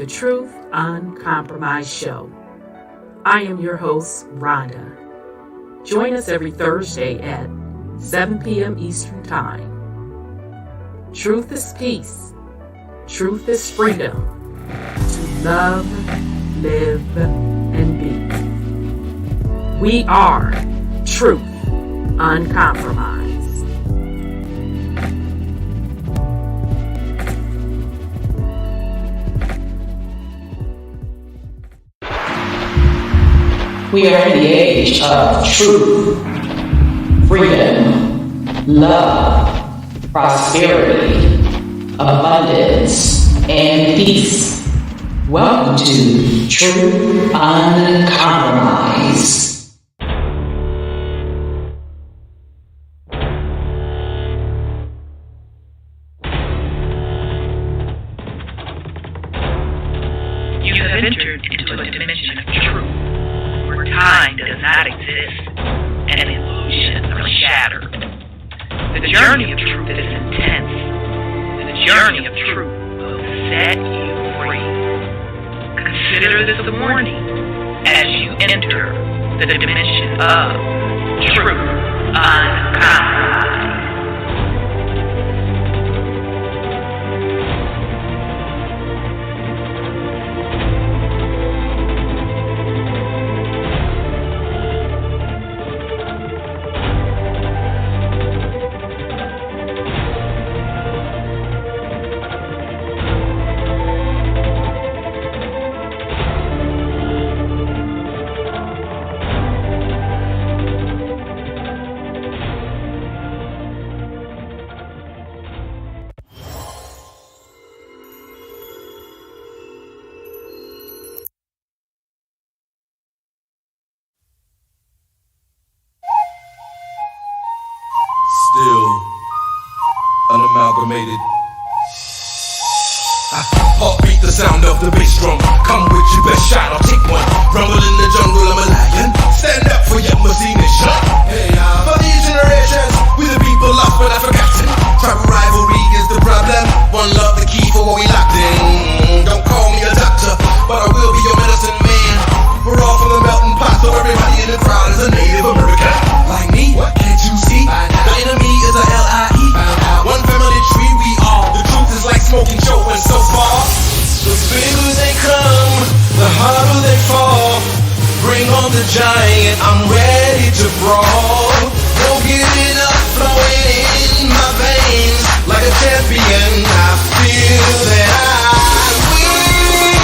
the Truth UnCONPromeyezed show. I am your host, Rhonda. Join us every Thursday at 7 p.m. Eastern Time. Truth is peace. Truth is freedom. To love, live, and be. We are Truth UnCONPromeyezed. We are in the age of truth, freedom, love, prosperity, abundance, and peace. Welcome to Truth UnCONPromeyezed. You have entered into a dimension of truth. Time does not exist, and illusions are shattered. The journey of truth is intense. The journey of truth will set you free. Consider this a warning as you enter the dimension of Truth UnCONPromeyezed. Still unamalgamated. Heartbeat, the sound of the bass drum. Come with your best shot, I'll take one. Rumble in the jungle, I'm a lion. Stand up for your Muslim nation. Hey, for these generations, we the people lost but not forgotten. Tribal rivalry is the problem. One love, the key for what we locked in. Don't call me a doctor, but I will be your medicine man. We're all from the melting pot, so everybody in the crowd is a Native American. Like me, what can't you see? The enemy is a L-I-E. One family tree, we all. The truth is like smoking, showing so far. The bigger they come, the harder they fall. Bring on the giant, I'm ready to brawl. Don't give it up, flowing in my veins. Like a champion, I feel that I will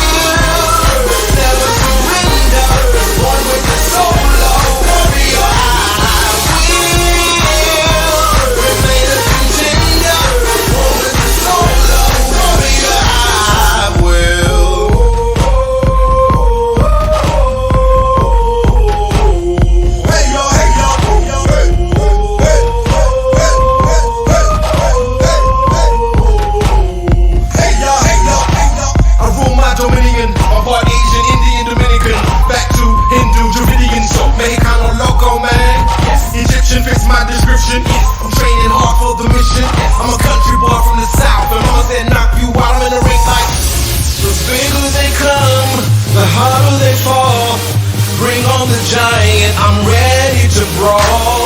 never surrender. Born with the solo warrior, I will remain a contender. Born with the solo warrior, I will. Hey yo, hey yo, hey, hey, hey, hey, yo, hey yo, hey yo. I rule my dominion, my part Asian, Indian, Dominican, back to Hindu, Dravidian, so Mexicano, loco, man. Egyptian fits my description. I'm training hard for the mission. I'm a country boy from the south, and mama said knock you out. I'm in the ring like the bigger they come, the harder they fall. Bring on the giant, I'm ready to brawl.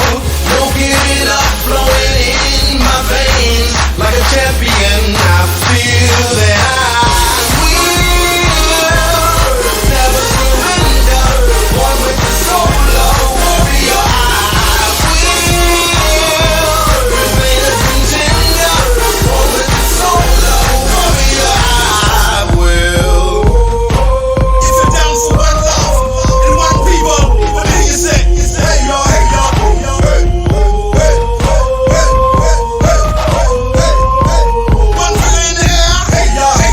Don't give it up, flowing in my veins. Like a champion, I feel that I will never surrender. Born with the solo warrior, I will remain a contender. Born with the solo warrior, I will. It's a down for one love and one people. What do you say? Hey yo, hey yo, hey, hey, hey, hey, hey, hey, hey, hey. One finger in the air. Hey yo, hey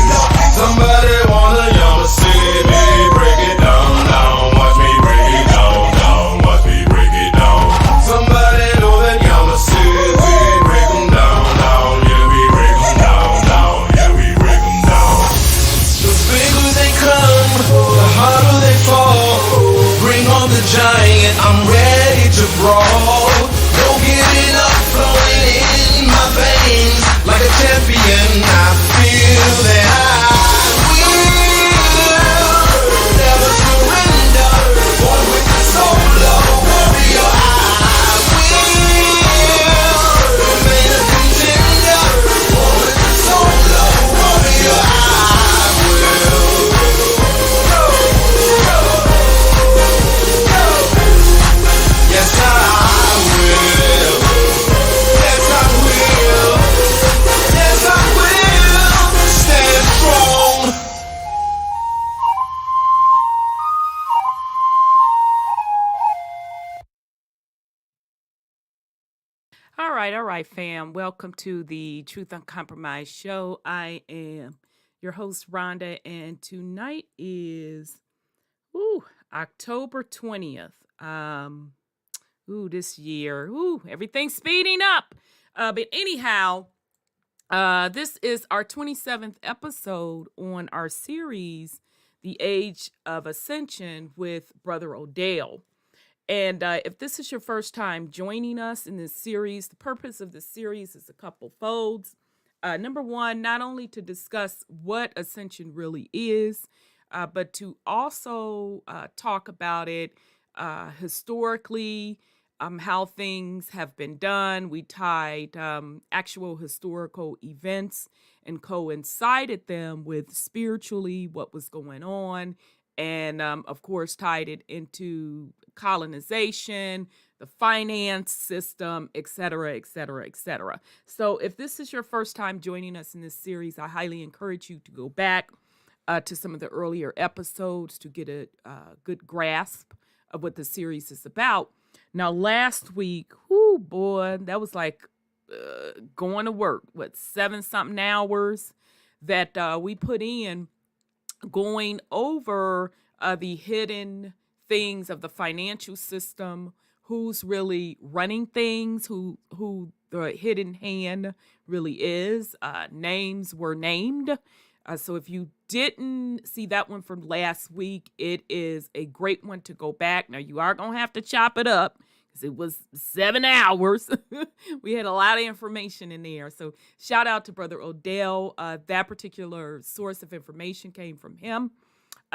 All right, fam. Welcome to the Truth UnCompromised show. I am your host, Rhonda, and tonight is October 20th. This year. Everything's speeding up. But anyhow, this is our 27th episode on our series, The Age of Ascension with Brother Odel. And if this is your first time joining us in this series, the purpose of this series is a couple folds. Number one, not only to discuss what ascension really is, but to also talk about it historically, how things have been done. We tied actual historical events and coincided them with spiritually what was going on. And of course, tied it into colonization, the finance system, et cetera, et cetera, et cetera. So if this is your first time joining us in this series, I highly encourage you to go back to some of the earlier episodes to get a good grasp of what the series is about. Now, last week, that was like going to work, 7-something hours that we put in going over the hidden things of the financial system, who's really running things, who the hidden hand really is. Names were named. So if you didn't see that one from last week, it is a great one to go back. Now, you are going to have to chop it up because it was 7 hours. We had a lot of information in there. So shout out to Brother Odel. That particular source of information came from him.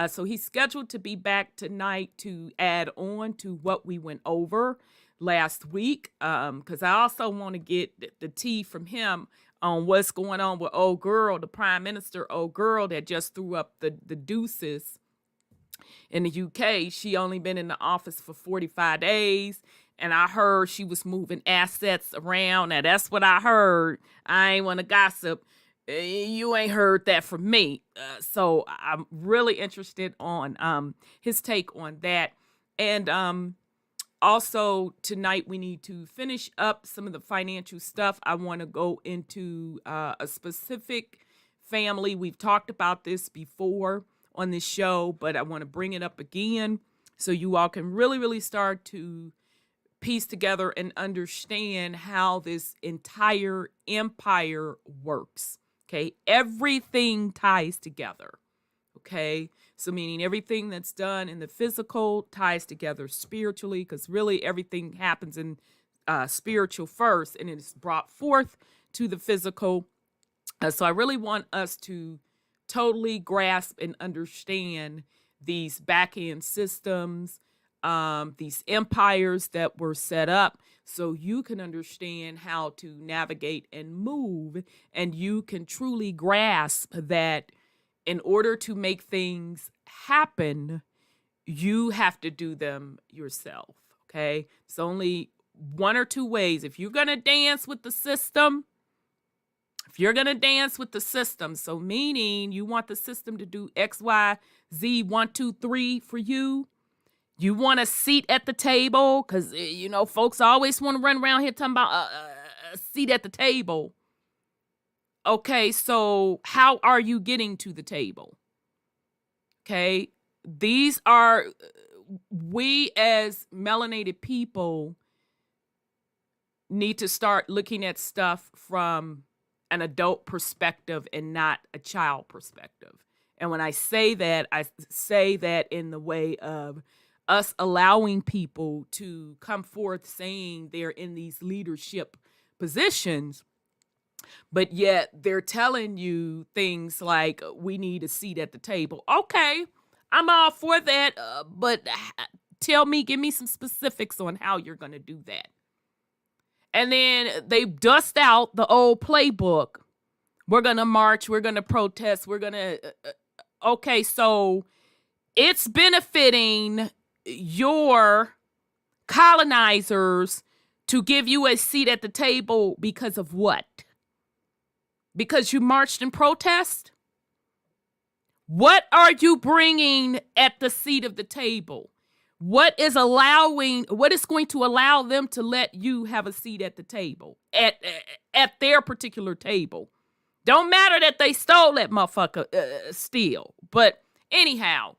So he's scheduled to be back tonight to add on to what we went over last week, because I also want to get the tea from him on what's going on with old girl, the Prime Minister, old girl that just threw up the deuces in the UK. She only been in the office for 45 days, and I heard she was moving assets around. Now, that's what I heard. I ain't want to gossip. You ain't heard that from me. So I'm really interested on his take on that. And also tonight we need to finish up some of the financial stuff. I want to go into a specific family. We've talked about this before on this show, but I want to bring it up again so you all can really, really start to piece together and understand how this entire empire works. Okay, everything ties together. Okay, so meaning everything that's done in the physical ties together spiritually, because really everything happens in spiritual first, and it is brought forth to the physical. So I really want us to totally grasp and understand these back-end systems, these empires that were set up, so you can understand how to navigate and move, and you can truly grasp that in order to make things happen, you have to do them yourself, okay? It's only one or two ways. If you're going to dance with the system, so meaning you want the system to do X, Y, Z, 1, 2, 3 for you, you want a seat at the table, because, folks always want to run around here talking about a seat at the table. Okay, so how are you getting to the table? Okay, we as melanated people need to start looking at stuff from an adult perspective and not a child perspective. And when I say that in the way of us allowing people to come forth saying they're in these leadership positions, but yet they're telling you things like, we need a seat at the table. Okay, I'm all for that, but give me some specifics on how you're going to do that. And then they dust out the old playbook. We're going to march, we're going to protest, we're going to... Okay, so it's benefiting your colonizers to give you a seat at the table because of what? Because you marched in protest? What are you bringing at the seat of the table? what is going to allow them to let you have a seat at the table, at their particular table. Don't matter that they stole that motherfucker still. But anyhow,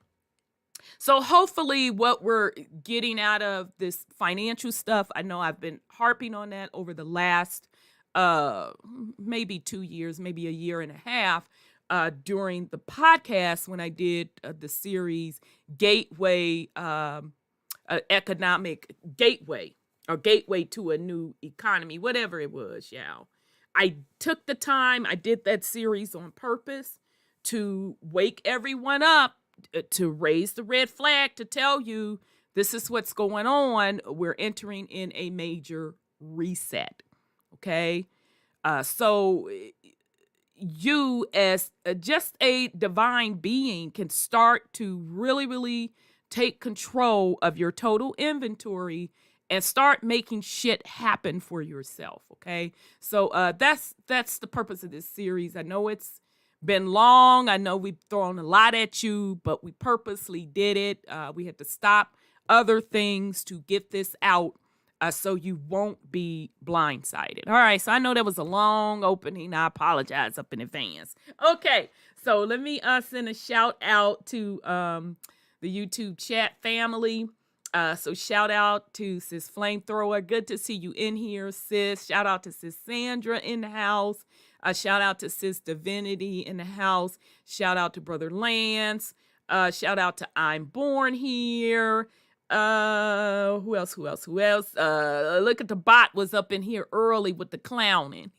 so hopefully what we're getting out of this financial stuff, I know I've been harping on that over the last maybe 2 years, maybe a year and a half, during the podcast when I did the series Gateway, Economic Gateway, or Gateway to a New Economy, whatever it was, y'all. I took the time, I did that series on purpose to wake everyone up, to raise the red flag, to tell you this is what's going on. We're entering in a major reset. Okay? So you as just a divine being can start to really, really take control of your total inventory and start making shit happen for yourself, okay? So that's the purpose of this series. I know it's been long. I know we've thrown a lot at you, but we purposely did it. We had to stop other things to get this out so you won't be blindsided. All right, so I know that was a long opening. I apologize up in advance. Okay, so let me send a shout out to the YouTube chat family. So shout out to Sis Flamethrower. Good to see you in here, sis. Shout out to Sis Sandra in the house. Shout out to Sis Divinity in the house. Shout out to Brother Lance. Shout out to I'm Born here. Who else? Look at the bot was up in here early with the clowning.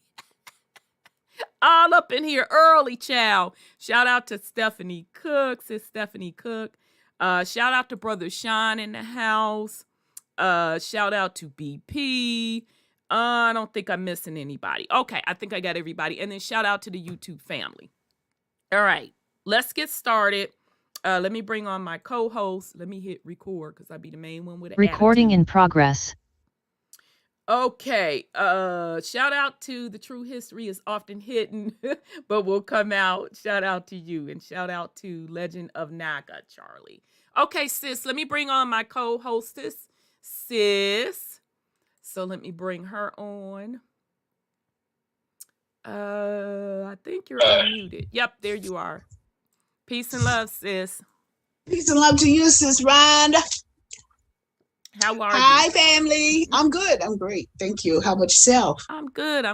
All up in here early, child. Shout out to Stephanie Cook, Sis Stephanie Cook. Shout out to Brother Sean in the house. Shout out to BP. I don't think I'm missing anybody. Okay, I think I got everybody. And then shout out to the YouTube family. All right, let's get started. Let me bring on my co-host. Let me hit record because I'll be the main one with an recording attitude. in progress. Okay, shout out to the True History is often hidden, but will come out. Shout out to you, and shout out to Legend of Naga, Charlie. Okay, sis, let me bring on my co-hostess, sis. So let me bring her on. I think you're unmuted. Yep, there you are. Peace and love, sis. Peace and love to you, Sis Rhonda. How are Hi, you? family. I'm good. I'm great. Thank you. How about yourself? I'm good.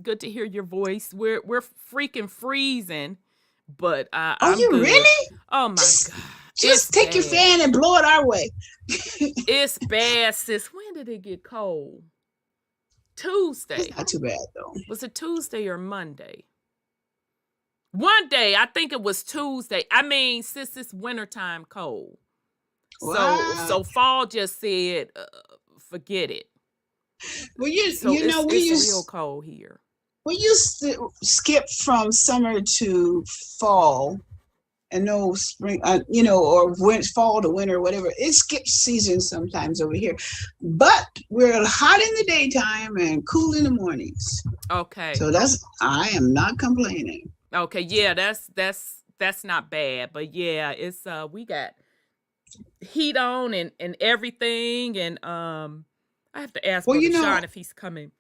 Good to hear your voice. We're freaking freezing, but I'm you good. really? Oh my Just- God. Just take your fan and blow it our way. It's bad, sis. When did it get cold? Tuesday. It's not too bad, though. Was it Tuesday or Monday? One day, I think it was Tuesday. I mean, sis, it's wintertime cold. Wow. So fall just said, forget it. Well, It's real cold here. we used to skip from summer to fall, and no spring, or fall to winter, whatever. It skips seasons sometimes over here, but we're hot in the daytime and cool in the mornings. Okay. So I am not complaining. Okay, yeah, that's not bad, but yeah, it's we got heat on and everything, and I have to ask Brother Sean if he's coming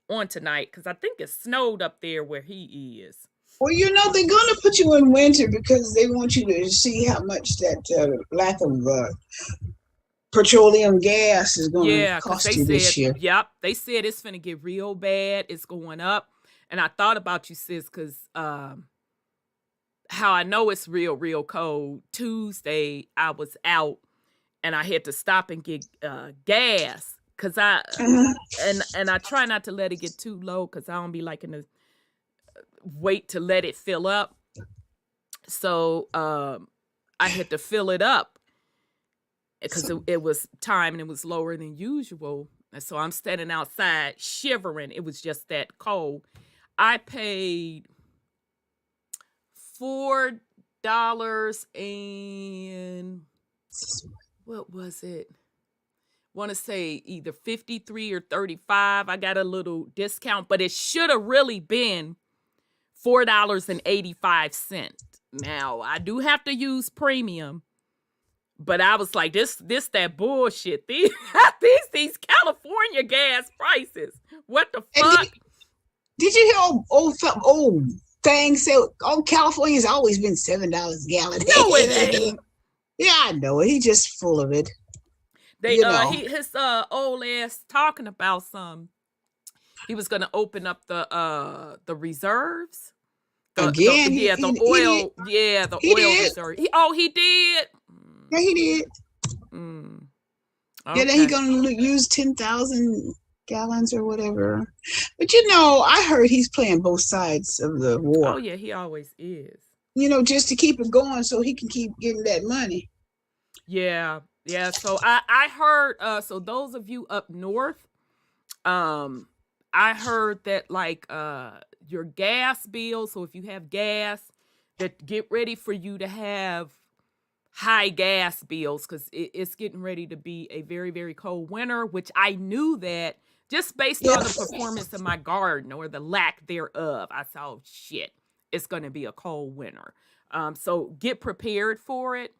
on tonight because I think it snowed up there where he is. Well, they're gonna put you in winter because they want you to see how much that lack of petroleum gas is going to cost you this year. Yep, they said it's finna get real bad. It's going up. And I thought about you, sis, because how I know it's real cold. Tuesday, I was out and I had to stop and get gas because and I try not to let it get too low because I don't be liking to wait to let it fill up. So I had to fill it up because it was time and it was lower than usual. And so I'm standing outside shivering. It was just that cold. I paid $4 and what was it? Want to say either 53 or 35. I got a little discount, but it should have really been $4.85. Now I do have to use premium, But I was like, this that bullshit. These California gas prices. What the And fuck? did you hear old thing say, oh, California's always been $7 a gallon? No, it ain't. Yeah, I know it. He's just full of it. They You know. his old ass talking about he was gonna open up the reserves. Again, The oil reserve. He did. Yeah, he did. Mm. Yeah, then he gonna use 10,000 gallons or whatever. But I heard he's playing both sides of the war. Oh yeah, he always is. Just to keep it going so he can keep getting that money. Yeah. So I heard. So those of you up north, I heard that like your gas bill. So if you have gas, that get ready for you to have high gas bills because it's getting ready to be a very, very cold winter, which I knew that just based on the performance of my garden or the lack thereof. I saw, shit, it's going to be a cold winter. So get prepared for it.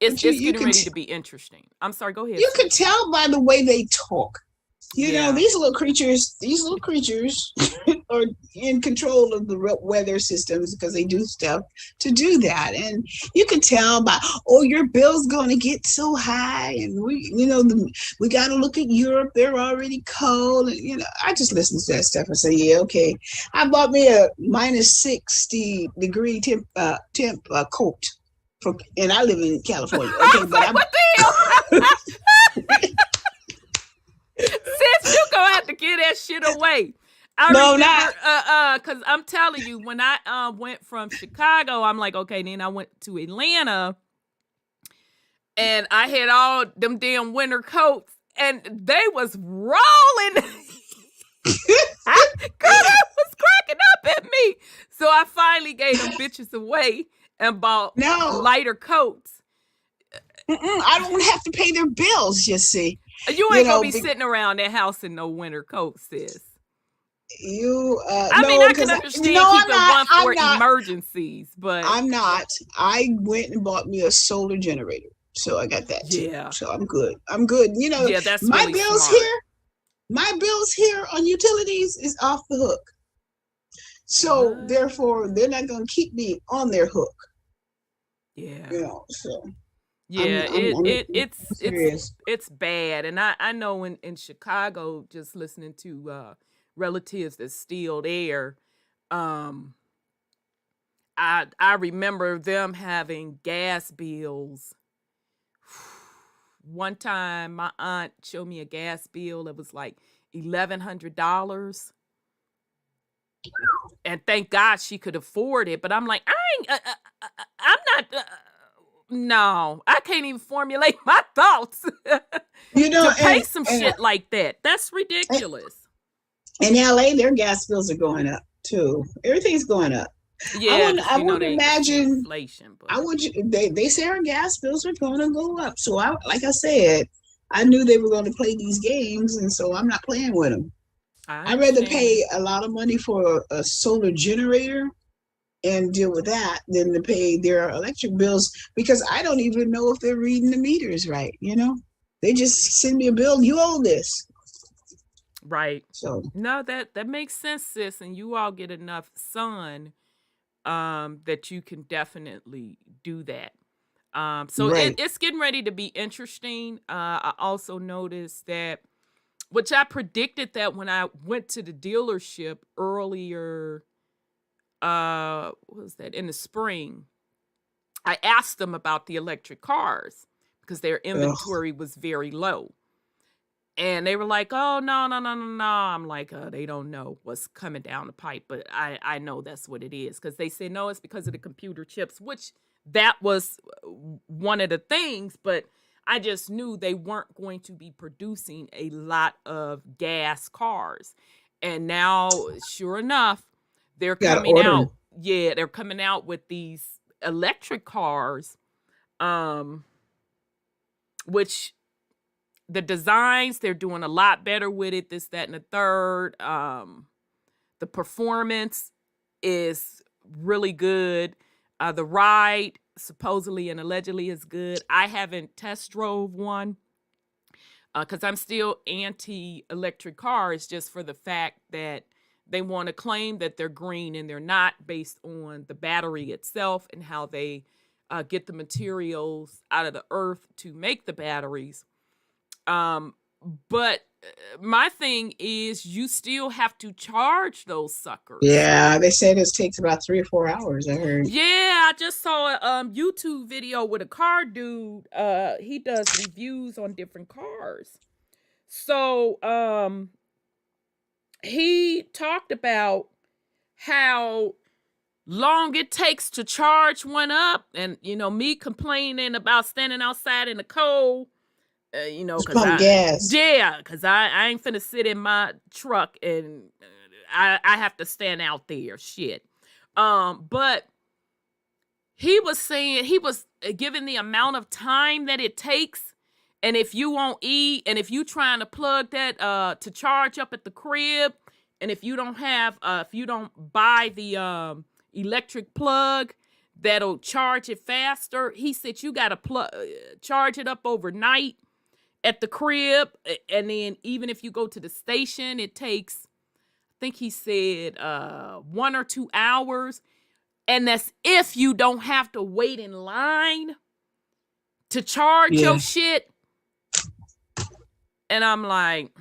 It's getting ready to be interesting. I'm sorry, go ahead. You can tell by the way they talk. These little creatures are in control of the weather systems because they do stuff to do that. And you can tell by, your bill's going to get so high. And we got to look at Europe. They're already cold. And, I just listen to that stuff and say, yeah, okay. I bought me a minus 60 degree temp coat. And I live in California. Okay, but what the hell? Sis, you gonna have to get that shit away. Because I'm telling you, when I went from Chicago, I'm like, okay, then I went to Atlanta, and I had all them damn winter coats, and they was rolling. Girl, that was cracking up at me. So I finally gave them bitches away and bought lighter coats. I don't have to pay their bills, you see. You ain't gonna be sitting around that house in no winter coat, sis. I can understand keeping one for emergencies, but I'm not. I went and bought me a solar generator, so I got that too. Yeah, so I'm good. Yeah, that's my really bills smart. My bills here on utilities is off the hook. So therefore, they're not gonna keep me on their hook. Yeah. So. Yeah, it's bad. And I know in Chicago, just listening to relatives that's still there, I remember them having gas bills. One time my aunt showed me a gas bill that was like $1,100. And thank God she could afford it. But I'm like, I'm not... no, I can't even formulate my thoughts. To pay some shit like that. That's ridiculous. In LA, their gas bills are going up too. Everything's going up. Yeah, I would imagine inflation. But they say our gas bills are going to go up. So like I said, I knew they were going to play these games, and so I'm not playing with them. I'd rather pay a lot of money for a solar generator and deal with that than to pay their electric bills, because I don't even know if they're reading the meters right. They just send me a bill. You owe this. Right. So no, that makes sense, sis. And you all get enough sun that you can definitely do that. So it's getting ready to be interesting. I also noticed that, which I predicted that when I went to the dealership earlier, what was that, in the spring, I asked them about the electric cars because their inventory was very low. And they were like, oh, no. I'm like, they don't know what's coming down the pipe. But I know that's what it is. Because they said, no, it's because of the computer chips, which that was one of the things. But I just knew they weren't going to be producing a lot of gas cars. And now, sure enough, they're coming out. Yeah, they're coming out with these electric cars, which the designs, they're doing a lot better with it, this, that, and the third. The performance is really good. The ride supposedly and allegedly is good. I haven't test drove one because I'm still anti-electric cars, just for the fact that they want to claim that they're green and they're not, based on the battery itself and how they get the materials out of the earth to make the batteries. But my thing is, you still have to charge those suckers. Yeah, they said it takes about 3 or 4 hours, I heard. Yeah, I just saw a YouTube video with a car dude. He does reviews on different cars. So he talked about how long it takes to charge one up, and me complaining about standing outside in the cold. Pump gas. Yeah, because I ain't finna sit in my truck and I have to stand out there. Shit. But he was saying, he was giving the amount of time that it takes, and if you won't eat, and if you trying to plug that to charge up at the crib, and if you don't have if you don't buy the electric plug that'll charge it faster, he said you gotta charge it up overnight at the crib, and then even if you go to the station, it takes, I think he said 1 or 2 hours, and that's if you don't have to wait in line to charge your shit. And I'm like,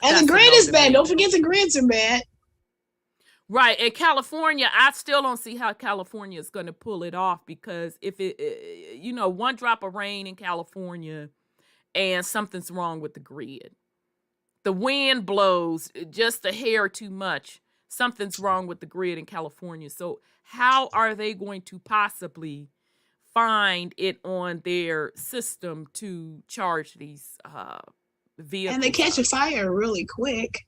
And the grid is bad. Don't forget the grids are bad. Right. In California, I still don't see how California is going to pull it off, because if one drop of rain in California and something's wrong with the grid. The wind blows just a hair too much. Something's wrong with the grid in California. So how are they going to possibly find it on their system to charge these vehicles? And they catch a fire really quick.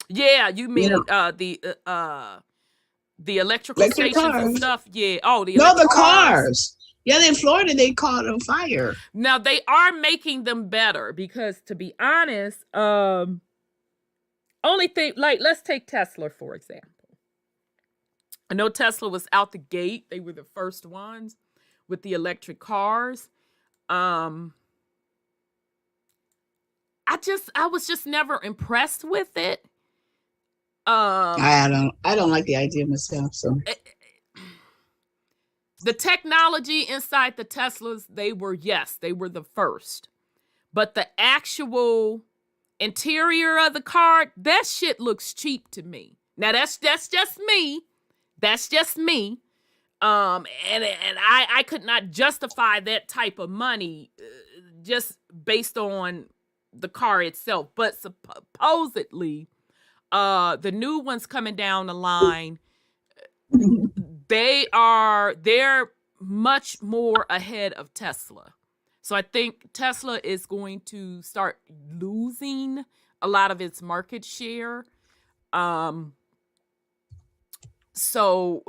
Yeah, you mean the electrical stations cars and stuff? Yeah. Oh, the cars. Yeah, in Florida they caught on fire. Now they are making them better, because to be honest, only thing, like, let's take Tesla for example. I know Tesla was out the gate; they were the first ones with the electric cars. I was just never impressed with it. I don't like the idea myself. So the technology inside the Teslas, they were the first, but the actual interior of the car, that shit looks cheap to me. Now that's just me. That's just me. And I could not justify that type of money just based on the car itself. But supposedly, the new ones coming down the line, they're much more ahead of Tesla. So I think Tesla is going to start losing a lot of its market share. So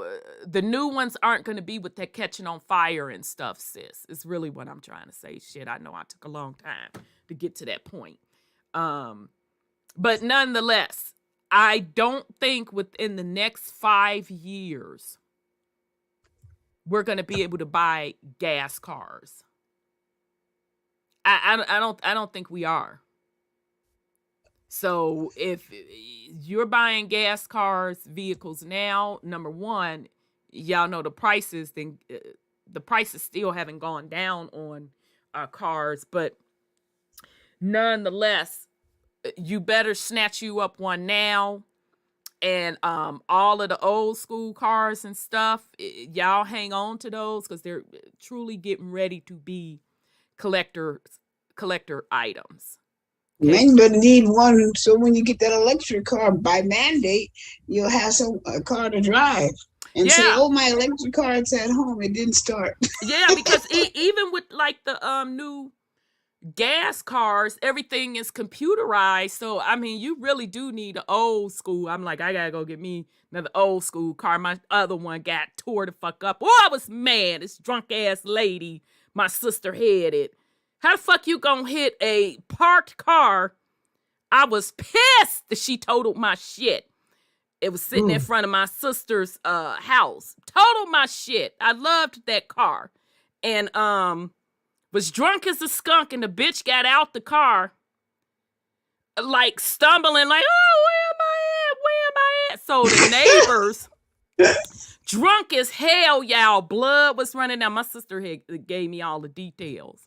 the new ones aren't going to be with that catching on fire and stuff, sis. It's really what I'm trying to say. Shit, I know I took a long time to get to that point. But nonetheless, I don't think within the next 5 years we're going to be able to buy gas cars. I don't think we are. So if you're buying gas cars, vehicles now, number one, y'all know the prices. Then the prices still haven't gone down on cars, but nonetheless, you better snatch you up one now. And all of the old school cars and stuff, y'all hang on to those, because they're truly getting ready to be collector items. Man, you better need one, so when you get that electric car, by mandate, you'll have a car to drive and say, "Oh, my electric car, it's at home. It didn't start." Yeah, because even with like the new gas cars, everything is computerized. So I mean, you really do need an old school. I'm like, I gotta go get me another old school car. My other one got tore the fuck up. Oh, I was mad. This drunk ass lady my sister had it. How the fuck you gonna hit a parked car? I was pissed that she totaled my shit. It was sitting in front of my sister's house. Totaled my shit. I loved that car. And was drunk as a skunk, and the bitch got out the car, like stumbling, like, oh, where am I at? So the neighbors, drunk as hell, y'all, blood was running down. My sister had gave me all the details.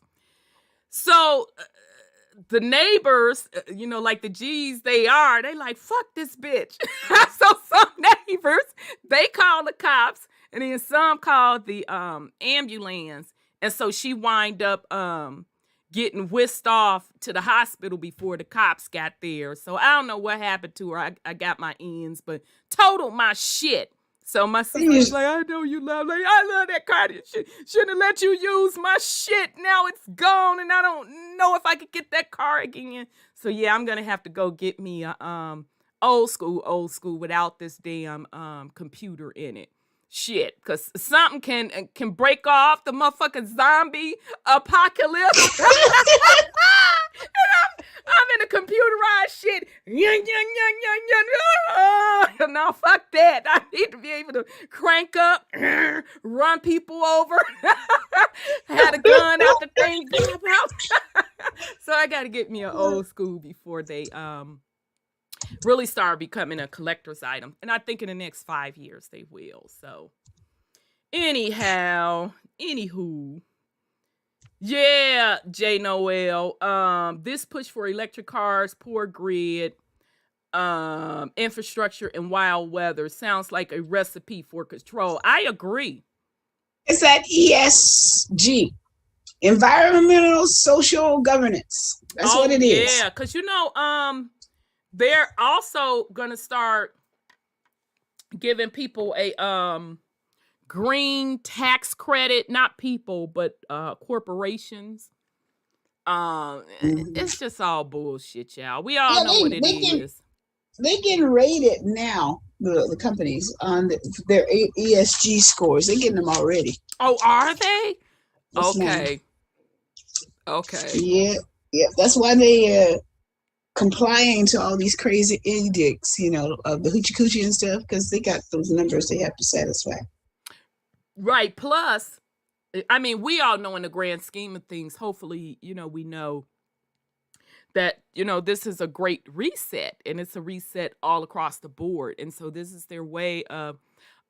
So the neighbors, you know, like the G's they are, they like, fuck this bitch. So some neighbors, they called the cops, and then some called the ambulance. And so she wind up getting whisked off to the hospital before the cops got there. So I don't know what happened to her. I got my ends, but totaled my shit. So my sister's like, I know you love, like, I love that car. Shouldn't have let you use my shit. Now it's gone, and I don't know if I could get that car again. So yeah, I'm gonna have to go get me a old school without this damn computer in it. Shit, because something can break off the motherfucking zombie apocalypse. And I'm in a computerized shit. No, fuck that. I need to be able to crank up, run people over. Had a gun out the thing. So I got to get me an old school before they really start becoming a collector's item. And I think in the next 5 years they will. So anywho, yeah, J Noel, this push for electric cars, poor grid, infrastructure, and wild weather sounds like a recipe for control. I agree. It's that ESG, environmental social governance. That's what it is. Yeah, because you know, they're also gonna start giving people a green tax credit, not people, but corporations. It's just all bullshit, y'all. We all know what it is. They getting rated now, the companies, on their ESG scores. They're getting them already. Oh, are they? Yes, okay. Ma'am. Okay. Yeah. That's why they complying to all these crazy edicts, you know, of the hoochie coochie and stuff, because they got those numbers they have to satisfy. Right. Plus, I mean, we all know in the grand scheme of things, hopefully, you know, we know that, you know, this is a great reset, and it's a reset all across the board. And so this is their way of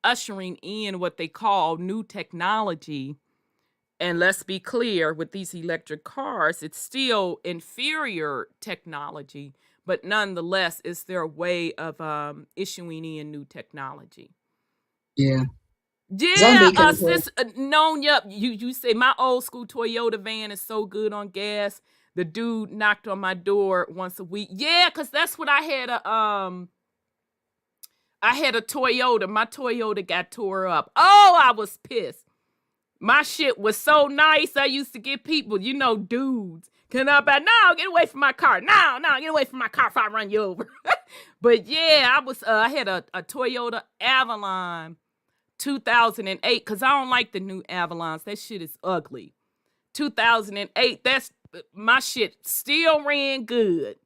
ushering in what they call new technology. And let's be clear, with these electric cars, it's still inferior technology, but nonetheless, it's their way of issuing in new technology. Yeah. Yeah, sis, Nonya, you say my old school Toyota van is so good on gas. The dude knocked on my door once a week. Yeah, because that's what I had a Toyota. My Toyota got tore up. Oh, I was pissed. My shit was so nice. I used to get people, you know, dudes, come up and no, get away from my car. No, get away from my car if I run you over. But yeah, I had a Toyota Avalon 2008, because I don't like the new Avalons. That shit is ugly. 2008, that's my shit still ran good.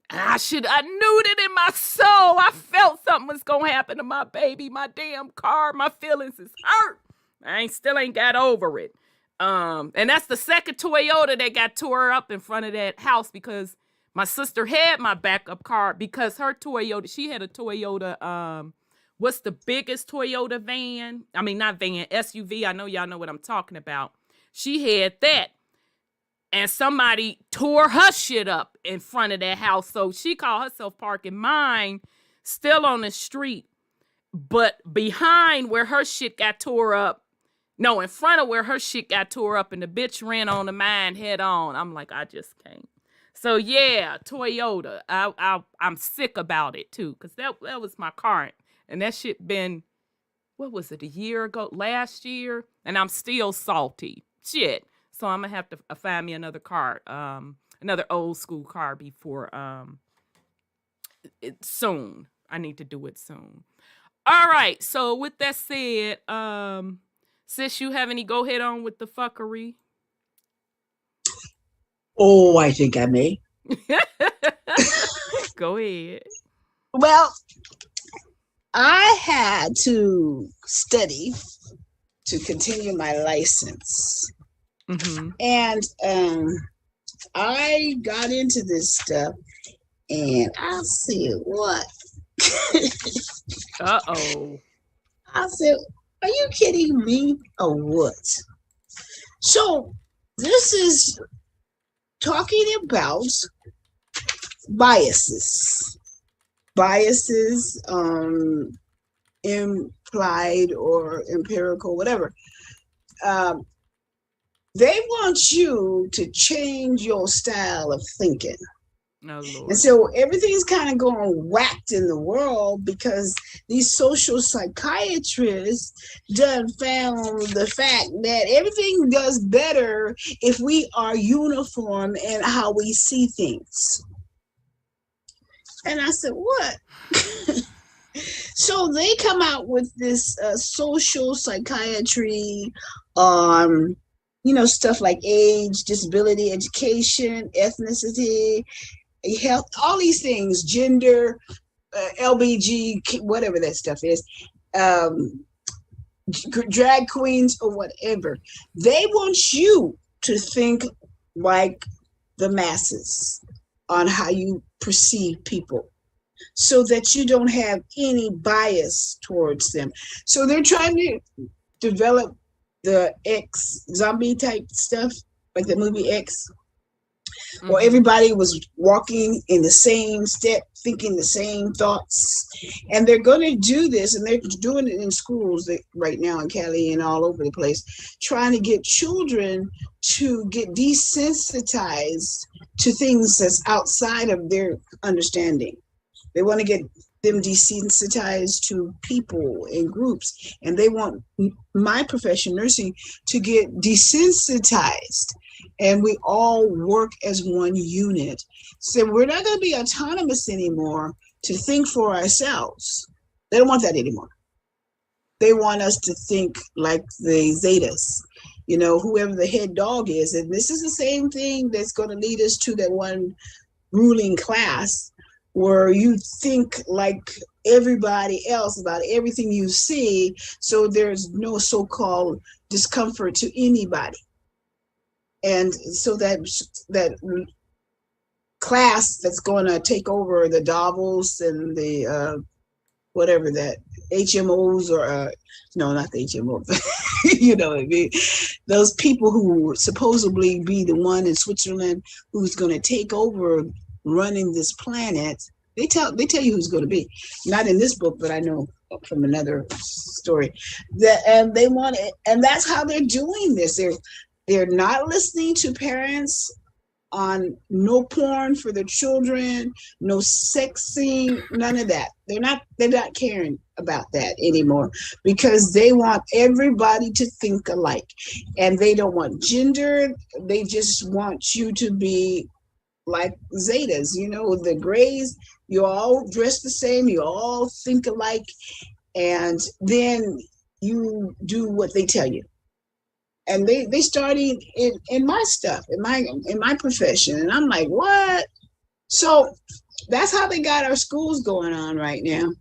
I knew it in my soul. I felt something was gonna happen to my baby, my damn car. My feelings is hurt. I still ain't got over it. And that's the second Toyota that got tore up in front of that house, because my sister had my backup car, because her Toyota, she had a Toyota, what's the biggest Toyota van? I mean, not van, SUV. I know y'all know what I'm talking about. She had that. And somebody tore her shit up in front of that house. So she called herself parking mine still on the street. But behind where her shit got tore up, no, in front of where her shit got tore up, and the bitch ran on the mine head on. I'm like, I just can't. So yeah, Toyota. I'm sick about it too, because that was my car. And that shit been, what was it, a year ago, last year? And I'm still salty. Shit. So I'm going to have to find me another car, another old school car before soon. I need to do it soon. All right. So with that said, sis, you have any go ahead on with the fuckery? Oh, I think I may. Go ahead. Well, I had to study to continue my license. Mm-hmm. And I got into this stuff, and I said, what? Uh-oh. I said, are you kidding me or what? So this is talking about biases. Biases, implied or empirical, whatever. They want you to change your style of thinking. Oh, Lord. And so everything's kind of going whacked in the world because these social psychiatrists done found the fact that everything does better if we are uniform in how we see things. And I said, what? So they come out with this social psychiatry on, stuff like age, disability, education, ethnicity, health, all these things, gender, LBG, whatever that stuff is, drag queens or whatever. They want you to think like the masses on how you perceive people, so that you don't have any bias towards them. So they're trying to develop the X zombie type stuff, like the movie X, where everybody was walking in the same step, thinking the same thoughts. And they're going to do this, and they're doing it in schools right now in Cali and all over the place, trying to get children to get desensitized to things that's outside of their understanding. They want to get them desensitized to people and groups, and they want my profession, nursing, to get desensitized, and we all work as one unit. So we're not going to be autonomous anymore to think for ourselves. They don't want that anymore. They want us to think like the Zetas, whoever the head dog is. And this is the same thing that's going to lead us to that one ruling class, where you think like everybody else about everything you see, so there's no so-called discomfort to anybody. And so that class that's going to take over the Davos and the whatever that HMOs, or no, not the HMOs, you know what I mean? Those people who supposedly be the one in Switzerland who's going to take over running this planet. They tell you who's going to be. Not in this book, but I know from another story that, and they want it, and that's how they're doing this. They're not listening to parents on no porn for their children, no sexing, none of that. They're not caring about that anymore, because they want everybody to think alike, and they don't want gender. They just want you to be like Zetas, the Greys. You all dress the same, you all think alike, and then you do what they tell you. And they started in my stuff, in my profession, and I'm like, what? So that's how they got our schools going on right now.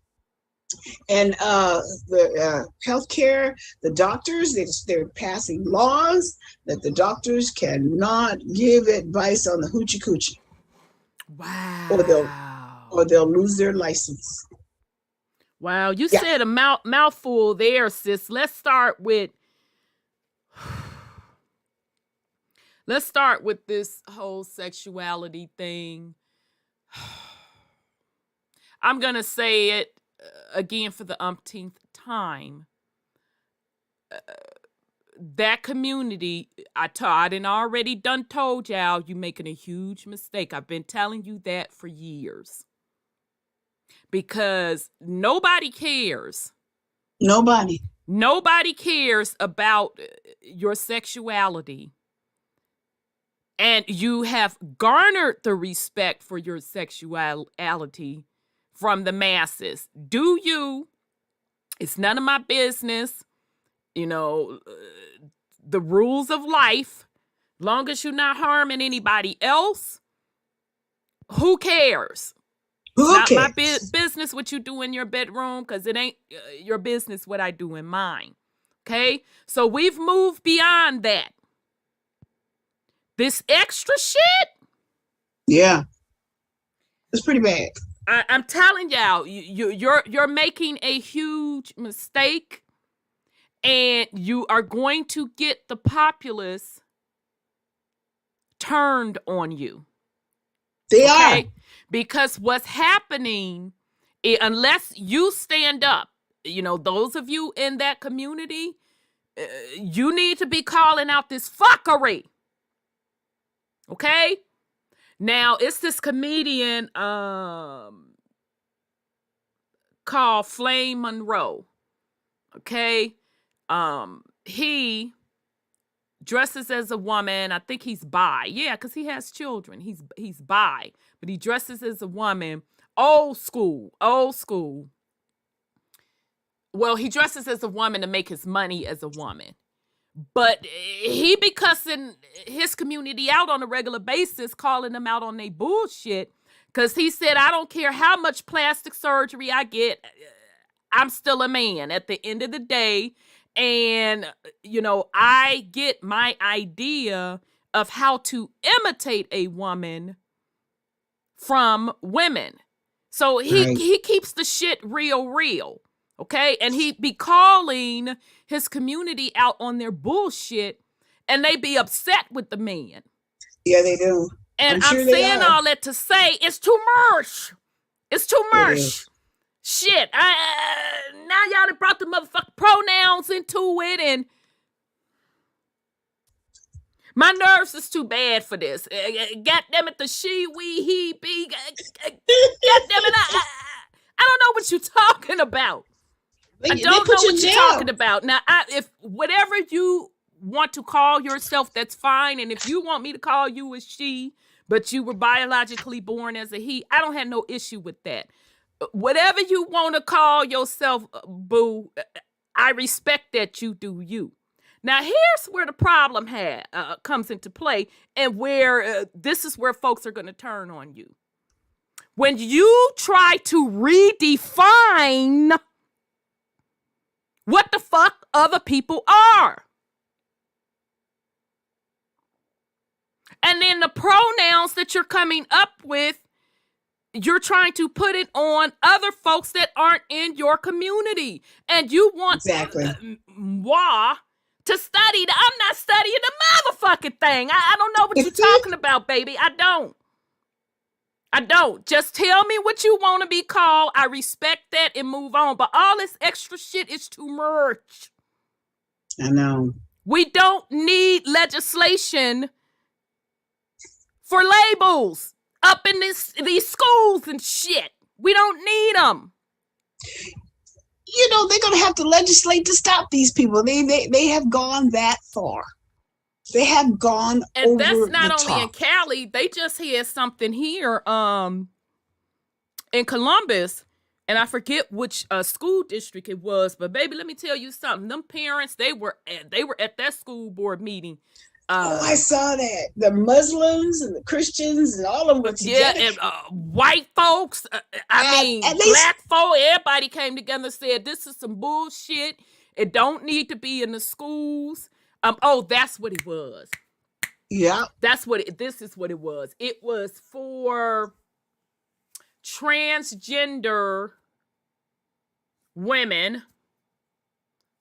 And the healthcare, the doctors, they're passing laws that the doctors cannot give advice on the hoochie coochie. Wow. Or they'll lose their license. Wow, you said a mouthful there, sis. Let's start with this whole sexuality thing. I'm going to say it again for the umpteenth time. That community, I done already done told y'all, you making a huge mistake. I've been telling you that for years. Because nobody cares. Nobody cares about your sexuality. And you have garnered the respect for your sexuality from the masses. Do you? It's none of my business. The rules of life. Long as you're not harming anybody else, who cares? Who Not my cares? business what you do in your bedroom, because it ain't your business what I do in mine. Okay? So we've moved beyond that. This extra shit, Yeah, it's pretty bad. I'm telling y'all, you're making a huge mistake, and you are going to get the populace turned on you. They are. Because what's happening, unless you stand up, those of you in that community, you need to be calling out this fuckery. Okay? Now, it's this comedian called Flame Monroe. Okay? He dresses as a woman. I think he's bi. Yeah, because he has children. He's bi. But he dresses as a woman. Old school. Well, he dresses as a woman to make his money as a woman. But he be cussing his community out on a regular basis, calling them out on their bullshit. Because he said, I don't care how much plastic surgery I get, I'm still a man at the end of the day. And, I get my idea of how to imitate a woman from women. So he keeps the shit real. Okay? And he be calling his community out on their bullshit, and they be upset with the man. Yeah, they do. And I'm saying all that to say it's too much. It's too much. Shit. Now y'all done brought the motherfucking pronouns into it, and my nerves is too bad for this. God damn it, the she, we, he, be. God damn it, I don't know what you're talking about. I don't know what you're talking about. Now, if whatever you want to call yourself, that's fine. And if you want me to call you a she, but you were biologically born as a he, I don't have no issue with that. Whatever you want to call yourself, boo, I respect that you do you. Now, here's where the problem comes into play, and where this is where folks are going to turn on you. When you try to redefine what the fuck other people are. And then the pronouns that you're coming up with, you're trying to put it on other folks that aren't in your community. And you want moi to study. I'm not studying the motherfucking thing. I don't know what you're talking about, baby. I don't. Just tell me what you want to be called. I respect that and move on. But all this extra shit is too much. I know. We don't need legislation for labels up in these schools and shit. We don't need them. They're going to have to legislate to stop these people. They have gone that far. They have gone and over that's not the only top. in Cali. They just had something here in Columbus, and I forget which school district it was. But baby, let me tell you something. Them parents, they were at that school board meeting. I saw that. The Muslims and the Christians and all of them were together. Yeah, and white folks. Black folk. Everybody came together and said, "This is some bullshit. It don't need to be in the schools." That's what it was. Yeah. This is what it was. It was for transgender women,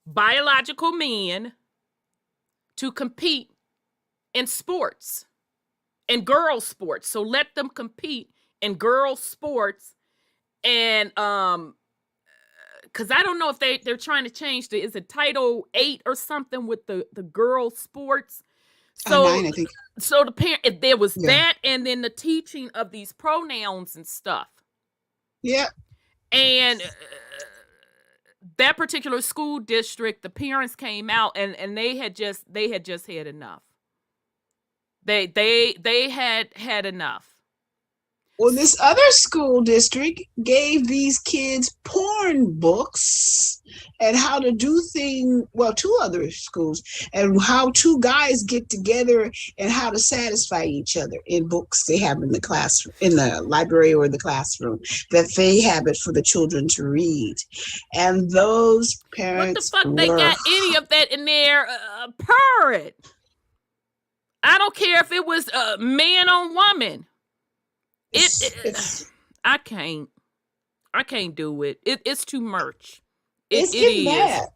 biological men, to compete in sports, in girls' sports. So let them compete in girls' sports. And because I don't know if they're trying to change is it Title 8 or something with the girls' sports. So 9, I think. So the parent, there was that, and then the teaching of these pronouns and stuff. Yeah. And that particular school district, the parents came out and they had just had enough. They had enough. Well, this other school district gave these kids porn books and how to do things. Well, two other schools, and how two guys get together and how to satisfy each other in books they have in the classroom, in the library or the classroom, that they have it for the children to read. And those parents, what the fuck they got any of that in there? Parrot. I don't care if it was man on woman. I can't do it. It's too much. It's getting bad.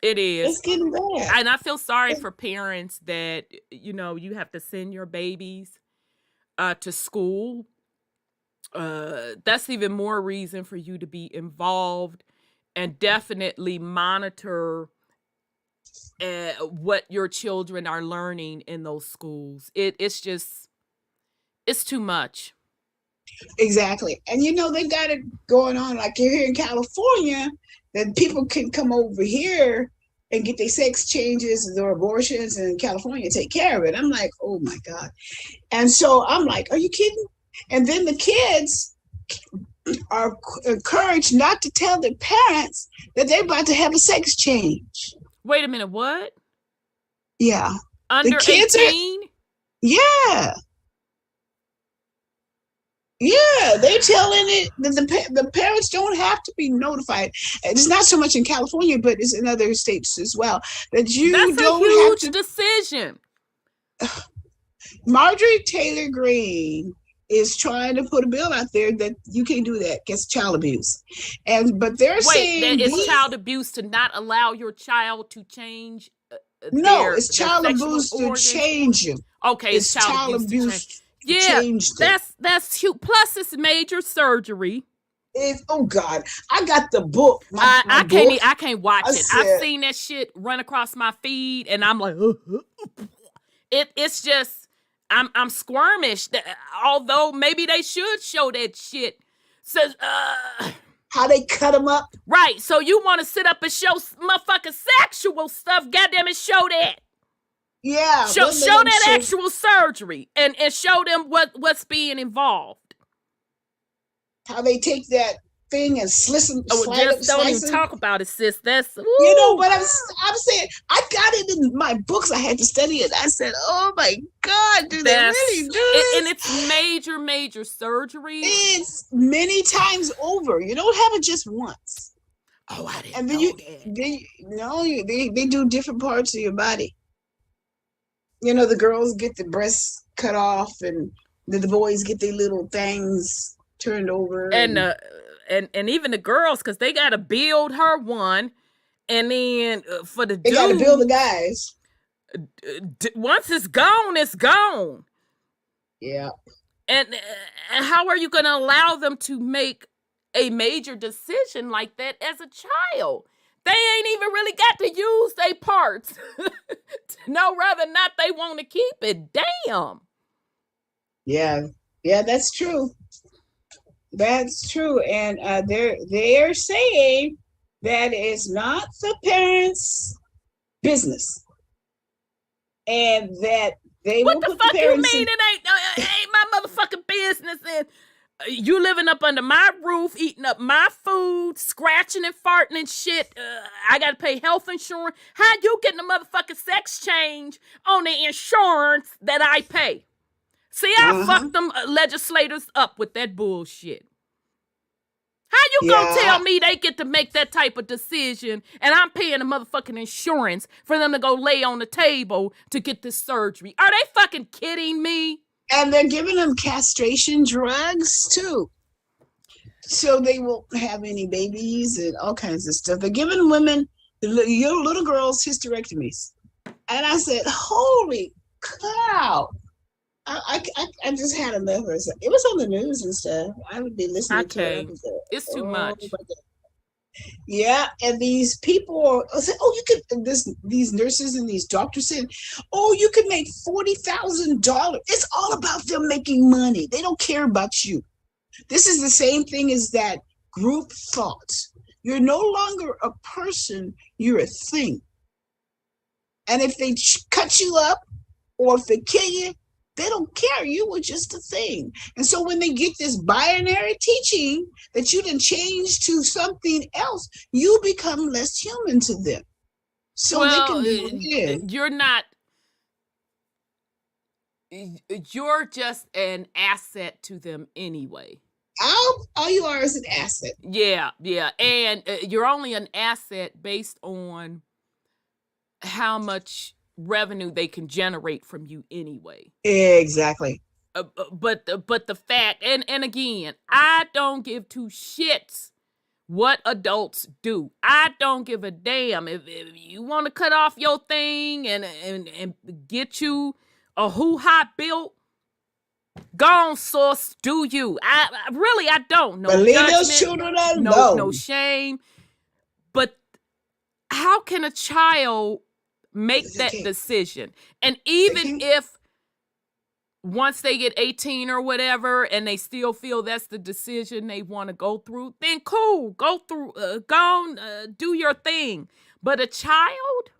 It is. It's getting bad. And I feel sorry for parents that, you know, you have to send your babies to school. That's even more reason for you to be involved and definitely monitor what your children are learning in those schools. It's too much. Exactly. And you know, they got it going on like you're here in California, that people can come over here and get their sex changes or abortions, and in California take care of it. I'm like, oh my God. And so I'm like, are you kidding? And then the kids are encouraged not to tell their parents that they're about to have a sex change. Wait a minute, what? Yeah. Under 18? Yeah. Yeah, they're telling it that the parents don't have to be notified. It's not so much in California, but it's in other states as well. That's a huge decision. Marjorie Taylor Greene is trying to put a bill out there that you can't do that. It's child abuse. But they're saying that it's child abuse to not allow your child to change. It's child abuse to change you. Okay, it's child abuse. Yeah, that's huge. Plus, it's major surgery. Oh God, I got the book. I can't watch it. I've seen that shit run across my feed, and I'm like, it's just I'm squirmish. Although maybe they should show that shit. So how they cut them up, right? So you want to sit up and show motherfucking sexual stuff? Goddamn it, show that. Yeah, show that actual surgery and show them what's being involved. How they take that thing and don't even talk about it, sis. That's you know what I'm saying. I got it in my books. I had to study it. I said, "Oh my God, do they really do this?" And it's major surgery. It's many times over. You don't have it just once. Oh, I didn't. And then they do different parts of your body. You know, the girls get the breasts cut off, and the boys get their little things turned over. And even the girls, because they got to build her one, and then for the they got to build the guys. Once it's gone, it's gone. Yeah. And how are you going to allow them to make a major decision like that as a child? They ain't even really got to use their parts to know whether or not they want to keep it. Damn. Yeah, that's true. That's true. And they're saying that it's not the parents' business, and that they what will the put fuck the parents you mean it ain't my motherfucking business? And you living up under my roof, eating up my food, scratching and farting and shit. I got to pay health insurance. How you getting a motherfucking sex change on the insurance that I pay? See, I fucked them legislators up with that bullshit. How you gonna tell me they get to make that type of decision and I'm paying the motherfucking insurance for them to go lay on the table to get this surgery? Are they fucking kidding me? And they're giving them castration drugs too, so they won't have any babies and all kinds of stuff. They're giving women, your little girls, hysterectomies. And I said, holy cow. I just had enough. It was on the news and stuff. I would be listening to it. It's too much. Yeah, and these people say, "Oh, you could." These nurses and these doctors said, "Oh, you could make $40,000." It's all about them making money. They don't care about you. This is the same thing as that group thought. You're no longer a person; you're a thing. And if they cut you up, or if they kill you, They don't care. You were just a thing. And so when they get this binary teaching that you didn't change to something else, you become less human to them. So they can do it. You're just an asset to them anyway. All you are is an asset. Yeah. And you're only an asset based on how much revenue they can generate from you anyway. Exactly. But the fact, and again, I don't give two shits what adults do. I don't give a damn if you want to cut off your thing and get you a hoo-ha built. Go on, source, do you? I don't. No Believe judgment, those children alone. no shame. But how can a child make that decision? And even if once they get 18 or whatever and they still feel that's the decision they want to go through, then cool, go through, go on, do your thing. But a child,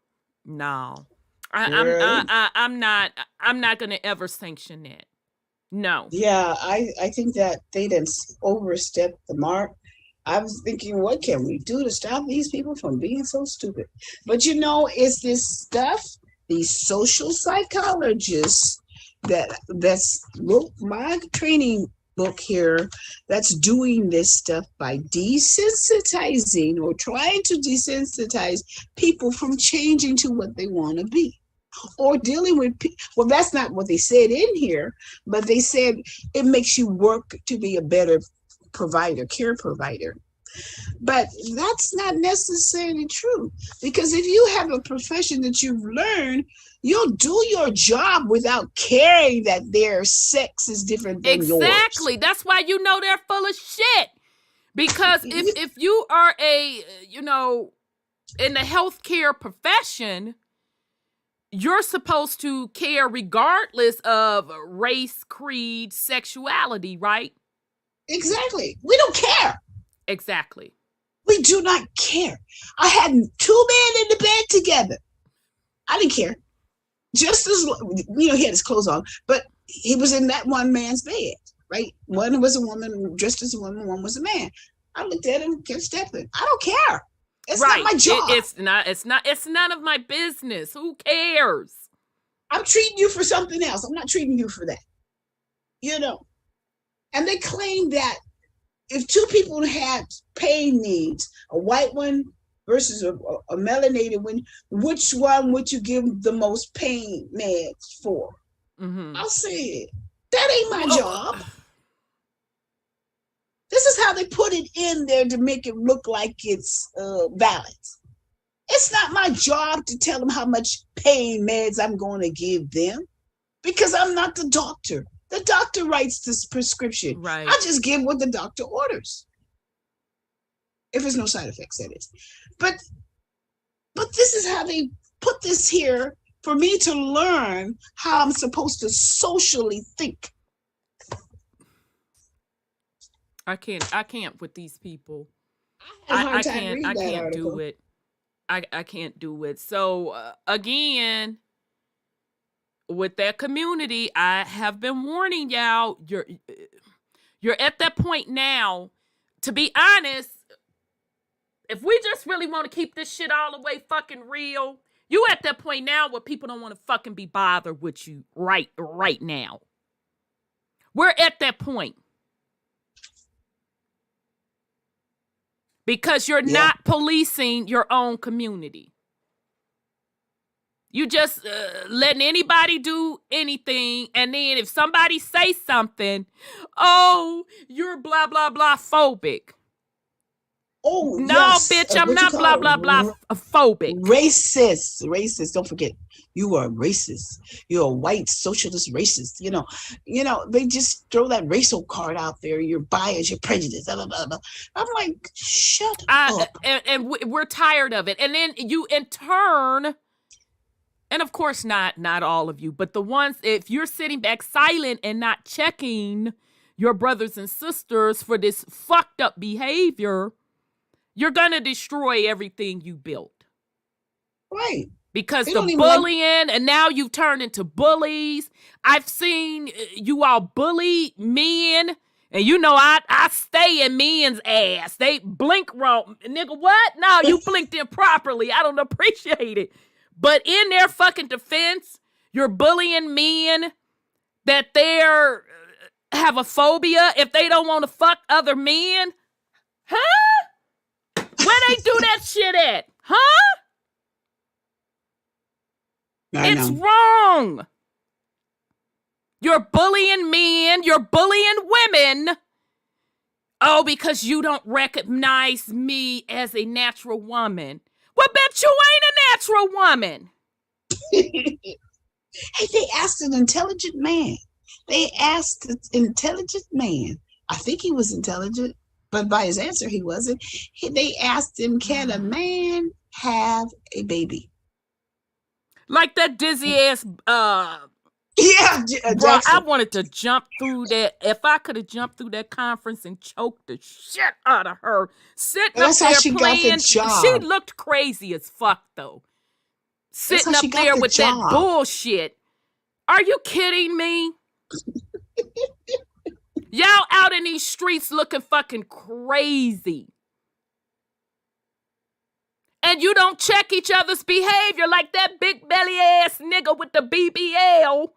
no, I'm not going to ever sanction that. No. Yeah, I think that they didn't overstep the mark. I was thinking, what can we do to stop these people from being so stupid? But it's this stuff, these social psychologists that's my training book here, that's doing this stuff by desensitizing or trying to desensitize people from changing to what they want to be. Or dealing with, well, that's not what they said in here, but they said it makes you work to be a better care provider. But that's not necessarily true, because if you have a profession that you've learned, you'll do your job without caring that their sex is different than yours. Exactly. That's why they're full of shit. Because if you are in the healthcare profession, you're supposed to care regardless of race, creed, sexuality, right? Exactly. We don't care. Exactly. We do not care. I had 2 men in the bed together. I didn't care. Just as, he had his clothes on, but he was in that one man's bed, right? One was a woman dressed as a woman, one was a man. I looked at him, kept stepping. I don't care. It's not my job. It's none of my business. Who cares? I'm treating you for something else. I'm not treating you for that. And they claim that if 2 people had pain needs, a white one versus a melanated one, which one would you give the most pain meds for? Mm-hmm. I'll say it. That ain't my job. This is how they put it in there to make it look like it's valid. It's not my job to tell them how much pain meds I'm going to give them, because I'm not the doctor. The doctor writes this prescription. Right. I just give what the doctor orders. If there's no side effects, that is. But this is how they put this here for me to learn how I'm supposed to socially think. I can't with these people. I can't do it. I can't do it. So again, with that community, I have been warning y'all. You're at that point now. To be honest, if we just really want to keep this shit all the way fucking real, you at that point now where people don't want to fucking be bothered with you right now. We're at that point. Because you're not policing your own community. You just letting anybody do anything. And then if somebody say something, oh, you're blah, blah, blah phobic. Oh, no, yes. Bitch, I'm not blah, blah, blah phobic. Racist. Don't forget, you are racist. You're a white socialist racist. They just throw that racial card out there. Your bias, your prejudice. Blah, blah, blah, blah. I'm like, shut up. And we're tired of it. And then you in turn, and of course not all of you, but the ones, if you're sitting back silent and not checking your brothers and sisters for this fucked up behavior, you're going to destroy everything you built. Right. because They the don't even like. bullying, and now you've turned into bullies. I've seen you all bully men, and you know I stay in men's ass. They blink wrong. Nigga, what? No, you blinked improperly. I don't appreciate it. But in their fucking defense, you're bullying men that they're have a phobia if they don't want to fuck other men. Huh? Where they do that shit at? Huh? It's wrong. You're bullying men. You're bullying women. Oh, because you don't recognize me as a natural woman. Well, bet you ain't a natural woman. Hey, they asked an intelligent man. They asked an intelligent man. I think he was intelligent, but by his answer, he wasn't. They asked him, can a man have a baby? Like that dizzy ass, Yeah, bro, I Jackson. wanted to jump through that. If I could have jumped through that conference and choked the shit out of her, sitting That's up how there she got playing. the job. She looked crazy as fuck, though. Sitting how up she got there the with that job. bullshit. Are you kidding me? Y'all out in these streets looking fucking crazy. And you don't check each other's behavior like that big belly ass nigga with the BBL,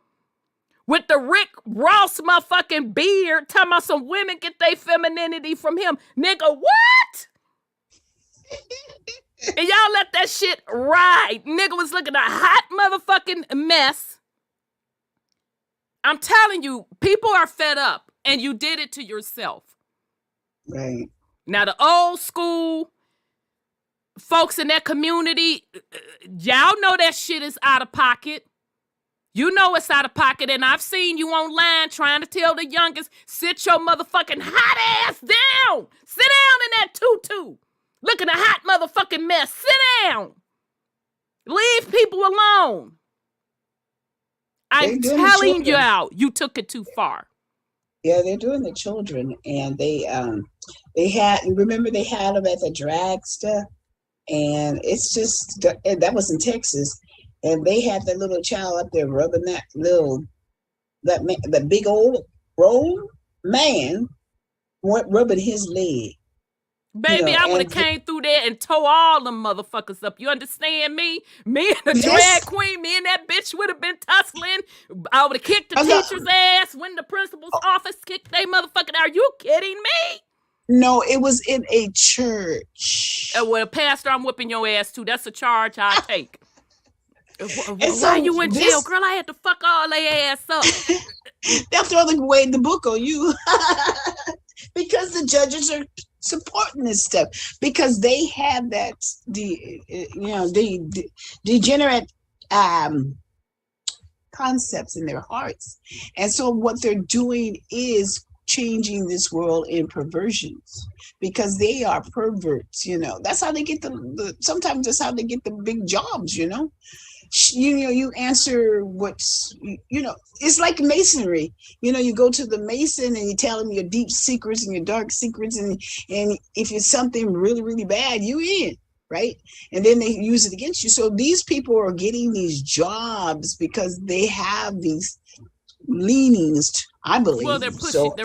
with the Rick Ross motherfucking beard, talking about some women get their femininity from him. Nigga, what? And y'all let that shit ride. Nigga was looking a hot motherfucking mess. I'm telling you, people are fed up, and you did it to yourself. Right. Now, the old school folks in that community, y'all know that shit is out of pocket. You know it's out of pocket, and I've seen you online trying to tell the youngest, sit your motherfucking hot ass down. Sit down in that tutu. Looking a hot motherfucking mess. Sit down. Leave people alone. I'm telling y'all, you took it too far. Yeah, they're doing the children, and they had, remember they had them at the drag stuff, and it's just, and that was in Texas, and they had that little child up there rubbing that big old grown man rubbing his leg. Baby, I would have came through there and tore all them motherfuckers up. You understand me? Me and the drag queen, me and that bitch would have been tussling. I would have kicked the teacher's ass when the principal's office kicked they motherfucking. Are you kidding me? No, it was in a church. Well, pastor, I'm whipping your ass too. That's a charge I take. Why you in jail? Girl, I had to fuck all their ass up. They'll throw away the book on you. Because the judges are supporting this stuff, because they have that the degenerate concepts in their hearts, and so what they're doing is changing this world in perversions, because they are perverts. That's how they get sometimes that's how they get the big jobs. You answer what's, it's like masonry. You go to the mason and you tell him your deep secrets and your dark secrets, and if it's something really, really bad, you in, right? And then they use it against you. So these people are getting these jobs because they have these leanings, I believe. Well, they're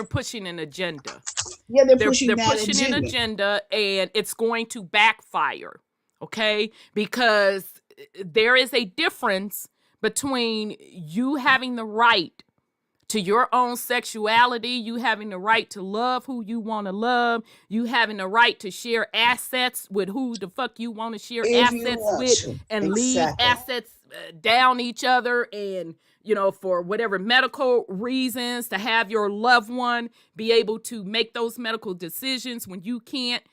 pushing an agenda. Yeah, they're pushing an agenda, and it's going to backfire, okay? Because there is a difference between you having the right to your own sexuality, you having the right to love who you want to love, you having the right to share assets with who the fuck you want to share assets with, and leave assets down each other, and for whatever medical reasons, to have your loved one be able to make those medical decisions when you can't.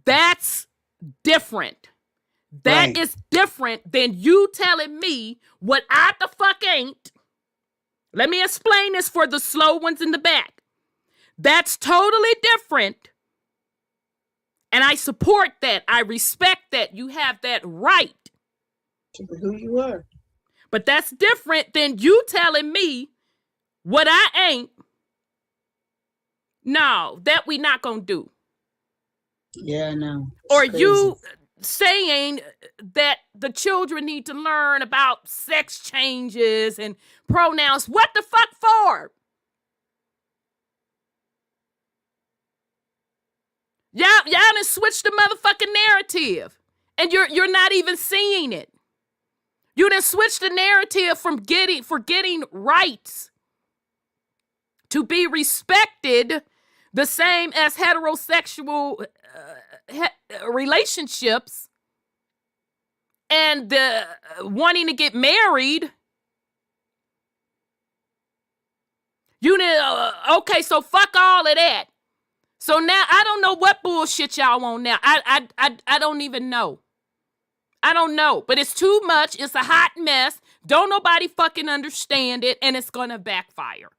That's different. That is different than you telling me what I the fuck ain't. Let me explain this for the slow ones in the back. That's totally different. And I support that. I respect that. You have that right. To be who you are. But that's different than you telling me what I ain't. No, that we not gonna do. Yeah, I know. Or crazy. You saying that the children need to learn about sex changes and pronouns. What the fuck for? Y'all done switched the motherfucking narrative, and you're not even seeing it. You done switched the narrative from getting rights to be respected, the same as heterosexual relationships, and wanting to get married. You know, okay, so fuck all of that. So now I don't know what bullshit y'all on now. I don't even know. I don't know, but it's too much. It's a hot mess. Don't nobody fucking understand it, and it's gonna backfire.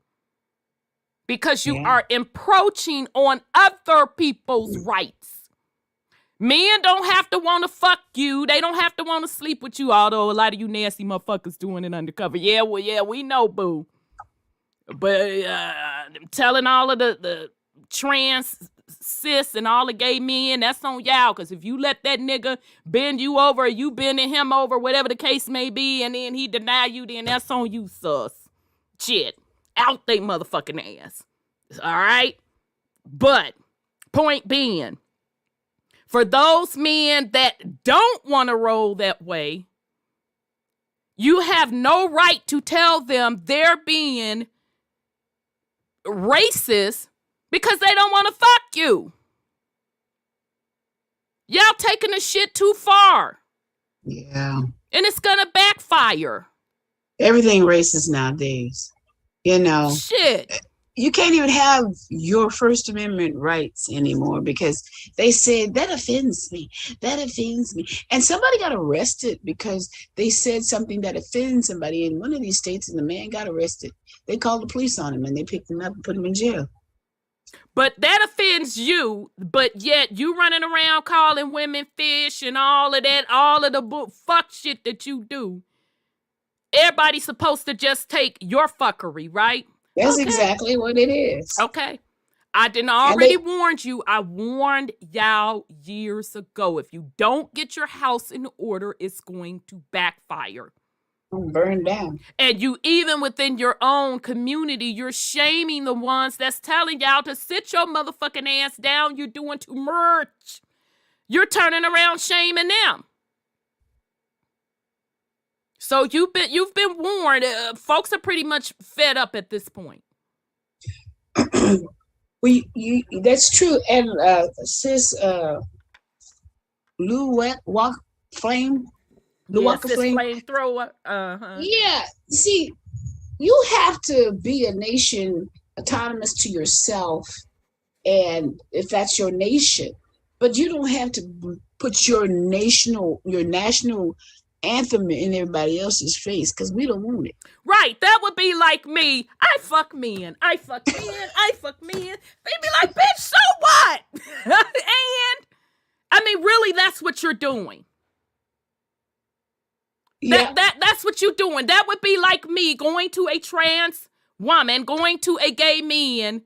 Because you are encroaching on other people's rights. Men don't have to want to fuck you. They don't have to want to sleep with you, although a lot of you nasty motherfuckers doing it undercover. Yeah, we know, boo. But telling all of the trans cis and all the gay men, that's on y'all. Because if you let that nigga bend you over, or you bending him over, whatever the case may be, and then he deny you, then that's on you, sus. Shit. Out they motherfucking ass. All right? But, point being, for those men that don't want to roll that way, you have no right to tell them they're being racist because they don't want to fuck you. Y'all taking the shit too far. Yeah. And it's gonna backfire. Everything racist nowadays. You know. Shit. You can't even have your First Amendment rights anymore because they said that offends me. That offends me. And somebody got arrested because they said something that offends somebody in one of these states, and the man got arrested. They called the police on him and they picked him up and put him in jail. But that offends you, but yet you running around calling women fish and all of that, all of the fuck shit that you do. Everybody's supposed to just take your fuckery, right? That's exactly what it is. Okay. I didn't already warned you. I warned y'all years ago. If you don't get your house in order, it's going to backfire. Burn down. And you, even within your own community, you're shaming the ones that's telling y'all to sit your motherfucking ass down. You're doing too much. You're turning around shaming them. So you've been warned. Folks are pretty much fed up at this point. That's true. And sis Flamethrower. Yeah. See, you have to be a nation autonomous to yourself, and if that's your nation, but you don't have to put your national anthem in everybody else's face because we don't want it. Right. That would be like me. I fuck men. I fuck men. I fuck men. They'd be like, bitch, so what? And I mean, really, that's what you're doing. Yeah. That's what you're doing. That would be like me going to a trans woman, going to a gay man.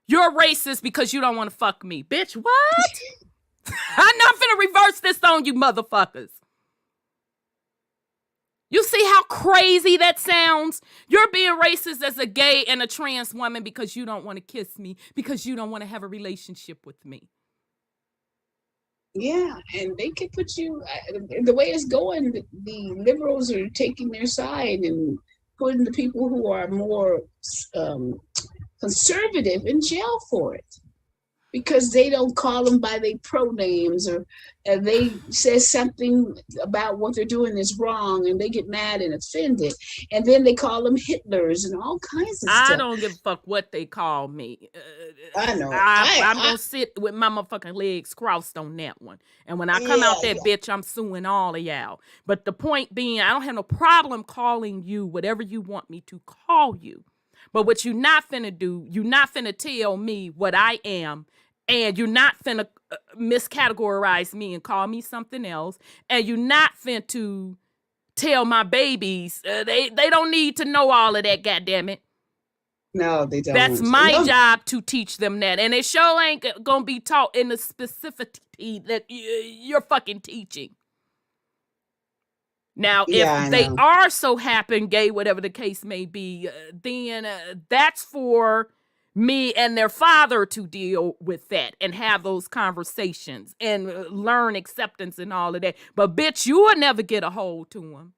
You're racist because you don't want to fuck me. Bitch, what? I'm not finna reverse this on you motherfuckers. You see how crazy that sounds? You're being racist as a gay and a trans woman because you don't want to kiss me, because you don't want to have a relationship with me. Yeah, and they could put you, the way it's going, the liberals are taking their side and putting the people who are more conservative in jail for it. Because they don't call them by their pronouns, or they say something about what they're doing is wrong, and they get mad and offended, and then they call them Hitlers and all kinds of stuff. I don't give a fuck what they call me. I know. I'm gonna sit with my motherfucking legs crossed on that one. And when I come out that bitch, I'm suing all of y'all. But the point being, I don't have no problem calling you whatever you want me to call you. But what you not finna do, you not finna tell me what I am. And you're not finna miscategorize me and call me something else. And you're not finna tell my babies. They don't need to know all of that, goddammit. No, they don't. That's my job to teach them that. And it sure ain't going to be taught in the specificity that you're fucking teaching. Now, if they are so happen gay, whatever the case may be, then that's for me and their father to deal with that and have those conversations and learn acceptance and all of that. But bitch, you will never get a hold to them.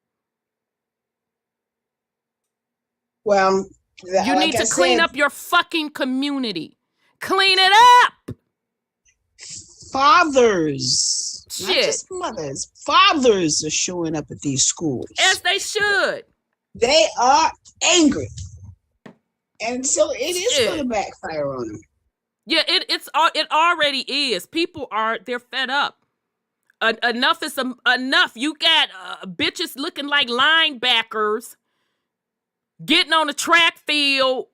Well, you need to clean up your fucking community. Clean it up. Fathers, not just mothers. Fathers are showing up at these schools. As they should. They are angry. And so it is going to backfire on them. Yeah, it already is. People they're fed up. Enough is enough. You got bitches looking like linebackers getting on the track field,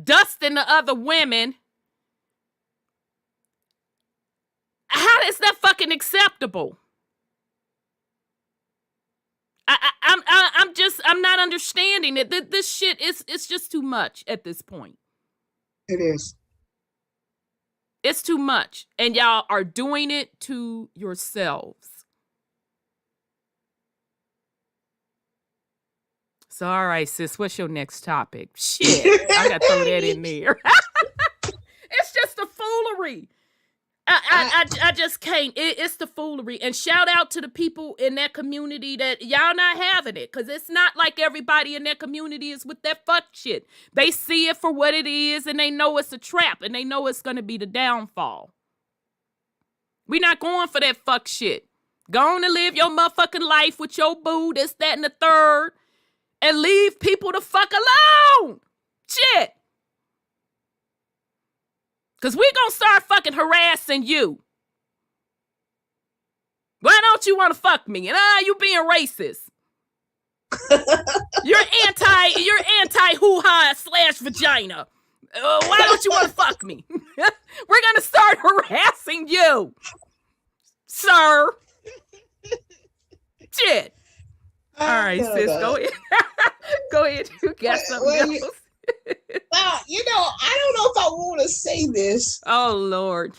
dusting the other women. How is that fucking acceptable? I'm not understanding it. This shit it's just too much at this point. It is. It's too much. And y'all are doing it to yourselves. So, all right, sis, what's your next topic? Shit, I got to throw that in there. It's just the foolery. I just can't. It's the foolery. And shout out to the people in that community that y'all not having it. Because it's not like everybody in that community is with that fuck shit. They see it for what it is and they know it's a trap and they know it's going to be the downfall. We not going for that fuck shit. Go on and live your motherfucking life with your boo, this, that, and the third. And leave people the fuck alone. Shit. Because we gonna start fucking harassing you. Why don't you want to fuck me? And you being racist. You're anti hoo-ha / vagina. Why don't you want to fuck me? We're gonna start harassing you, sir. Shit. All right, sis, go ahead. Go ahead. You got something else. Well, I don't know if I want to say this. Oh, Lord.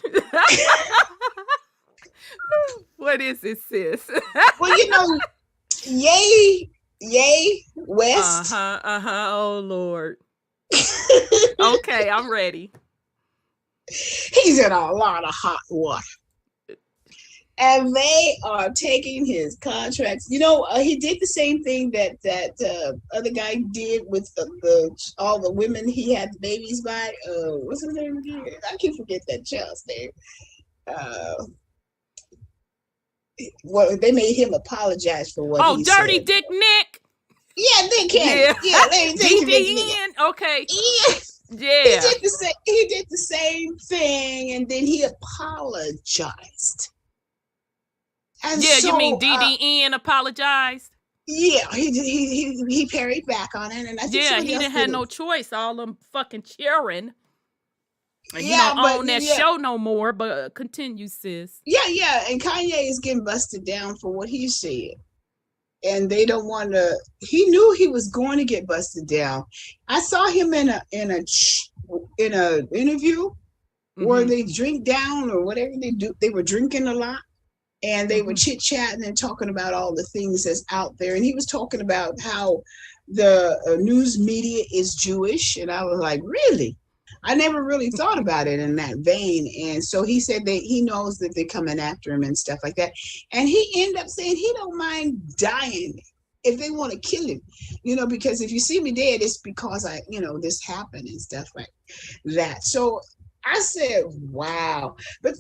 What is it, sis? Well, yay, West. Oh, Lord. Okay, I'm ready. He's in a lot of hot water. And they are taking his contracts. He did the same thing that other guy did with all the women he had the babies by. What's his name again? I can't forget that child's name. They made him apologize for what he Dirty said. Dick Nick. Yeah, Nick Cannon. Yeah, DDN. Okay. Yeah. He did the same thing, and then he apologized. And you mean DDN apologized? Yeah, he parried back on it, and I think he didn't have no choice. All them fucking cheering. And he Yeah, don't own that show no more. But continue, sis. Yeah, and Kanye is getting busted down for what he said, and they don't want to. He knew he was going to get busted down. I saw him in a interview where they drink down or whatever they do. They were drinking a lot. And they were chit-chatting and talking about all the things that's out there. And he was talking about how the news media is Jewish. And I was like, really? I never really thought about it in that vein. And so he said that he knows that they're coming after him and stuff like that. And he ended up saying he don't mind dying if they want to kill him. Because if you see me dead, it's because this happened and stuff like that. So I said, wow. But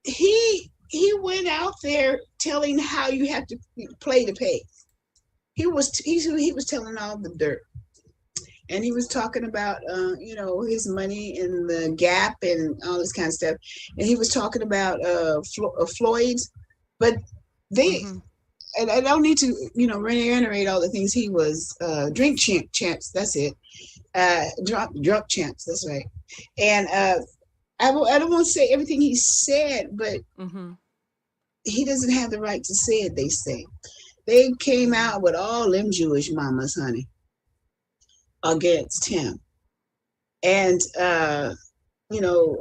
he went out there telling how you have to play to pay. He was telling all the dirt, and he was talking about his money in the Gap and all this kind of stuff, and he was talking about Floyd's, but they and I don't need to reiterate all the things he was drink champs. That's it, drunk champs. That's right, and. I don't want to say everything he said, but he doesn't have the right to say it, they say. They came out with all them Jewish mamas, honey, against him. and you know,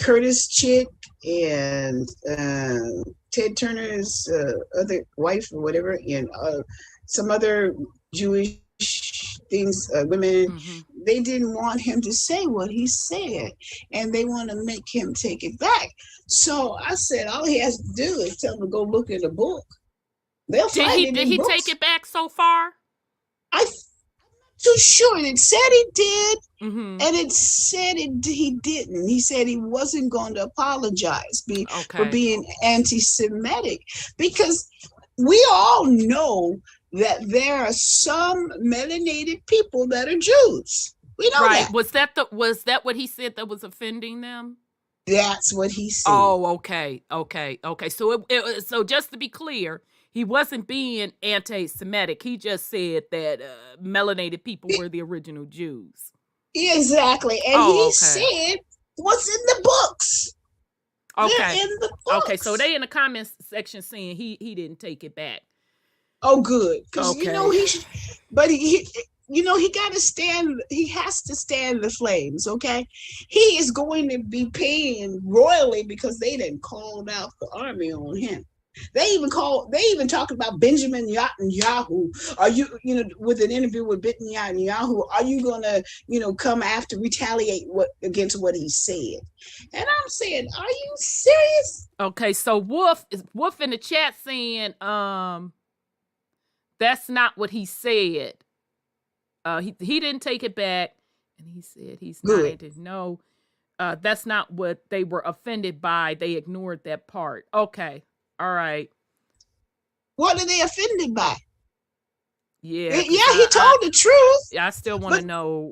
Curtis Chick and Ted Turner's other wife or whatever, and some other Jewish things, women, they didn't want him to say what he said, and they want to make him take it back. So I said, all he has to do is tell him to go look in the book. They'll find it in Did he books. take it back so far? I'm not too sure. It said he did, Mm-hmm. and it said he didn't. He said he wasn't going to apologize for being anti-Semitic, because we all know that there are some melanated people that are Jews. We know that. Was that what he said that was offending them? That's what he said. Oh, okay. So so just to be clear, he wasn't being anti-Semitic. He just said that melanated people were the original Jews. Exactly. And he said what's in the books. Okay. They're in the books. Okay, so they in the comments section saying he didn't take it back. Oh, good. Because he got to stand, he has to stand the flames, okay? He is going to be paying royally because they didn't call out the army on him. They even talked about Benjamin Netanyahu. Are you with an interview with Benjamin Netanyahu, are you gonna, come after, retaliate against what he said? And I'm saying, are you serious? Okay, so Wolf in the chat saying, that's not what he said. He didn't take it back, and he said he's not. No, that's not what they were offended by. They ignored that part. Okay, all right. What are they offended by? Yeah, he told the truth. I still want to know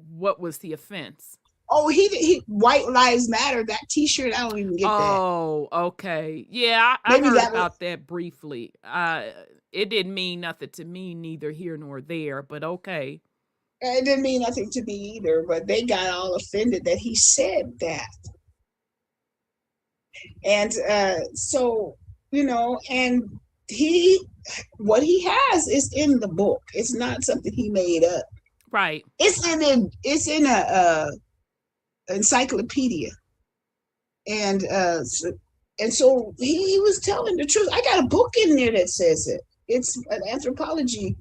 what was the offense. Oh, he White Lives Matter, that T-shirt. I don't even get that. Oh, okay. Yeah, I heard about that briefly. It didn't mean nothing to me, neither here nor there, but okay. It didn't mean nothing to me either, but they got all offended that he said that. And so, and what he has is in the book. It's not something he made up. Right. It's in a encyclopedia. And so he was telling the truth. I got a book in there that says it. It's an anthropology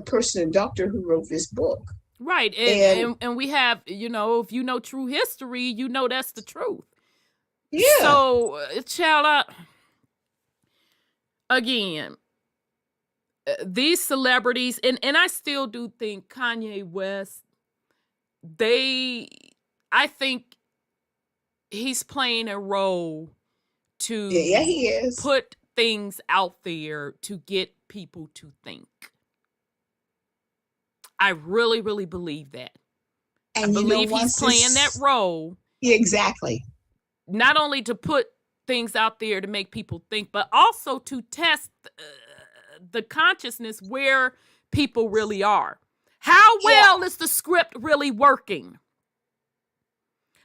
person, doctor, who wrote this book. Right. And we have, if you know true history, that's the truth. Yeah. So, child, again, these celebrities, and I still do think Kanye West, I think he's playing a role to he is. Put things out there to get people to think. I really, really believe that. And I believe he's playing that role. Exactly. Not only to put things out there to make people think, but also to test the consciousness where people really are. How well is the script really working?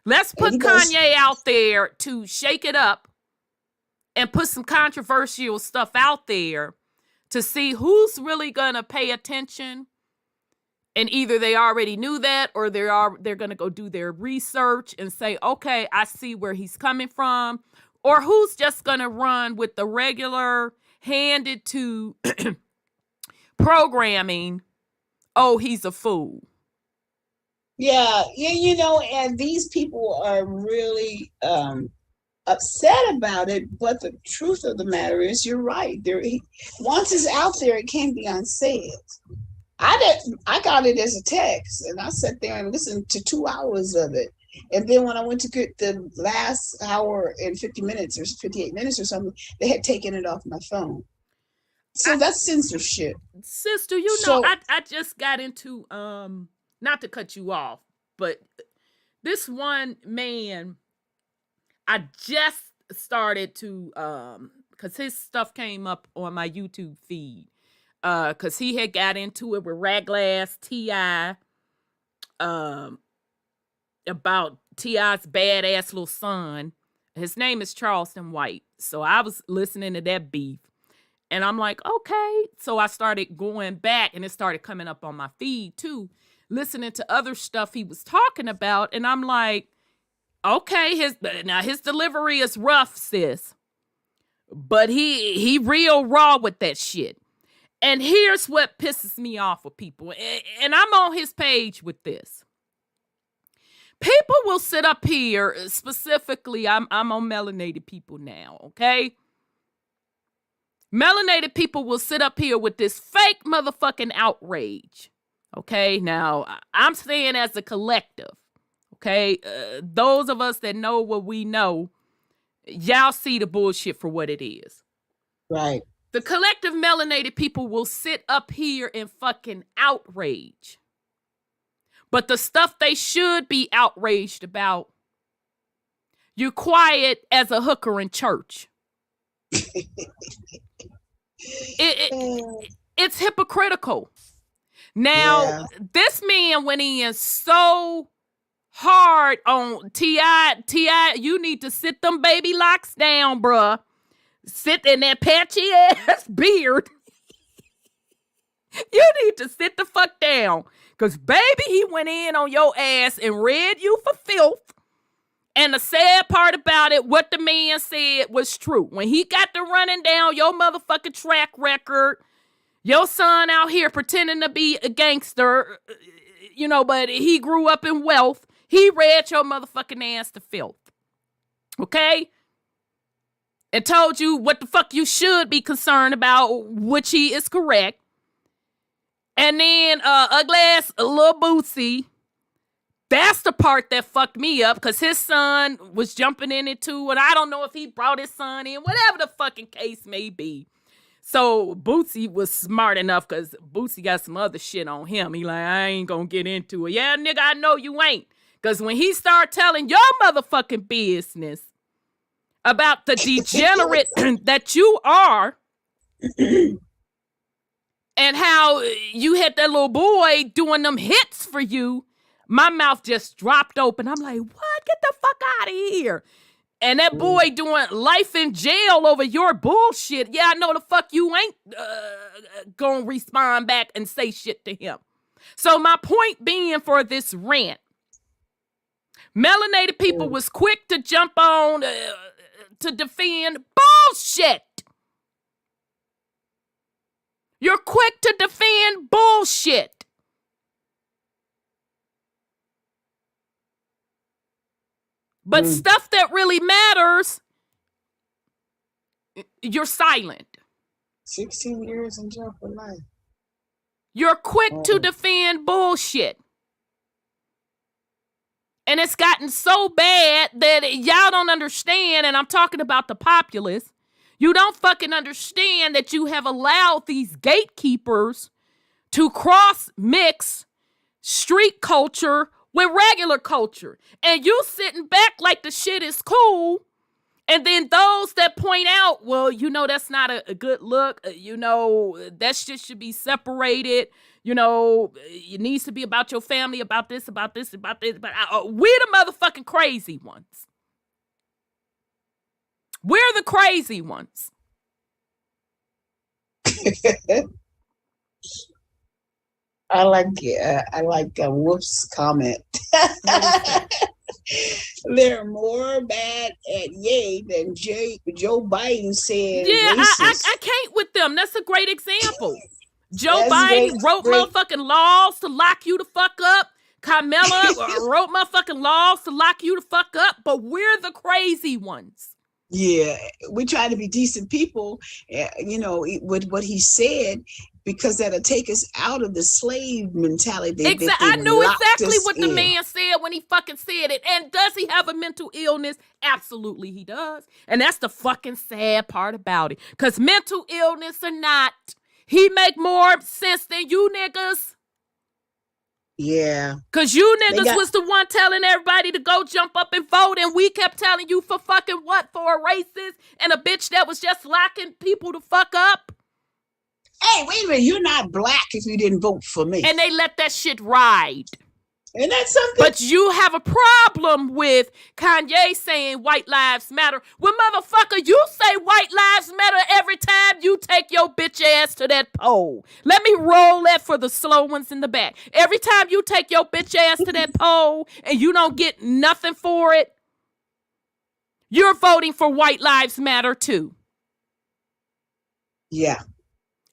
Let's put Kanye out there to shake it up and put some controversial stuff out there to see who's really going to pay attention. And either they already knew that, or they're going to go do their research and say, okay, I see where he's coming from. Or who's just going to run with the regular handed to programming. Oh, he's a fool. Yeah, and these people are really upset about it. But the truth of the matter is, you're right. Once it's out there, it can't be unsaid. I got it as a text, and I sat there and listened to 2 hours of it. And then when I went to get the last hour and 50 minutes or 58 minutes or something, they had taken it off my phone. So that's censorship. Sister, I just got into, not to cut you off, but this one man, I just started to, because his stuff came up on my YouTube feed. Because he had got into it with Raglass T.I. About T.I.'s badass little son. His name is Charleston White. So I was listening to that beef. And I'm like, okay. So I started going back, and it started coming up on my feed too, listening to other stuff he was talking about. And I'm like, okay, his delivery is rough, sis. But he real raw with that shit. And here's what pisses me off with people. And I'm on his page with this. People will sit up here, specifically, I'm on melanated people now, okay? Melanated people will sit up here with this fake motherfucking outrage, okay? Now, I'm saying as a collective, okay? Those of us that know what we know, y'all see the bullshit for what it is. Right. The collective melanated people will sit up here and fucking outrage. But the stuff they should be outraged about, you're quiet as a hooker in church. It's hypocritical. Now, this man went in so hard on T.I., you need to sit them baby locks down, bruh. Sit in that patchy ass beard. You need to sit the fuck down. Because, baby, he went in on your ass and read you for filth. And the sad part about it, what the man said was true. When he got to running down your motherfucking track record, your son out here pretending to be a gangster, but he grew up in wealth. He read your motherfucking ass to filth. Okay? And told you what the fuck you should be concerned about, which he is correct. And then ugly ass little Bootsy, that's the part that fucked me up, because his son was jumping in it too, and I don't know if he brought his son in, whatever the fucking case may be. So Bootsy was smart enough, because Bootsy got some other shit on him. He like, I ain't gonna get into it. Yeah, nigga, I know you ain't. Because when he started telling your motherfucking business about the degenerate that you are, and how you had that little boy doing them hits for you, my mouth just dropped open. I'm like, what? Get the fuck out of here. And that boy doing life in jail over your bullshit. Yeah, I know the fuck you ain't gonna respond back and say shit to him. So my point being for this rant, melanated people was quick to jump on to defend bullshit. You're quick to defend bullshit. But stuff that really matters, you're silent. 16 years in jail for life. You're quick to defend bullshit. And it's gotten so bad that y'all don't understand, and I'm talking about the populace. You don't fucking understand that you have allowed these gatekeepers to cross-mix street culture with regular culture. And you sitting back like the shit is cool. And then those that point out, well, that's not a good look. That shit should be separated. It needs to be about your family, about this, about this, about this. But we're the motherfucking crazy ones. We're the crazy ones. I like Wolf's comment. They're more bad at yay than Joe Biden said. Yeah, I can't with them. That's a great example. Joe Biden wrote motherfucking laws to lock you the fuck up. Kamala wrote motherfucking laws to lock you the fuck up. But we're the crazy ones. Yeah, we try to be decent people, with what he said, because that'll take us out of the slave mentality. I knew exactly what the man said when he fucking said it. And does he have a mental illness? Absolutely he does. And that's the fucking sad part about it. Because mental illness or not, he make more sense than you niggas. Yeah. Because you niggas was the one telling everybody to go jump up and vote, and we kept telling you for fucking what? For a racist and a bitch that was just locking people to fuck up? Hey, wait a minute. You're not black if you didn't vote for me. And they let that shit ride. And that's something. But you have a problem with Kanye saying white lives matter. Well, motherfucker, you say white lives matter every time you take your bitch ass to that poll. Let me roll that for the slow ones in the back. Every time you take your bitch ass to that poll and you don't get nothing for it, you're voting for white lives matter too. Yeah.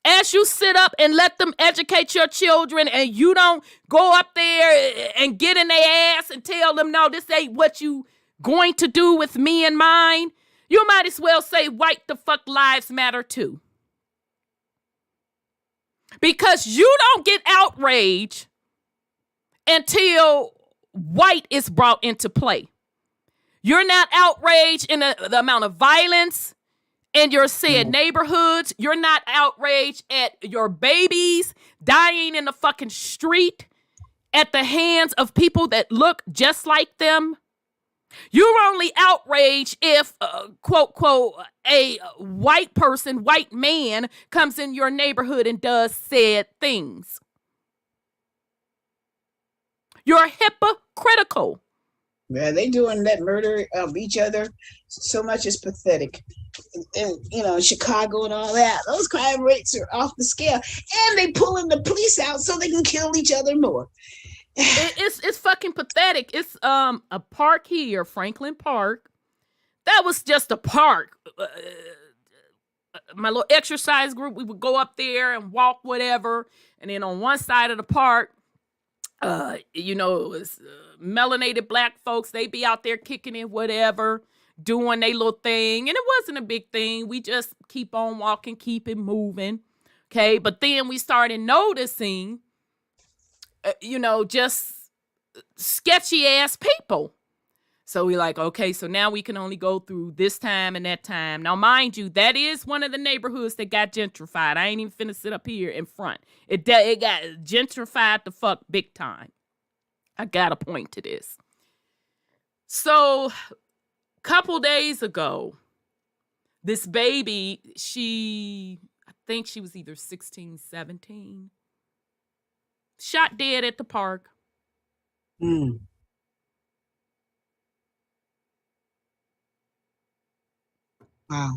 As you sit up and let them educate your children and you don't go up there and get in their ass and tell them, no, this ain't what you going to do with me and mine, you might as well say white the fuck lives matter too. Because you don't get outraged until white is brought into play. You're not outraged in the amount of violence in your said neighborhoods. You're not outraged at your babies dying in the fucking street at the hands of people that look just like them. You're only outraged if, quote, quote, a white person, white man comes in your neighborhood and does said things. You're hypocritical. Yeah, they doing that murder of each other so much is pathetic. And you know, Chicago and all that, those crime rates are off the scale. And they pulling the police out so they can kill each other more. It's fucking pathetic. It's a park here, Franklin Park. That was just a park. My little exercise group, we would go up there and walk whatever. And then on one side of the park, you know, it was melanated black folks. They be out there kicking it, whatever, doing their little thing. And it wasn't a big thing. We just keep on walking, keep it moving. Okay. But then we started noticing, you know, just sketchy ass people. So we like, okay, so now we can only go through this time and that time. Now, mind you, that is one of the neighborhoods that got gentrified. I ain't even finna sit up here in front. It got gentrified the fuck big time. I got a point to this. So, couple days ago, this baby, I think she was either 16, 17, shot dead at the park. Wow.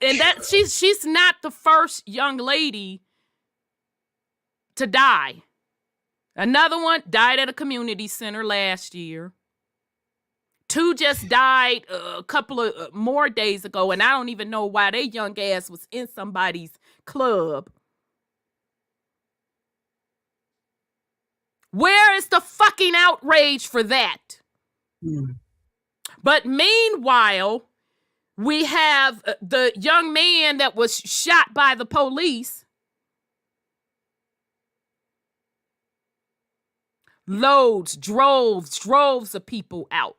And that she's not the first young lady to die. Another one died at a community center last year. 2 just died a couple of more days ago, and I don't even know why their young ass was in somebody's club. Where is the fucking outrage for that? But meanwhile, we have the young man that was shot by the police. Loads, droves of people out.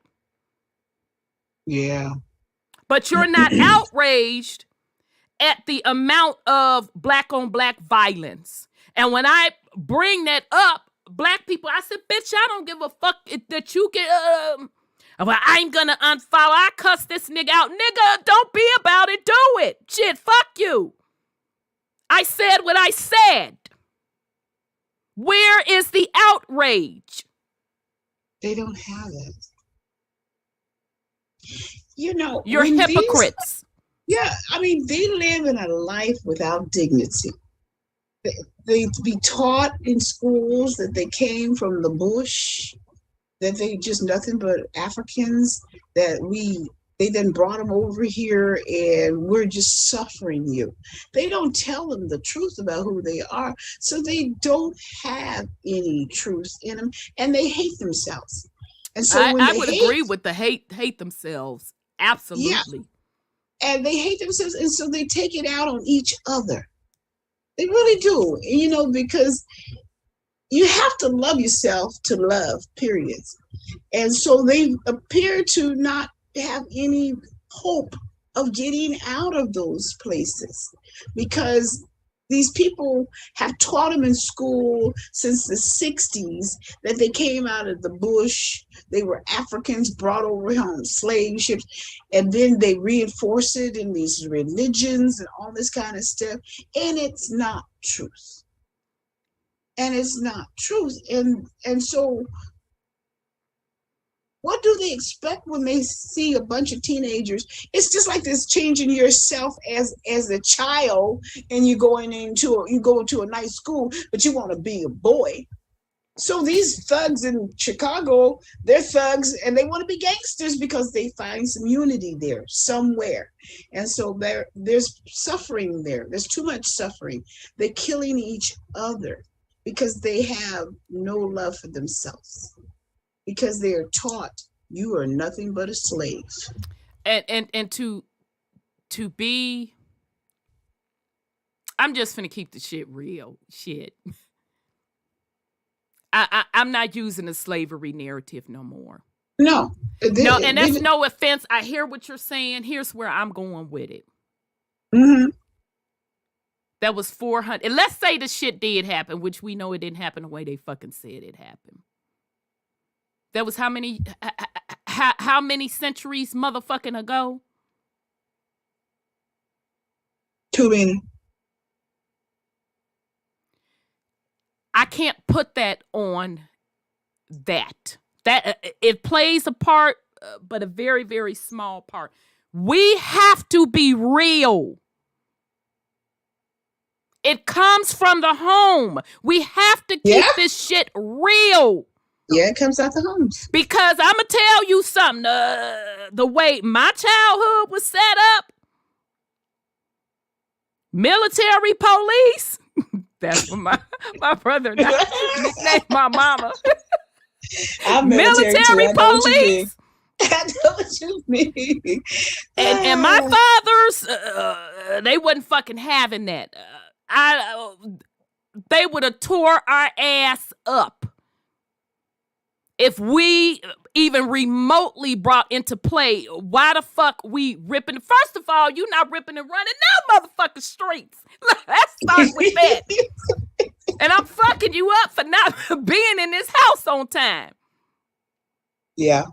Yeah. But you're not outraged at the amount of black on black violence. And when I bring that up, black people, I said, bitch, I don't give a fuck that you get, well, I'm gonna unfollow. I cuss this nigga out. Nigga, don't be about it. Do it. Shit, fuck you. I said what I said. Where is the outrage? They don't have it. You know, you're hypocrites. I mean, they live in a life without dignity. They be taught in schools that they came from the bush, that they just nothing but Africans, that they then brought them over here and we're just suffering you. They don't tell them the truth about who they are, so they don't have any truth in them, and they hate themselves. And so I would agree with the hate themselves. Absolutely. Yeah. And they hate themselves, and so they take it out on each other. They really do, you know, because you have to love yourself to love, period. And so they appear to not have any hope of getting out of those places, because these people have taught them in school since the 60s that they came out of the bush. They were Africans brought over on slave ships, and then they reinforce it in these religions and all this kind of stuff. And it's not truth. and it's not truth. And so what do they expect when they see a bunch of teenagers? It's just like this changing yourself as a child, and you go to a nice school, but you want to be a boy. So these thugs in Chicago, they're thugs and they want to be gangsters because they find some unity there somewhere. And so there's suffering there. There's too much suffering. They're killing each other because they have no love for themselves. Because they are taught you are nothing but a slave. And to be, I'm just finna keep the shit real. Shit. I'm not using the slavery narrative no more. No. No, and that's no offense. I hear what you're saying. Here's where I'm going with it. Mm-hmm. That was 400. And let's say the shit did happen, which we know it didn't happen the way they fucking said it happened. That was how many centuries motherfucking ago? Too many. I can't put that on that. That it plays a part, but a very, very small part. We have to be real. It comes from the home. We have to keep this shit real. Yeah, it comes out the homes. Because I'm going to tell you something. The way my childhood was set up, military police, that's what my brother nicknamed my mama. I'm military police. I know what you mean. And my fathers, they wasn't fucking having that. They would have tore our ass up if we even remotely brought into play why the fuck we ripping. First of all, you not ripping and running no motherfucking streets. Let's start with that. And I'm fucking you up for not being in this house on time. Yeah.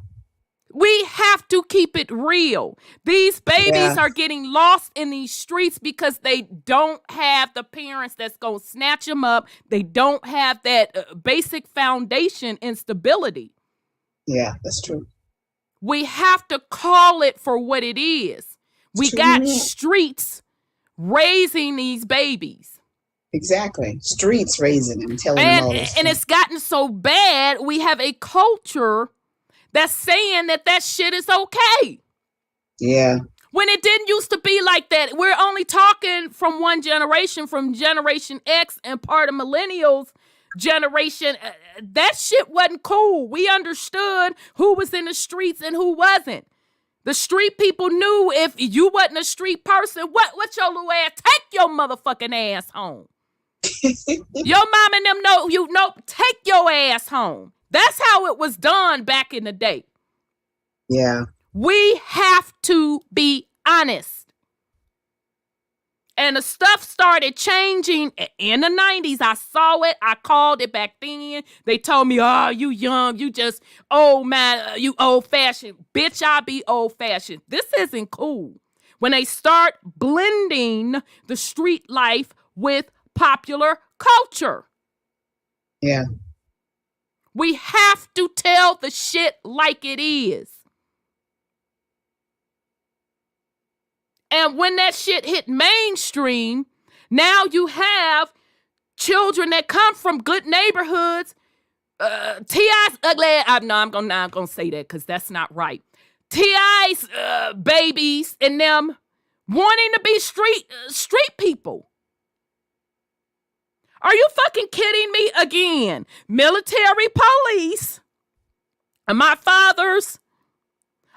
We have to keep it real. These babies are getting lost in these streets because they don't have the parents that's going to snatch them up. They don't have that basic foundation and stability. Yeah, that's true. We have to call it for what it is. We got streets raising these babies. Exactly. Streets raising them, telling them all this. And it's gotten so bad, we have a culture that's saying that shit is okay. Yeah. When it didn't used to be like that. We're only talking from one generation, from Generation X and part of millennials generation. That shit wasn't cool. We understood who was in the streets and who wasn't. The street people knew if you wasn't a street person, what your little ass, take your motherfucking ass home. Your mom and them know, take your ass home. That's how it was done back in the day. Yeah. We have to be honest. And the stuff started changing in the 90s. I saw it. I called it back then. They told me, oh, you young. You just old, man. You old fashioned. Bitch, I be old fashioned. This isn't cool. When they start blending the street life with popular culture. Yeah. We have to tell the shit like it is. And when that shit hit mainstream, now you have children that come from good neighborhoods. T.I.'s ugly. I'm not gonna say that because that's not right. T.I.'s babies and them wanting to be street people. Are you fucking kidding me again? Military police and my fathers.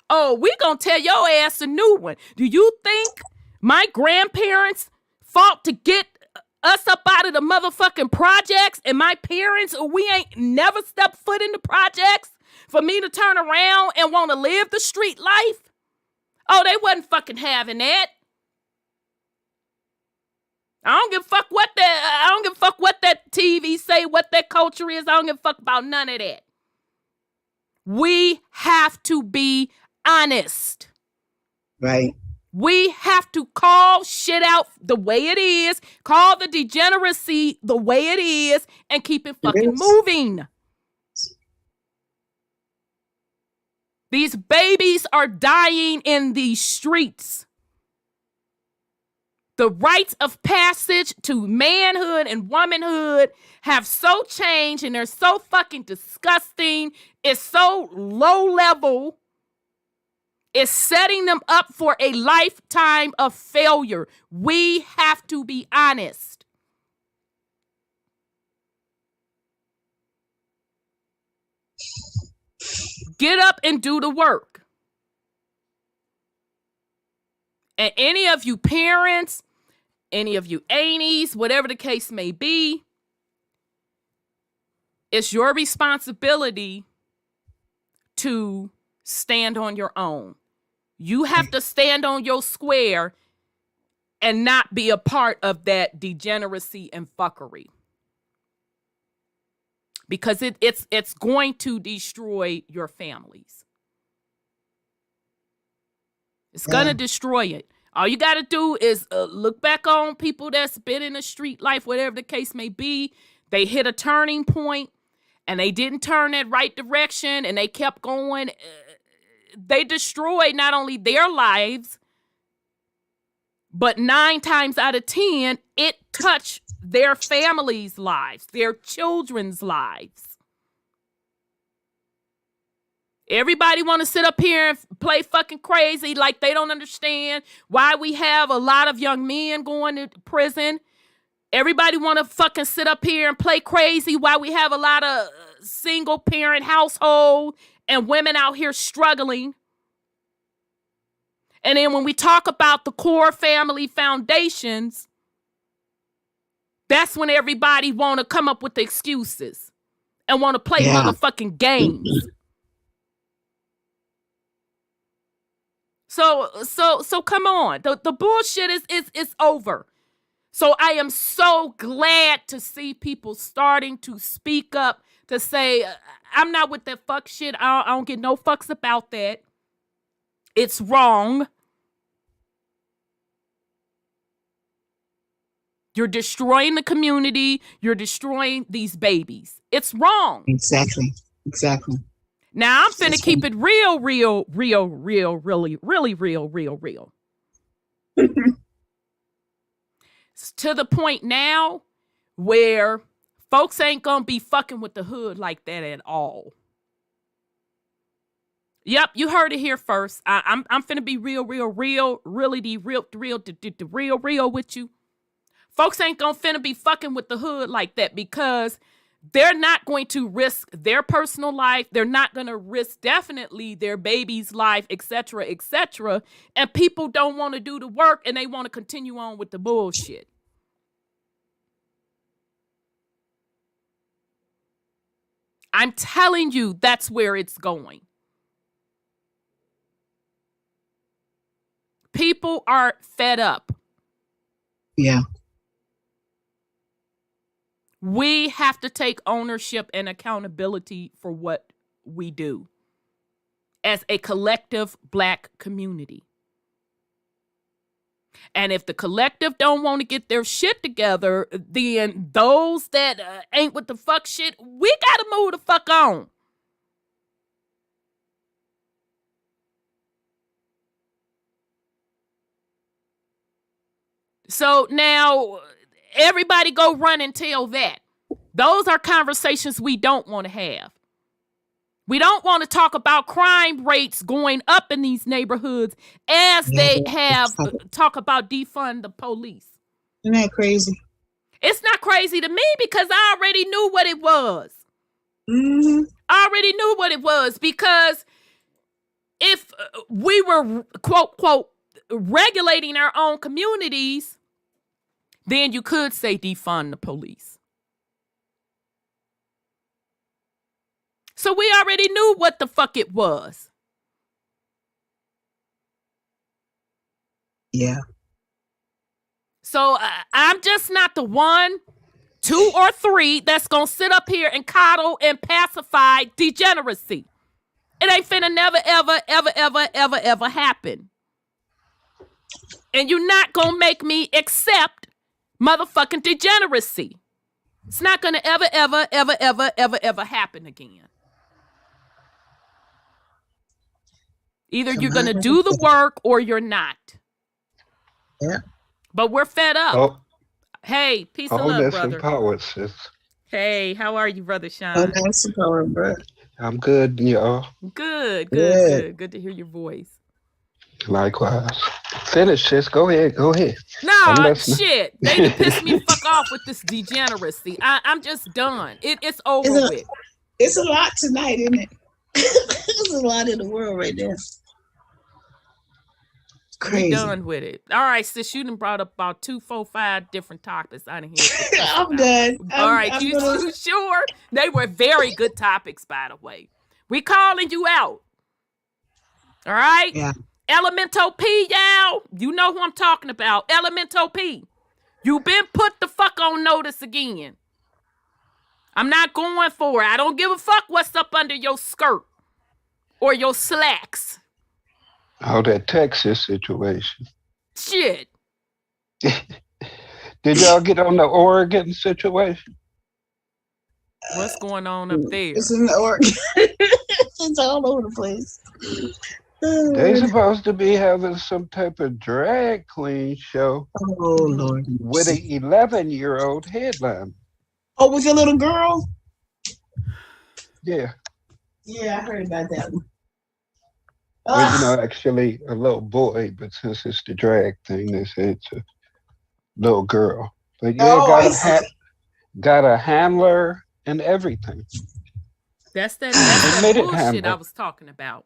Oh, we gonna tell your ass a new one. Do you think my grandparents fought to get us up out of the motherfucking projects and my parents, we ain't never stepped foot in the projects for me to turn around and want to live the street life? Oh, they wasn't fucking having that. I don't give a fuck what that TV say, what that culture is. I don't give a fuck about none of that. We have to be honest. Right. We have to call shit out the way it is, call the degeneracy the way it is, and keep it fucking moving. These babies are dying in these streets. The rites of passage to manhood and womanhood have so changed, and they're so fucking disgusting. It's so low level. It's setting them up for a lifetime of failure. We have to be honest. Get up and do the work. And any of you parents, any of you aunties, whatever the case may be, it's your responsibility to stand on your own. You have to stand on your square and not be a part of that degeneracy and fuckery. Because it's going to destroy your families. It's going to destroy it. All you got to do is look back on people that's been in the street life, whatever the case may be. They hit a turning point and they didn't turn that right direction and they kept going. They destroyed not only their lives, but 9 times out of 10, it touched their families' lives, their children's lives. Everybody want to sit up here and play fucking crazy like they don't understand why we have a lot of young men going to prison. Everybody want to fucking sit up here and play crazy why we have a lot of single parent household and women out here struggling. And then when we talk about the core family foundations, that's when everybody want to come up with the excuses and want to play motherfucking games. So come on. The bullshit is over. So I am so glad to see people starting to speak up to say, I'm not with that fuck shit. I don't get no fucks about that. It's wrong. You're destroying the community. You're destroying these babies. It's wrong. Exactly. Now I'm finna keep it real, really real. It's to the point now where folks ain't gonna be fucking with the hood like that at all. Yep, you heard it here first. I'm finna be real with you. Folks ain't gonna finna be fucking with the hood like that because they're not going to risk their personal life. They're not going to risk definitely their baby's life, etc., etc. And people don't want to do the work and they want to continue on with the bullshit. I'm telling you, that's where it's going. People are fed up. Yeah. We have to take ownership and accountability for what we do as a collective Black community. And if the collective don't want to get their shit together, then those that ain't with the fuck shit, we got to move the fuck on. So now everybody go run and tell that. Those are conversations we don't want to have. We don't want to talk about crime rates going up in these neighborhoods as they have talk about defund the police. Isn't that crazy? It's not crazy to me because I already knew what it was. Mm-hmm. I already knew what it was because if we were, quote, quote, regulating our own communities, then you could say defund the police. So we already knew what the fuck it was. Yeah. So I'm just not the 1, 2, or 3 that's going to sit up here and coddle and pacify degeneracy. It ain't finna never, ever happen. And you're not going to make me accept motherfucking degeneracy. It's not going to ever happen again. Either you're going to do the work or you're not. Yeah. But we're fed up. Oh, Hey, peace and love, wholeness brother. and power, sis. Hey, how are you, Brother Sean? Oh, that's the power, bro. I'm good, y'all. Good Good. to hear your voice. Likewise. Finish, sis. Go ahead. I'm No, listening. shit. They done pissed me fuck off with this degeneracy. I'm just done. It's over with. It's a lot tonight, isn't it? There's a lot in the world right now. Crazy. We done with it. All right, sis, you done brought up about 2, 4, 5 different topics. I didn't hear. I'm done. All right, you sure? They were very good topics, by the way. We calling you out. All right? Yeah. Elemento P, y'all. You know who I'm talking about. Elemento P. You been put the fuck on notice again. I'm not going for it. I don't give a fuck what's up under your skirt or your slacks. Oh, that Texas situation. Shit. Did y'all get on the Oregon situation? What's going on up there? It's in the Oregon. It's all over the place. They supposed to be having some type of drag queen show Oh, Lord. with an 11-year-old headline. Oh, with your little girl? Yeah. Yeah, I heard about that one. Well, actually a little boy, but since it's the drag thing, they say it's a little girl. But yeah, got a handler and everything. That's that made it bullshit handle. I was talking about.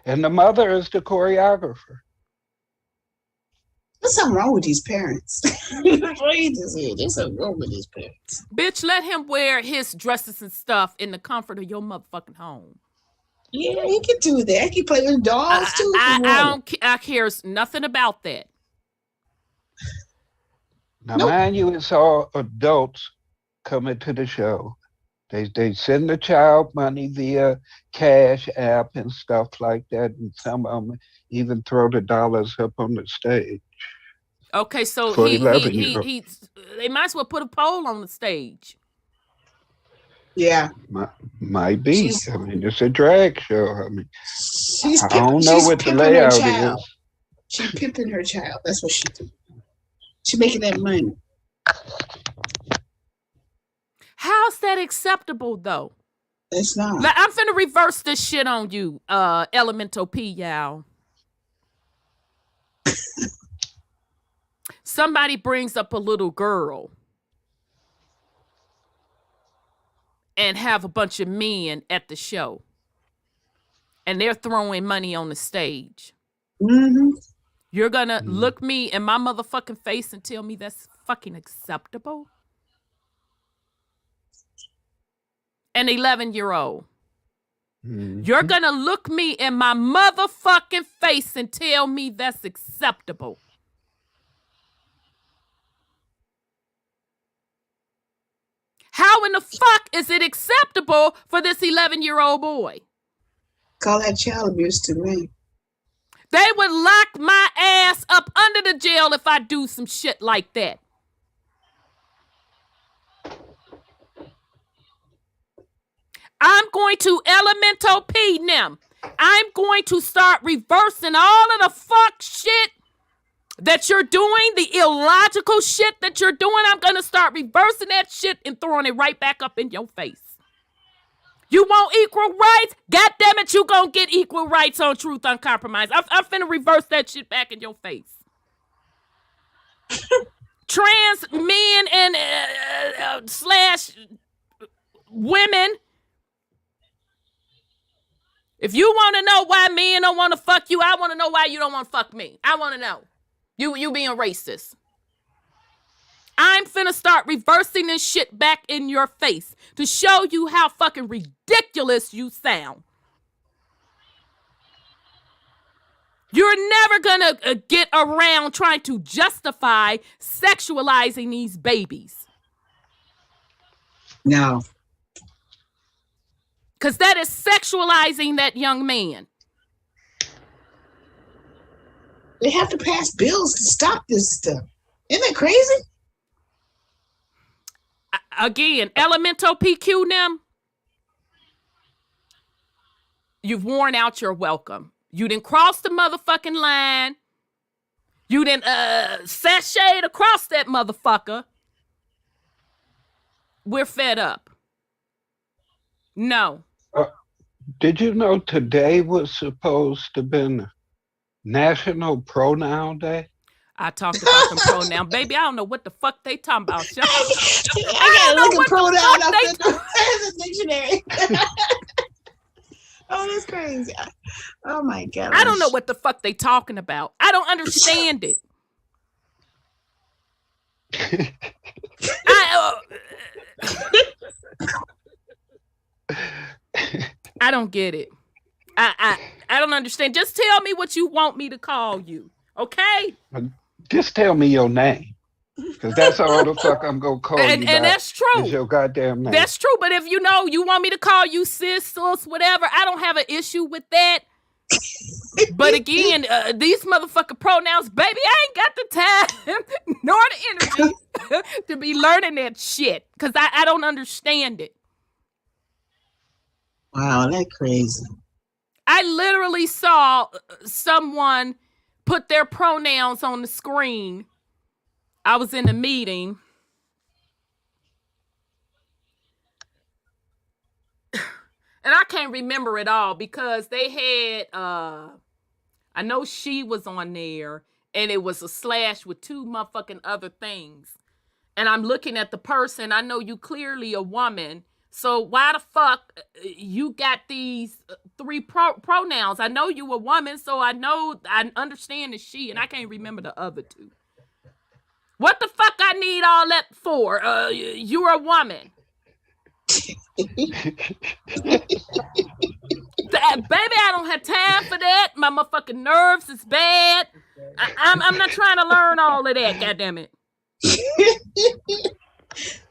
And the mother is the choreographer. There's something wrong with these parents. There's something wrong with these parents. Bitch, let him wear his dresses and stuff in the comfort of your motherfucking home. Yeah, he can do that. He can play with dolls too. I cares nothing about that. Now, Nope. mind you, it's all adults coming to the show. They send the child money via Cashapp and stuff like that, and some of them even throw the dollars up on the stage. Okay, so For he 11-year-olds. they might as well put a pole on the stage. Yeah. Might be. I mean, it's a drag show. I mean, She's I don't know what the layout is. She's pimping her child. That's what she do. She's making that money. How's that acceptable though? It's not. Like, I'm finna reverse this shit on you, Elemento P, y'all. Somebody brings up a little girl and have a bunch of men at the show. And they're throwing money on the stage. Mm-hmm. You're gonna look me in my motherfucking face and tell me that's fucking acceptable? An 11-year-old. You're gonna look me in my motherfucking face and tell me that's acceptable? How in the fuck is it acceptable for this 11-year-old boy? Call that child abuse to me. They would lock my ass up under the jail if I do some shit like that. I'm going to Elemento P them. I'm going to start reversing all of the fuck shit that you're doing, the illogical shit that you're doing. I'm going to start reversing that shit and throwing it right back up in your face. You want equal rights? God damn it, you gonna get equal rights on Truth UnCONPromeyezed. I'm finna reverse that shit back in your face. Trans men and slash women. If you want to know why men don't want to fuck you, I want to know why you don't want to fuck me. I want to know. You being racist. I'm finna start reversing this shit back in your face to show you how fucking ridiculous you sound. You're never gonna get around trying to justify sexualizing these babies. No. Because that is sexualizing that young man. They have to pass bills to stop this stuff. Isn't that crazy? Again, Elemento PQ them. You've worn out your welcome. You didn't cross the motherfucking line. You didn't sashay across that motherfucker. We're fed up. No. Did you know today was supposed to have been National Pronoun Day? I talked about them pronoun. Baby, I don't know what the fuck they talking about. Y'all. I gotta look at pronoun up in the dictionary. Oh, that's crazy. Oh my God. I don't know what the fuck they talking about. I don't understand it. I don't get it. I don't understand. Just tell me what you want me to call you, okay? Just tell me your name, because that's all the fuck I'm gonna call you. And that's true. Is your goddamn name. That's true. But if you want me to call you sis, whatever, I don't have an issue with that. But again, these motherfucking pronouns, baby, I ain't got the time nor the energy to be learning that shit, because I don't understand it. Wow, that's crazy. I literally saw someone put their pronouns on the screen. I was in a meeting. And I can't remember it all because they had, I know she was on there and it was a slash with two motherfucking other things. And I'm looking at the person. I know you clearly a woman. So why the fuck you got these three pronouns? I know you a woman, so I understand the she, and I can't remember the other two. What the fuck I need all that for? You're a woman. Baby, I don't have time for that. My motherfucking nerves is bad. I'm not trying to learn all of that, goddammit.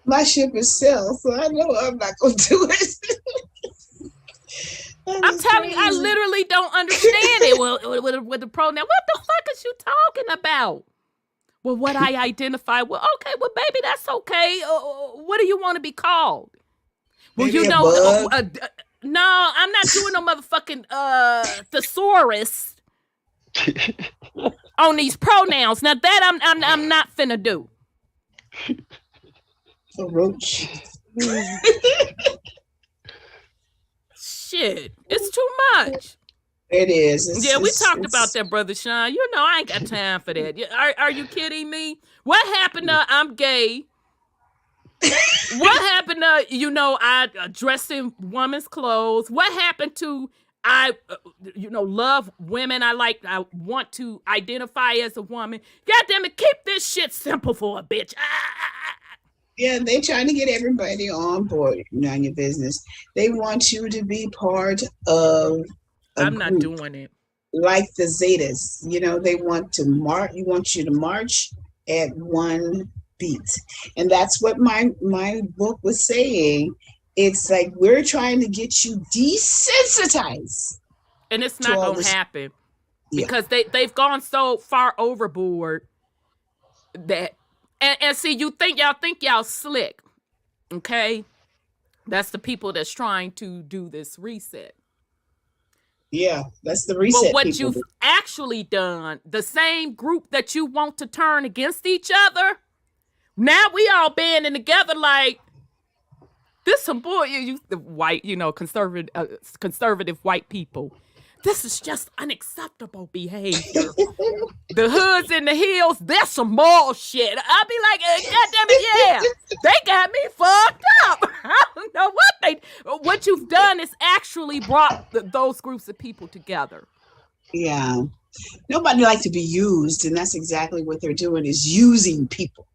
My ship is sailed, so I know I'm not gonna do it. I'm telling you, I literally don't understand it. Well, with the pronoun, what the fuck is you talking about? Well, what I identify. Well, okay, well, baby, that's okay. What do you want to be called? Well, Maybe you know, no, I'm not doing no motherfucking thesaurus on these pronouns. Now that I'm not finna do. A roach. Shit, it's too much. It is. We talked about that, Brother Sean. You know, I ain't got time for that. Are you kidding me? What happened to I'm gay? What happened to, I dress in women's clothes? What happened to I love women? I want to identify as a woman. God damn it, keep this shit simple for a bitch. Yeah, they trying to get everybody on board. None of your business. They want you to be part of I'm not doing it. Like the Zetas. They want to march. You want you to march at one beat. And that's what my book was saying. It's like we're trying to get you desensitized. And it's not going to happen. Because they've gone so far overboard that and see, y'all think y'all slick, okay? That's the people that's trying to do this reset. Yeah, that's the reset. But what you've actually done, the same group that you want to turn against each other, now we all banding together like this. Some boy, the white, conservative white people. This is just unacceptable behavior. The hoods and the heels, that's some moral shit. I'll be like, God damn it, yeah. They got me fucked up. I don't know what you've done is actually brought those groups of people together. Yeah. Nobody likes to be used, and that's exactly what they're doing is using people.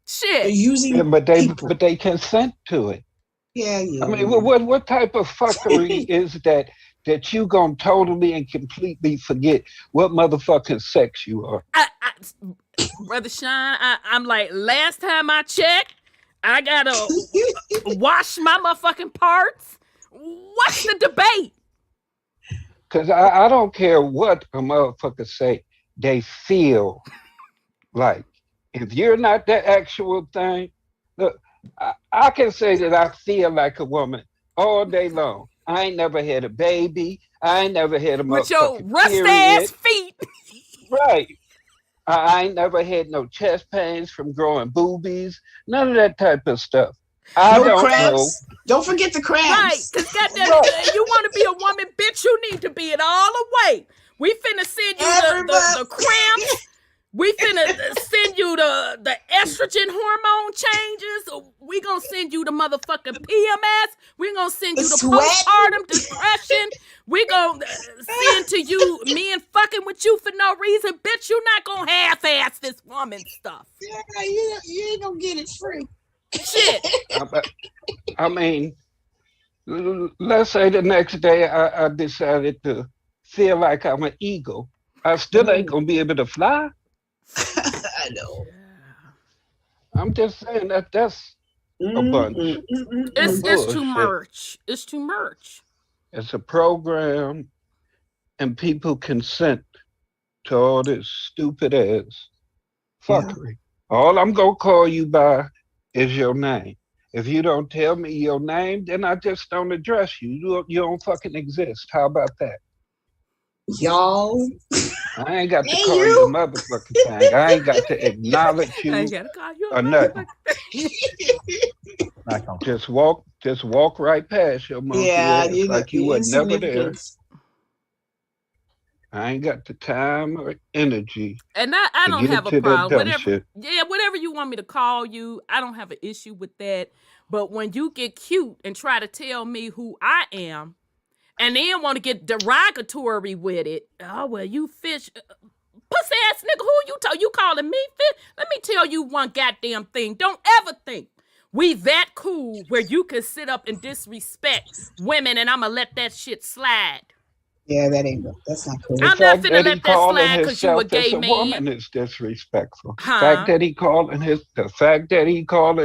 Shit. They're using people. But they consent to it. Yeah. I mean, what type of fuckery is that you gonna totally and completely forget what motherfucking sex you are? Brother Sean, I'm like, last time I checked, I gotta wash my motherfucking parts. What's the debate? Because I don't care what a motherfucker say. they feel like. If you're not the actual thing, look, I can say that I feel like a woman all day long. I ain't never had a baby. I ain't never had a With your motherfucking rust period. ass feet. Right. I ain't never had no chest pains from growing boobies. None of that type of stuff. I No don't cramps. know. Don't forget the Right, cramps. because goddamn, you want to be a woman, bitch, you need to be it all the way. We finna send you the cramps. We finna send you the estrogen hormone changes. We gonna send you the motherfucking PMS. We gonna send you the postpartum depression. We gonna send to you men fucking with you for no reason. Bitch, you not gonna half-ass this woman stuff. Yeah, you ain't gonna get it free. Shit. I mean, let's say the next day I decided to feel like I'm an eagle. I still ain't gonna be able to fly. I know. I'm just saying that's a bunch. It's too much. It's too much. It's a program, and people consent to all this stupid ass fuckery. All I'm gonna call you by is your name. If you don't tell me your name, then I just don't address you. You don't fucking exist. How about that? Y'all. I ain't got to call you a motherfucking thing. I ain't got to acknowledge you I ain't gotta call you or nothing. Just walk right past your monkey ass like you were never there. I ain't got the time or energy. And I don't have a problem. Whatever you want me to call you, I don't have an issue with that. But when you get cute and try to tell me who I am, and then want to get derogatory with it, oh well, you fish, pussy ass nigga, who you calling me fish? Let me tell you one goddamn thing. Don't ever think we that cool where you can sit up and disrespect women, and I'ma let that shit slide. Yeah, that's not cool. I'm not finna let that slide because you a gay man. Woman is disrespectful. The fact that he calling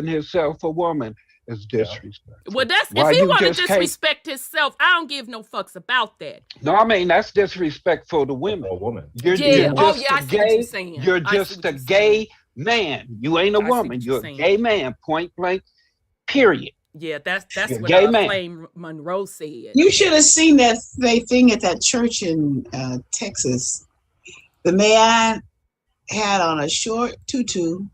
himself a woman is disrespectful. Well, that's if he want to disrespect himself, I don't give no fucks about that. No, I mean that's disrespectful to women. You're I see what you're saying. You're just a gay man. You ain't a woman. You're a gay man. Point blank. Period. Yeah, that's what Flame Monroe said. You should have seen that thing at that church in Texas. The man had on a short tutu,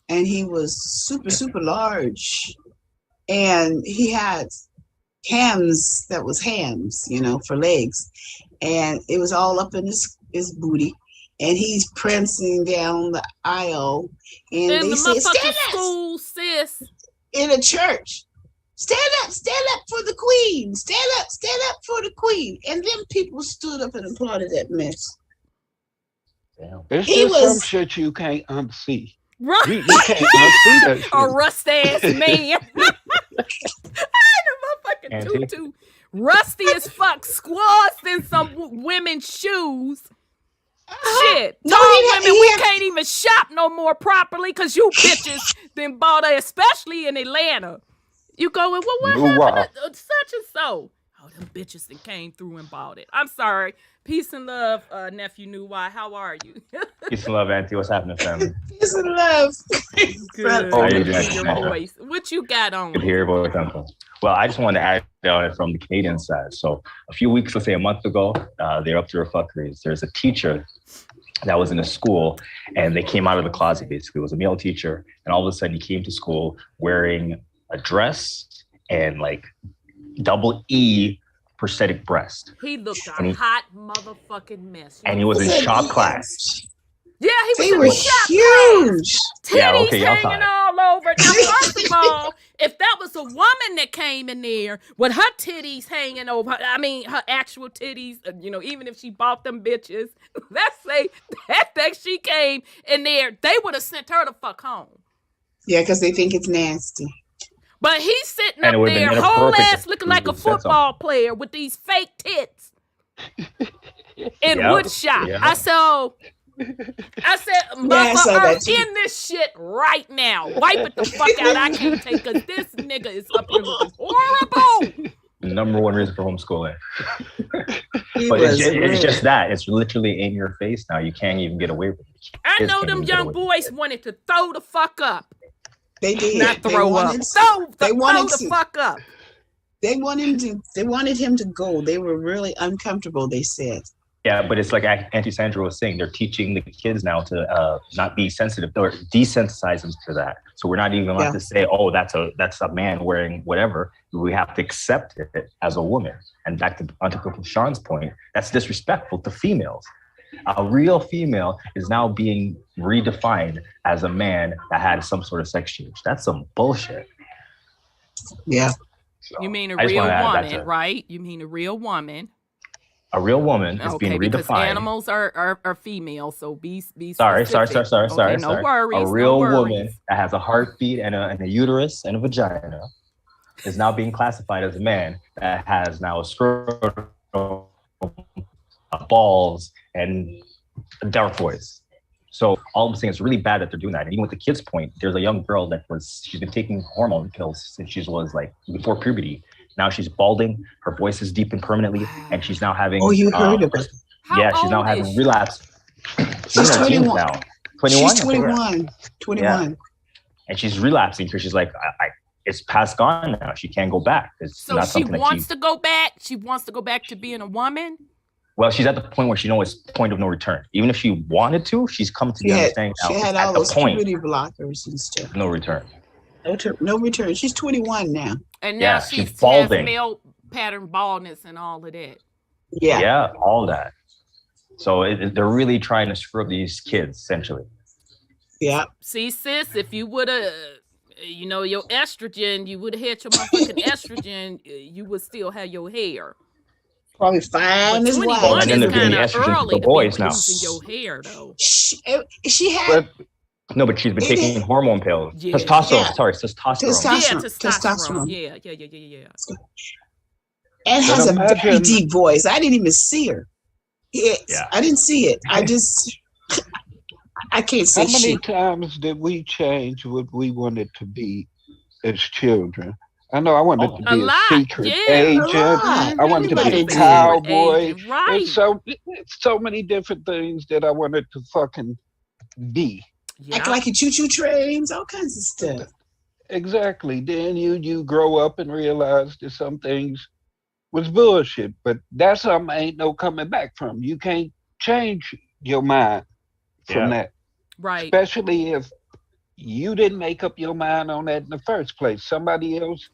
and he was super, super large. And he had hams that was hams, for legs. And it was all up in his booty. And he's prancing down the aisle. And they the say, stand up! School, sis. In a church. Stand up for the queen. Stand up for the queen. And then people stood up and applauded that mess. Damn. It's just some shit you can't unsee. Right. You can't unsee that shit. A rust ass man. The motherfucking tutu. Rusty as fuck. Squaws in some women's shoes. Shit. We can't even shop no more properly because you bitches been bought her, especially in Atlanta. You going, well, what happened to such and so? Oh, them bitches that came through and bought it. I'm sorry. Peace and love, nephew New Y. How are you? Peace and love, Auntie. What's happening, family? Peace and love. Good. How you doing? Your voice. What you got on? Good to hear your voice, Uncle. Well, I just wanted to add on it from the Canadian side. So a few weeks, let's say a month ago, they're up to their fuckeries. There's a teacher that was in a school, and they came out of the closet, basically. It was a male teacher, and all of a sudden he came to school wearing a dress and like double E prosthetic breast. He looked a hot motherfucking mess. And he was in shop class. Yeah, he was huge. Titties hanging all over. Now, first of all, if that was a woman that came in there with her titties hanging over, her actual titties, even if she bought them bitches, let's say that she came in there, they would have sent her the fuck home. Yeah, because they think it's nasty. But he's sitting up there, whole ass looking like a football player with these fake tits in woodshop. Yeah. I said, Mother Earth, in this shit right now. Wipe it the fuck out. I can't take, because this nigga is up here looking horrible. The number one reason for homeschooling. He But was it's just rich. that. It's literally in your face now. You can't even get away with it. I Kids know can't them even get young away with boys it. wanted to throw the fuck up. They did. Not They throw up. wanted. Throw They wanted the to. fuck up. They wanted him to go. They were really uncomfortable. They said. Yeah, but it's like Auntie Sandra was saying, they're teaching the kids now to not be sensitive or desensitize them to that. So we're not even allowed to say, oh, that's a man wearing whatever. We have to accept it as a woman. And back to Uncle Sean's point, that's disrespectful to females. A real female is now being redefined as a man that had some sort of sex change. That's some bullshit. Yeah. So, You mean a I just real wanna add that woman, to- right? You mean a real woman. A real woman is Okay, being because redefined. animals are female, so be Sorry. specific. Okay, no worries. A real no woman worries. that has a heartbeat and a uterus and a vagina is now being classified as a man that has now a scrotum, balls, and dartboards. So all I'm saying is really bad that they're doing that. And even with the kids' point, there's a young girl she's been taking hormone pills since she was like before puberty. Now she's balding, her voice is deepened permanently, and she's now having. Oh, you heard of it? How she's now old having is she? relapse. She's in her teens 21. now. 21? She's 21. 21. And she's relapsing because she's like, it's past gone now. She can't go back. It's So not she something wants to go back. She wants to go back to being a woman. Well, she's at the point where she knows it's point of no return. Even if she wanted to, she's come to the understanding now. She had it's all at the those point puberty blockers and stuff. no return. No return. She's 21 now. And now Yeah, she she's has balding. male pattern baldness and all of that. Yeah. Yeah, all that. So they're really trying to screw up these kids, essentially. Yeah. See, sis, if you would have, your estrogen, you would have had your motherfucking estrogen, you would still have your hair. Probably fine But as 21 well. And then they're is giving kind of estrogen to early the to boys be now. losing your hair, though. She had No, but she's been taking hormone pills. Yeah. Testosterone. Yeah. Sorry, testosterone. Yeah, Testosterone. testosterone. Yeah. And But has a very imagine- deep voice. I didn't even see her. Yeah. I didn't see it. I can't say How many shit. times did we change what we wanted to be as children? I know I wanted to A be lot, a secret yeah. agent. A lot. I wanted to be Everybody a did. cowboy. Agent, right. There's so many different things that I wanted to fucking be. Act like a choo-choo trains, all kinds of stuff. Exactly. Then you grow up and realize that some things was bullshit, but that's something ain't no coming back from. You can't change your mind from that. Right. Especially if you didn't make up your mind on that in the first place. Somebody else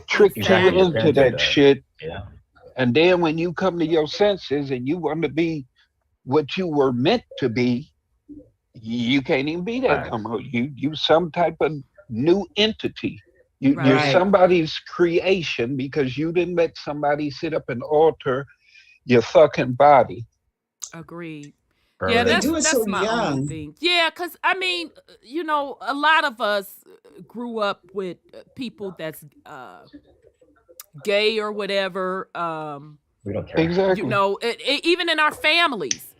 tricked Exactly. you into that shit. Yeah. And then when you come to your senses and you want to be what you were meant to be, you can't even be that Right. no more. You some type of new entity. You're Right. somebody's creation because you didn't let somebody sit up and alter your fucking body. Agreed. Right. Yeah, They that's do it so my only young. thing. Yeah, because I mean, a lot of us grew up with people that's gay or whatever. We don't care. Exactly. Even in our families,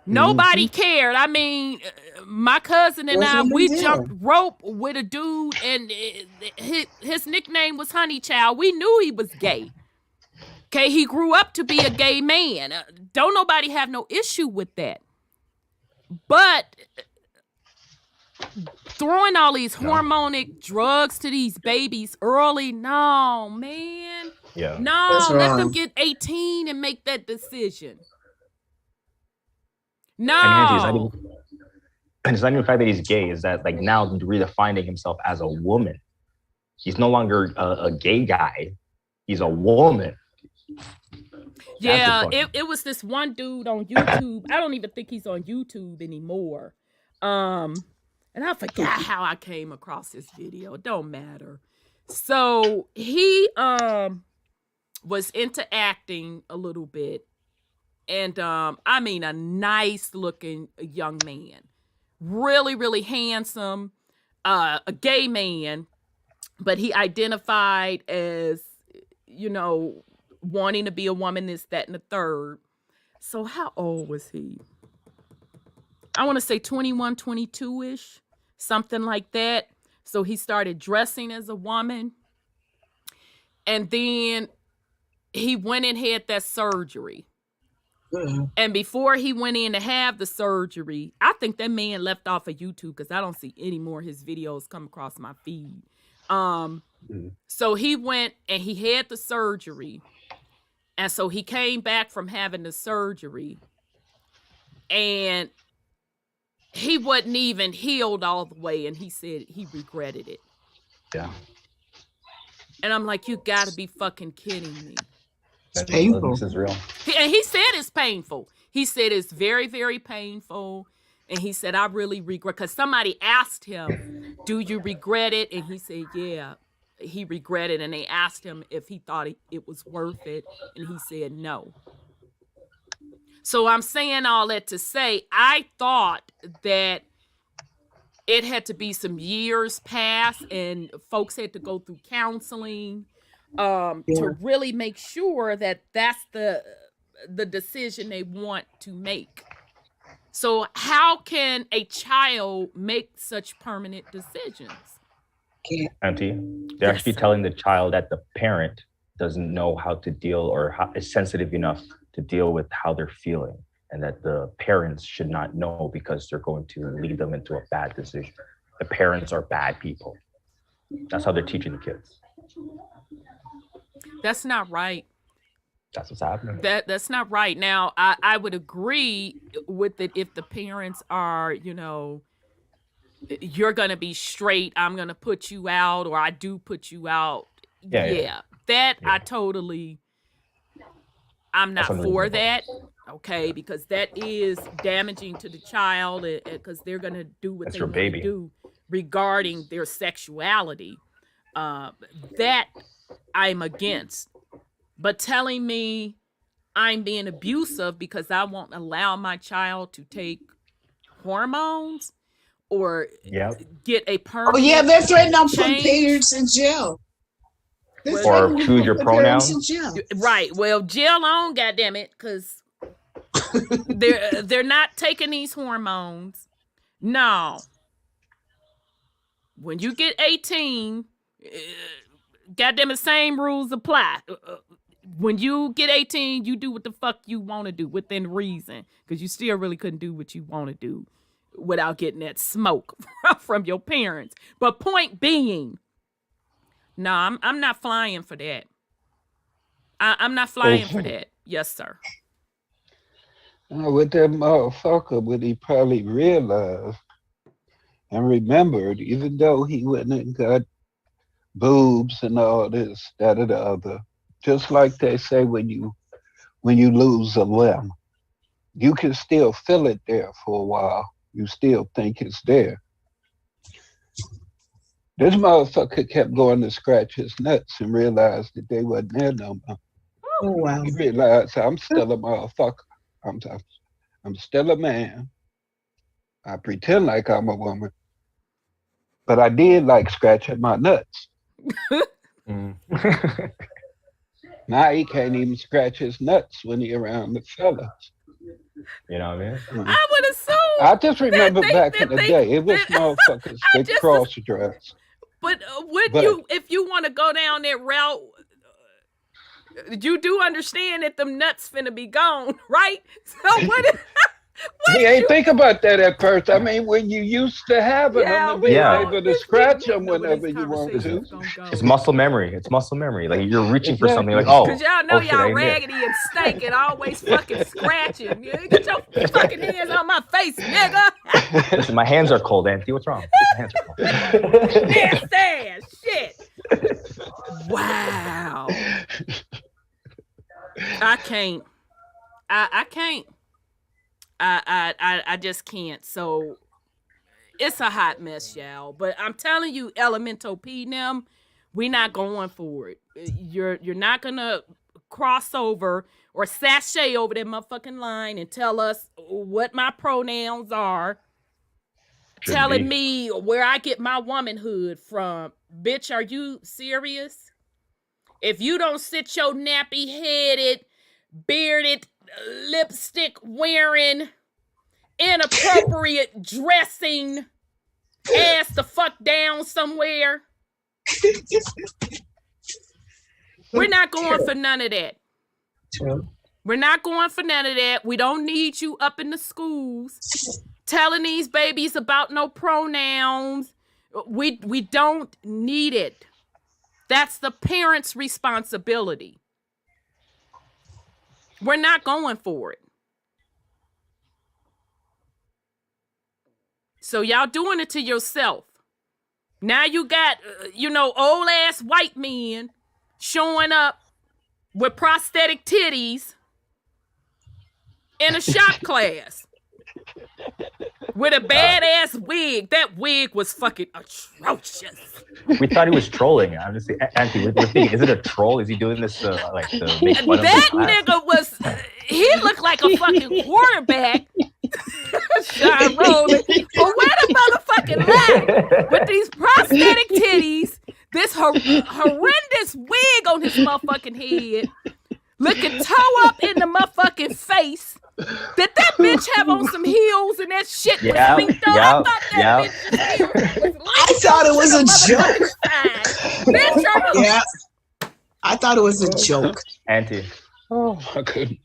nobody cared. I mean, my cousin and Wasn't I, even we there. jumped rope with a dude, and his nickname was Honey Child. We knew he was gay. Okay, he grew up to be a gay man. Don't nobody have no issue with that. But throwing all these hormonic drugs to these babies early, no, man. Yeah. No, That's let them wrong. get 18 and make that decision. No. And it's not even the fact that he's gay, is that like now redefining himself as a woman. He's no longer a gay guy. He's a woman. Yeah, That's the it was this one dude on YouTube. I don't even think he's on YouTube anymore. And I forgot how I came across this video. It don't matter. So he was into acting a little bit. And I mean a nice looking young man. Really, really handsome. A gay man. But he identified as, wanting to be a woman, this, that, and the third. So how old was he? I want to say 21, 22-ish, something like that. So he started dressing as a woman. And then he went and had that surgery. Mm-hmm. And before he went in to have the surgery, I think that man left off of YouTube because I don't see any more of his videos come across my feed. So he went and he had the surgery. And so he came back from having the surgery. And he wasn't even healed all the way. And he said he regretted it. Yeah. And I'm like, you gotta be fucking kidding me. It's painful. This is real. And he said it's painful. He said it's very, very painful. And he said, I really regret, because somebody asked him, do you regret it? And he said, yeah, he regretted. And they asked him if he thought it was worth it. And he said, no. So I'm saying all that to say, I thought that it had to be some years past and folks had to go through counseling to really make sure that that's the decision they want to make. So how can a child make such permanent decisions? Auntie, they're actually telling the child that the parent doesn't know how to deal or is sensitive enough to deal with how they're feeling, and that the parents should not know because they're going to lead them into a bad decision. The parents are bad people. That's how they're teaching the kids. That's not right. That's what's happening. That's not right. Now, I would agree with it if the parents are, you're going to be straight, I'm going to put you out, or I do put you out. Yeah. I'm not for that. Okay, because that is damaging to the child, because they're going to do what they want to do regarding their sexuality. That I'm against. But telling me I'm being abusive because I won't allow my child to take hormones or get a permanent they're threatening to put change. parents in jail. Or choose your pronouns. Right. Well, jail on, goddammit, because they're not taking these hormones. No. When you get 18, goddamn, the same rules apply. When you get 18, you do what the fuck you want to do within reason, because you still really couldn't do what you want to do without getting that smoke from your parents. But point being, no, I'm not flying for that. I'm not flying for that. Yes, sir. With that motherfucker, what he probably realized and remembered, even though he went and got boobs and all this, that, or the other, just like they say when you lose a limb, you can still feel it there for a while. You still think it's there. This motherfucker kept going to scratch his nuts and realized that they wasn't there no more. Oh, wow. He realized, I'm still a motherfucker. I'm still a man. I pretend like I'm a woman, but I did like scratching my nuts. Now he can't even scratch his nuts when he around the fellas. You know what I mean? I would assume. I just remember back in the day, it was motherfuckers that cross-dressed. But you, if you want to go down that route, you do understand that them nuts finna be gone, right? So what? He ain't think about that at first. I mean, when you used to having them and being able to scratch them whenever you want to. It's muscle memory. It's muscle memory. Like you're reaching for something. Like, oh, because y'all know y'all raggedy and stinking, always fucking scratching. Get your fucking hands on my face, nigga. Listen, my hands are cold, Auntie. What's wrong? My hands are cold. Nasty ass shit. Wow. I can't. I can't. I just can't. So it's a hot mess, y'all. But I'm telling you, Elemental P them, we're not going for it. You're not gonna cross over or sashay over that motherfucking line and tell us what my pronouns are. Telling me where I get my womanhood from. Bitch, are you serious? If you don't sit your nappy-headed, bearded, lipstick wearing, inappropriate dressing ass the fuck down somewhere, We're not going for none of that. True. We're not going for none of that. We don't need you up in the schools telling these babies about no pronouns. We don't need it. That's the parents' responsibility. We're not going for it. So y'all doing it to yourself. Now you got, old ass white men showing up with prosthetic titties in a shop class with a badass wig. That wig was fucking atrocious. We thought he was trolling. I'm just saying, Auntie, we're thinking, is it a troll? Is he doing this to make fun of that nigga was, he looked like a fucking quarterback. Sean rolling. But where the motherfucking lie? With these prosthetic titties, this horrendous wig on his motherfucking head, looking toe up in the motherfucking face. Did that bitch have on some heels and that shit was linked up? I thought it was a joke. Yeah. I thought it was a joke. Auntie. Oh my goodness.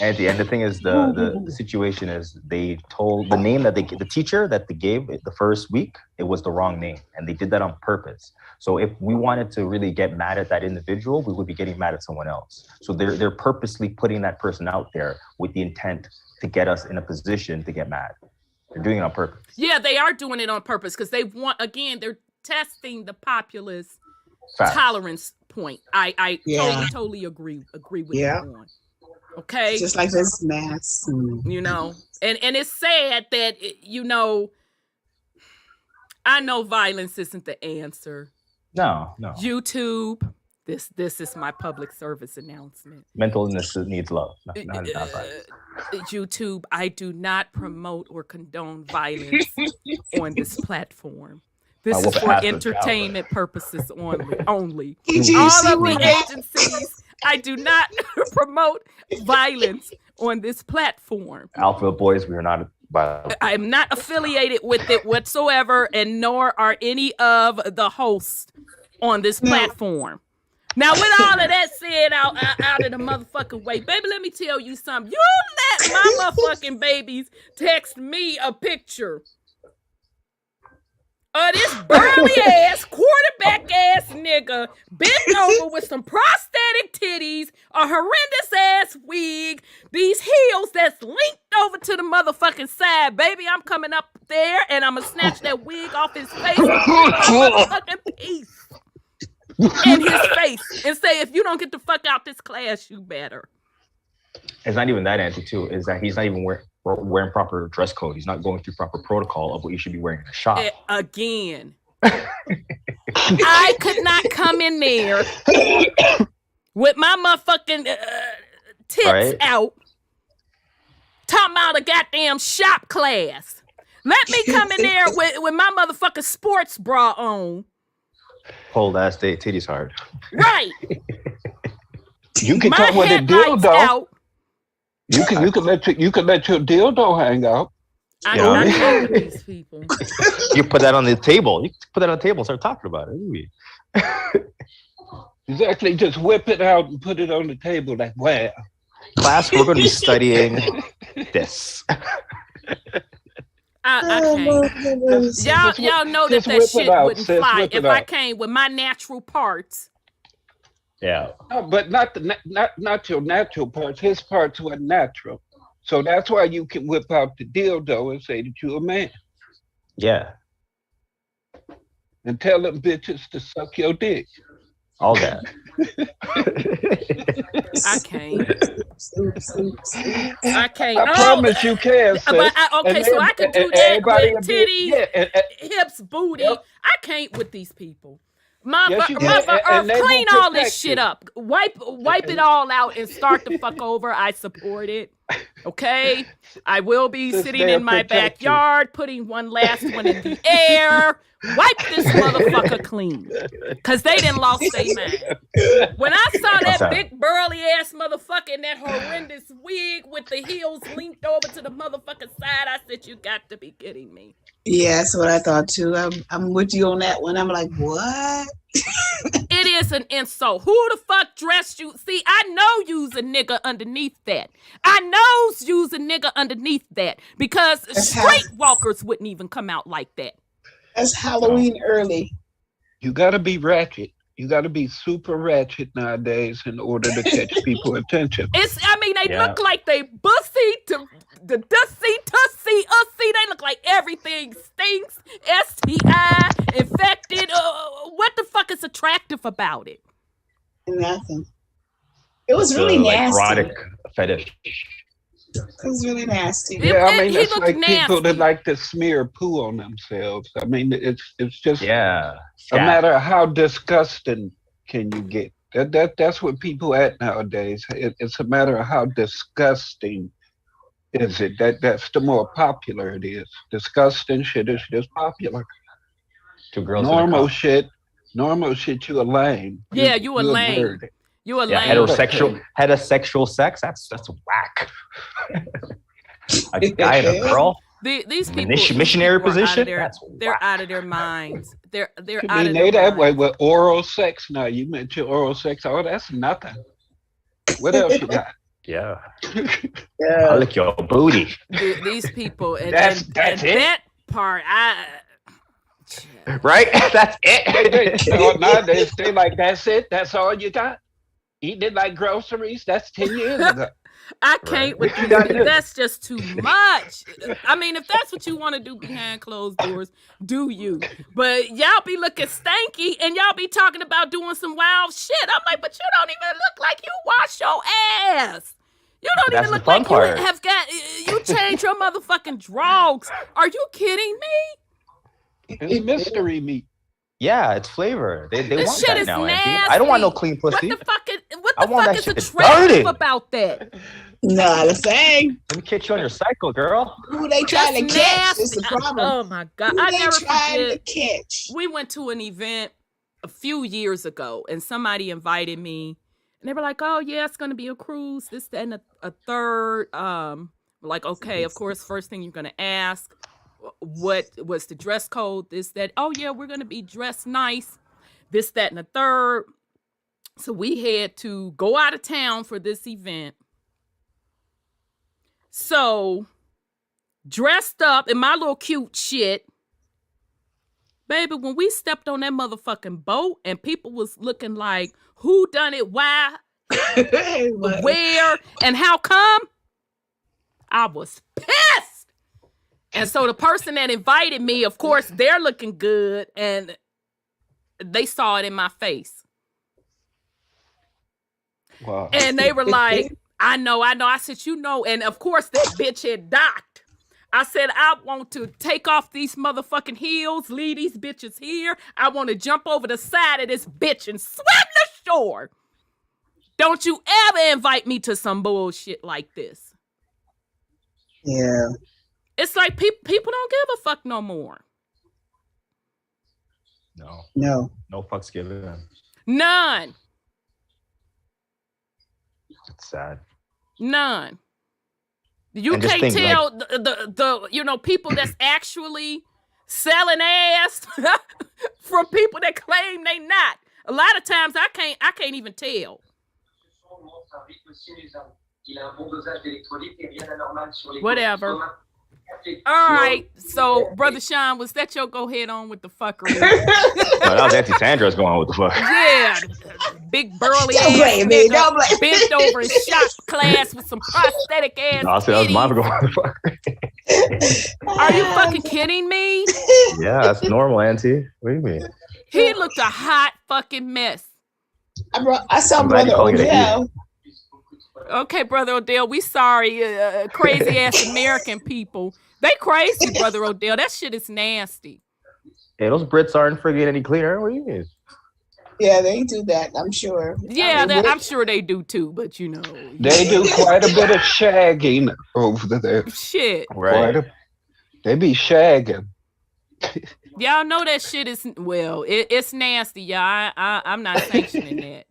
Auntie, and the thing is, the situation is they told the name that the teacher that they gave the first week, it was the wrong name, and they did that on purpose. So if we wanted to really get mad at that individual, we would be getting mad at someone else. So they're purposely putting that person out there with the intent to get us in a position to get mad. They're doing it on purpose. Yeah, they are doing it on purpose because they want, again, they're testing the populace tolerance point. I totally agree with you on. Okay. Just like this mass. And it's sad that, I know violence isn't the answer. No. YouTube, this is my public service announcement. Mental illness needs love. Not violence. YouTube, I do not promote or condone violence on this platform. This is for entertainment purposes only. All of the agencies, I do not promote violence on this platform. Alpha Boys, we are not violent. I am not affiliated with it whatsoever, and nor are any of the hosts on this platform. Now, with all of that said out of the motherfucking way, baby, let me tell you something. You let my motherfucking babies text me a picture of this burly ass, quarterback ass nigga bent over with some prosthetic titties, a horrendous ass wig, these heels that's linked over to the motherfucking side. Baby, I'm coming up there and I'm gonna snatch that wig off his face and put a motherfucking piece in his face and say, if you don't get the fuck out this class, you better. It's not even that, Auntie, too. Is that he's not even wearing proper dress code. He's not going through proper protocol of what you should be wearing in a shop. Again, I could not come in there with my motherfucking tits out talking about a goddamn shop class. Let me come in there with my motherfucking sports bra on. Hold ass day, titties hard. Right. You can come with a dildo. Out. You can let your dildo hang out. I know these people. You put that on the table. You put that on the table and start talking about it. Exactly. Just whip it out and put it on the table. Like, wow. Class, we're going to be studying this. I can't. Y'all know that shit wouldn't fly if I came with my natural parts. Yeah. No, but not your natural parts. His parts were natural. So that's why you can whip out the dildo and say that you're a man. Yeah. And tell them bitches to suck your dick. All that. I can't. I promise you can. So I can do that with titties, hips, booty. Yep. I can't with these people. Clean all this shit up. Wipe it all out and start the fuck over. I support it. Okay? I will be sitting in my backyard, putting one last one in the air. Wipe this motherfucker clean. Because they done lost their mind. When I saw that big burly ass motherfucker in that horrendous wig with the heels linked over to the motherfucking side, I said, you got to be kidding me. Yeah, that's what I thought too. I'm with you on that one. I'm like, what? It is an insult. Who the fuck dressed you? See, I know you's a nigga underneath that. I know you's a nigga underneath that because street walkers wouldn't even come out like that. That's Halloween early. You gotta be ratchet. You gotta be super ratchet nowadays in order to catch people's attention. They look like they bussy to the dusty, tussy, ussy. They look like everything stinks, STI, infected. What the fuck is attractive about it? Nothing. It was really nasty. Erotic fetish. It was really nasty. Yeah, I mean, he it's looked like nasty. people that like to smear poo on themselves. I mean, it's just Yeah. a matter of how disgusting can you get. That's what people at nowadays. It's a matter of how disgusting is it. That's the more popular it is. Disgusting shit is just popular. Two girls. Normal shit, you a lame. Yeah, you a lame. nerd. You a Yeah, lame. heterosexual sex. That's whack. A guy and a girl. These people, Missionary people are position. they're Whack. out of their minds. They're I out mean, of they their that way minds. with oral sex now. You mentioned oral sex. Oh, that's nothing. What else you got? Yeah. Yeah. I lick your booty. These people, and That's it? that part, Right? That's it. Nowadays they like, that's it. That's all you got. Eating it like groceries. That's 10 years ago. I can't with you. That's just too much. I mean, if that's what you want to do behind closed doors, do you? But y'all be looking stanky and y'all be talking about doing some wild shit. I'm like, but you don't even look like you wash your ass. You don't That's even the look fun like part. you have got. You change your motherfucking drugs. Are you kidding me? It's mystery meat. Yeah, it's flavor. They This want shit that is now, nasty. Auntie. I don't want no clean pussy. What the fuck I want that is shit attractive dirty. about that? Not a thing. Let me catch you on your cycle, girl. Who they trying to catch is the nasty. problem. Oh my God. Who I they never trying forget. to catch? We went to an event a few years ago and somebody invited me and they were like, oh yeah, it's gonna be a cruise, this, that, and a third. Like, okay, of course, first thing you're gonna ask, what was the dress code, this, that. Oh yeah, we're gonna be dressed nice, this, that, and the third. So we had to go out of town for this event. So dressed up in my little cute shit. Baby, when we stepped on that motherfucking boat and people was looking like, who done it, why, where, and how come? I was pissed. And so the person that invited me, of course, they're looking good and they saw it in my face. Wow. And they were like, I know. I said, you know, and of course that bitch had docked. I said, I want to take off these motherfucking heels, leave these bitches here. I want to jump over the side of this bitch and swim the shore. Don't you ever invite me to some bullshit like this. Yeah. It's like people don't give a fuck no more. No. No fucks given. None. It's sad. None. You And just can't think, tell the people that's actually selling ass from people that claim they not. A lot of times I can't even tell. Whatever. All right. So, Brother Sean, was that your go ahead on with the fuckery? No, that was Auntie Sandra's going on with the fuck. Yeah. Big burly Don't ass blame me. nigga Don't blame me. bent over in shop class with some prosthetic ass No, I said that was my titties. going with the fuck. Are you fucking kidding me? Yeah, that's normal, Auntie. What do you mean? He looked a hot fucking mess. I saw I'm glad Brother you called it Odell. Okay, Brother Odell, we sorry, crazy ass American people. They crazy, Brother Odell. That shit is nasty. Hey, those Brits aren't friggin' any cleaner. What do you mean? Yeah, they do that, I'm sure. Yeah, I mean, I'm sure they do too, but you know. They do quite a bit of shagging over there. Shit. Right. They be shagging. Y'all know that shit is, well, it's nasty, y'all. I'm not sanctioning that.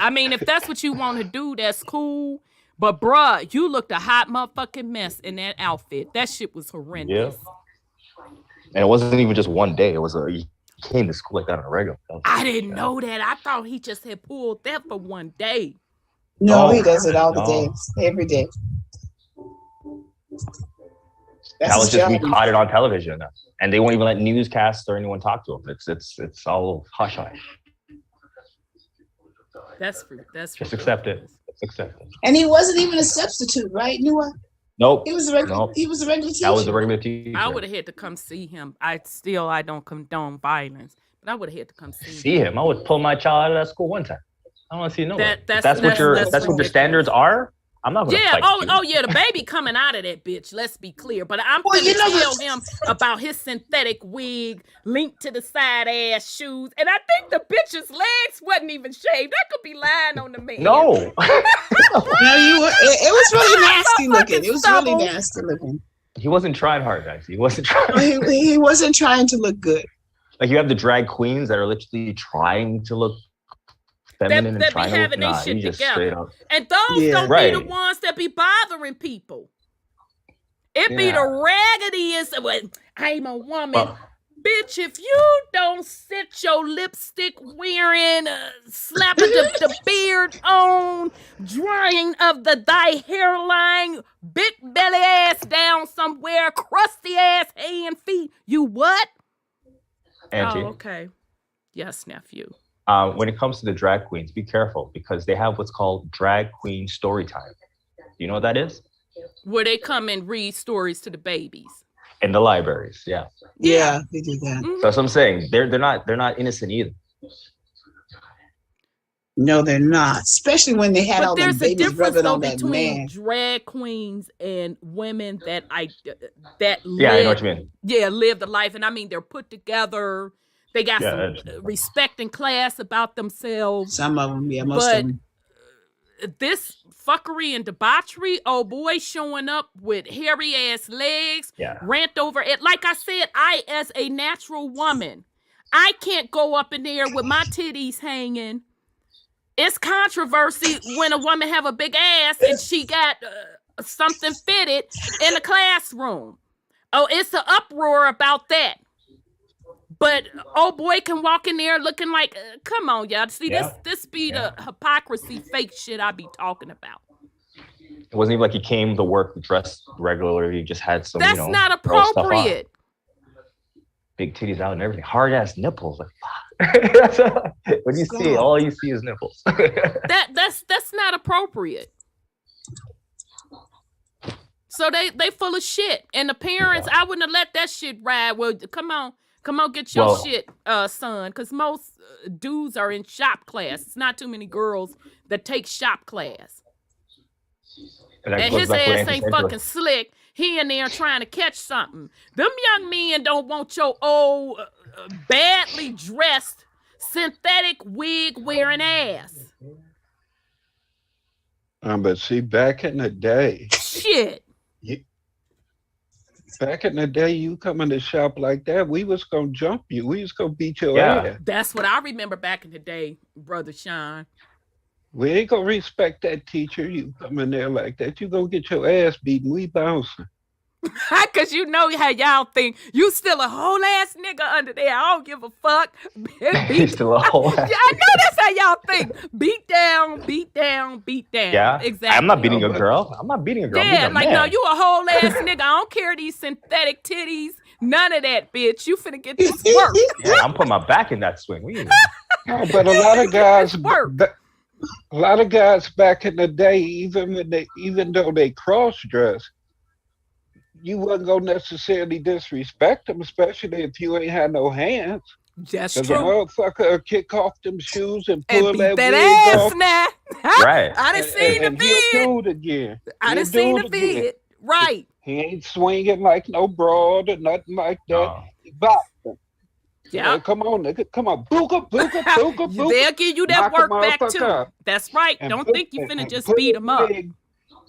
I mean, if that's what you want to do, that's cool. But bruh, you looked a hot motherfucking mess in that outfit. That shit was horrendous. And it wasn't even just one day. It was he came to school like that on a regular. I didn't know that. I thought he just had pulled that for one day. No, he No, does it all the no. days, every day. That's That was his just, we job. caught it on television. And they won't even let newscasts or anyone talk to him. It's all hush hush. That's Just accept it. Just accept it. And he wasn't even a substitute, right, Nua? Nope. He was a regular. Nope. He was a regular teacher. That was a regular teacher. I would have had to come see him. I don't condone violence, but I would have had to come see him. See him. I would pull my child out of that school one time. I don't want to see no. That's That's what your ridiculous. standards are. I'm not gonna Yeah. fight you. Oh yeah. The baby coming out of that bitch. Let's be clear. But I'm Well, gonna you know tell what- him about his synthetic wig, linked to the side ass shoes, and I think the bitch's legs wasn't even shaved. I could be lying on the man. No. No, it was really nasty looking. It was really stubble. nasty looking. He wasn't trying hard, guys. He wasn't trying. He wasn't trying to look good. Like you have the drag queens that are literally trying to look feminine that and be trying to look. having they Nah, shit he just together. straight up. And those Yeah. don't Right. be the ones that be bothering people. It be Yeah. the raggediest. Well, I'm a woman. Well- Bitch, if you don't sit your lipstick wearing, slapping the beard on, drying of thy hairline, big belly ass down somewhere, crusty ass hand, feet, you what? Auntie, Oh, okay. Yes, nephew. when it comes to the drag queens, be careful because they have what's called drag queen story time. You know what that is? Where they come and read stories to the babies. In the libraries, yeah. Yeah, they did that. Mhm. That's what I'm saying. They're not innocent either. No, they're not. Especially when they had all But the there's a babies difference rubbing though on that between man. drag queens and women that Yeah, I know what you mean. live the life, and I mean they're put together. They got Yeah, some that's- respect and class about themselves. Some of them, yeah, most But of them. this fuckery and debauchery, oh boy, showing up with hairy ass legs, Yeah. rant over it. Like I said, I as a natural woman, I can't go up in there with my titties hanging. It's controversy when a woman have a big ass and she got something fitted in the classroom. Oh, it's an uproar about that. But oh boy can walk in there looking like, come on, y'all. See, Yeah. this be the hypocrisy, fake shit I be talking about. It wasn't even like he came to work dressed regularly. He just had some, That's not girl stuff on. appropriate. Big titties out and everything. Hard ass nipples. Like, fuck. When you see it, all you see is nipples. That's not appropriate. So they full of shit. And the parents, I wouldn't have let that shit ride. Well, come on, get your shit, son. Because most dudes are in shop class. It's not too many girls that take shop class. that And goes his back to what ass Auntie ain't said, fucking slick. He in there trying to catch something. Them young men don't want your old, badly dressed, synthetic wig wearing ass. But see, back in the day, Shit. you come in the shop like that, we was gonna jump you. We was gonna beat your Yeah. ass. That's what I remember back in the day, Brother Sean. We ain't gonna respect that teacher. You come in there like that, you gonna get your ass beaten. We bouncing. Because you know how y'all think. You still a whole ass nigga under there. I don't give a fuck. He's still a whole Yeah, ass. I know that's how y'all think. Beat down, beat down, beat down. Yeah, Exactly. I'm not beating a girl. I'm not beating a girl. I'm Yeah, beating a like, man. no, you a whole ass nigga. I don't care these synthetic titties. None of that, bitch. You finna get this work. Yeah, I'm putting my back in that swing. What do you mean? No, but a lot of guys, Work. a lot of guys back in the day, even though they cross dress, you wasn't gonna necessarily disrespect them, especially if you ain't had no hands. That's Cause a true. motherfucker will kick off them shoes and And pull beat that that wig ass off. now. Right. I done seen the and he'll vid. do it again. I done He'll seen do the it again. vid. Right. He ain't swinging like no broad or nothing like that. No. He boxing. Yeah. Like, come on, nigga. Come on. Booga, booga, booga, booga. They'll give you that Knock a work back motherfucker too. out. That's right. And Don't put- think you finna and just put beat his him up. wig-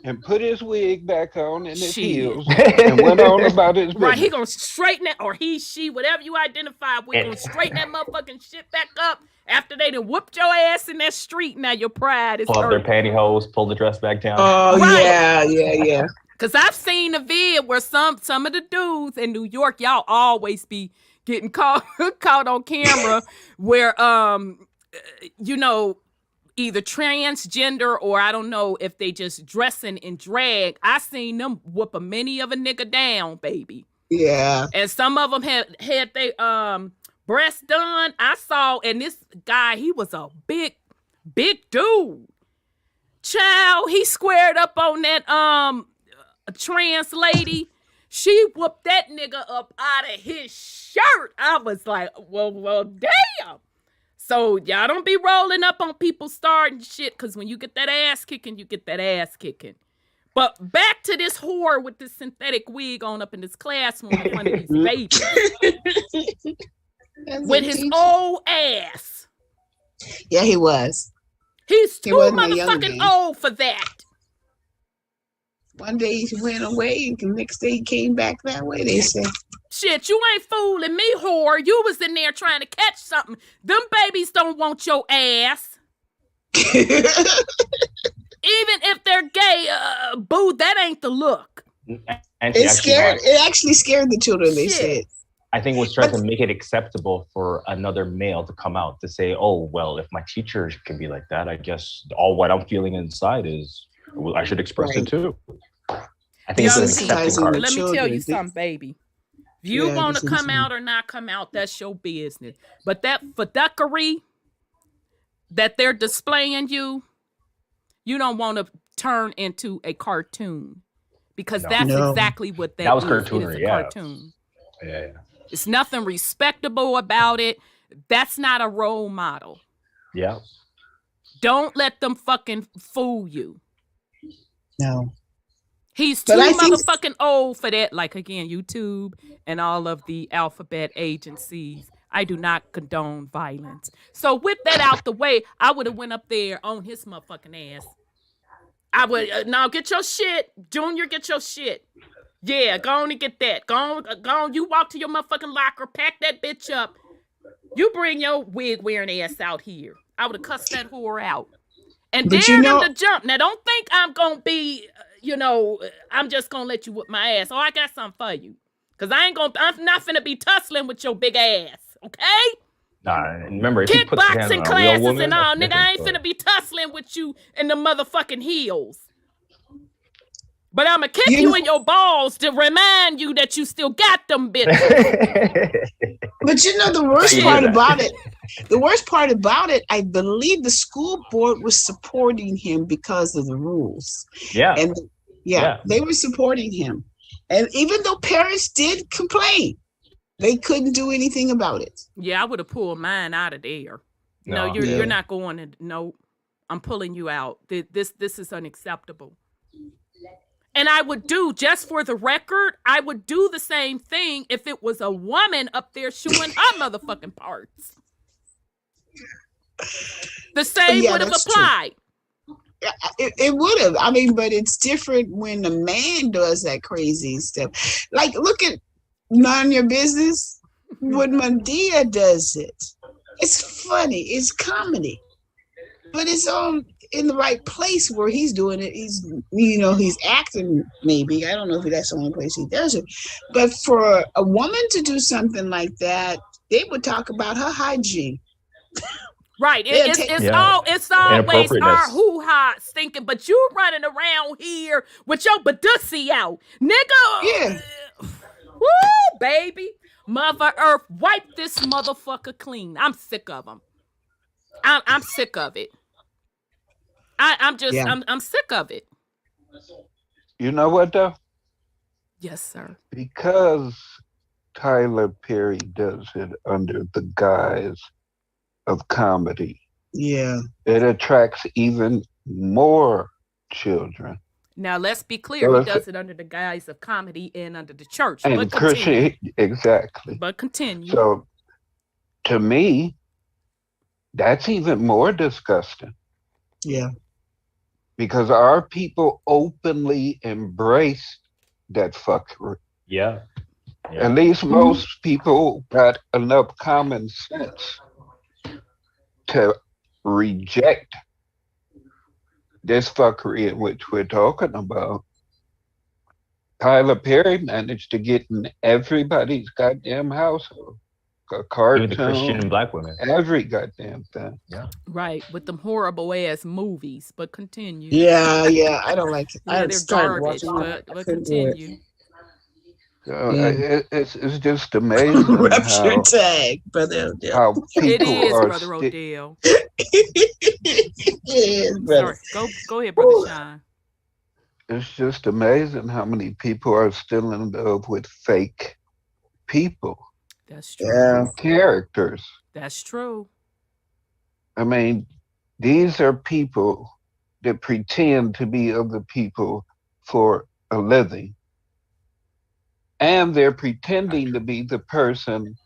And put his wig back on and his Shit. heels and went on about his business. Right, he gonna straighten that, or he, she, whatever you identify with, gonna straighten that motherfucking shit back up after they done whooped your ass in that street. Now your pride is Pull up their hurt. pantyhose, pull the dress back down. Oh, Right. yeah. Cause I've seen a vid where some of the dudes in New York, y'all always be getting caught on camera where you know, either transgender or I don't know if they just dressing in drag. I seen them whoop a many of a nigga down, baby. Yeah. And some of them had they breasts done. I saw, and this guy, he was a big dude. Child, he squared up on that trans lady. She whooped that nigga up out of his shirt. I was like, well, damn. So y'all don't be rolling up on people starting shit, because when you get that ass kicking, you get that ass kicking. But back to this whore with this synthetic wig on up in this classroom in front of these babies. With his old ass. Yeah, he was. He's too motherfucking old for that. One day he went away, and the next day he came back that way, they said. Shit, you ain't fooling me, whore. You was in there trying to catch something. Them babies don't want your ass. Even if they're gay, boo, that ain't the look. It actually scared the children, they said. I think was trying to make it acceptable for another male to come out to say, oh, well, if my teacher can be like that, I guess all what I'm feeling inside is, well, I should express it too. I think it's an accepting card. Let me tell you something, baby. If you want to come out or not come out, that's your business. But that fuckery that they're displaying you don't want to turn into a cartoon, because that's exactly what that was. Cartoonery, it is a cartoon. Yeah. It's nothing respectable about it. That's not a role model. Yeah. Don't let them fucking fool you. No. He's too motherfucking old for that. Like, again, YouTube and all of the alphabet agencies. I do not condone violence. So with that out the way, I would have went up there on his motherfucking ass. I would, now get your shit. Junior, get your shit. Yeah, go on and get that. Go on. You walk to your motherfucking locker, pack that bitch up. You bring your wig wearing ass out here. I would have cussed that whore out. And dare them to jump. Now, don't think I'm going to be, I'm just going to let you whip my ass. Oh, I got something for you. Because I'm not finna be tussling with your big ass. Okay? Nah, remember, if kickboxing classes woman, and all, nigga, I ain't finna be tussling with you in the motherfucking heels. But I'm gonna kick you in your balls to remind you that you still got them bitches. But the worst part about it, I believe the school board was supporting him because of the rules. Yeah. And they were supporting him. And even though parents did complain, they couldn't do anything about it. Yeah, I would have pulled mine out of there. No, you're not going to. No, I'm pulling you out. This is unacceptable. And I would do, just for the record, I would do the same thing if it was a woman up there showing her motherfucking parts. The same would have applied. It would have. I mean, but it's different when a man does that crazy stuff. Like, look at None Your Business. When Medea does it, it's funny. It's comedy. But it's in the right place where he's doing it. He's acting, maybe. I don't know if that's the only place he does it. But for a woman to do something like that, they would talk about her hygiene. Right. It's always our hoo-ha stinking, but you running around here with your badussi out. Nigga. Yeah. Woo, baby. Mother Earth, wipe this motherfucker clean. I'm sick of him. I'm sick of it. I'm sick of it. You know what, though? Yes, sir. Because Tyler Perry does it under the guise of comedy. Yeah. It attracts even more children. Now, let's be clear. He does it under the guise of comedy and under the church. And Christian, exactly. But continue. So, to me, that's even more disgusting. Yeah. Because our people openly embrace that fuckery. Yeah. At least most people got enough common sense to reject this fuckery in which we're talking about. Tyler Perry managed to get in everybody's goddamn household. A Even the cartoon, Christian black women. every goddamn thing. Yeah. Right, with them horrible ass movies. But continue. Yeah, I don't like it. Yeah, I they're started garbage, watching it. but Couldn't do it. continue. Yeah. It's just amazing Rupture how tag, Brother Odell. how It people is, are Brother Odell. Yes, brother. Sorry, go ahead, Brother Shine. It's just amazing how many people are still in love with fake people, That's true. Yeah. characters. That's true. I mean, these are people that pretend to be other people for a living. And they're pretending to be the person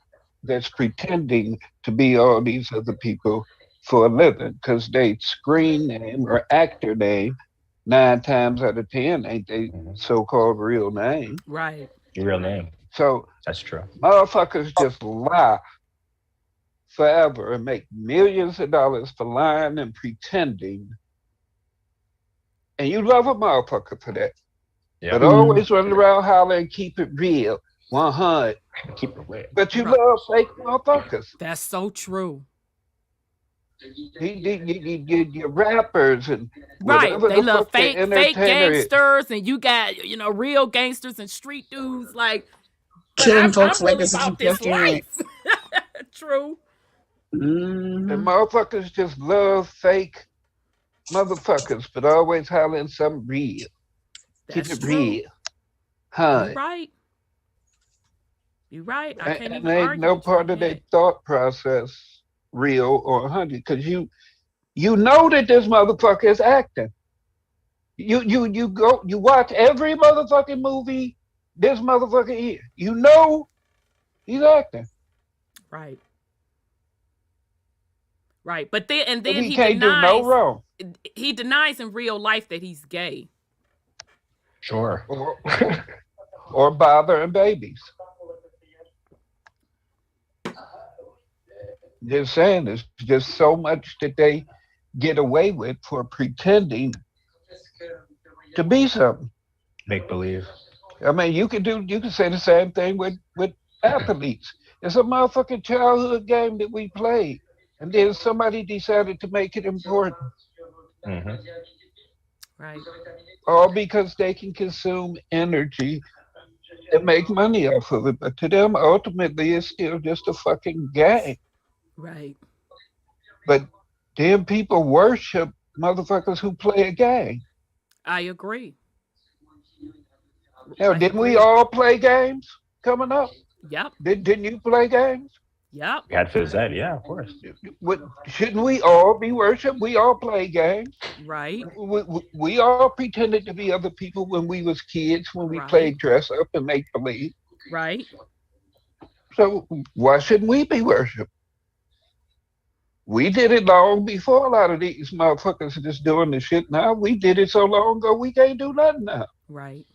that's pretending to be all these other people for a living because they screen name or actor name 9 times out of 10 ain't they so-called real name. Right. Your real name. So That's true. motherfuckers just lie forever and make millions of dollars for lying and pretending. And you love a motherfucker for that. Yeah. But always running around hollering, keep it real, 100. Keep it real. But you Right. love fake motherfuckers. That's so true. Your rappers and Right. whatever They the love fuck the fake entertainer is. gangsters, and you got, real gangsters and street dudes like, but Killing I'm folks like really it's about a this left and right. life. True. And motherfuckers just love fake motherfuckers, but always hollering something real. That's Keep it true. real. Huh. You're right. You're right. I can't And even ain't argue no with you part on of their that. thought process real or 100 because you know that this motherfucker is acting. You watch every motherfucking movie this motherfucker is. You know he's acting. Right. Right. But then But he he can't do no wrong. he denies in real life that he's gay. Sure. Or bothering babies. Just saying, there's just so much that they get away with for pretending to be something. Make believe. I mean, you can say the same thing with athletes. It's a motherfucking childhood game that we played, and then somebody decided to make it important, Mm-hmm. Right. all because they can consume energy and make money off of it. But to them, ultimately, it's still just a fucking game. Right. But then people worship motherfuckers who play a game. I agree. Hell, I didn't we agree. all play games coming up? Yep. Didn't you play games? Yep. You had Phys Ed, yeah, of course. Shouldn't we all be worshipped? We all play games. Right. We all pretended to be other people when we was kids, when we Right. played dress up and make believe. Right. So why shouldn't we be worshipped? We did it long before a lot of these motherfuckers are just doing the shit now. We did it so long ago we can't do nothing now. Right.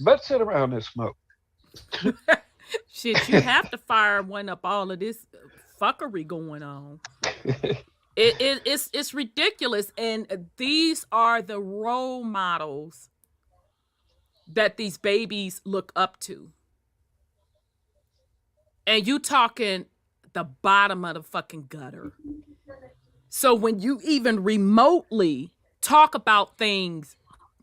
But sit around and smoke. Shit, you have to fire one up all of this fuckery going on. It's ridiculous, and these are the role models that these babies look up to. And you talking the bottom of the fucking gutter. So when you even remotely talk about things,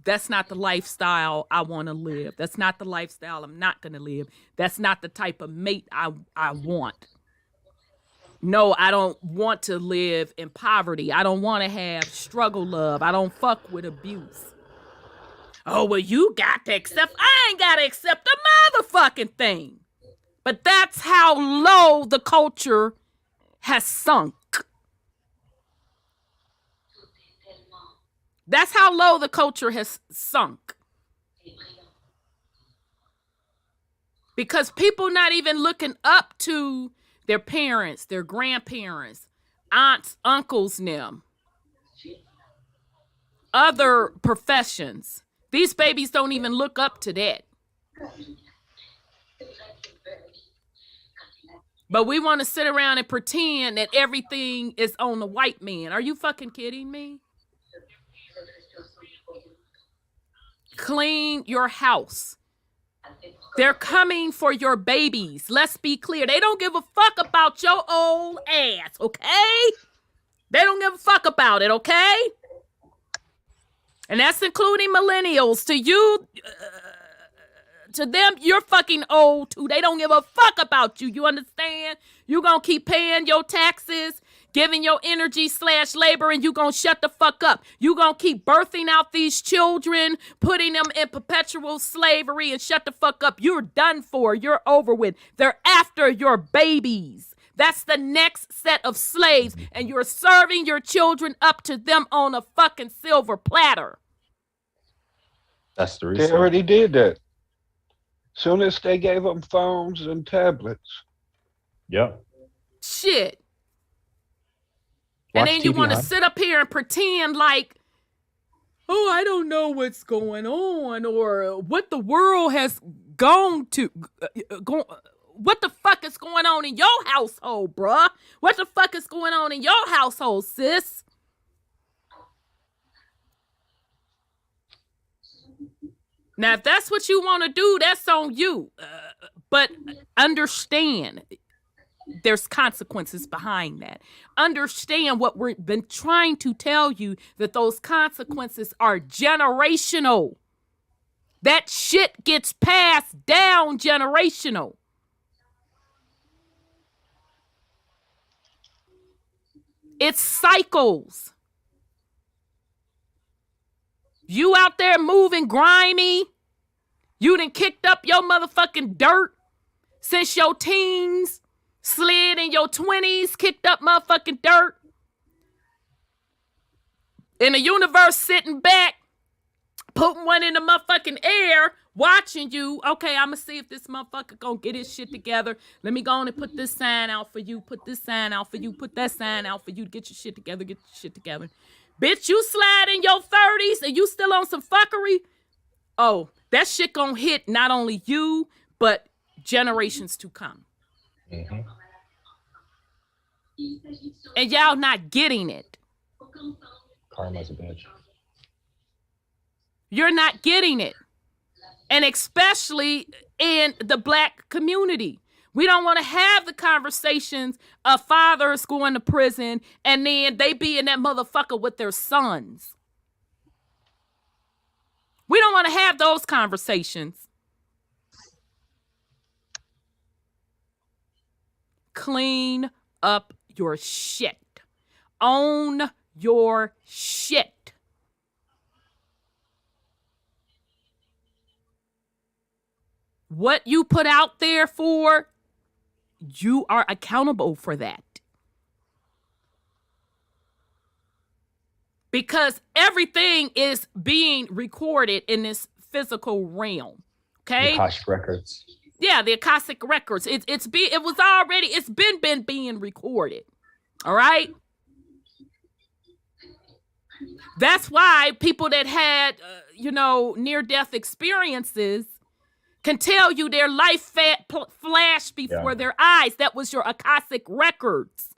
that's not the lifestyle I want to live. That's not the lifestyle I'm not going to live. That's not the type of mate I want. No, I don't want to live in poverty. I don't want to have struggle love. I don't fuck with abuse. Oh, well, you got to accept. I ain't got to accept a motherfucking thing. But that's how low the culture has sunk. That's how low the culture has sunk. Because people not even looking up to their parents, their grandparents, aunts, uncles, them. Other professions. These babies don't even look up to that. But we want to sit around and pretend that everything is on the white man. Are you fucking kidding me? Clean your house. They're coming for your babies. Let's be clear. They don't give a fuck about your old ass, okay? They don't give a fuck about it, okay? And that's including millennials. To you, to them, you're fucking old too. They don't give a fuck about you. You understand? You're going to keep paying your taxes, giving your energy/labor, and you going to shut the fuck up. You going to keep birthing out these children, putting them in perpetual slavery, and shut the fuck up. You're done for. You're over with. They're after your babies. That's the next set of slaves, and you're serving your children up to them on a fucking silver platter. That's the They reason. already did that. Soon as they gave them phones and tablets. Yep. Shit. Watch And then you TV, want to huh? sit up here and pretend like, oh, I don't know what's going on, or what the world has gone to, what the fuck is going on in your household, bruh? What the fuck is going on in your household, sis? Now, if that's what you want to do, that's on you. But understand, there's consequences behind that. Understand what we've been trying to tell you, that those consequences are generational. That shit gets passed down generational. It's cycles. You out there moving grimy. You done kicked up your motherfucking dirt since your teens. Slid in your 20s, kicked up motherfucking dirt. In the universe sitting back, putting one in the motherfucking air, watching you. Okay, I'm going to see if this motherfucker gonna get his shit together. Let me go on and put this sign out for you, put this sign out for you, put that sign out for you. Get your shit together, get your shit together. Bitch, you slide in your 30s and you still on some fuckery? Oh, that shit gonna hit not only you, but generations to come. Mm-hmm. And y'all not getting it. Karma's a bitch. You're not getting it. And especially in the Black community. We don't want to have the conversations of fathers going to prison and then they be in that motherfucker with their sons. We don't want to have those conversations. Clean up your shit. Own your shit. What you put out there for, you are accountable for that. Because everything is being recorded in this physical realm. Okay? The Akashic records. Yeah, the Akashic records. It's been being recorded. All right? That's why people that had, near-death experiences can tell you their life flashed before their eyes. That was your Akashic records.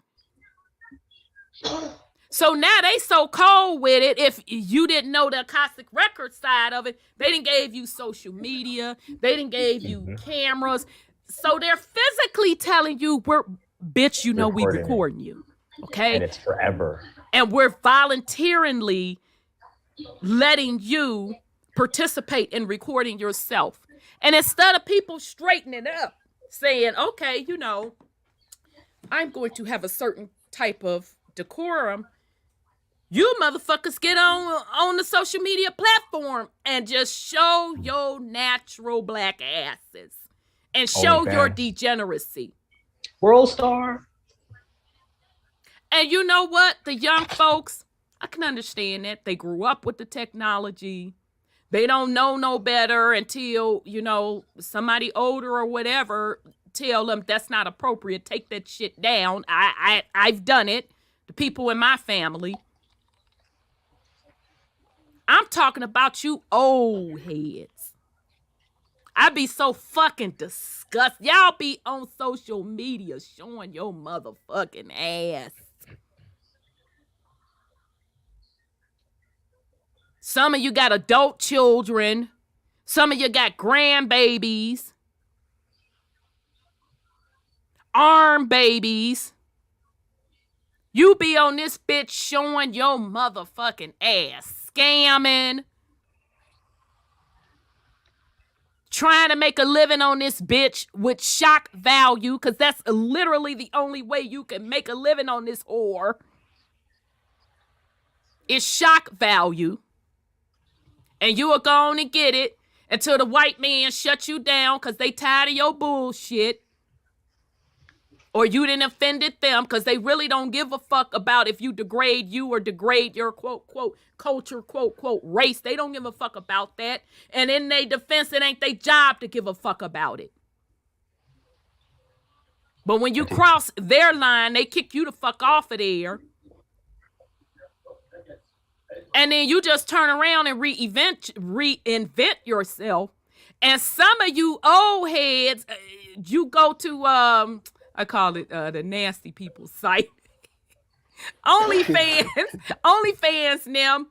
So now they so cold with it. If you didn't know the Akashic record side of it, they didn't gave you social media. They didn't gave you cameras. So they're physically telling you, bitch, you know we recording you. Okay? And it's forever. And we're voluntarily letting you participate in recording yourself. And instead of people straightening up, saying, okay, I'm going to have a certain type of decorum, you motherfuckers get on the social media platform and just show your natural Black asses and show your degeneracy. World star. And you know what? The young folks, I can understand that. They grew up with the technology. They don't know no better until, somebody older or whatever tell them that's not appropriate. Take that shit down. I've done it. The people in my family. I'm talking about you old heads. I be so fucking disgusted. Y'all be on social media showing your motherfucking ass. Some of you got adult children. Some of you got grandbabies. Arm babies. You be on this bitch showing your motherfucking ass. Scamming. Trying to make a living on this bitch with shock value, because that's literally the only way you can make a living on this whore. Is shock value. And you are going to get it until the white man shuts you down because they tired of your bullshit. Or you didn't offended them because they really don't give a fuck about if you degrade you or degrade your quote, quote, culture, quote, quote, race. They don't give a fuck about that. And in their defense, it ain't their job to give a fuck about it. But when you cross their line, they kick you the fuck off of there. And then you just turn around and reinvent yourself. And some of you old heads, you go to, I call it the nasty people site. OnlyFans, them,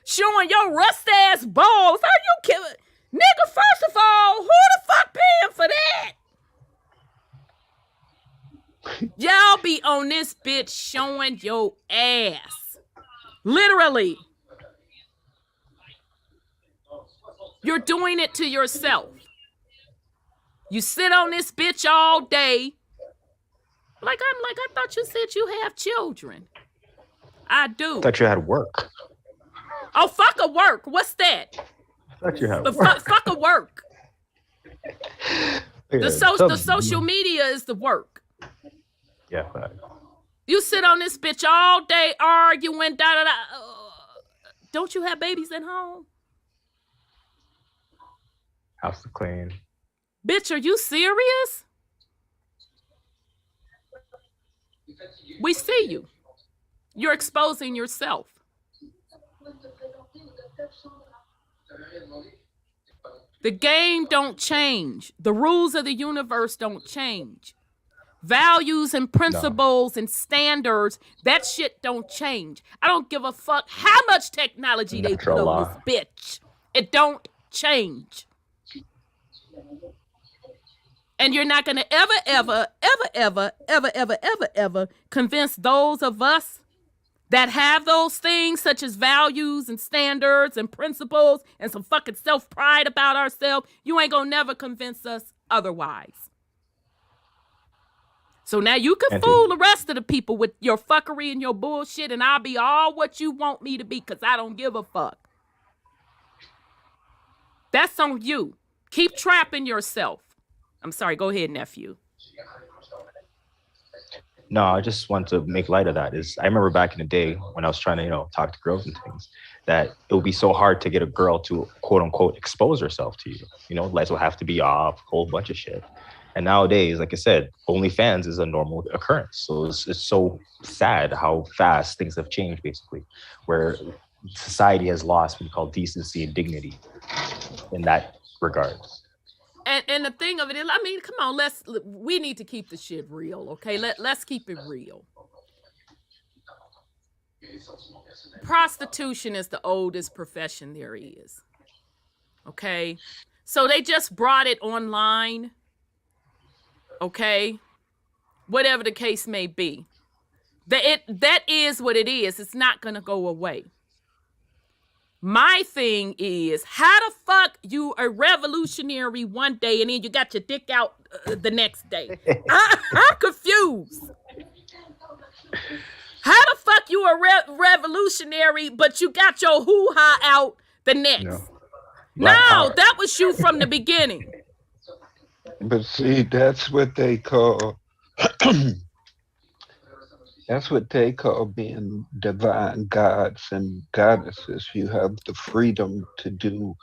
showing your rust ass balls. Are you kidding? Nigga, first of all, who the fuck paying for that? Y'all be on this bitch showing your ass. Literally. You're doing it to yourself. You sit on this bitch all day. I thought you said you have children. I do. I thought you had work. Oh, fuck a work. What's that? I thought you had work. Fuck a work. The social media is the work. Yeah. You sit on this bitch all day arguing, da da da. Don't you have babies at home? House to clean. Bitch, are you serious? We see you. You're exposing yourself. The game don't change. The rules of the universe don't change. Values and principles and standards, that shit don't change. I don't give a fuck how much technology they put on this bitch. It don't change. And you're not going to ever convince those of us that have those things such as values and standards and principles and some fucking self-pride about ourselves. You ain't going to never convince us otherwise. So now you can fool the rest of the people with your fuckery and your bullshit, and I'll be all what you want me to be because I don't give a fuck. That's on you. Keep trapping yourself. I'm sorry, go ahead, nephew. No, I just want to make light of that. I remember back in the day when I was trying to, talk to girls and things, that it would be so hard to get a girl to quote unquote expose herself to you. Lights will have to be off, a whole bunch of shit. And nowadays, like I said, OnlyFans is a normal occurrence. So it's so sad how fast things have changed, basically, where society has lost what we call decency and dignity in that regard. And the thing of it is, come on, we need to keep the shit real, okay? Let's keep it real. Prostitution is the oldest profession there is. Okay? So they just brought it online. Okay? Whatever the case may be. That is what it is. It's not going to go away. My thing is, how the fuck you a revolutionary one day and then you got your dick out the next day? I'm confused. How the fuck you a revolutionary but you got your hoo-ha out the next? No, that was you from the beginning. But see, that's what they call being divine gods and goddesses. You have the freedom to do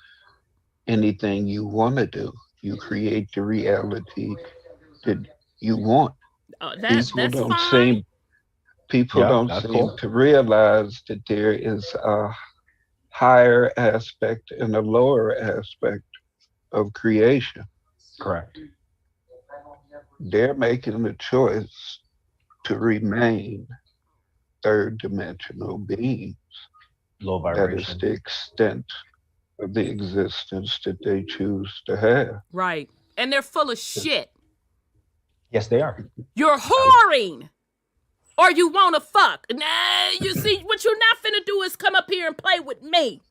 anything you want to do. You create the reality that you want. People don't seem to realize that there is a higher aspect and a lower aspect of creation. Correct. They're making the choice to remain third dimensional beings. Low That is vibration. the extent of the existence that they choose to have. Right. And they're full of shit. Yes, they are. You're whoring. Or you want to fuck. Nah, you see, what you're not finna do is come up here and play with me.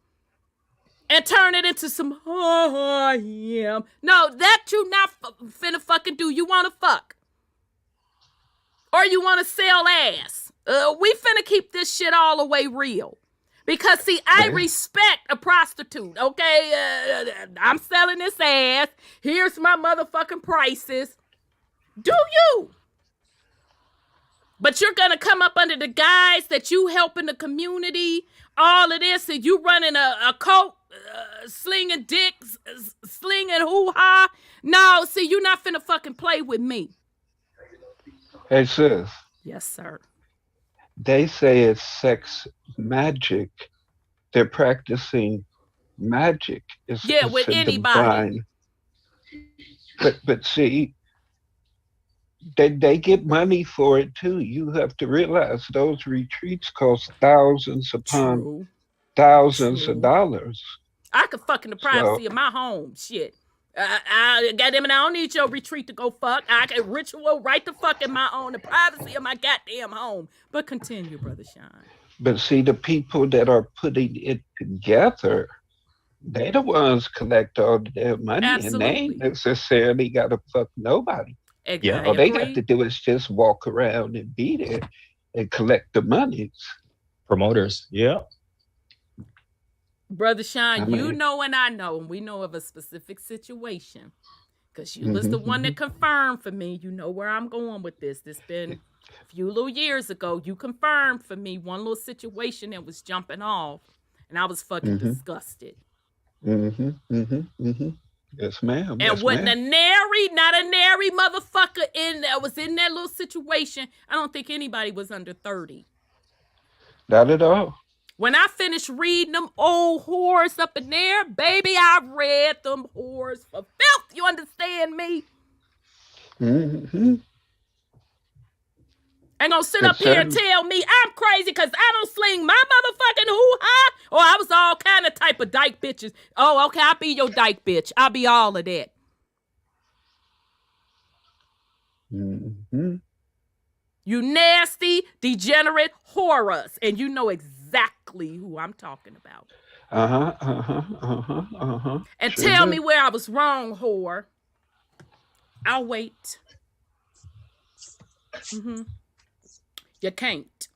And turn it into some, oh, yeah. No, that you not finna fucking do. You want to fuck. Or you want to sell ass. We finna keep this shit all the way real. Because, see, I respect a prostitute, okay? I'm selling this ass. Here's my motherfucking prices. Do you? But you're going to come up under the guise that you helping the community, all of this, and you running a cult, slinging dicks, slinging hoo-ha. No, see, you're not finna fucking play with me. Hey, sis. Yes, sir. They say it's sex magic. They're practicing magic. It's with a anybody. But see, they get money for it too. You have to realize those retreats cost thousands upon thousands of dollars. I could fuck in the privacy of my home. Shit. Goddamn it, I don't need your retreat to go fuck. I can ritual right the fuck in my own, the privacy of my goddamn home. But continue, Brother Sean. But see, the people that are putting it together, they the ones collect all their money. Absolutely. And they ain't necessarily got to fuck nobody. Exactly. All they got to do is just walk around and be there and collect the monies. Promoters, yeah. Brother Sean, you know and I know, and we know of a specific situation. Because you was the one that confirmed for me. You know where I'm going with this. This been a few little years ago. You confirmed for me one little situation that was jumping off. And I was fucking disgusted. Yes, ma'am. And Yes, wasn't ma'am. not a nary motherfucker that was in that little situation. I don't think anybody was under 30. Not at all. When I finished reading them old whores up in there, baby, I read them whores for filth. You understand me? Ain't gonna sit up here and tell me I'm crazy because I don't sling my motherfucking hoo-ha. Or I was all kind of type of dyke bitches. Oh, okay, I'll be your dyke bitch. I'll be all of that. You nasty, degenerate whorers. And you know exactly who I'm talking about. And tell me where I was wrong, whore. I'll wait. You can't.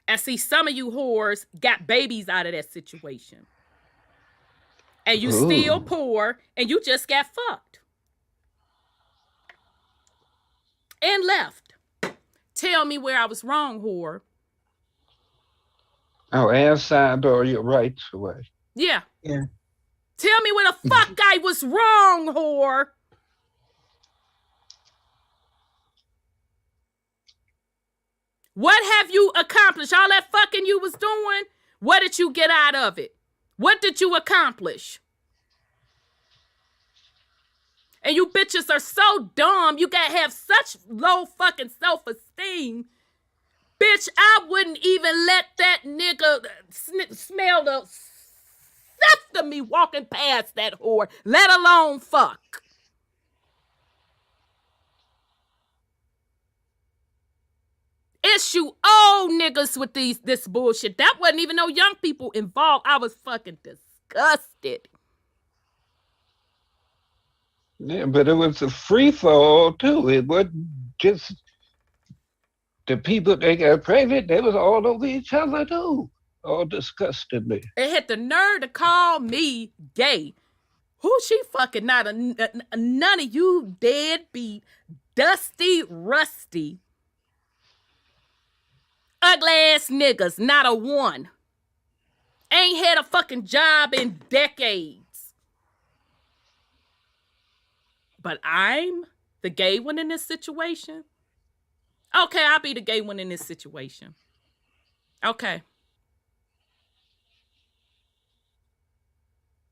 And see, some of you whores got babies out of that situation. And you still poor, and you just got fucked. And left. Tell me where I was wrong, whore. Oh, and signed all your rights away. Yeah. Tell me where the fuck I was wrong, whore. What have you accomplished? All that fucking you was doing, what did you get out of it? What did you accomplish? And you bitches are so dumb, you gotta have such low fucking self-esteem. Bitch, I wouldn't even let that nigga smell the stuff of me walking past that whore, let alone fuck. It's you old niggas with this bullshit. That wasn't even no young people involved. I was fucking disgusted. Yeah, but it was a free fall too. It wasn't just the people that got pregnant. They was all over each other too, all disgustingly. It had the nerve to call me gay. Who she fucking? Not none of you deadbeat, dusty, rusty, ugly ass niggas. Not a one. Ain't had a fucking job in decades. But I'm the gay one in this situation. Okay, I'll be the gay one in this situation. Okay.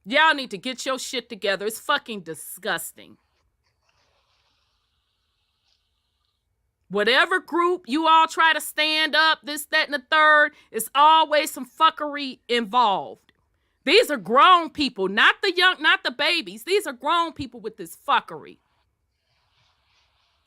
Y'all need to get your shit together. It's fucking disgusting. Whatever group you all try to stand up, this, that, and the third, it's always some fuckery involved. These are grown people, not the young, not the babies. These are grown people with this fuckery.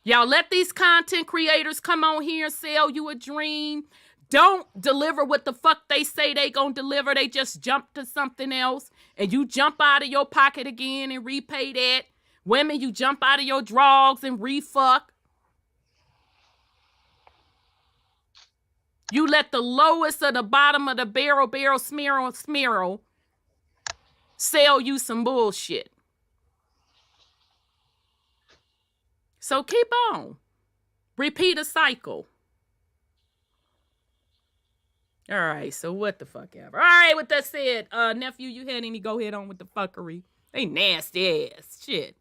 Y'all let these content creators come on here and sell you a dream. Don't deliver what the fuck they say they gonna deliver. They just jump to something else and you jump out of your pocket again and repay that. Women, you jump out of your drawers and refuck. You let the lowest of the bottom of the barrel smear sell you some bullshit. So keep on. Repeat a cycle. All right, so what the fuck ever. All right, with that said, nephew, you had any go ahead on with the fuckery? They nasty ass shit.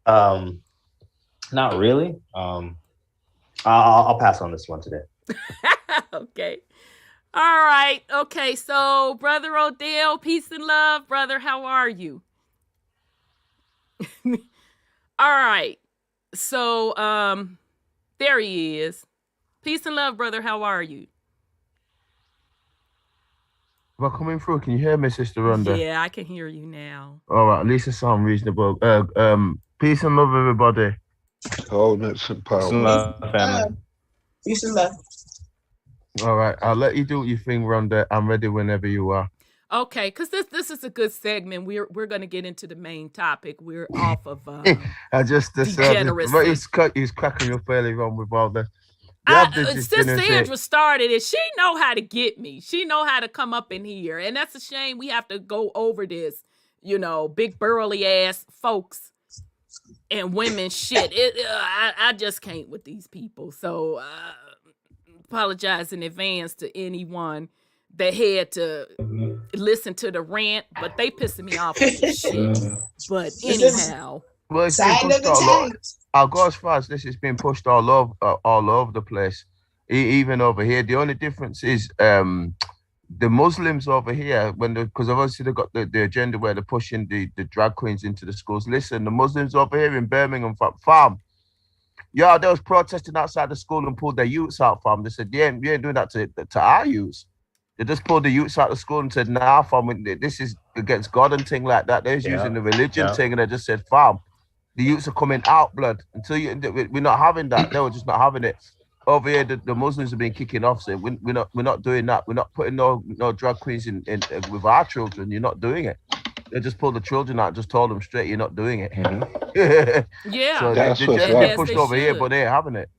Not really. I'll pass on this one today. Okay. All right. Okay, so Brother Odel, peace and love. Brother, how are you? All right. So, there he is. Peace and love, brother. How are you? Am I coming through? Can you hear me, Sister Rhonda? Yeah, I can hear you now. All right, at least it sounds reasonable. Peace and love, everybody. Wholeness and power. Peace and love, family. Peace and love. All right, I'll let you do your thing, Rhonda. I'm ready whenever you are. Okay, because this is a good segment. We're going to get into the main topic. We're off of I just degeneracy. But he's cracking you fairly wrong with all the. Since Sandra started it, she know how to get me. She know how to come up in here, and that's a shame. We have to go over this, big burly ass folks and women shit. I just can't with these people. So apologize in advance to anyone that had to listen to the rant, but they pissing me off with this shit. But anyhow, well, it's been pushed all over. I'll go as far as this has been pushed all over the place, even over here. The only difference is the Muslims over here, because obviously they've got the agenda where they're pushing the drag queens into the schools. Listen, the Muslims over here in Birmingham, fam, yeah, they was protesting outside the school and pulled their youths out, fam. They said, you ain't doing that to our youths. They just pulled the youths out of school and said, nah, fam, this is against God and thing like that. They was using the religion thing, and they just said, fam, the youths are coming out, blood. We're not having that. They were just not having it. Over here, the Muslims have been kicking off, saying we're not doing that. We're not putting no drag queens in with our children. You're not doing it. They just pulled the children out, and just told them straight, you're not doing it. Mm-hmm. Yeah, so that's they what's just up. get pushed over here, but they're having it.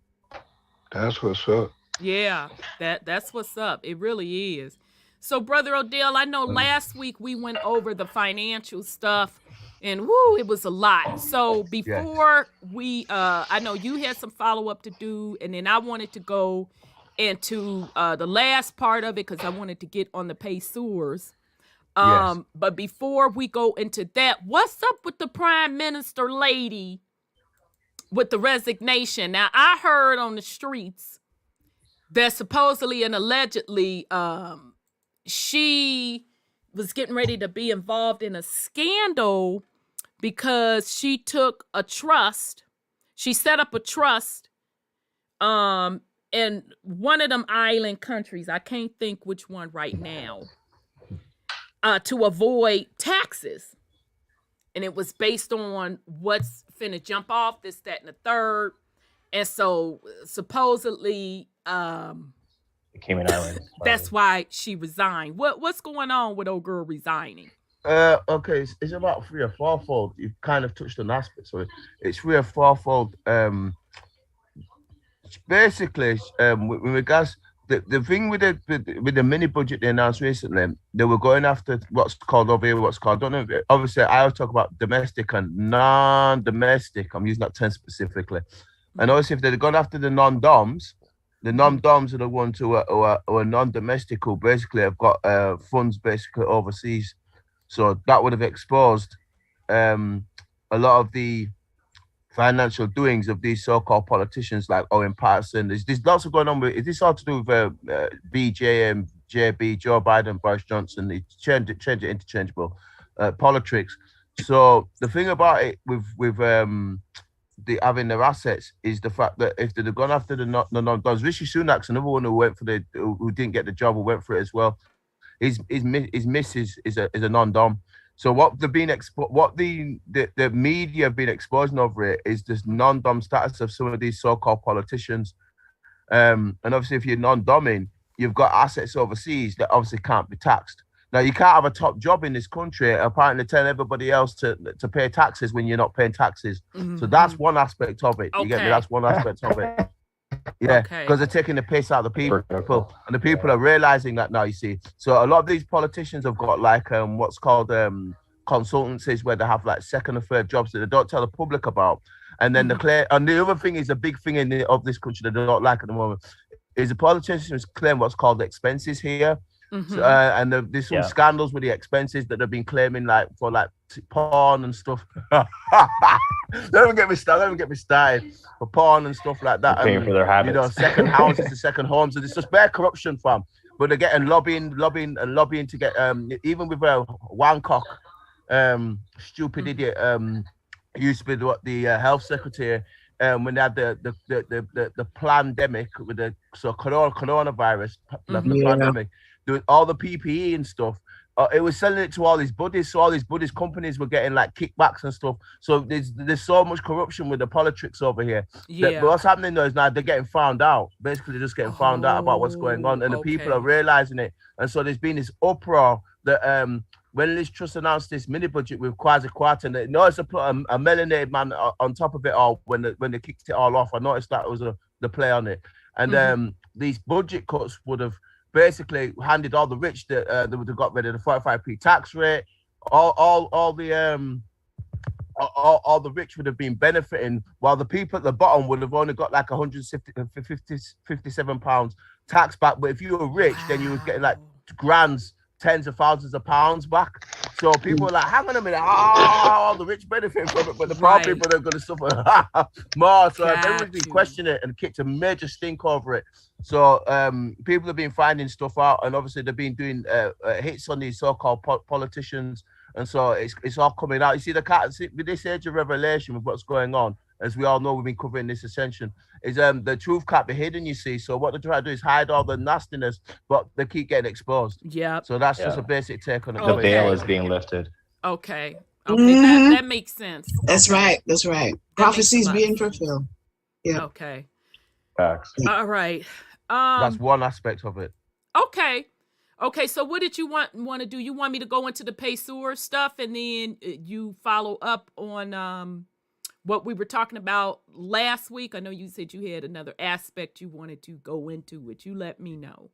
That's what's up. Yeah, that's what's up. It really is. So, Brother Odel, I know last week we went over the financial stuff, and woo, it was a lot. So before we, I know you had some follow-up to do, and then I wanted to go into the last part of it because I wanted to get on the pesos. But before we go into that, what's up with the Prime Minister lady with the resignation? Now, I heard on the streets that supposedly and allegedly she was getting ready to be involved in a scandal because she took a trust. She set up a trust in one of them island countries. I can't think which one right now. To avoid taxes. And it was based on what's finna jump off, this, that, and the third. And so supposedly The Cayman Islands. that's why she resigned. What's going on with old girl resigning? Okay, it's about 3 or 4-fold. You've kind of touched on aspects of it. It's 3 or 4-fold. Basically, with regards the thing with the mini budget they announced recently, they were going after what's called over here. I don't know. Obviously, I always talk about domestic and non-domestic. I'm using that term specifically. And obviously, if they're going after the non-doms, the non-doms are the ones who are non-domestic, who basically have got funds basically overseas. So that would have exposed a lot of the financial doings of these so-called politicians like Owen Patterson. There's lots of going on with. Is this all to do with BJ and JB, Joe Biden, Boris Johnson? They change it interchangeable politics. So the thing about it with having their assets is the fact that if they'd have gone after the non-doms, Rishi Sunak's another one who didn't get the job, who went for it as well. His missus is a non-dom. So what the media have been exposing over it is this non-dom status of some of these so-called politicians. And obviously, if you're non-doming, you've got assets overseas that obviously can't be taxed. Now, you can't have a top job in this country, apparently tell everybody else to pay taxes when you're not paying taxes. So that's one aspect of it. You get me? That's one aspect of it. Yeah, because they're taking the piss out of the people, and the people are realizing that now, you see. So a lot of these politicians have got like what's called consultancies where they have like second or third jobs that they don't tell the public about. And then and the other thing is a big thing of this country that they don't like at the moment is the politicians claim what's called expenses here. So, and there's some scandals with the expenses that they've been claiming, like for like porn and stuff. Don't get me started for porn and stuff like that. Paying for their habits. You know, second houses and second homes, and it's just bare corruption, fam. But they're getting lobbying to get even with Wancock, stupid idiot, used to be the health secretary. When they had the pandemic with the coronavirus, pandemic, doing all the PPE and stuff, it was selling it to all these buddies. So all these buddies companies were getting like kickbacks and stuff. So there's so much corruption with the politics over here. But what's happening though is now they're getting found out. Basically, they're just getting found out about what's going on, and the people are realizing it. And so there's been this uproar that when Liz Truss announced this mini budget with Kwasi Kwarteng, they noticed to put a melanated man on top of it all when they kicked it all off. I noticed that was the play on it. And these budget cuts would have basically handed all the rich that they would have got rid of the 45p tax rate. All the rich would have been benefiting, while the people at the bottom would have only got like £157 tax back. But if you were rich, then you were getting like grands, tens of thousands of pounds back. So people are like, hang on a minute, all the rich benefit from it, but the poor people are going to suffer more. So everyone's been questioning it and kicked a major stink over it. So people have been finding stuff out, and obviously they've been doing hits on these so-called politicians, and so it's all coming out. You see, with this age of revelation, with what's going on, as we all know, we've been covering this ascension, is the truth can't be hidden, you see. So what they're trying to do is hide all the nastiness, but they keep getting exposed. Yeah. So that's just a basic take on it. The veil is being lifted. Okay. That makes sense. That's right. Prophecies being fulfilled. Yeah. Okay. Facts. All right. That's one aspect of it. Okay. So what did you want to do? You want me to go into the Pesur stuff, and then you follow up on what we were talking about last week? I know you said you had another aspect you wanted to go into, which you let me know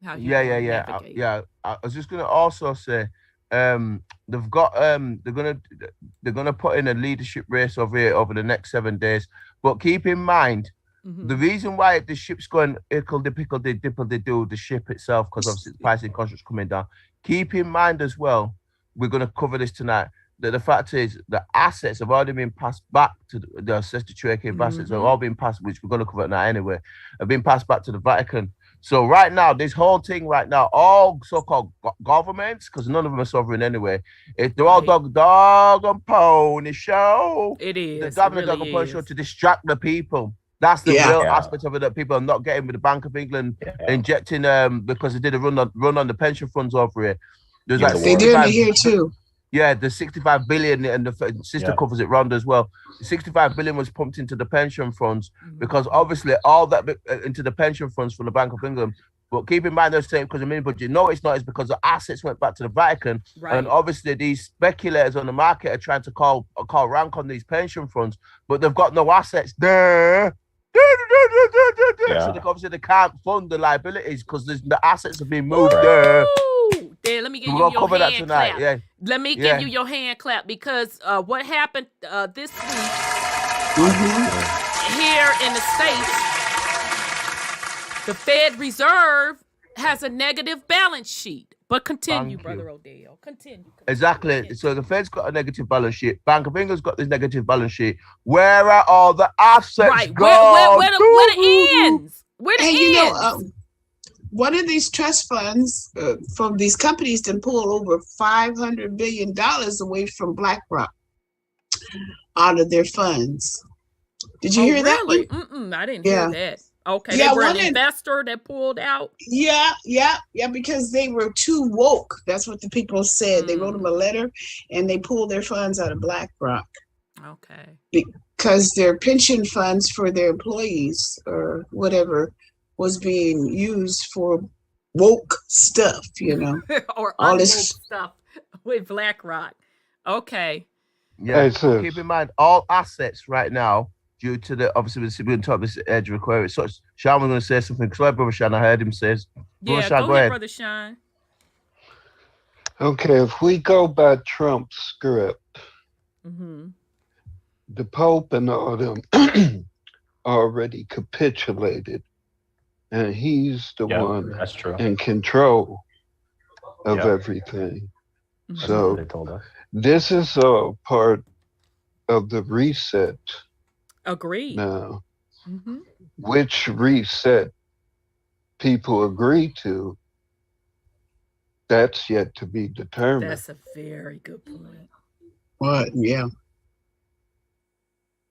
how you navigate. I was just gonna also say, they've got they're gonna put in a leadership race over here over the next 7 days. But keep in mind, the reason why the ship's going dipple-de-do the ship itself, because obviously the pricing contract's coming down. Keep in mind as well, we're gonna cover this tonight, that the fact is the assets have already been passed back to the assets have all been passed, which we're going to cover now anyway, have been passed back to the Vatican. So right now, this whole thing right now, all so-called governments, because none of them are sovereign anyway, they're all dog and pony show. It is. The dog and pony show to distract the people. That's the real aspect of it that people are not getting with the Bank of England injecting because they did a run on the pension funds over here. There's like they did it here too. Yeah, the 65 billion, and the sister covers it round as well. 65 billion was pumped into the pension funds because obviously all that into the pension funds from the Bank of England. But keep in mind, they're saying because of mini budget. No, it's not. It's because the assets went back to the Vatican, and obviously these speculators on the market are trying to call rank on these pension funds, but they've got no assets there. So obviously they can't fund the liabilities because the assets have been moved there. There, let me give you your hand clap. Let me give you your hand clap because what happened this week here in the States, the Fed Reserve has a negative balance sheet. But continue, Brother Odel. Continue. Exactly. So the Fed's got a negative balance sheet. Bank of England's got this negative balance sheet. Where are all the assets gone? Where the ends? Where the ends? You know, one of these trust funds from these companies can pull over $500 billion away from BlackRock out of their funds. Did you hear that? Really? I didn't hear that. Okay, Yeah, they were an investor that pulled out. Yeah, because they were too woke. That's what the people said. They wrote them a letter, and they pulled their funds out of BlackRock. Okay. Because their pension funds for their employees or whatever was being used for woke stuff, or all unwoke this stuff with BlackRock. Okay. Yeah. Hey, sis. Keep in mind, all assets right now, due to the obviously we're going to talk this Age of Aquarius. So Sean was going to say something. Because Brother Sean, I heard him say. Yeah, Sean, go ahead, Brother Sean. Okay, if we go by Trump's script, the Pope and all them already capitulated, and he's the one that's true. in control of everything. That's So what they told us. this is a part of the reset. Agreed. Now, which reset people agree to, that's yet to be determined. That's a very good point. What? Yeah.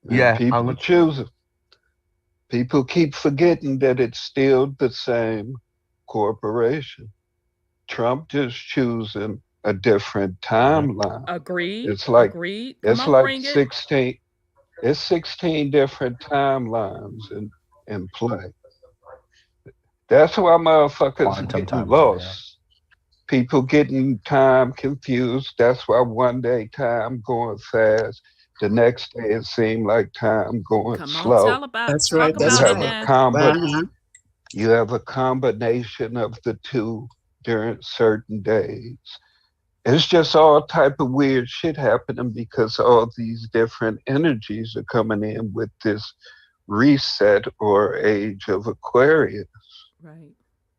And people choose it. People keep forgetting that it's still the same corporation. Trump just choosing a different timeline. Agreed. It's like Agreed. It's like 16. It's 16 different timelines in play. That's why motherfuckers getting lost. People getting time confused. That's why one day time going fast. The next day it seemed like time going slow. Tell about, that's right. That's right. You have a combination of the two during certain days. It's just all type of weird shit happening because all these different energies are coming in with this reset or age of Aquarius. Right.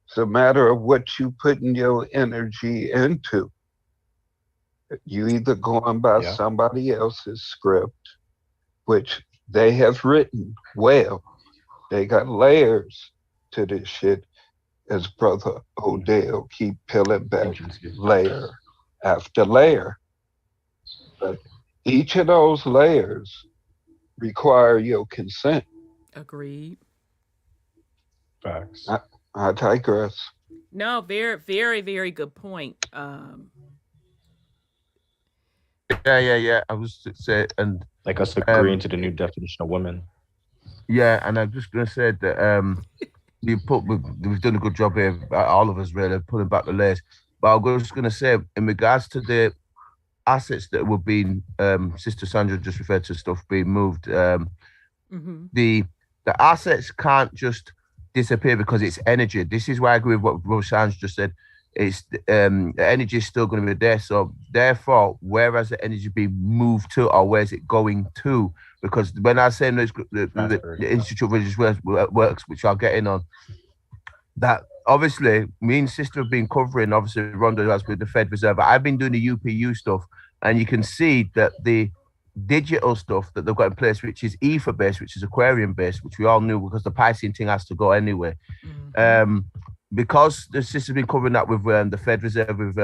It's a matter of what you putting your energy into. You either going by somebody else's script, which they have written well. They got layers to this shit, as Brother Odel keep peeling back layer after layer. But each of those layers require your consent. Agreed. Facts. I digress. No, very, very, very good point. Yeah. I was to say, and like us agreeing to the new definition of women. Yeah, and I'm just gonna say that we've done a good job here, all of us really, pulling back the layers. But I was just gonna say, in regards to the assets that were being, Sister Sandra just referred to stuff being moved. The assets can't just disappear because it's energy. This is why I agree with what Brother Sandra just said. It's the energy is still going to be there. So therefore, where has the energy being moved to, or where's it going to? Because when I say the Institute of Religious Works, which I'll get in on, that obviously me and Sister have been covering, obviously Rhonda has with the Fed Reserve. I've been doing the UPU stuff, and you can see that the digital stuff that they've got in place, which is ether based, which is Aquarian based, which we all knew because the Piscean thing has to go anyway. Because the sister's been covering that with the Fed Reserve with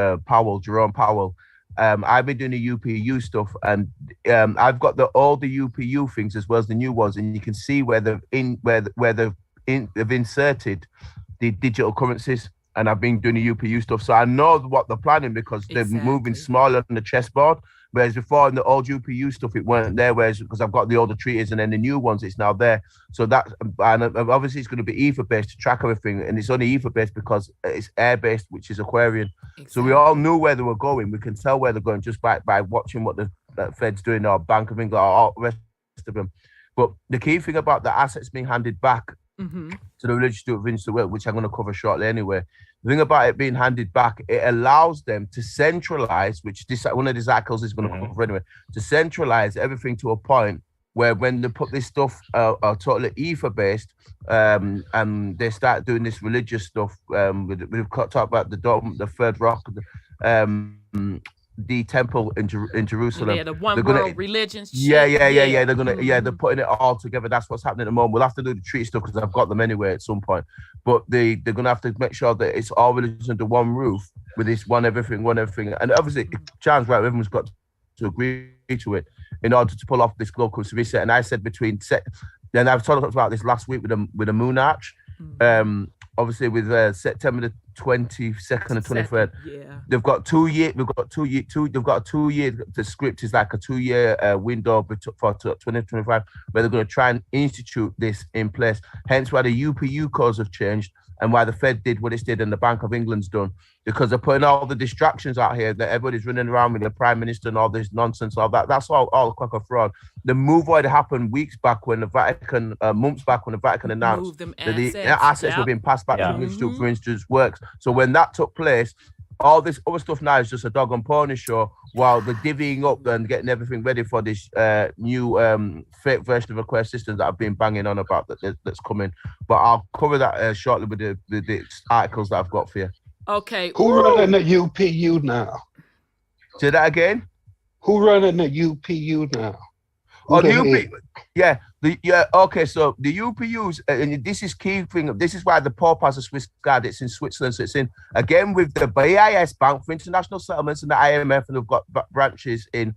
Jerome Powell. I've been doing the UPU stuff, and I've got all the UPU things as well as the new ones, and you can see where they've inserted the digital currencies. And I've been doing the UPU stuff, so I know what they're planning because they're moving smaller on the chessboard. Whereas before in the old UPU stuff, it weren't there. Whereas because I've got the older treaties and then the new ones, it's now there. So that, and obviously it's going to be ether based to track everything, and it's only ether based because it's air based, which is Aquarian. Exactly. So we all knew where they were going. We can tell where they're going just by watching what the Fed's doing, or Bank of England, or all the rest of them. But the key thing about the assets being handed back to the religious institute, which I'm going to cover shortly anyway. The thing about it being handed back, it allows them to centralize, which one of these articles is going to cover anyway, to centralize everything to a point where when they put this stuff are totally ether based, and they start doing this religious stuff. We've talked about the dome, the third rock, the temple in Jerusalem. Yeah, the one world religions. Yeah. They're gonna they're putting it all together. That's what's happening at the moment. We'll have to do the treaty stuff because I've got them anyway at some point. But they're gonna have to make sure that it's all religions under one roof with this one everything. And obviously, John's right. Everyone's got to agree to it. in order to pull off this global reset. And I said then I've talked about this last week with the moon arch. Obviously with September the 22nd and 23rd. Yeah. They've got 2 years. They've got a 2 year. The script is like a 2 year window for 2025, where they're going to try and institute this in place. Hence why the UPU codes have changed and why the Fed did what it did and the Bank of England's done, because they're putting all the distractions out here that everybody's running around with the Prime Minister and all this nonsense, all that. That's all a crock of fraud. The move already happened weeks back when the Vatican, months back when the Vatican announced that the assets were being passed back to the Institute for Instance Works. So when that took place, all this other stuff now is just a dog and pony show while they're divvying up and getting everything ready for this new fake version of a quest system that I've been banging on about that's coming. But I'll cover that shortly with the articles that I've got for you. Okay. Who running the UPU now? Say that again? Who running the UPU now? Oh, the UPU. Yeah. Okay. So the UPUs, and this is key thing. This is why the Pope has a Swiss guard. It's in Switzerland. So it's in again with the BIS Bank for International Settlements and the IMF, and they've got branches in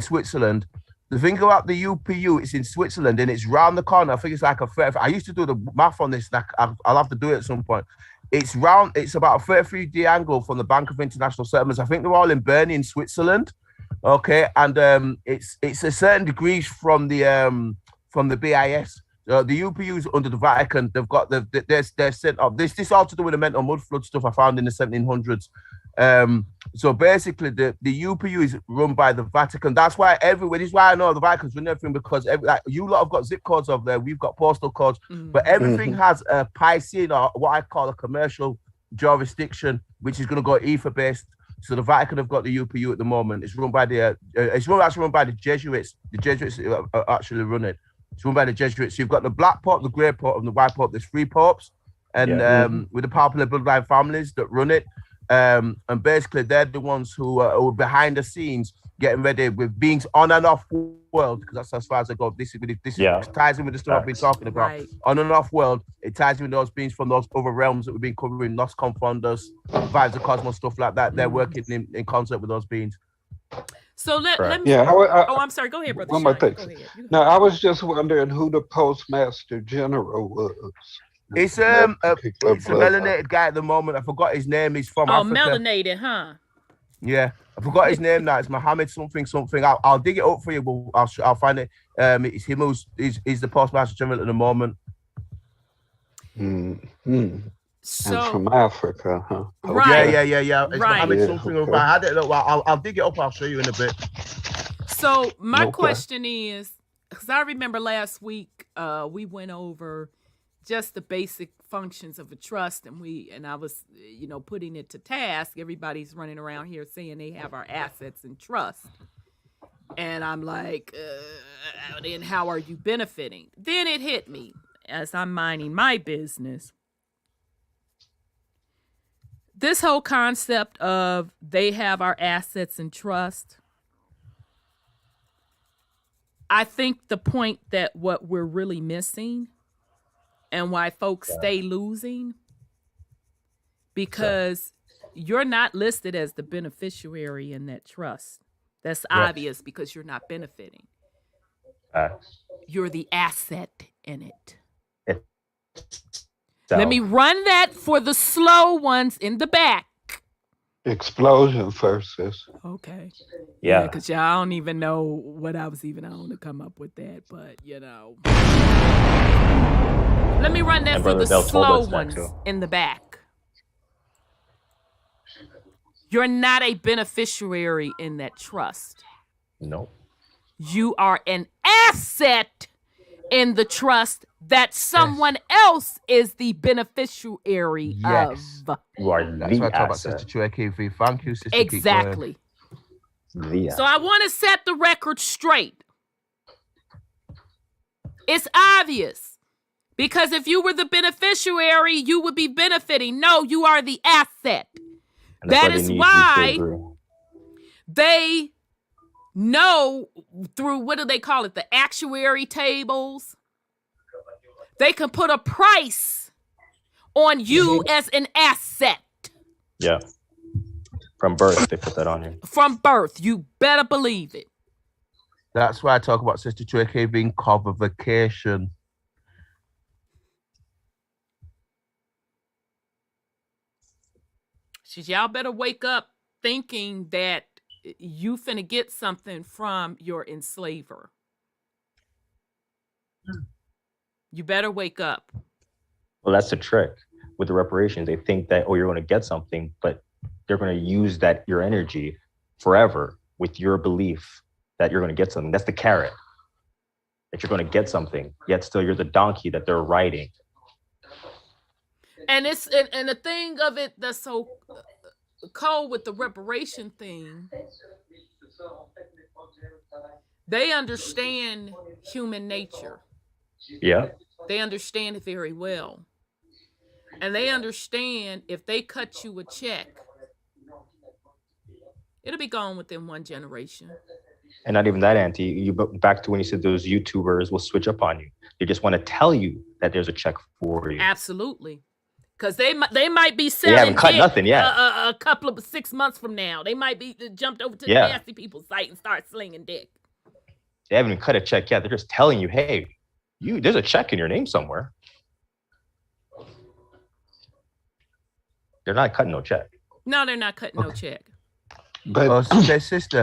Switzerland. The thing about the UPU, it's in Switzerland and it's round the corner. I think it's like I used to do the math on this. Like I'll have to do it at some point. It's round. It's about a 33-degree angle from the Bank of International Settlements. I think they're all in Bern in Switzerland. Okay, and it's a certain degrees from the BIS. The UPUs under the Vatican, they're sent up. This all to do with the mental mud flood stuff I found in the 1700s. So basically, the UPU is run by the Vatican. That's why everywhere. This is why I know the Vatican's run everything, because you lot have got zip codes over there. We've got postal codes, but everything has a Piscean, or what I call a commercial jurisdiction, which is going to go ether based. So the Vatican have got the UPU at the moment. It's run by actually run by the Jesuits. The Jesuits actually run it. It's run by the Jesuits. So you've got the Black Pope, the Grey Pope, and the White Pope. There's 3 popes, and with the popular bloodline families that run it. And basically, they're the ones who are behind the scenes getting ready with beings on and off world, because that's as far as I go. This ties in with the stuff I've been talking about. Right. On and off world, it ties in with those beings from those other realms that we've been covering, Los Confunders, Vibes of Cosmos, stuff like that. They're working in concert with those beings. So let me. Yeah, I'm sorry. Go ahead, brother. One more thing. No, I was just wondering who the Postmaster General was. It's a melanated guy at the moment. I forgot his name. He's from Africa. Melanated, huh? Yeah, I forgot his name now. It's Mohammed something. I'll dig it up for you. I'll find it. It's him he's the Postmaster General at the moment. So, and from Africa, huh? Right. Yeah. It's Mohammed something. Okay. I had it. I'll dig it up. I'll show you in a bit. So my question is, because I remember last week we went over just the basic functions of a trust, and I was, putting it to task. Everybody's running around here saying they have our assets in trust, and I'm like, then how are you benefiting? Then it hit me as I'm minding my business. This whole concept of they have our assets in trust. I think the point that what we're really missing and why folks stay losing, because you're not listed as the beneficiary in that trust. That's obvious because you're not benefiting. You're the asset in it. Let me run that for the slow ones in the back. Explosion first, sis. Okay. Yeah, because y'all don't even know what I was even on to come up with that, but let me run that for the slow ones in the back. You're not a beneficiary in that trust. No. You are an asset in the trust that someone else is the beneficiary of. You are that's why I talk about Sister Chueke. Thank you, Sister. Exactly. So I want to set the record straight. It's obvious. Because if you were the beneficiary, you would be benefiting. No, you are the asset. That is why they know through, what do they call it? The actuary tables. They can put a price on you as an asset. Yeah. From birth, they put that on you. From birth. You better believe it. That's why I talk about Sister Tricky being convocation. Y'all better wake up thinking that you finna get something from your enslaver. You better wake up. Well, that's the trick with the reparations. They think that, oh, you're going to get something, but they're going to use that, your energy forever with your belief that you're going to get something. That's the carrot, that you're going to get something, yet still you're the donkey that they're riding. And it's and the thing of it that's so cold with the reparation thing, they understand human nature. Yeah. They understand it very well. And they understand if they cut you a check, it'll be gone within one generation. And not even that, Auntie. You back to when you said those YouTubers will switch up on you. They just want to tell you that there's a check for you. Absolutely. Because they might be selling. They haven't cut nothing yet. A couple of 6 months from now, they might be jumped over to the nasty people site and start slinging dick. They haven't even cut a check yet. They're just telling you, hey, there's a check in your name somewhere. They're not cutting no check. No, they're not cutting no check. But sister,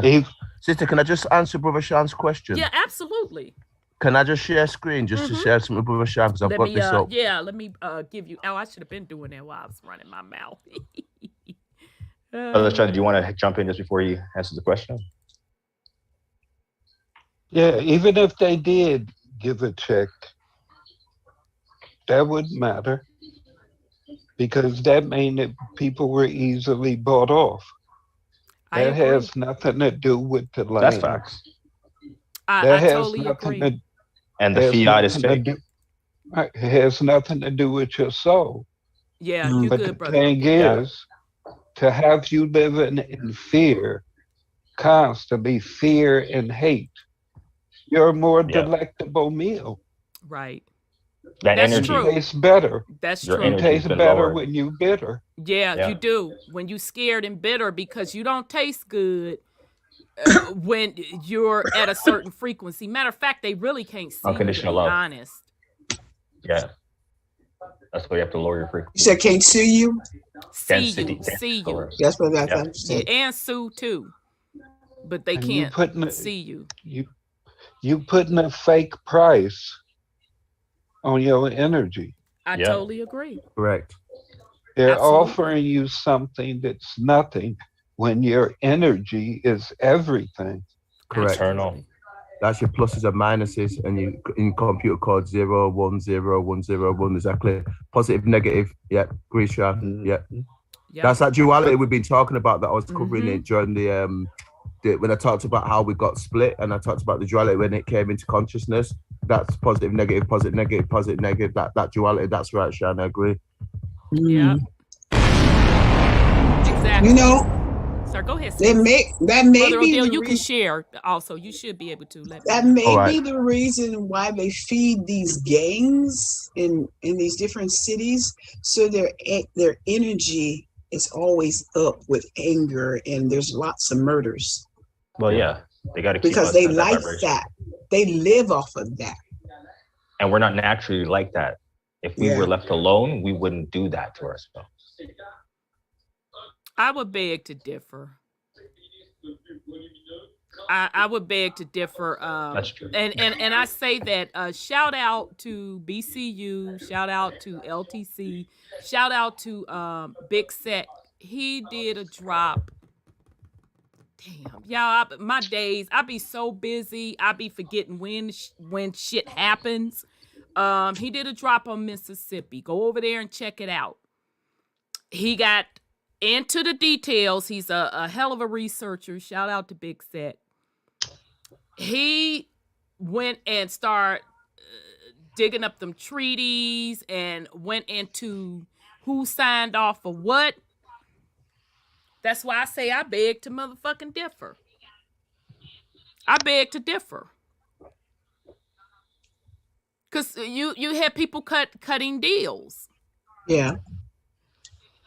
can I just answer Brother Sean's question? Yeah, absolutely. Can I just share screen to share something with Brother Sean because I've got this up? Yeah, let me give you. Oh, I should have been doing that while I was running my mouth. Brother Sean, do you want to jump in just before he answers the question? Yeah, even if they did give a check, that wouldn't matter because that means that people were easily bought off. That has nothing to do with the land. That's facts. I totally agree. And the fiat is fake. It has nothing to do with your soul. Yeah, you good, brother. But the thing is, to have you living in fear, constantly fear and hate, you're a more delectable meal. Right. That's energy tastes better. That's true. It tastes better when you bitter. Yeah, you do. When you scared and bitter because you don't taste good when you're at a certain frequency. Matter of fact, they really can't see unconditional you, to be love. honest. Yeah. That's why you have to lower your frequency. You said can't sue you? See you. That's what I said. And sue too. But they can't see you. You putting a fake price on your energy. I totally agree. Correct. They're offering you something that's nothing when your energy is everything. Correct. Eternal. That's your pluses and minuses, and you in computer code 0, 1, 0, 1, 0, 1, exactly. Positive, negative. Yeah, Grisha. Yeah. That's that duality we've been talking about that I was covering it during the when I talked about how we got split, and I talked about the duality when it came into consciousness. That's positive, negative, positive, negative, positive, negative. That duality. That's right, Shan. I agree. Yeah. Exactly. You know. Sir, go ahead. That may Brother be Odel, you can share also. You should be able to. That may be the reason why they feed these gangs in these different cities, so their energy is always up with anger, and there's lots of murders. Well, yeah, they got to keep because they like that. They live off of that. And we're not naturally like that. If we were left alone, we wouldn't do that to ourselves. I would beg to differ. I would beg to differ. That's true. And I say that shout out to BCU, shout out to LTC, shout out to Big Set. He did a drop. Damn, y'all, my days, I be so busy. I be forgetting when shit happens. He did a drop on Mississippi. Go over there and check it out. He got into the details. He's a hell of a researcher. Shout out to Big Set. He went and started digging up them treaties and went into who signed off for what. That's why I say I beg to motherfucking differ. I beg to differ. Because you had people cutting deals. Yeah.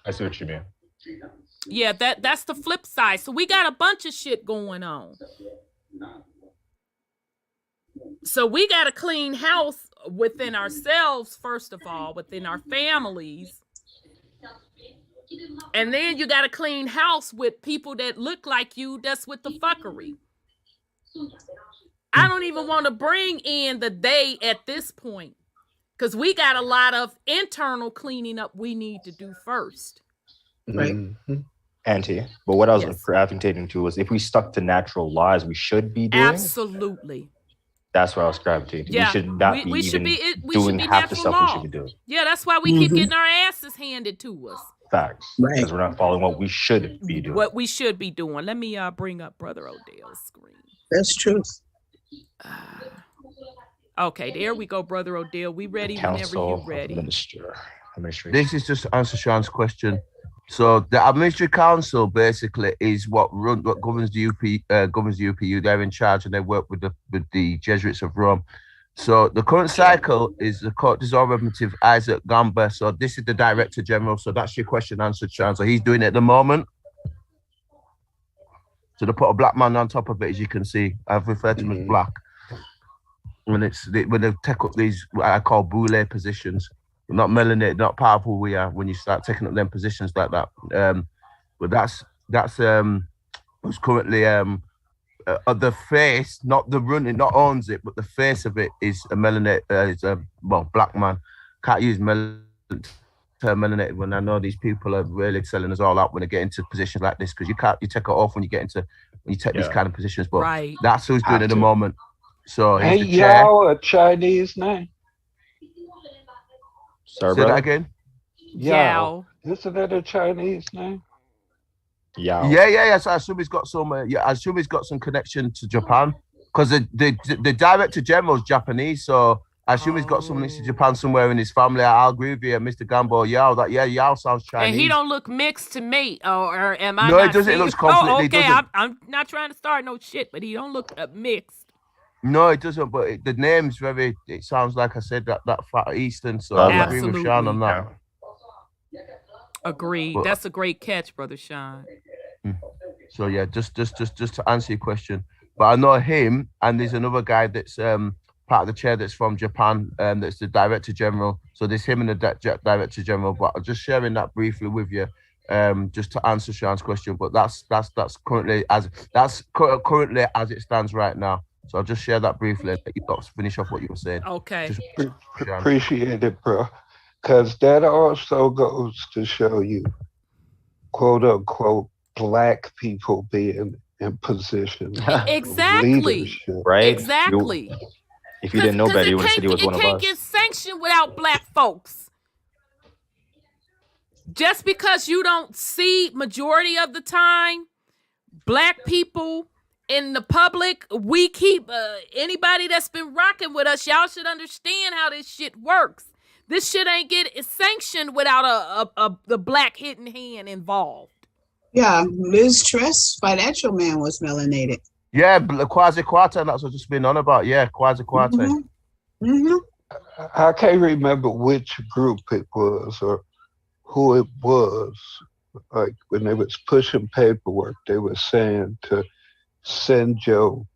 I see what you mean. Yeah, that's the flip side. So we got a bunch of shit going on. So we got to clean house within ourselves, first of all, within our families. And then you got to clean house with people that look like you. That's with the fuckery. I don't even want to bring in the they at this point, because we got a lot of internal cleaning up we need to do first. Right. Auntie, but what I was Yes. gravitating to was if we stuck to natural laws we should be doing. Absolutely. That's what I was gravitating to. Yeah, We should not we be should even be- we doing should be half the natural stuff we law. should be doing. Yeah, that's why we keep getting our asses handed to us. Facts. Right. Because we're not following what we should be doing. What we should be doing. Let me bring up Brother Odel's screen. That's true. Okay, there we go, Brother Odel. We ready whenever Council you of ready. Administration. This is just to answer Sean's question. So the administrative council basically is what governs the UPU. They're in charge and they work with the Jesuits of Rome. So the current cycle is the court representative Isaac Gamba. So this is the Director General. So that's your question answered, Sean. So he's doing it at the moment. So they put a black man on top of it, as you can see. I've referred to him as black. When they take up these what I call boule positions, not melanated, not part of who we are. When you start taking up them positions like that, but that's who's currently the face, not the running, not owns it, but the face of it is a melanated, is a black man. Can't use melanated when I know these people are really selling us all out when they get into positions like this, because you take it off when you take these kind of positions. But Right. that's who's doing it at the moment. So Ain't he's the chair. Yao a Chinese name? Sorry, Say that brother. again. Yao. Isn't that a Chinese name? Yao. Yeah. So I assume he's got some. I assume he's got some connection to Japan, because the Director General is Japanese. So I assume he's got some links to Japan somewhere in his family. I'll agree with you, Mr. Gambo. Yao, Yao sounds Chinese. And he don't look mixed to me, or am I? No, not it doesn't. It seeing- looks completely. Oh, okay. Doesn't. I'm not trying to start no shit, but he don't look mixed. No, it doesn't. But the name's very. It sounds like I said that Far Eastern. So I agree with Sean on that. Agreed. But- That's a great catch, Brother Sean. So yeah, just to answer your question, but I know him, and there's another guy that's part of the chair that's from Japan, that's the Director General. So there's him and the Director General. But I'm just sharing that briefly with you, just to answer Sean's question. But that's currently as it stands right now. So I'll just share that briefly. You got to finish off what you were saying. Okay. Just, Appreciate it, bro. Because that also goes to show you, quote unquote, black people being in positions of Exactly. leadership. Right? Exactly. If you didn't know better, you would have said he was one of It can't us. get sanctioned without black folks. Just because you don't see majority of the time black people in the public, we keep anybody that's been rocking with us, y'all should understand how this shit works. This shit ain't get sanctioned without the black hidden hand involved. Yeah, Liz Truss, financial man, was melanated. yeah, Kwasi Kwarteng. That's what I've just been on about. Yeah, Kwasi Kwarteng. I can't remember which group it was or who it was. Like when they was pushing paperwork, they were saying to send your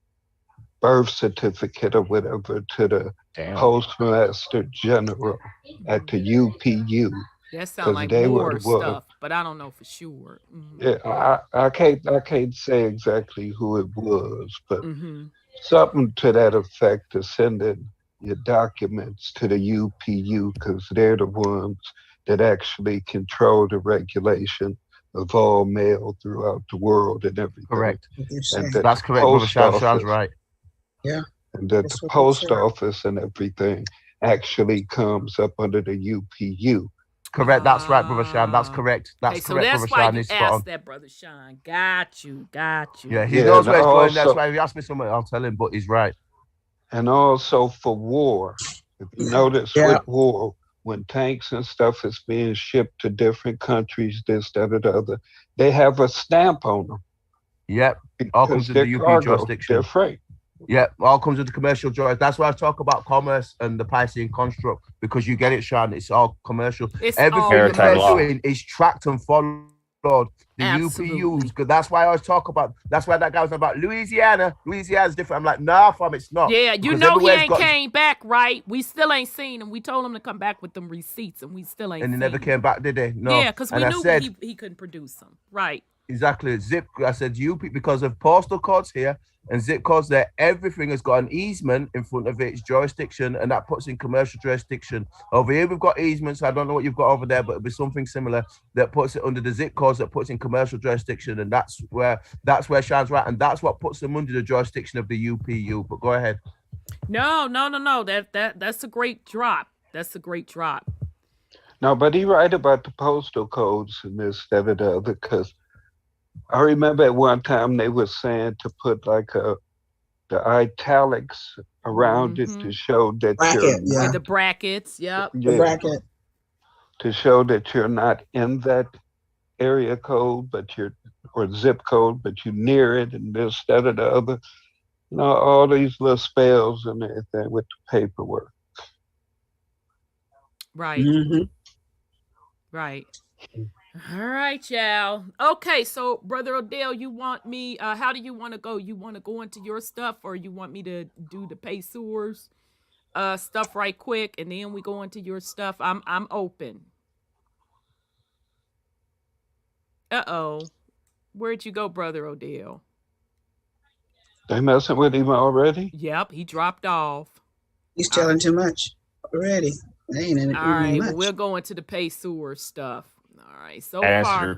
birth certificate or whatever to the Postmaster General at the UPU. That sounds like they war were- stuff, but I don't know for sure. Yeah, I can't say exactly who it was, but Mm-hmm. something to that effect, to send in your documents to the UPU, because they're the ones that actually control the regulation of all mail throughout the world and everything. Correct. And that That's the correct, Brother post Sean's office- right. And that That's the what they post said. office and everything actually comes up under the UPU. Correct. That's right, Brother Sean. That's correct. That's Okay, so correct, that's Brother why Sean. you He's spot on. asked that, Brother Sean. Got you. Yeah, he Yeah, knows and where it's going. That's also- why if he asks me something, I'll tell him, but he's right. And also for war, if you notice with war, when tanks and stuff is being shipped to different countries, this, that, or the other, they have a stamp on them. Yep. All comes because with they're the UP cargo, jurisdiction. They're freight. Yeah, all comes with the commercial jurisdiction. That's why I talk about commerce and the Piscean construct, because you get it, Sean. It's all commercial. It's all Everything that Maritime they're law. doing is tracked and followed the Absolutely. UPUs, because that's why I always talk about. That's why that guy was about Louisiana. Louisiana's different. I'm like, nah, fam, it's not. Yeah, you Because know he everywhere's ain't came back, right? We still ain't seen him. We told him to come back with them receipts, and we still ain't and he seen never him. came back, did they? No. Yeah, because we And I knew said, he couldn't produce them. Right. exactly, zip. I said because of postal codes here and zip codes there, everything has got an easement in front of its jurisdiction, and that puts in commercial jurisdiction. Over here, we've got easements. I don't know what you've got over there, but it'll be something similar that puts it under the zip codes that puts in commercial jurisdiction, and that's where Sean's right, and that's what puts them under the jurisdiction of the UPU. But go ahead. No. That's a great drop. That's a great drop. No, but he right about the postal codes and this, that, and the other, because I remember at one time they were saying to put like the italics around it to show that you're not, the brackets, yep. The bracket. To show that you're not in that area code, or zip code, but you're near it, and this, that, and the other. You know, all these little spells and everything with the paperwork. Right. Right. All right, y'all. Okay, so Brother Odel, you want me? How do you want to go? You want to go into your stuff, or you want me to do the Pacers stuff right quick, and then we go into your stuff? I'm open. Where'd you go, Brother Odel? They messing with him already? Yep, he dropped off. He's telling too much already. They ain't in it. All right, much. well, we'll go into the Pacers stuff. All right, so That answered far. your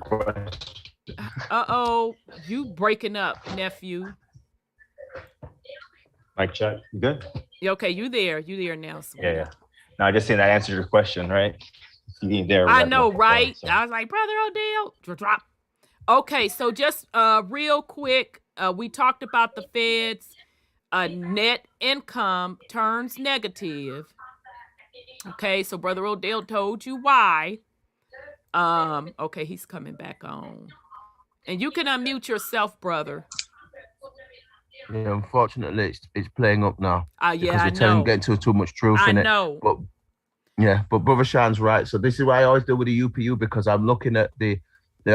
question. You breaking up, nephew. Mic check. You good? Okay, you there now. Sweet. Yeah. No, I just saying that answered your question, right? You there. I know, right? So. I was like, Brother Odel, drop. Okay, so just real quick, we talked about the Fed's net income turns negative. Okay, so Brother Odel told you why. Okay, he's coming back on. And you can unmute yourself, brother. Yeah, unfortunately, it's playing up now. Yeah, I know. Getting too much truth in it. I know. But Brother Sean's right. So this is why I always do with the UPU, because I'm looking at the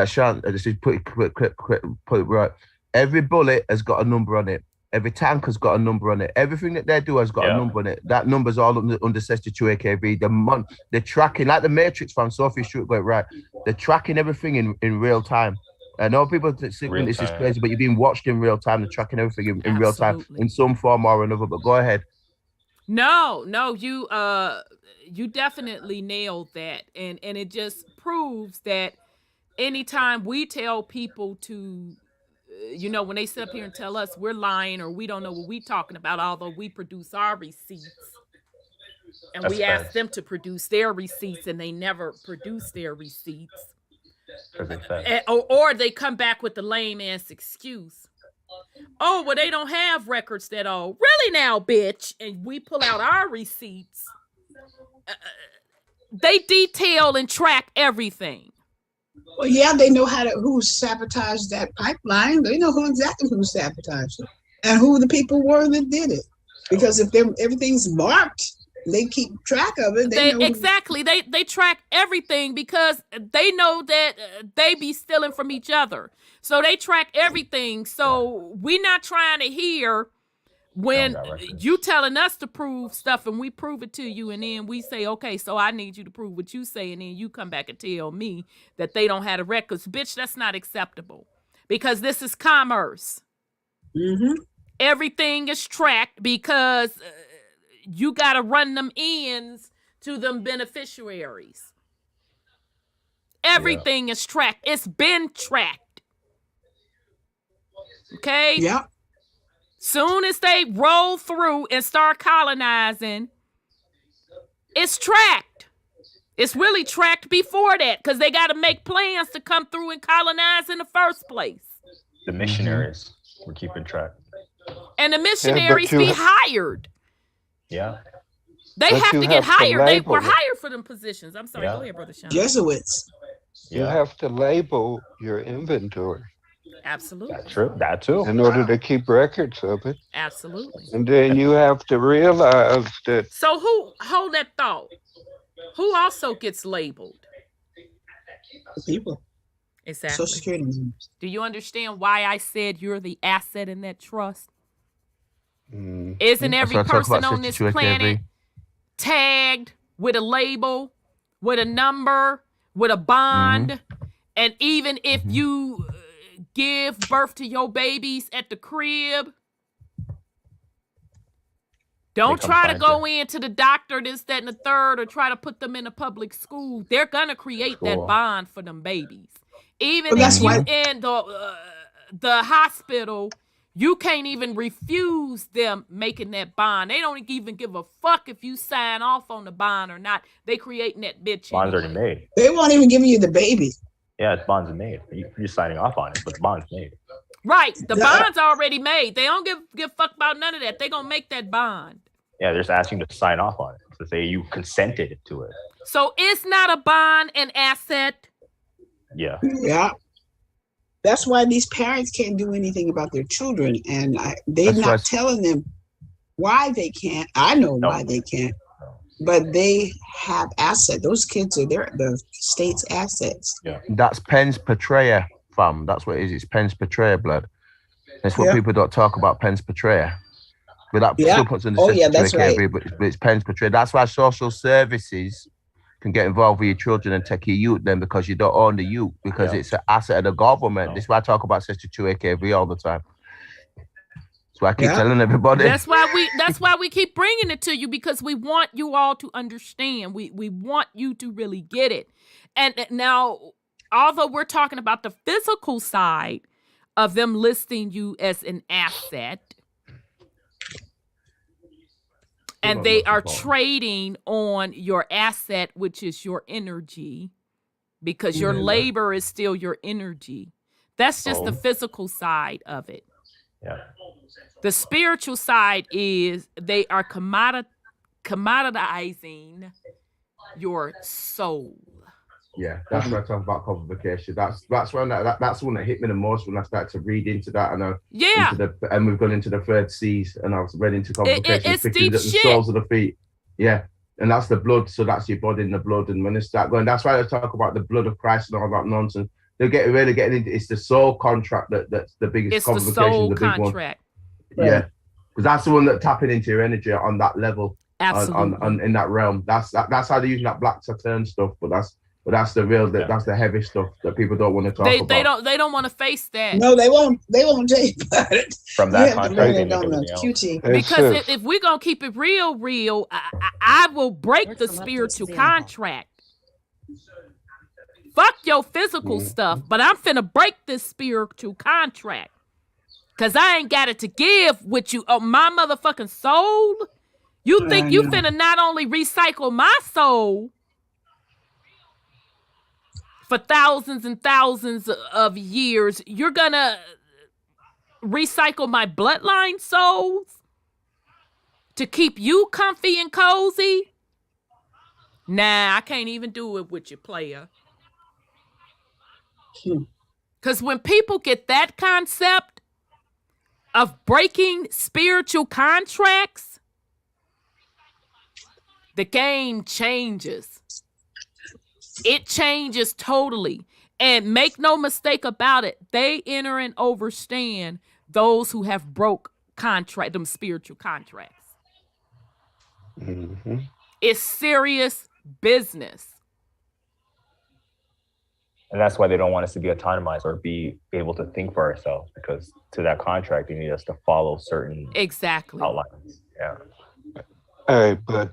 Sean. This is put it right. Every bullet has got a number on it. Every tank has got a number on it. Everything that they do has got a number on it. That number's all under 62 AKB. They're tracking, like the Matrix fan, Sophie Stewart got it right. They're tracking everything in real time. I know people think this is crazy, but you're being watched in real time. They're tracking everything in real time in some form or another. But go ahead. No, you definitely nailed that. And it just proves that anytime we tell people to, when they sit up here and tell us we're lying or we don't know what we're talking about, although we produce our receipts and we ask them to produce their receipts and they never produce their receipts. Or they come back with the lame ass excuse. Oh, well, they don't have records at all. Really now, bitch? And we pull out our receipts. They detail and track everything. Well, yeah, they know who sabotaged that pipeline. They know exactly who sabotaged it and who the people were that did it. Because if everything's marked, they keep track of it. They track everything because they know that they be stealing from each other. So they track everything. So we're not trying to hear when you telling us to prove stuff and we prove it to you, and then we say, okay, so I need you to prove what you say, and then you come back and tell me that they don't have the records. Bitch, that's not acceptable because this is commerce. Everything is tracked because you got to run them ends to them beneficiaries. Everything is tracked. It's been tracked. Okay? Yeah. Soon as they roll through and start colonizing, it's tracked. It's really tracked before that because they got to make plans to come through and colonize in the first place. The missionaries were keeping track. And the missionaries be hired. Yeah. They have to get hired. They were hired for them positions. I'm sorry. Go ahead, Brother Sean. Jesuits. You have to label your inventory. Absolutely. That's true. That too. In order to keep records of it. Absolutely. And then you have to realize that. So hold that thought. Who also gets labeled? The people. Exactly. Social Security numbers. Do you understand why I said you're the asset in that trust? Mm. Isn't That's every what I talk person about on this 62 planet AKB. tagged with a label, with a number, with a bond? And even if you give birth to your babies at the crib, don't try to go into the doctor, this, that, and the third, or try to put them in a public school. They're going to create that bond for them babies. Even if you in the hospital, you can't even refuse them making that bond. They don't even give a fuck if you sign off on the bond or not. They creating that bitch Bond's anyway. already made. They won't even give you the baby. Yeah, it's bond's made. You're signing off on it, but the bond's made. Right. The bond's already made. They don't give a fuck about none of that. They going to make that bond. Yeah, they're just asking you to sign off on it, to say you consented to it. So it's not a bond an asset? Yeah. Yeah. That's why these parents can't do anything about their children. And they're not telling them why they can't. I know why they can't. But they have assets. Those kids are the state's assets. Yeah. That's pens per tray, fam. That's what it is. It's pens per tray, blood. That's what people don't talk about, pens per tray. But that still puts in the system that's right. but it's pens per tray. That's why social services can get involved with your children and take your youth then, because you don't own the youth, because it's an asset of the government. This is why I talk about 62 AKV all the time. That's why I keep telling everybody. That's why we keep bringing it to you, because we want you all to understand. We want you to really get it. And now, although we're talking about the physical side of them listing you as an asset, and they are trading on your asset, which is your energy, because your labor is still your energy. That's just the physical side of it. Yeah. The spiritual side is they are commoditizing your soul. Yeah, that's what I talk about commodification. That's when that's the one that hit me the most when I started to read into that, and and we've gone into the third seas, and I've read into commodification. It's deep the shit. soles of the feet. Yeah, and that's the blood. So that's your body in the blood, and when they start going, that's why they talk about the blood of Christ and all that nonsense. They're really getting into it's the soul contract that's the biggest it's the commodification, soul the big contract. One. Yeah, because that's the one that tapping into your energy on that level. Absolutely. On in that realm. That's how they're using that black Saturn stuff, but that's the real that's the heavy stuff that people don't want to talk about. They don't want to face that. No, they won't tell you about it. From that you have to learn it on the QT. Because if we're gonna keep it real, I will break the spiritual contract. Fuck your physical stuff, but I'm finna break this spiritual contract. Cause I ain't got it to give with you. Oh, my motherfucking soul. You think you finna not only recycle my soul for thousands and thousands of years, you're gonna recycle my bloodline souls to keep you comfy and cozy? Nah, I can't even do it with you, player. Because when people get that concept of breaking spiritual contracts, the game changes. It changes totally. And make no mistake about it, they enter and overstand those who have broke them spiritual contracts. Mm-hmm. It's serious business. And that's why they don't want us to be autonomized or be able to think for ourselves, because to that contract, they need us to follow certain outlines. Yeah. Hey, but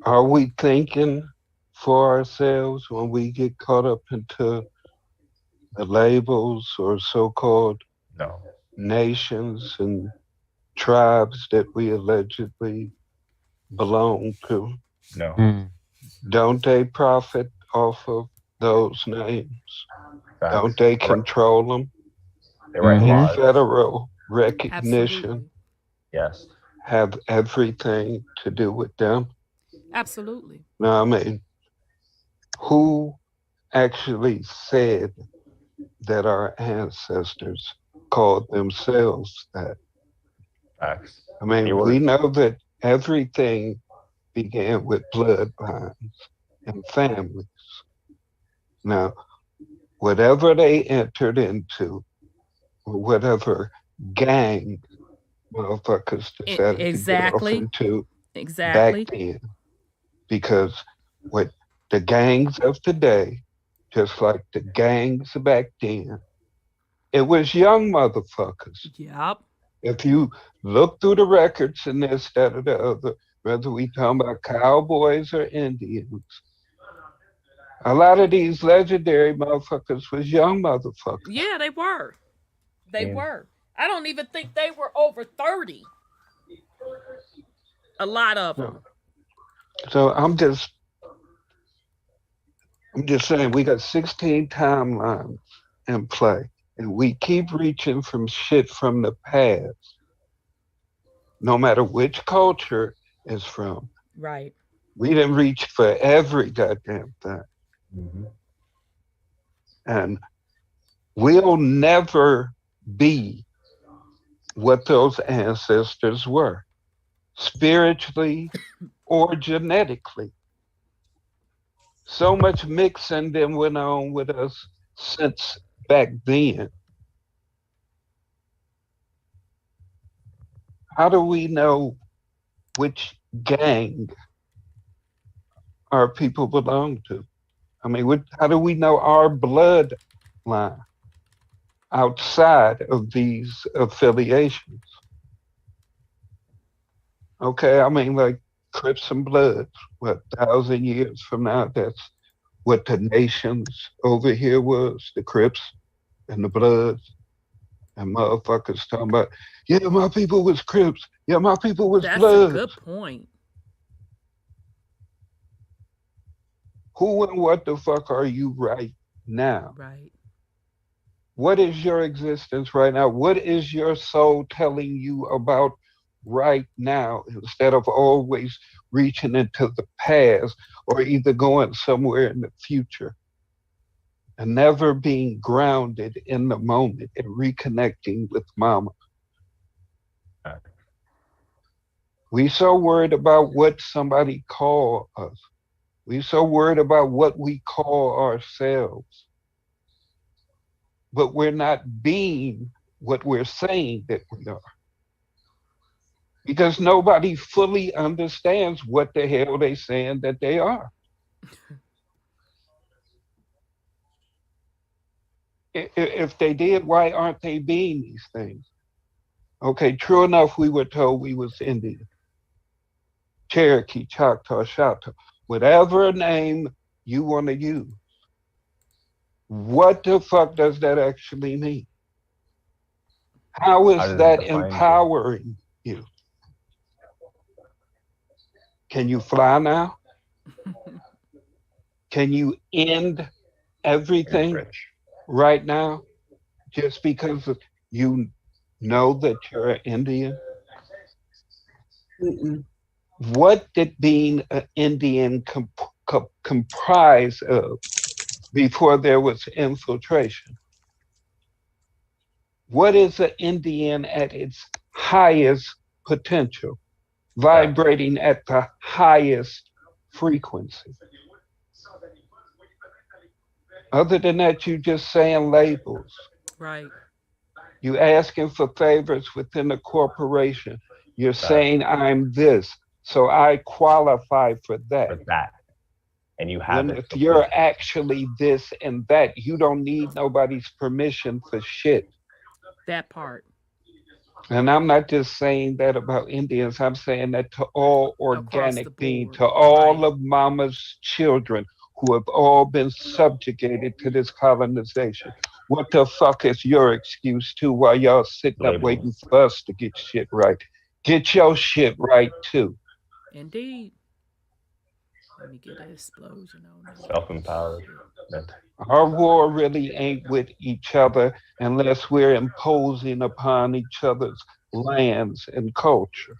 are we thinking for ourselves when we get caught up into the labels or so-called nations and tribes that we allegedly belong to? No. Don't they profit off of those names? Don't they control them? They write laws. Federal recognition. Absolutely. Yes. Have everything to do with them. Absolutely. No, I mean, who actually said that our ancestors called themselves that? Facts. I mean, we know that everything began with bloodlines and families. Now, whatever they entered into, or whatever gang motherfuckers decided to get off Exactly. into back Exactly. then. Because what the gangs of today, just like the gangs back then, it was young motherfuckers. Yep. If you look through the records and this, that, or the other, whether we talking about cowboys or Indians, a lot of these legendary motherfuckers was young motherfuckers. Yeah, they were. They Yeah. were. I don't even think they were over 30. A lot of them. So I'm just saying we got 16 timelines in play, and we keep reaching from shit from the past, no matter which culture it's from. Right. We didn't reach for every goddamn thing. Mm-hmm. And we'll never be what those ancestors were, spiritually or genetically. So much mixing then went on with us since back then. How do we know which gang our people belong to? I mean, how do we know our bloodline outside of these affiliations? Okay, I mean, like Crips and Bloods, what, 1,000 years from now, that's what the nations over here was, the Crips and the Bloods. And motherfuckers talking about, yeah, my people was Crips. Yeah, my people was That's Bloods. a good point. Who and what the fuck are you right now? Right. What is your existence right now? What is your soul telling you about right now, instead of always reaching into the past or either going somewhere in the future and never being grounded in the moment and reconnecting with mama? We so worried about what somebody call us. We so worried about what we call ourselves. But we're not being what we're saying that we are. Because nobody fully understands what the hell they saying that they are. If they did, why aren't they being these things? Okay, true enough, we were told we was Indian, Cherokee, Choctaw, Choctaw, whatever name you want to use. What the fuck does that actually mean? How is that empowering you? Can you fly now? Can you end everything right now just because you know that you're an Indian? Mm-mm. What did being an Indian comprise of before there was infiltration? What is an Indian at its highest potential, vibrating at the highest frequency? Other than that, you just saying labels. Right. You asking for favors within a corporation. You're saying I'm this, so I qualify for that. And you have it. If you're actually this and that, you don't need nobody's permission for shit. That part. And I'm not just saying that about Indians. I'm saying that to all organic beings, to all of mama's children who have all been subjugated to this colonization. What the fuck is your excuse too while y'all sitting up waiting for us to get shit right? Get your shit right too. Indeed. Let me get an explosion on that. Self-empowered. Our war really ain't with each other unless we're imposing upon each other's lands and culture.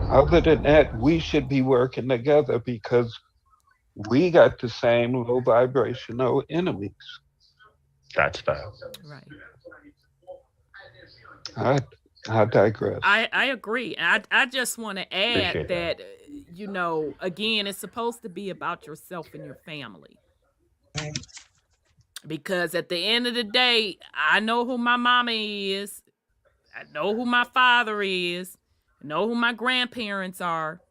Other than that, we should be working together because we got the same low vibrational enemies. That's that. Right. I digress. I agree. I just want to add Appreciate that, again, it's supposed to be about yourself and your family. Because at the end of the day, I know who my mama is. I know who my father is. I know who my grandparents are.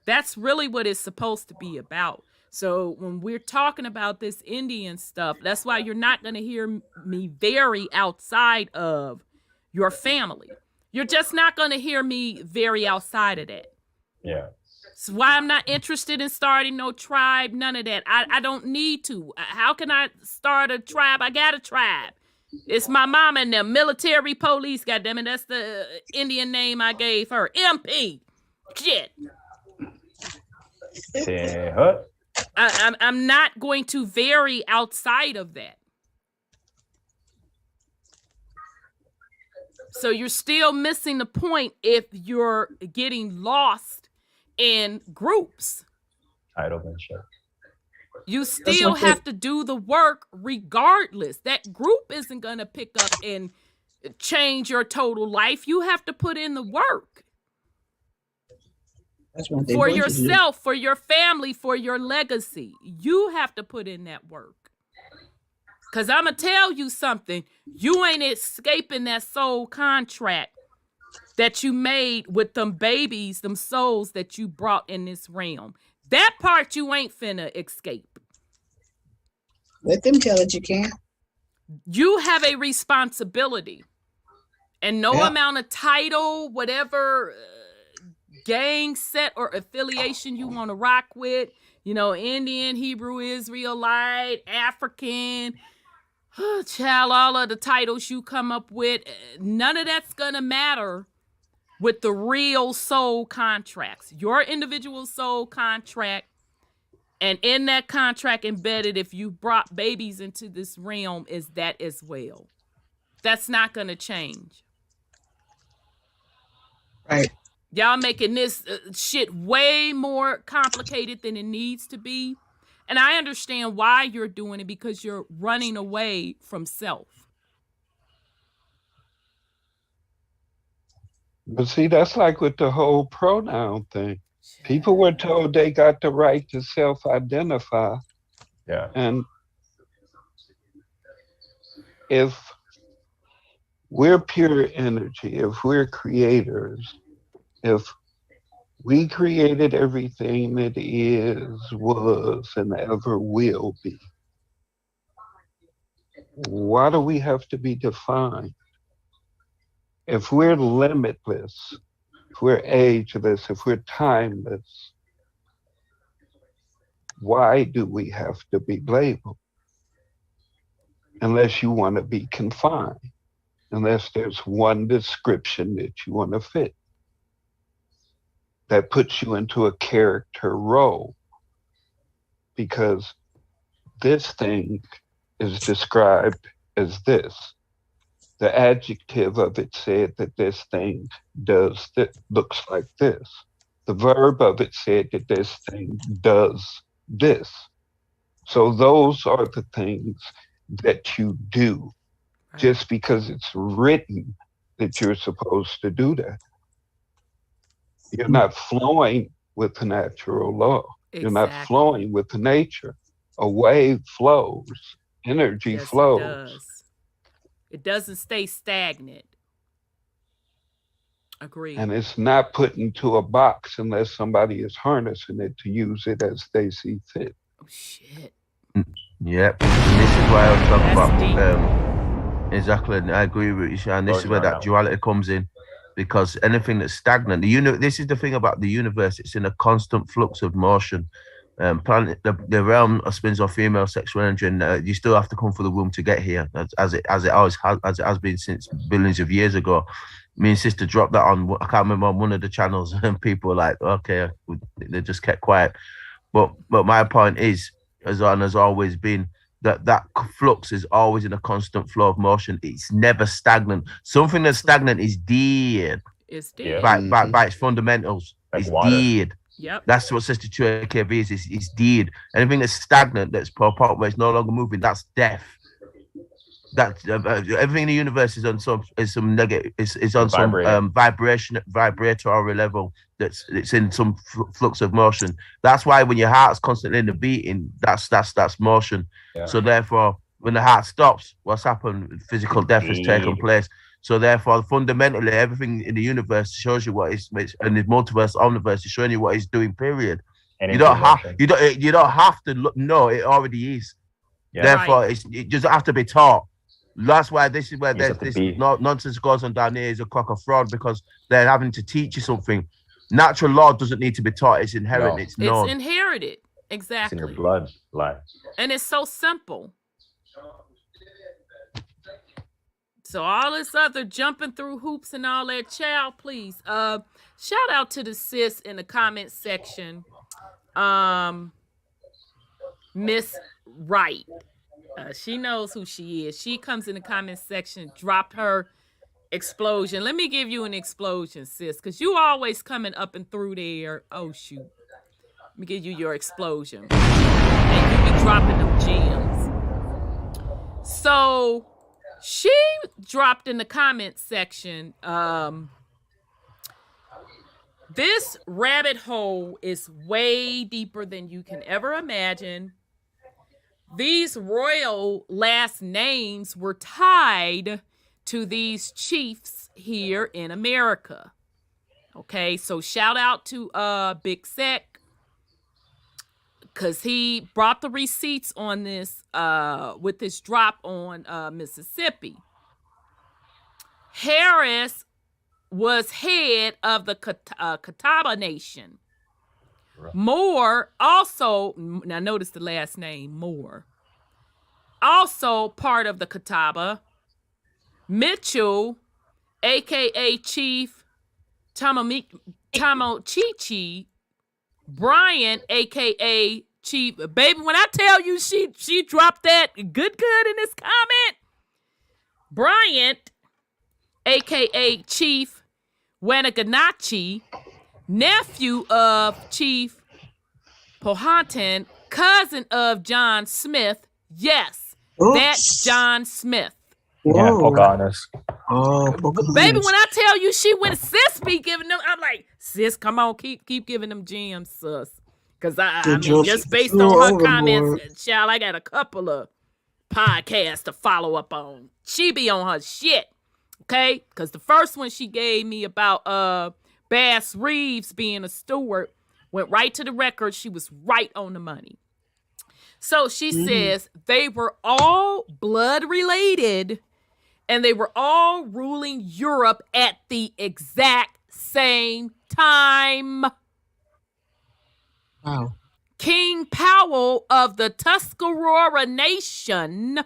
That's really what it's supposed to be about. So when we're talking about this Indian stuff, that's why you're not going to hear me vary outside of your family. You're just not going to hear me vary outside of that. Yeah. That's why I'm not interested in starting no tribe, none of that. I don't need to. How can I start a tribe? I got a tribe. It's my mama and the military police, goddammit. That's the Indian name I gave her. MP. Shit. Yeah. I'm not going to vary outside of that. So you're still missing the point if you're getting lost in groups. Title and shit. You still have to do the work regardless. That group isn't going to pick up and change your total life. You have to put in the work. For yourself, for your family, for your legacy. You have to put in that work. Because I'm going to tell you something. You ain't escaping that soul contract that you made with them babies, them souls that you brought in this realm. That part you ain't finna escape. Let them tell it you can. You have a responsibility. And no amount of title, whatever gang set or affiliation you want to rock with, Indian, Hebrew, Israelite, African, child, all of the titles you come up with, none of that's gonna matter with the real soul contracts. Your individual soul contract, and in that contract embedded, if you brought babies into this realm, is that as well. That's not gonna change. Right. Y'all making this shit way more complicated than it needs to be. And I understand why you're doing it, because you're running away from self. But see, that's like with the whole pronoun thing. People were told they got the right to self-identify. Yeah. And if we're pure energy, if we're creators, if we created everything that is, was, and ever will be, why do we have to be defined? If we're limitless, if we're ageless, if we're timeless, why do we have to be labeled? Unless you want to be confined, unless there's one description that you want to fit, that puts you into a character role, because this thing is described as this. The adjective of it said that this thing does that, looks like this. The verb of it said that this thing does this. So those are the things that you do, just because it's written that you're supposed to do that. You're not flowing with the natural law. Exactly. You're not flowing with the nature. A wave flows, energy flows. It does. It doesn't stay stagnant. Agreed. And it's not put into a box unless somebody is harnessing it to use it as they see fit. Oh, shit. Yep. And this is why I talk about exactly. And I agree with you, Sean. This is where that duality comes in, because anything that's stagnant, this is the thing about the universe. It's in a constant flux of motion. Planet, the realm spins off female sexual energy, and you still have to come for the womb to get here, as it has been since billions of years ago. Me and sister dropped that on, I can't remember, on one of the channels, and people were like, okay, they just kept quiet. But my point is, has always been, that flux is always in a constant flow of motion. It's never stagnant. Something that's stagnant is dead. It's dead. By its fundamentals. Like it's water. Dead. Yep. That's what Sister KV is. It's dead. Anything that's stagnant, that's pop up, where it's no longer moving, that's death. that everything in the universe is on some negative. Is on some vibratory level. It's in some flux of motion. That's why when your heart's constantly in the beating, that's motion. Yeah. So therefore, when the heart stops, what's happened? Physical death has taken place. So therefore, fundamentally, everything in the universe shows you what is, and the multiverse, omniverse is showing you what it's doing. Period. And you don't have to know, it already is. Yeah. Therefore, it doesn't have to be taught. That's why this is where this nonsense goes on down here is a crock of fraud, because they're having to teach you something. Natural law doesn't need to be taught. It's inherent. No. It's known. It's inherited. Exactly. It's in your blood. Life. And it's so simple. So all this other jumping through hoops and all that, child, please. Shout out to the sis in the comment section. Miss Wright. She knows who she is. She comes in the comment section, dropped her explosion. Let me give you an explosion, sis, because you always coming up and through there. Oh, shoot. Let me give you your explosion. And you be dropping them gems. So she dropped in the comment section, this rabbit hole is way deeper than you can ever imagine. These royal last names were tied to these chiefs here in America. Okay, so shout out to Big Sec, because he brought the receipts on this with this drop on Mississippi. Harris was head of the Catawba Nation. Moore also, now notice the last name, Moore, also part of the Catawba. Mitchell, a.k.a. Chief Tamochichi. Bryant, a.k.a. Chief, baby, when I tell you she dropped that good in this comment. Bryant, a.k.a. Chief Wanaganachi, nephew of Chief Powhatan, cousin of John Smith. Yes, that's John Smith. Yeah, Pocahontas. Oh, baby, when I tell you she went, sis be giving them, I'm like, sis, come on, keep giving them gems, sis. Because I mean, just based on her comments, child, I got a couple of podcasts to follow up on. She be on her shit, okay? Because the first one she gave me about Bass Reeves being a steward went right to the record. She was right on the money. So she says they were all blood related, and they were all ruling Europe at the exact same time. Wow. King Powell of the Tuscarora Nation,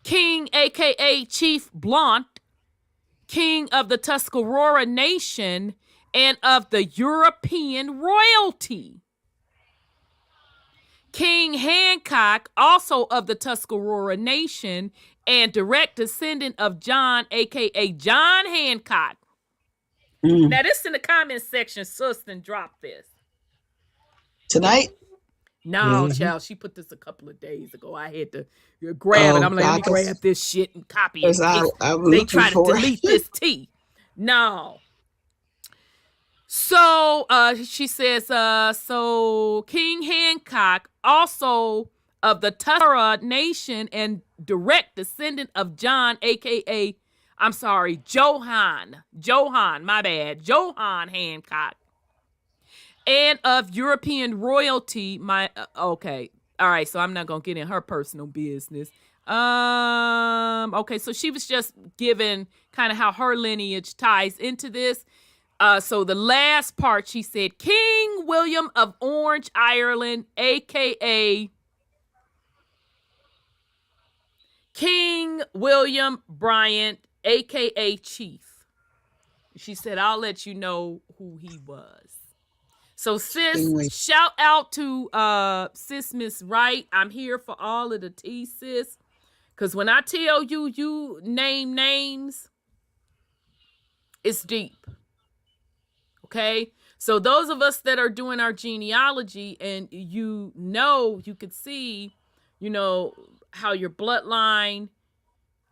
King, a.k.a. Chief Blunt, King of the Tuscarora Nation, and of the European royalty. King Hancock, also of the Tuscarora Nation, and direct descendant of John, a.k.a. John Hancock. Now, this in the comment section, Sustin dropped this. Tonight? No, child, she put this a couple of days ago. I had to grab it. I'm like, let me grab this shit and copy it. They try to delete this T. No. So she says, so King Hancock, also of the Tuscarora Nation and direct descendant of John, a.k.a. I'm sorry, Johann, my bad, Johann Hancock, and of European royalty, okay, all right, so I'm not gonna get in her personal business. Okay, so she was just given kind of how her lineage ties into this. So the last part, she said, King William of Orange, Ireland, a.k.a. King William Bryant, a.k.a. Chief. She said, I'll let you know who he was. So sis, shout out to sis Miss Wright. I'm here for all of the tea, sis. Because when I tell you, you name names, it's deep. Okay? So those of us that are doing our genealogy, and you could see, how your bloodline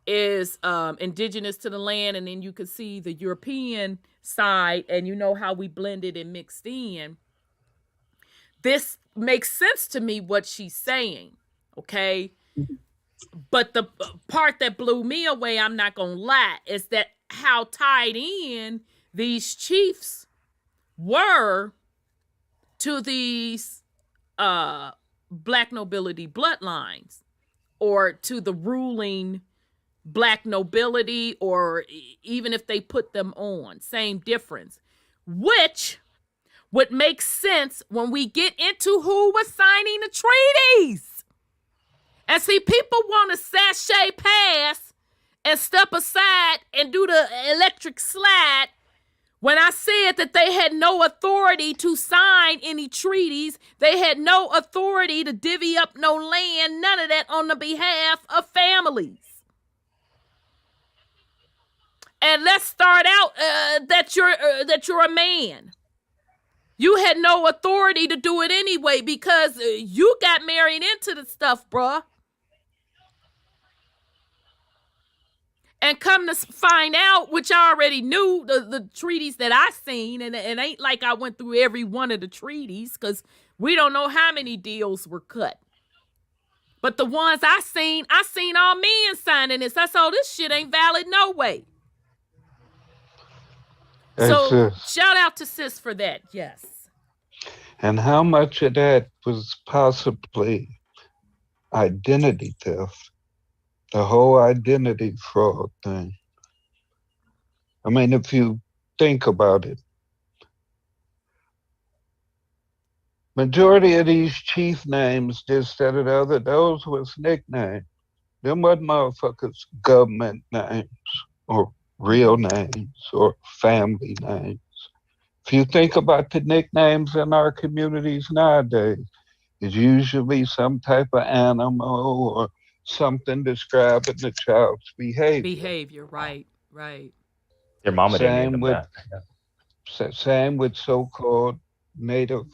is indigenous to the land, and then you can see the European side, and you know how we blended and mixed in. This makes sense to me what she's saying, okay? But the part that blew me away, I'm not gonna lie, is that how tied in these chiefs were to these black nobility bloodlines, or to the ruling black nobility, or even if they put them on, same difference, which would make sense when we get into who was signing the treaties. And see, people want to sashay past and step aside and do the electric slide when I said that they had no authority to sign any treaties. They had no authority to divvy up no land, none of that, on the behalf of families. And let's start out that you're a man. You had no authority to do it anyway, because you got married into the stuff, bruh. And come to find out, which I already knew, the treaties that I seen, and it ain't like I went through every one of the treaties, because we don't know how many deals were cut. But the ones I seen all men signing this. I saw this shit ain't valid no way. Hey, So sis. shout out to sis for that, yes. And how much of that was possibly identity theft? The whole identity fraud thing. I mean, if you think about it, majority of these chief names, this, that, or the other, those was nicknames. Them wasn't motherfuckers' government names or real names or family names. If you think about the nicknames in our communities nowadays, it's usually some type of animal or something describing the child's behavior. Right. Your mama didn't name Same them with that. same with so-called Native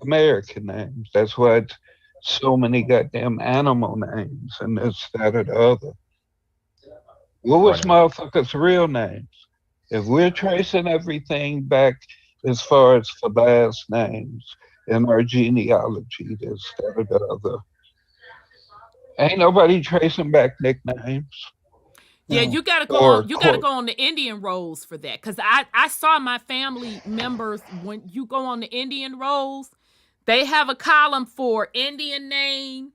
American names. That's why it's so many goddamn animal names and this, that, or the other. What was motherfuckers' real names? If we're tracing everything back as far as the last names in our genealogy, this, that, or the other, ain't nobody tracing back nicknames. Yeah, you gotta go on. You gotta go on the Indian rolls for that, because I saw my family members, when you go on the Indian rolls, they have a column for Indian name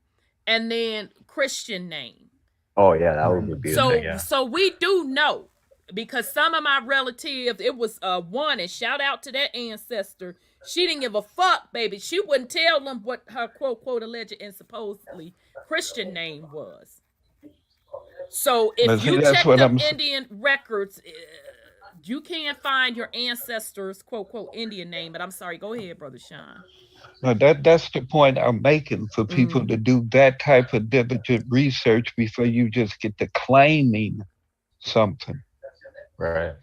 and then Christian name. Oh yeah, that would be beautiful. Yeah. So we do know, because some of my relatives, it was one, and shout out to that ancestor. She didn't give a fuck, baby. She wouldn't tell them what her quote quote alleged and supposedly Christian name was. So if you check the Indian records, you can't find your ancestors' quote quote Indian name. But I'm sorry, go ahead, Brother Sean. No, that's the point I'm making, for people to do that type of diligent research before you just get to claiming something. Right.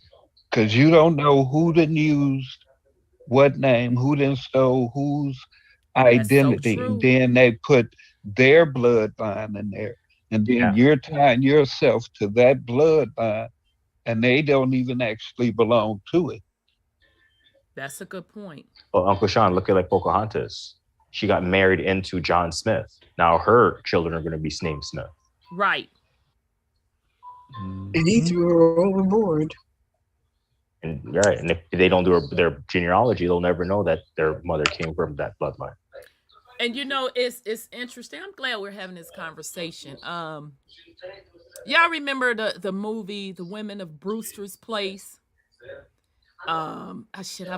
Because you don't know who done used what name, who done stole whose identity. So and then they put their bloodline in there. And then you're tying yourself to that bloodline, and they don't even actually belong to it. That's a good point. Well, Uncle Sean, look at like Pocahontas. She got married into John Smith. Now her children are going to be named Smith. Right. And he threw her overboard. And right, and if they don't do their genealogy, they'll never know that their mother came from that bloodline. And you know, it's interesting. I'm glad we're having this conversation. Y'all remember the movie The Women of Brewster's Place? I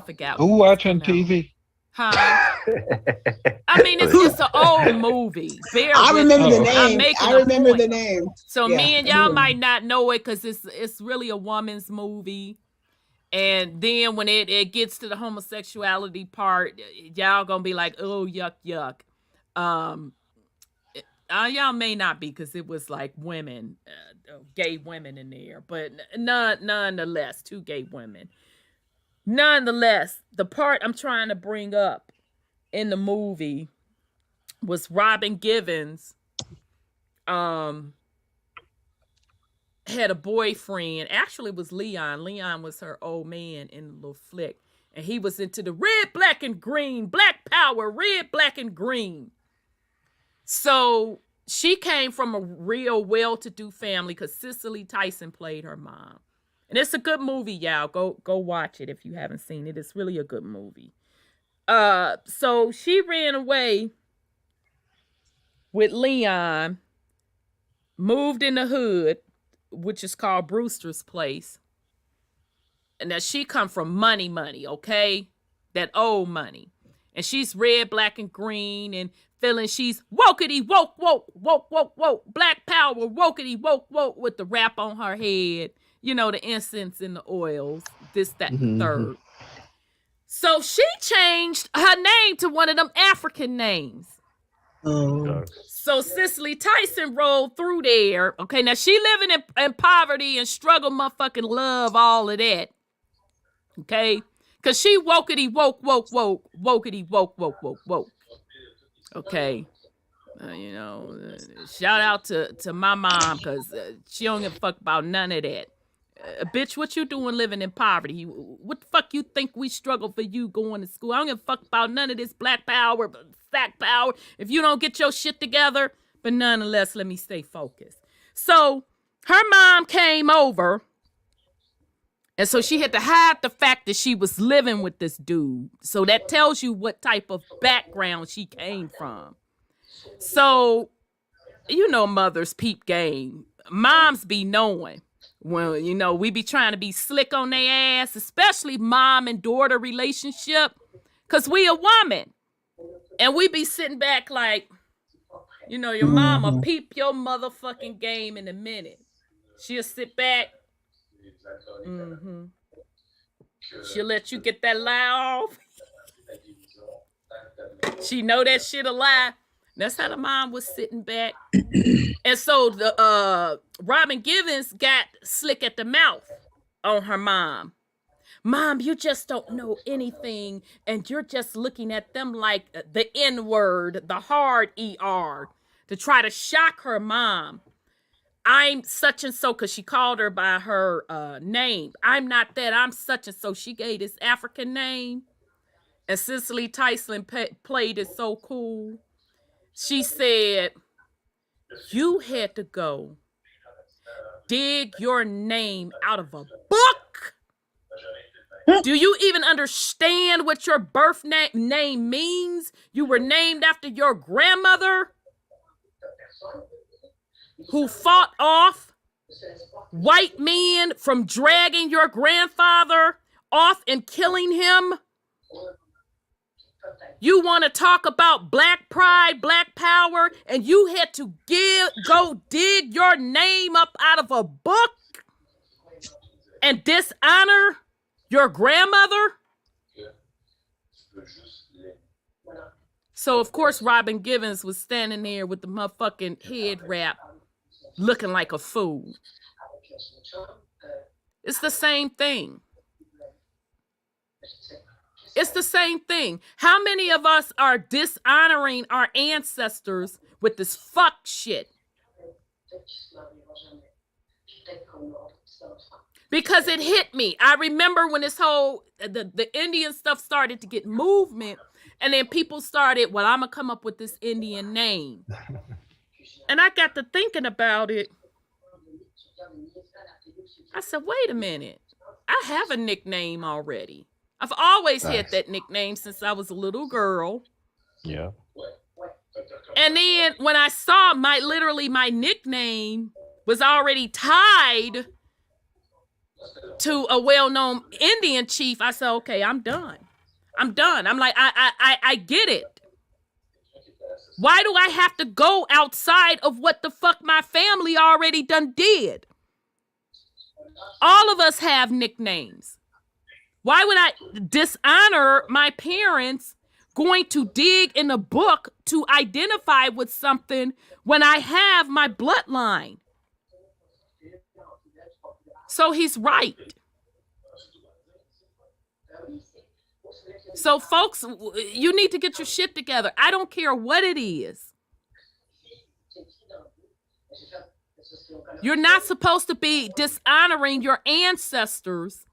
forgot. Who watching TV? Huh? I mean, it's an old movie. I remember the name. I remember the name. So me and y'all might not know it, because it's really a woman's movie. And then when it gets to the homosexuality part, y'all gonna be like, oh, yuck, yuck. Y'all may not be, because it was like women, gay women in there, but nonetheless, two gay women. Nonetheless, the part I'm trying to bring up in the movie was Robin Givens had a boyfriend. Actually, it was Leon. Leon was her old man in the little flick. And he was into the red, black, and green. Black power, red, black, and green. So she came from a real well-to-do family because Cicely Tyson played her mom. And it's a good movie, y'all. Go watch it if you haven't seen it. It's really a good movie. So she ran away with Leon, moved in the hood, which is called Brewster's Place. And now she come from money, okay? That old money. And she's red, black, and green and feeling she's wokety, woke, black power, wokety, woke, with the wrap on her head. You know, the incense and the oils, this, that, and the third. So she changed her name to one of them African names. So Cicely Tyson rolled through there. Okay, now she living in poverty and struggle, motherfucking love, all of that. Okay, because she wokety, wokety, woke. Okay. You know, shout out to my mom because she don't give a fuck about none of that. Bitch, what you doing living in poverty? What the fuck you think we struggle for you going to school? I don't give a fuck about none of this black power, sack power. If you don't get your shit together, but nonetheless, let me stay focused. So her mom came over, and so she had to hide the fact that she was living with this dude. So that tells you what type of background she came from. So, you know, mothers peep game. Moms be knowing. Well, you know, we be trying to be slick on their ass, especially mom and daughter relationship, because we a woman. And we be sitting back like, you know, your mama peep your motherfucking game in a minute. She'll sit back. She'll let you get that lie off. She know that shit a lie. That's how the mom was sitting back. And so the Robin Givens got slick at the mouth on her mom. Mom, you just don't know anything, and you're just looking at them like the N-word, the hard ER, to try to shock her mom. I'm such and so, because she called her by her name. I'm not that, I'm such and so. She gave this African name, and Cicely Tyson played it so cool. She said, you had to go dig your name out of a book. Do you even understand what your birth name means? You were named after your grandmother who fought off white men from dragging your grandfather off and killing him. You want to talk about black pride, black power, and you had to go dig your name up out of a book and dishonor your grandmother? So, of course, Robin Givens was standing there with the motherfucking head wrap, looking like a fool. It's the same thing. It's the same thing. How many of us are dishonoring our ancestors with this fuck shit? Because it hit me. I remember when this whole, the Indian stuff started to get movement, and then people started, well, I'm going to come up with this Indian name. And I got to thinking about it. I said, wait a minute. I have a nickname already. I've always had that nickname since I was a little girl. Yeah. And then when I saw my nickname was already tied to a well-known Indian chief, I said, okay, I'm done. I'm like, I get it. Why do I have to go outside of what the fuck my family already done did? All of us have nicknames. Why would I dishonor my parents going to dig in a book to identify with something when I have my bloodline? So he's right. So folks, you need to get your shit together. I don't care what it is. You're not supposed to be dishonoring your ancestors,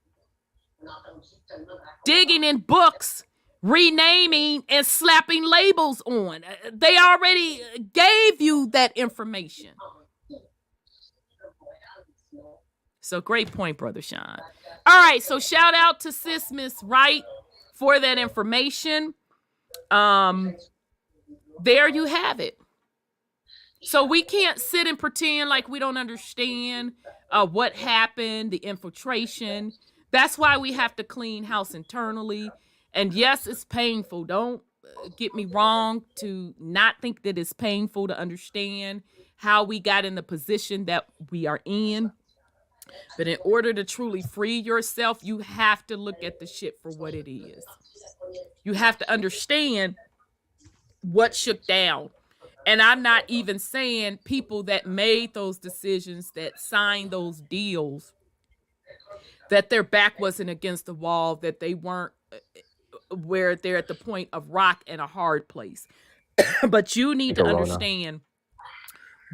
digging in books, renaming and slapping labels on. They already gave you that information. So great point, Brother Sean. All right, so shout out to Sis Miss Wright for that information. There you have it. So we can't sit and pretend like we don't understand what happened, the infiltration. That's why we have to clean house internally. And yes, it's painful. Don't get me wrong to not think that it's painful to understand how we got in the position that we are in. But in order to truly free yourself, you have to look at the shit for what it is. You have to understand what shook down. And I'm not even saying people that made those decisions, that signed those deals, that their back wasn't against the wall, that they weren't where they're at the point of rock and a hard place. But you need to understand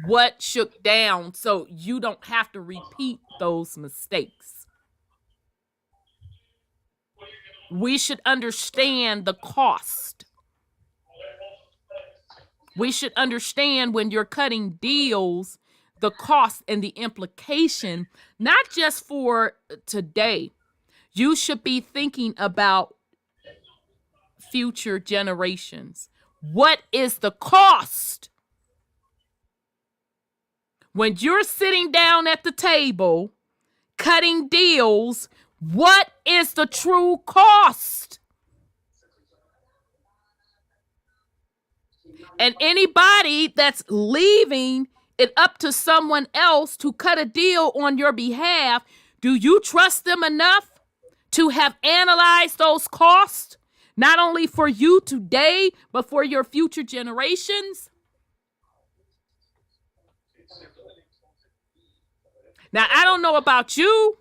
what shook down so you don't have to repeat those mistakes. We should understand the cost. We should understand when you're cutting deals, the cost and the implication, not just for today. You should be thinking about future generations. What is the cost? When you're sitting down at the table, cutting deals, what is the true cost? And anybody that's leaving it up to someone else to cut a deal on your behalf, do you trust them enough to have analyzed those costs? Not only for you today, but for your future generations? Now, I don't know about you,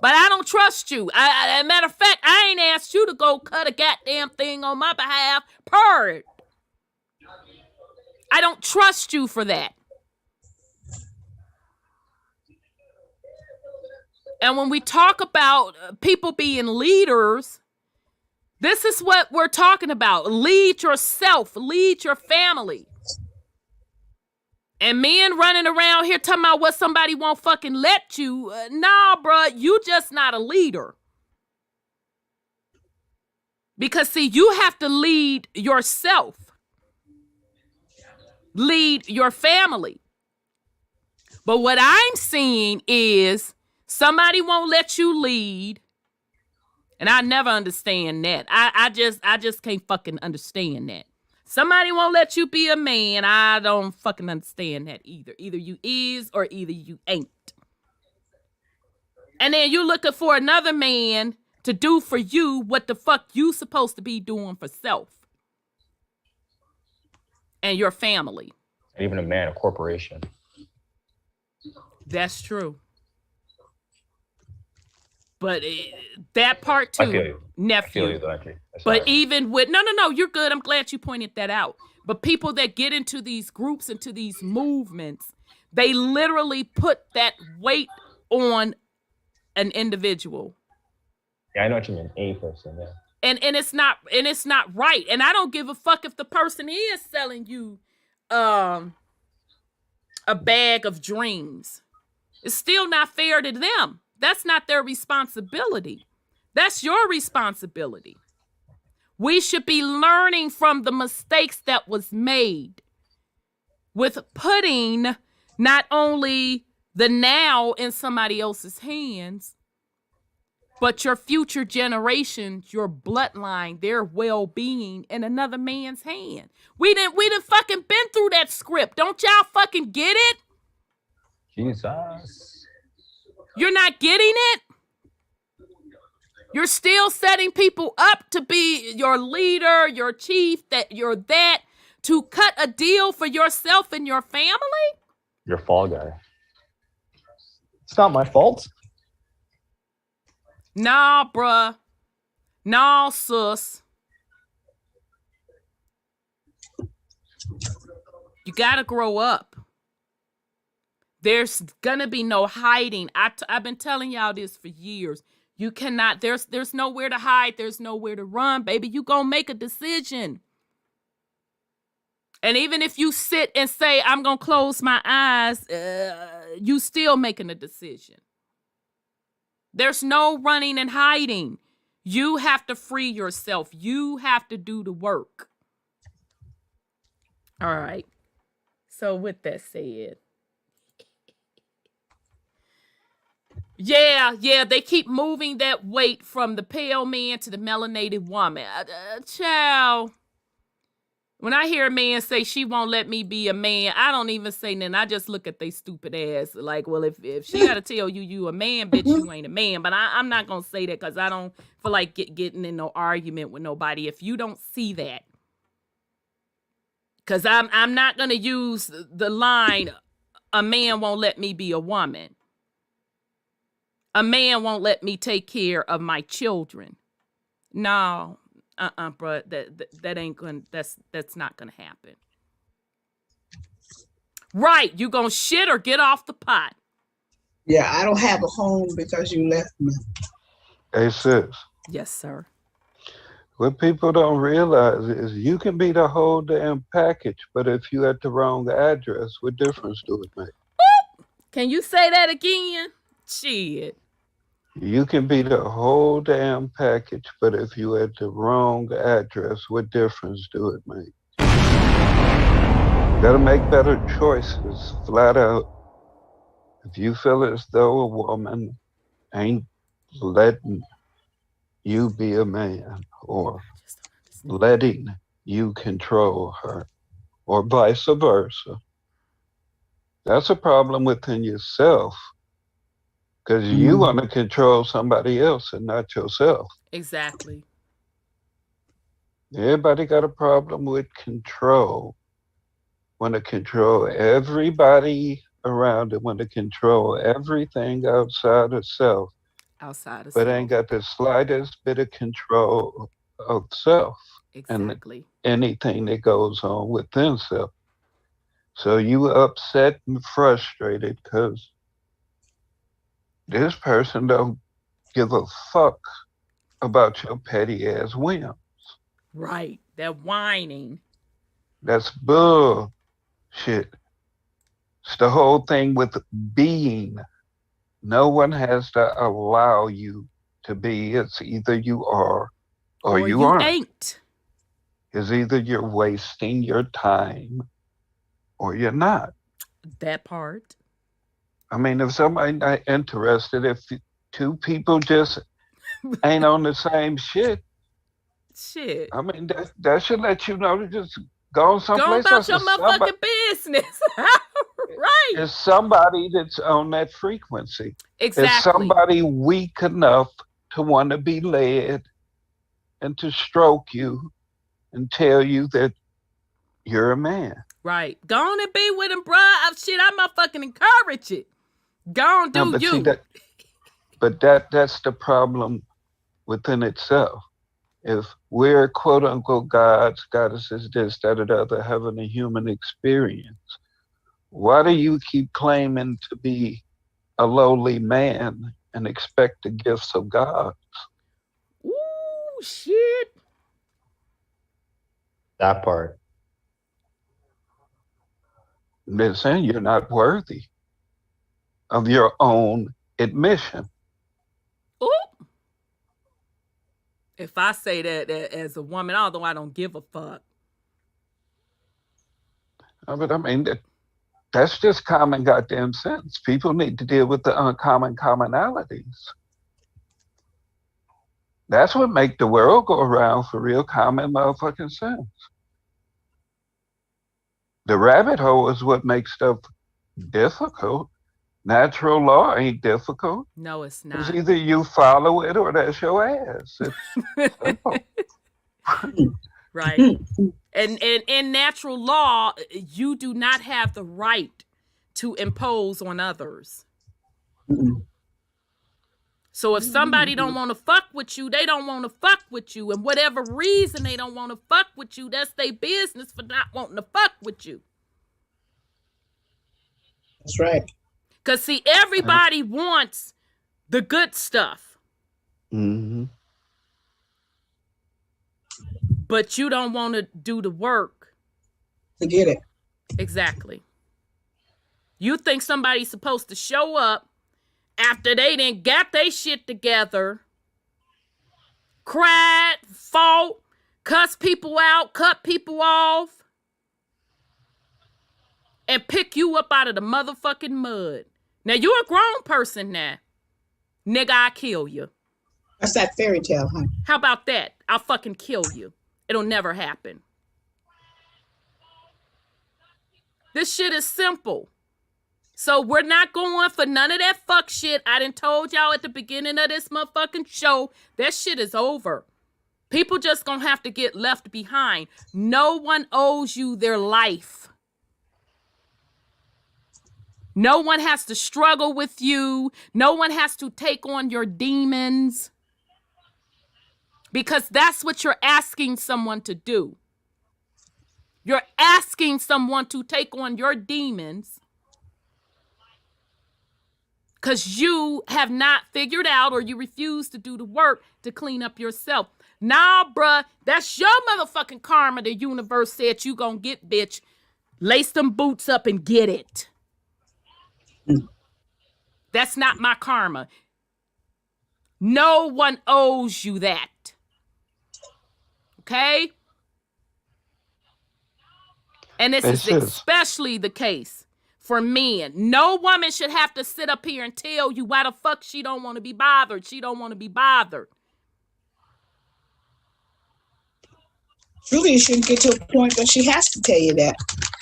but I don't trust you. As a matter of fact, I ain't asked you to go cut a goddamn thing on my behalf. Purr. I don't trust you for that. And when we talk about people being leaders, this is what we're talking about. Lead yourself. Lead your family. And men running around here talking about what somebody won't fucking let you. Nah, bruh, you just not a leader. Because, see, you have to lead yourself. Lead your family. But what I'm seeing is somebody won't let you lead. And I never understand that. I just can't fucking understand that. Somebody won't let you be a man. I don't fucking understand that either. Either you is or either you ain't. And then you looking for another man to do for you what the fuck you supposed to be doing for self and your family. Even a man, a corporation. That's true. But that part too, I feel you. nephew. I feel you, though, actually. But even with, no, you're good. I'm glad you pointed that out. But people that get into these groups, into these movements, they literally put that weight on an individual. Yeah, I know what you mean. A person, yeah. And it's not right. And I don't give a fuck if the person is selling you a bag of dreams. It's still not fair to them. That's not their responsibility. That's your responsibility. We should be learning from the mistakes that was made with putting not only the now in somebody else's hands, but your future generations, your bloodline, their well-being in another man's hand. We done fucking been through that script. Don't y'all fucking get it? Jesus. You're not getting it? You're still setting people up to be your leader, your chief, that you're that, to cut a deal for yourself and your family? You're a fall guy. It's not my fault. Nah, bruh. Nah, sus. You gotta grow up. There's gonna be no hiding. I've been telling y'all this for years. You cannot, there's nowhere to hide. There's nowhere to run, baby. You gonna make a decision. And even if you sit and say, I'm gonna close my eyes, you still making a decision. There's no running and hiding. You have to free yourself. You have to do the work. All right. So with that said, yeah, they keep moving that weight from the pale man to the melanated woman. Child, when I hear a man say she won't let me be a man, I don't even say nothing. I just look at they stupid ass. Like, well, if she got to tell you a man, bitch, you ain't a man. But I'm not going to say that because I don't feel like getting in no argument with nobody. If you don't see that, because I'm not going to use the line, a man won't let me be a woman. A man won't let me take care of my children. No, bro, that ain't gonna. That's not gonna happen. Right, you gonna shit or get off the pot. Yeah, I don't have a home because you left me. Hey, sis. Yes, sir. What people don't realize is you can be the whole damn package, but if you at the wrong address, what difference do it make? Can you say that again? Shit. You can be the whole damn package, but if you at the wrong address, what difference do it make? Gotta make better choices, flat out. If you feel as though a woman ain't letting you be a man, or letting you control her, or vice versa, that's a problem within yourself. Because you want to control somebody else and not yourself. Exactly. Everybody got a problem with control. Want to control everybody around it. Want to control everything outside of self. Outside of but self. ain't got the slightest bit of control of self. Exactly. And anything that goes on within self. So you upset and frustrated because this person don't give a fuck about your petty ass whims. Right. That whining. That's bullshit. It's the whole thing with being. No one has to allow you to be. It's either you are or you aren't. Ain't. It's either you're wasting your time or you're not. That part. I mean, if somebody not interested, if two people just ain't on the same shit. I mean, that should let you know to just go someplace else. Go about your motherfucking business. Right. It's somebody that's on that frequency. Exactly. It's somebody weak enough to want to be led and to stroke you and tell you that you're a man. Right. Go on and be with him, bruh. Shit, I motherfucking encourage it. Go on, do but you. See, that's the problem within itself. If we're quote unquote gods, goddesses, this, that, or the other, having a human experience, why do you keep claiming to be a lowly man and expect the gifts of God? Ooh, shit. That part. They're saying you're not worthy of your own admission. Ooh. If I say that as a woman, although I don't give a fuck. But I mean, that's just common goddamn sense. People need to deal with the uncommon commonalities. That's what make the world go around for real common motherfucking sense. The rabbit hole is what makes stuff difficult. Natural law ain't difficult. No, it's not. It's either you follow it or that's your ass. It's simple. Right. And in natural law, you do not have the right to impose on others. So if somebody don't want to fuck with you, they don't want to fuck with you. And whatever reason they don't want to fuck with you, that's their business for not wanting to fuck with you. That's right. Because, see, everybody wants the good stuff. Mm-hmm. But you don't want to do the work. To get it. Exactly. You think somebody's supposed to show up after they done got their shit together, cried, fought, cuss people out, cut people off, and pick you up out of the motherfucking mud. Now, you're a grown person now. Nigga, I kill you. That's that fairy tale, huh? How about that? I'll fucking kill you. It'll never happen. This shit is simple. So we're not going for none of that fuck shit. I done told y'all at the beginning of this motherfucking show, that shit is over. People just gonna have to get left behind. No one owes you their life. No one has to struggle with you. No one has to take on your demons. Because that's what you're asking someone to do. You're asking someone to take on your demons because you have not figured out or you refuse to do the work to clean up yourself. Nah, bruh, that's your motherfucking karma the universe said you gonna get, bitch. Lace them boots up and get it. That's not my karma. No one owes you that. Okay? And this is especially the case for men. No woman should have to sit up here and tell you why the fuck she don't want to be bothered. She don't want to be bothered. Really, you shouldn't get to a point that she has to tell you that.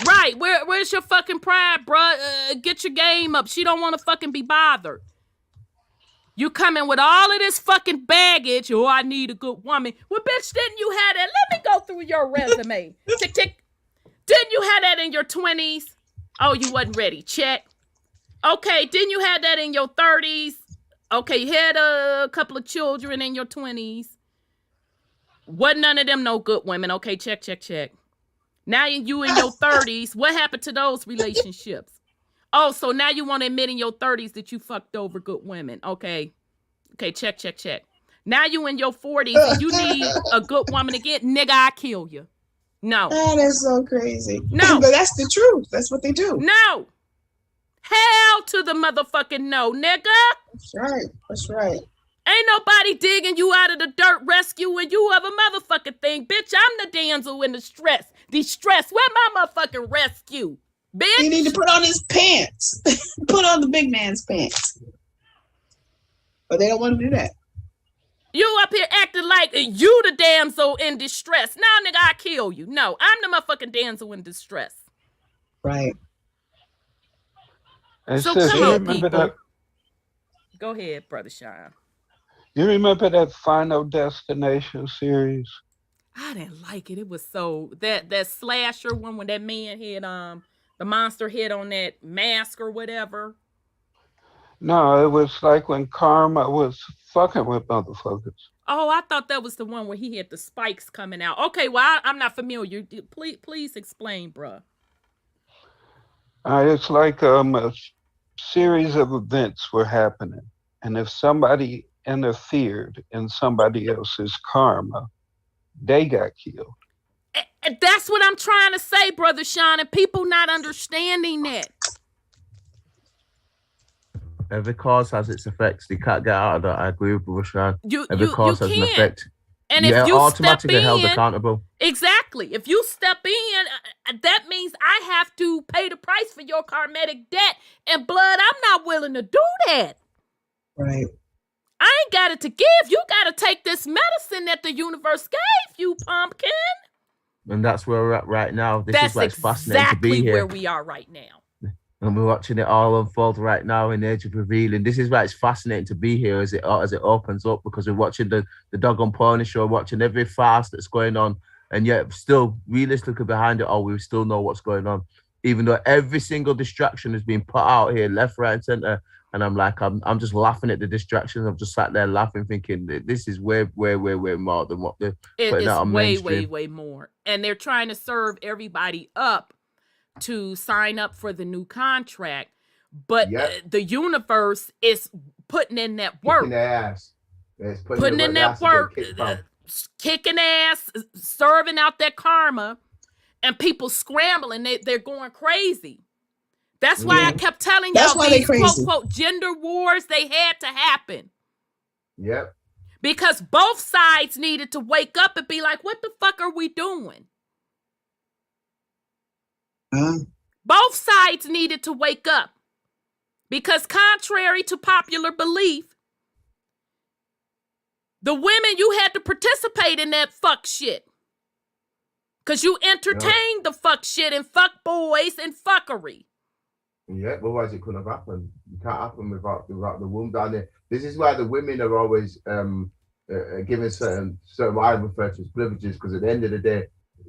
Right. Where's your fucking pride, bruh? Get your game up. She don't want to fucking be bothered. You coming with all of this fucking baggage. Oh, I need a good woman. Well, bitch, didn't you have that? Let me go through your resume. Tick, tick. Didn't you have that in your 20s? Oh, you wasn't ready. Check. Okay, didn't you have that in your 30s? Okay, you had a couple of children in your 20s. Wasn't none of them no good women. Okay, check, check, check. Now you in your 30s. What happened to those relationships? Oh, so now you want to admit in your 30s that you fucked over good women. Okay. Okay, check, check, check. Now you in your 40s and you need a good woman again. Nigga, I kill you. No. Oh, that's so crazy. No. But that's the truth. That's what they do. No. Hell to the motherfucking no, nigga. That's right. That's right. Ain't nobody digging you out of the dirt, rescuing you of a motherfucking thing. Bitch, I'm the damsel in distress. Where my motherfucking rescue? Bitch. You need to put on his pants. Put on the big man's pants. But they don't want to do that. You up here acting like you the damsel in distress. Nah, nigga, I kill you. No, I'm the motherfucking damsel in distress. Right. And So sis, come you on, remember people. that? Go ahead, Brother Sean. You remember that Final Destination series? I didn't like it. It was so that slasher one when that man had the monster head on that mask or whatever. No, it was like when Karma was fucking with motherfuckers. Oh, I thought that was the one where he had the spikes coming out. Okay, well, I'm not familiar. Please explain, bruh. It's like a series of events were happening. And if somebody interfered in somebody else's karma, they got killed. And that's what I'm trying to say, Brother Sean, and people not understanding that. Every cause has its effects. They can't get out of that. I agree with Brother Sean. Every cause has an effect. And if you automatically step in, held accountable. Exactly. If you step in, that means I have to pay the price for your karmatic debt. And blood, I'm not willing to do that. Right. I ain't got it to give. You got to take this medicine that the universe gave you, pumpkin. And that's where we're at right now. This is why it's fascinating to be exactly here. where we are right now. And we're watching it all unfold right now in Age of Revealing. This is why it's fascinating to be here as it opens up, because we're watching the Doggone Pony Show, watching every farce that's going on, and yet still realistically behind it all, we still know what's going on. Even though every single distraction is being put out here, left, right, and center, and I'm like, I'm just laughing at the distractions. I'm just sat there laughing, thinking that this is way more than what they're putting out on mainstream. way more. And they're trying to serve everybody up to sign up for the new contract. But Yep. the universe is putting in that work. Kicking their ass. It's Putting in that work, kicking ass, serving out that karma, and people scrambling. They're going crazy. That's why I kept telling That's y'all why they these crazy. quote gender wars, they had to happen. Yep. Because both sides needed to wake up and be like, what the fuck are we doing? Both sides needed to wake up. Because contrary to popular belief, the women, you had to participate in that fuck shit. Because you entertained the fuck shit and fuck boys and fuckery. Yeah, otherwise it couldn't have happened. It can't happen without the womb down there. This is why the women are always given certain what I refer to as privileges, because at the end of the day,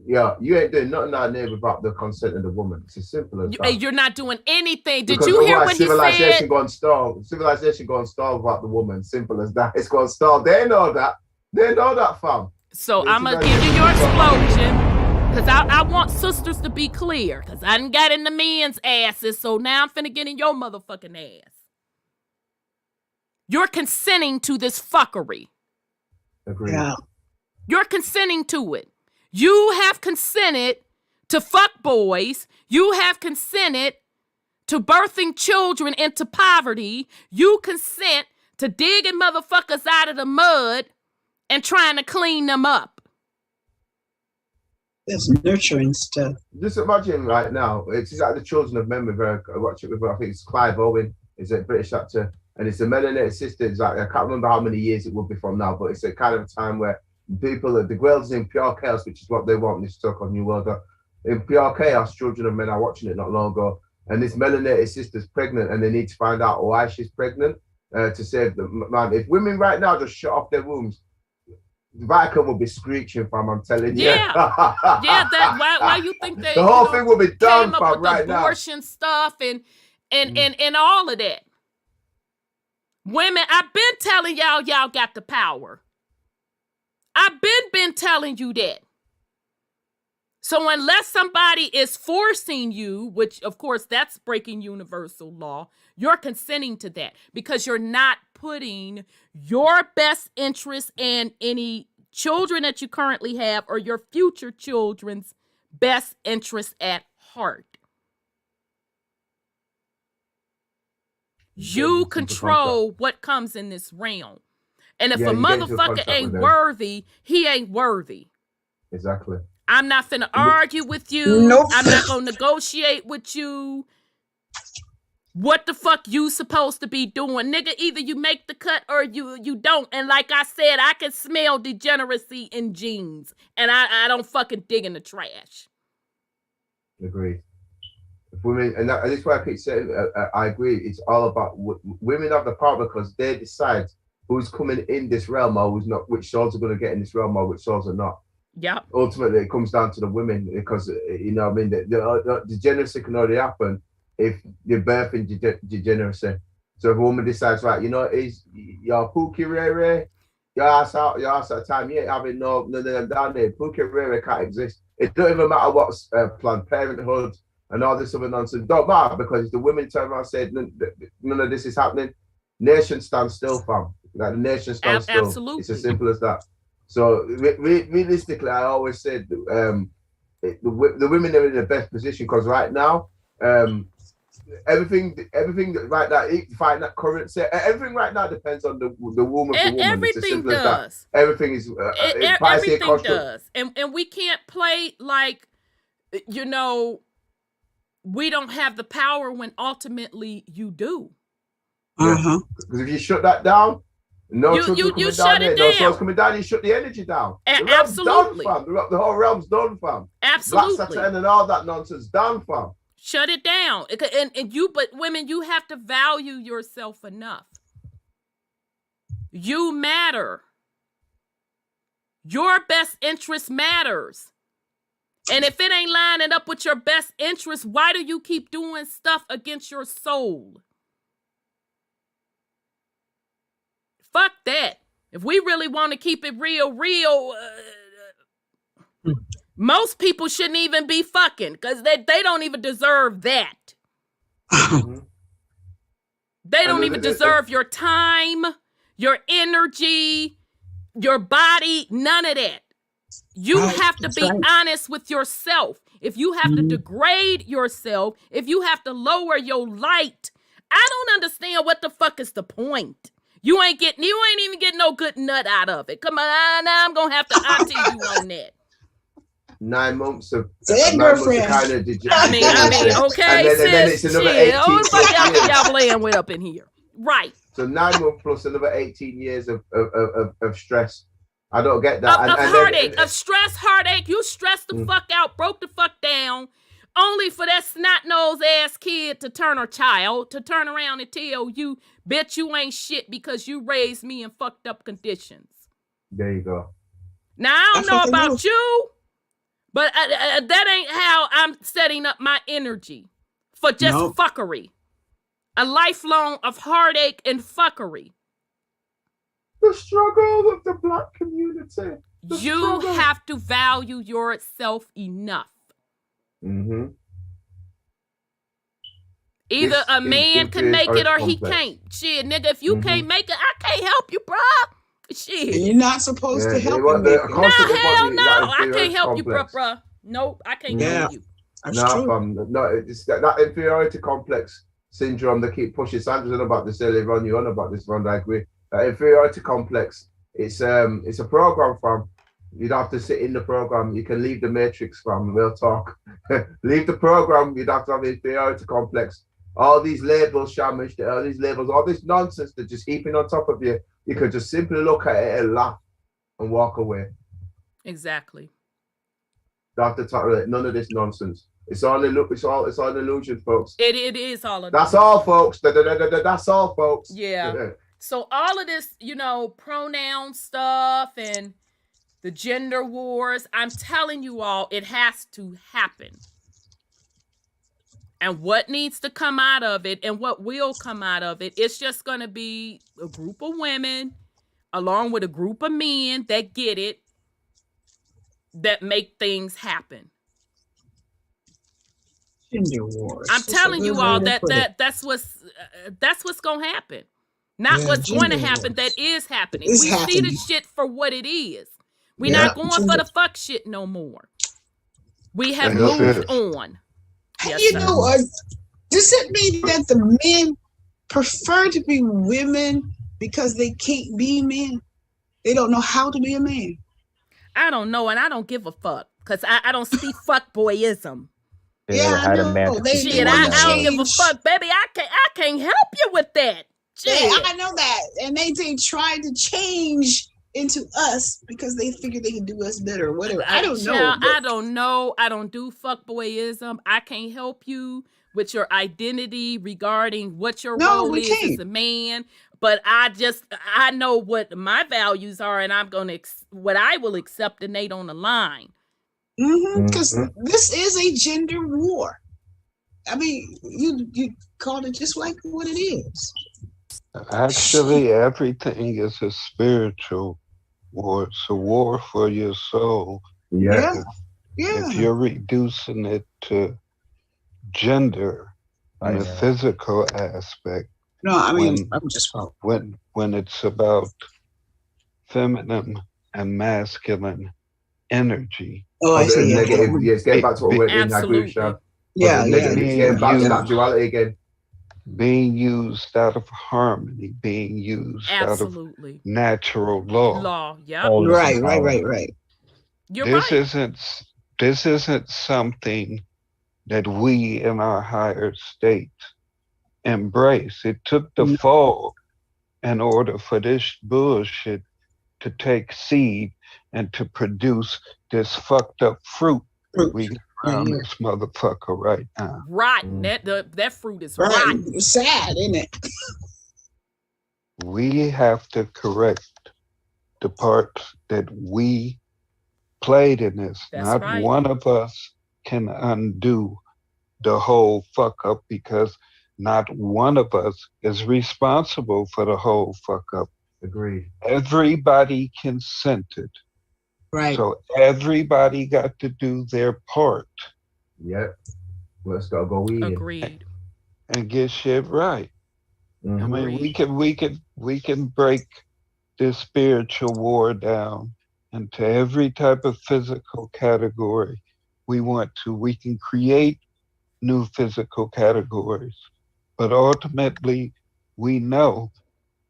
you ain't doing nothing out there without the consent of the woman. It's as simple as that. You're not doing anything. Did Because you hear what he civilization said? Gone stall. Civilization gone stall without the woman. Simple as that. It's gone stall. They know that. They know that, fam. So I'm going to give you your explosion. Because I want sisters to be clear. Because I done got in the men's asses. So now I'm finna get in your motherfucking ass. You're consenting to this fuckery. Agreed. Yeah. You're consenting to it. You have consented to fuck boys. You have consented to birthing children into poverty. You consent to digging motherfuckers out of the mud and trying to clean them up. That's nurturing stuff. Just imagine right now, it's like the Children of Men. I watch it with, I think it's Clive Owen, is a British actor, and it's a melanated sister. It's like, I can't remember how many years it would be from now, but it's a kind of time where people, the girls in pure chaos, which is what they want in this so-called New World. In pure chaos, Children of Men are watching it not long ago, and this melanated sister's pregnant, and they need to find out why she's pregnant to save the man. If women right now just shut off their wombs, the Vatican will be screeching, fam. I'm telling you. Yeah, why you think they the whole thing will be done, came up fam, with right now. abortion stuff and all of that? Women, I've been telling y'all got the power. I've been telling you that. So unless somebody is forcing you, which of course that's breaking universal law, you're consenting to that because you're not putting your best interest and any children that you currently have or your future children's best interest at heart. You control what comes in this realm. And if a motherfucker ain't worthy, he ain't worthy. Exactly. I'm not finna argue with you. Nope. I'm not gonna negotiate with you. What the fuck you supposed to be doing? Nigga, either you make the cut or you don't. And like I said, I can smell degeneracy in jeans. And I don't fucking dig in the trash. Agreed. Women, and this is why I keep saying, I agree. It's all about women have the power because they decide who's coming in this realm or who's not, which souls are going to get in this realm or which souls are not. Yeah. Ultimately, it comes down to the women because, you know what I mean, the degeneracy can only happen if you're birthing degeneracy. So if a woman decides, right, you know, is your Pookie Rere, your ass out of time, you ain't having no down there. Pookie Rere can't exist. It don't even matter what's Planned Parenthood and all this other nonsense. Don't matter because if the women turn around and say none of this is happening, nation stands still, fam. Like the nation stands still. Absolutely. It's as simple as that. So realistically, I always said the women are in the best position because right now, everything right now, find that currency, everything right now depends on the womb of the woman. Everything does. Everything is everything does, and we can't play like, you know, we don't have the power when ultimately you do. Because if you shut that down, no truth you coming shut down it there, no down. souls coming down, you shut the energy down. The realm's Absolutely. done, fam. The whole realm's done, fam. Absolutely. Black Saturn and all that nonsense done, fam. Shut it down. But women, you have to value yourself enough. You matter. Your best interest matters. And if it ain't lining up with your best interest, why do you keep doing stuff against your soul? Fuck that. If we really want to keep it real, most people shouldn't even be fucking because they don't even deserve that. They don't even deserve your time, your energy, your body, none of that. You have to be honest with yourself. If you have to degrade yourself, if you have to lower your light, I don't understand what the fuck is the point. You ain't even getting no good nut out of it. Come on, now I'm gonna have to auntie you on that. 9 months of girlfriend. Kind of I mean, okay, and then it's another 18 Who the fuck years. y'all playing with up in here? Right. So 9 months plus another 18 years of stress. I don't get that. Of heartache, of stress, heartache. You stressed the fuck out, broke the fuck down, only for that snot-nosed ass kid to turn around and tell you, bitch, you ain't shit because you raised me in fucked up conditions. There you go. Now, I don't know about you, but that ain't how I'm setting up my energy for just fuckery. A lifelong of heartache and fuckery. The struggle of the Black community. You have to value yourself enough. Mm-hmm. Either a man can make it or he can't. Shit, nigga, if you can't make it, I can't help you, bro. Shit. You're not supposed to help him. No, hell no. I can't help you, bro. Nope, I can't help you. That's true. No, it's that inferiority complex syndrome they keep pushing. Sandra's on about this earlier on. You on about this one, I agree. That inferiority complex. It's a program from. You'd have to sit in the program. You can leave the matrix from. We'll talk. Leave the program. You'd have to have the inferiority complex. All these labels, Shamish, all these labels, all this nonsense they're just heaping on top of you. You could just simply look at it and laugh and walk away. Exactly. Don't have to talk. None of this nonsense. It's all an illusion, folks. It is all. That's all, folks. That's all, folks. Yeah. So all of this, pronoun stuff and the gender wars, I'm telling you all, it has to happen. And what needs to come out of it and what will come out of it, it's just going to be a group of women along with a group of men that get it, that make things happen. Gender wars. I'm telling you all that's what's going to happen. Not what's going to happen, that is happening. We see the shit for what it is. We're not going for the fuck shit no more. We have moved on. Yes, does it mean that the men prefer to be women because they can't be men? They don't know how to be a man. I don't know, and I don't give a fuck because I don't speak fuckboyism. I know. Shit, I don't give a fuck, baby. I can't help you with that. I know that, and they try to change into us because they figure they can do us better or whatever. I don't know. I don't know. I don't do fuckboyism. I can't help you with your identity regarding what your role is as a man. But I know what my values are, and I'm going to what I will accept and they don't align. Because this is a gender war. I mean, you call it just like what it is. Actually, everything is a spiritual war. It's a war for your soul. Yeah. If you're reducing it to gender and a physical aspect. No, I mean, I'm just when it's about feminine and masculine energy. Oh, I see. Negative. Yes, get back to what we're in. I agree with Sean. Getting back to that duality again. Being used out of harmony, being used out of natural law. Yeah. Right. This isn't something that we in our higher state embrace. It took the fall in order for this bullshit to take seed and to produce this fucked up fruit we got around this motherfucker right now. Rotten. That fruit is rotten. It's sad, isn't it? We have to correct the part that we played in this. Not one of us can undo the whole fuck up because not one of us is responsible for the whole fuck up. Agreed. Everybody consented. Right. So everybody got to do their part. Yep. Let's go in. Agreed. And get shit right. I mean, we can break this spiritual war down into every type of physical category we want to. We can create new physical categories, but ultimately, we know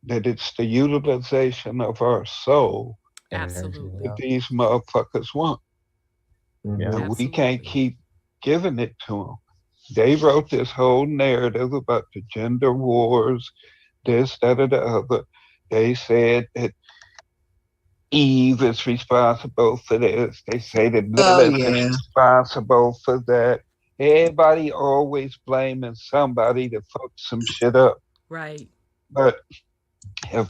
that it's the utilization of our soul Absolutely. that these motherfuckers want. Yeah. And we can't keep giving it to them. They wrote this whole narrative about the gender wars, this, that, or the other. They said that Eve is responsible for this. They say that Lilith is responsible for that. Everybody always blaming somebody to fuck some shit up. Right. But if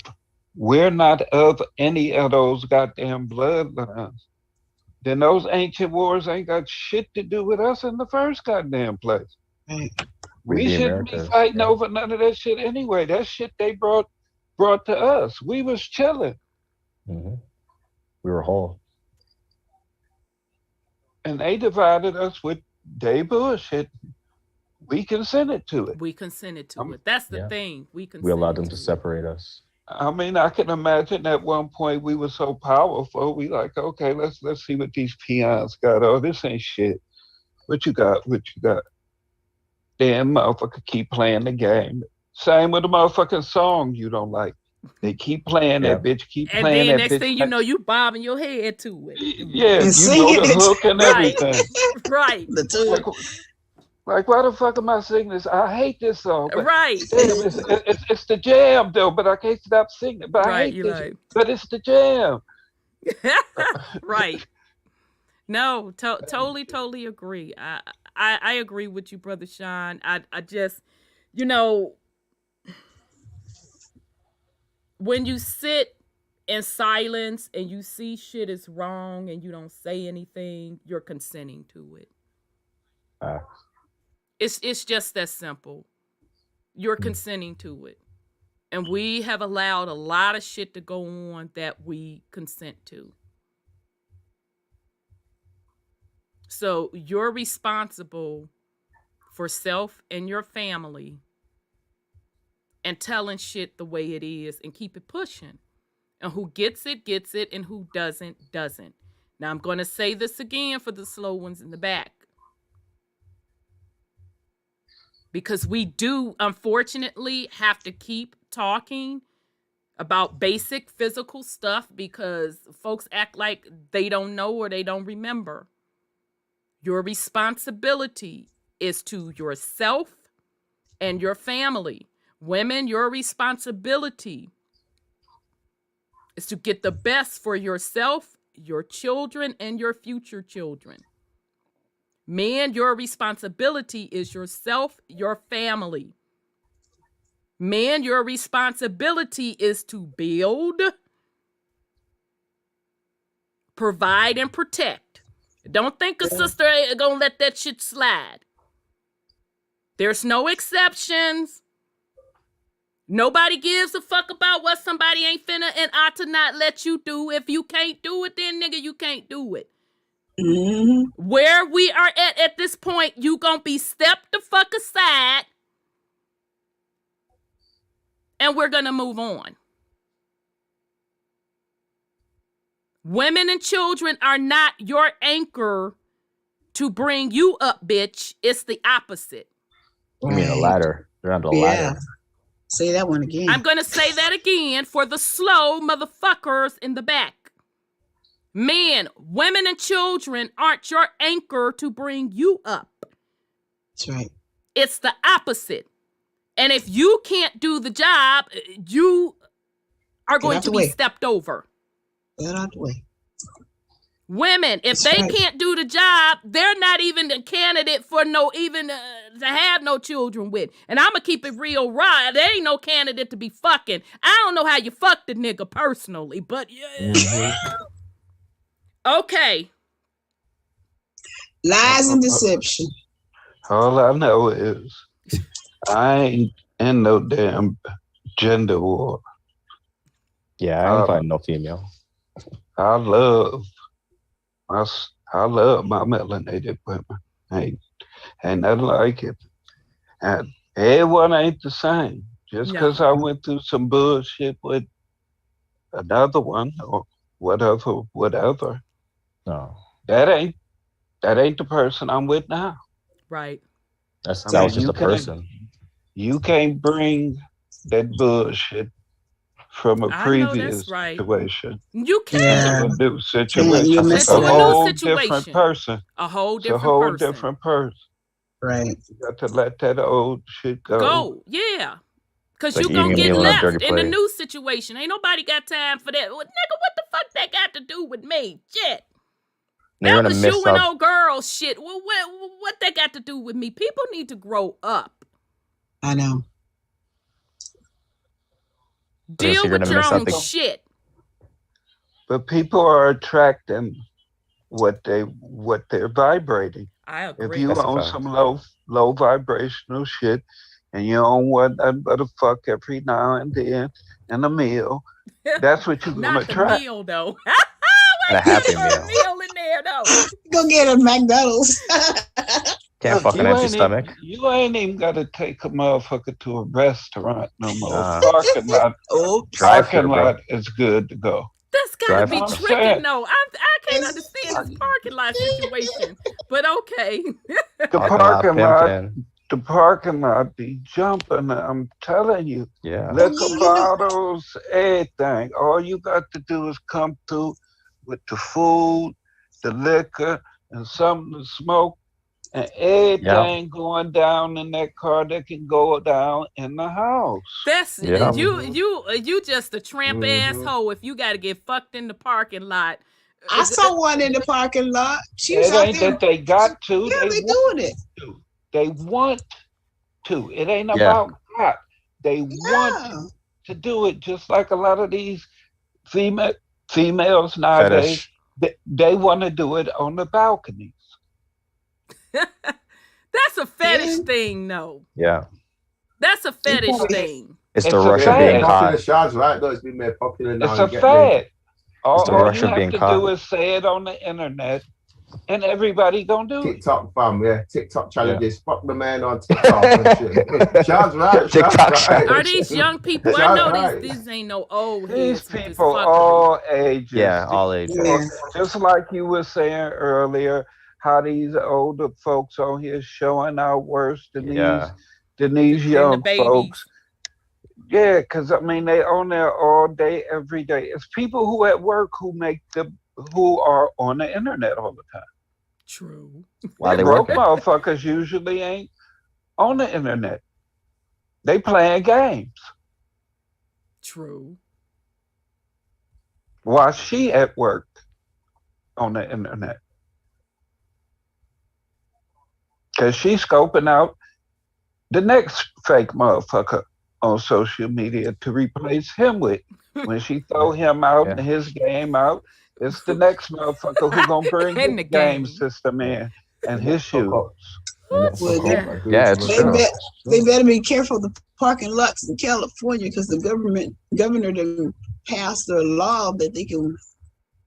we're not of any of those goddamn bloodlines, then those ancient wars ain't got shit to do with us in the first goddamn place. We shouldn't be fighting over none of that shit anyway. That shit they brought to us. We was chilling. Mm-hmm. We were whole. And they divided us with they bullshit. We consented to it. We consented to it. That's the thing. We allowed them to separate us. I mean, I can imagine at one point we were so powerful. We like, okay, let's see what these peons got. Oh, this ain't shit. What you got? What you got? Damn motherfucker keep playing the game. Same with the motherfucking song you don't like. They keep playing that bitch, keep and playing then that bitch. Next thing you know, you bobbing your head to it. Yeah, you know the hook and everything. Right. Like, why the fuck am I singing this? I hate this song. But right. Damn, it's the jam, though, but I can't stop singing. But I hate this. But it's the jam. Right. No, totally agree. I agree with you, Brother Sean. I just, when you sit in silence and you see shit is wrong and you don't say anything, you're consenting to it. It's just that simple. You're consenting to it. And we have allowed a lot of shit to go on that we consent to. So you're responsible for self and your family and telling shit the way it is and keep it pushing. And who gets it, and who doesn't, doesn't. Now I'm going to say this again for the slow ones in the back. Because we do, unfortunately, have to keep talking about basic physical stuff because folks act like they don't know or they don't remember. Your responsibility is to yourself and your family. Women, your responsibility is to get the best for yourself, your children, and your future children. Men, your responsibility is yourself, your family. Men, your responsibility is to build, provide, and protect. Don't think a sister ain't gonna let that shit slide. There's no exceptions. Nobody gives a fuck about what somebody ain't finna and ought to not let you do. If you can't do it, then nigga, you can't do it. Mm-hmm. Where we are at this point, you gonna be stepped the fuck aside and we're gonna move on. Women and children are not your anchor to bring you up, bitch. It's the opposite. You mean a ladder? They're on the ladder. Say that one again. I'm gonna say that again for the slow motherfuckers in the back. Men, women, and children aren't your anchor to bring you up. That's right. It's the opposite. And if you can't do the job, you are going to be stepped over. Get out the way. Women, if they can't do the job, they're not even a candidate for to have no children with. And I'm going to keep it real raw. There ain't no candidate to be fucking. I don't know how you fucked the nigga personally, but okay. Lies and deception. All I know is I ain't in no damn gender war. Yeah, I ain't fighting no female. I love my melanated women. Ain't nothing like it. And everyone ain't the same. Just No. because I went through some bullshit with another one or whatever, No, that ain't the person I'm with now. Right. that I was mean, just a person. you can't bring that bullshit from a I know previous that's right. situation You into can't. a new situation. You're It's missing a Into a out. new whole different situation. person. A whole It's a different whole person. different person. Right. You got to let that old shit go. Go. Yeah. Because It's like you going to eating a get meal on a dirty left in the plate. new situation. Ain't nobody got time for that. Well, nigga, what the fuck that got to do with me? Shit. Now you're That gonna was miss you and up. old girl shit. Well, what that got to do with me? People need to grow up. I know. Deal you're with gonna your miss out own the- shit. But people are attracting what they're vibrating. I If agree. you That's a own fact. some low vibrational shit and you don't want nothing but a fuck every now and then and a meal, that's what you're gonna Not the attract. meal, though. And a happy Put a meal. meal in there, though. Go get a McDonald's. Can't Look, fuck an empty stomach. You ain't even got to take a motherfucker to a restaurant no more. Nah. Parking lot, Oops. Drive through, parking bro. lot is good to go. That's gotta Drive be I'm tricking, saying. though. I can't It's- understand this parking lot situation. But okay. The Parking lot pimping. the parking lot be jumping. I'm telling you, Yeah. liquor you know- bottles, everything. All you got to do is come through with the food, the liquor, and something to smoke, and everything going down in that car that can go down in the house. That's Yeah. you just a tramp asshole if you gotta get fucked in the parking lot. I saw one in the parking lot. She was It out ain't there. that they got to. Yeah, they want doing it. to. They want to. It ain't Yeah. about that. They want Yeah. to do it, just like a lot of these females nowadays. Fetish. They want to do it on the balconies. That's a fetish Yeah. thing, though. Yeah. That's a fetish probably- thing. It's It's the a rush of fad. being Popular caught. Shad's right though. It's been made popular now. It's You a get me? fad. All the you rush of have being to caught. do is say it on the internet, and everybody gonna do it. TikTok fam, yeah. TikTok challenges. Fuck the man on TikTok and shit. Shad's right. TikTok Shad's right. Are these young people? I Shad's know right. these ain't no old These heads with this people, fuckery. all ages. Yeah, all ages. Yeah. Just like you were saying earlier, how these older folks on here showing out worse than Yeah. these Than the young babies. folks. Yeah, because I mean they on there all day, every day. It's people who at work who are on the internet all the time. True. While they Broke working. motherfuckers usually ain't on the internet. They playing games True. while she at work on the internet. Cause she's scoping out the next fake motherfucker on social media to replace him with. When she throw him out and his game out, it's the next motherfucker who gonna bring In his the game game. system in and his shoes. Well, Yeah, it's They, true. they better be careful of the parking lots in California because the governor done passed a law that they can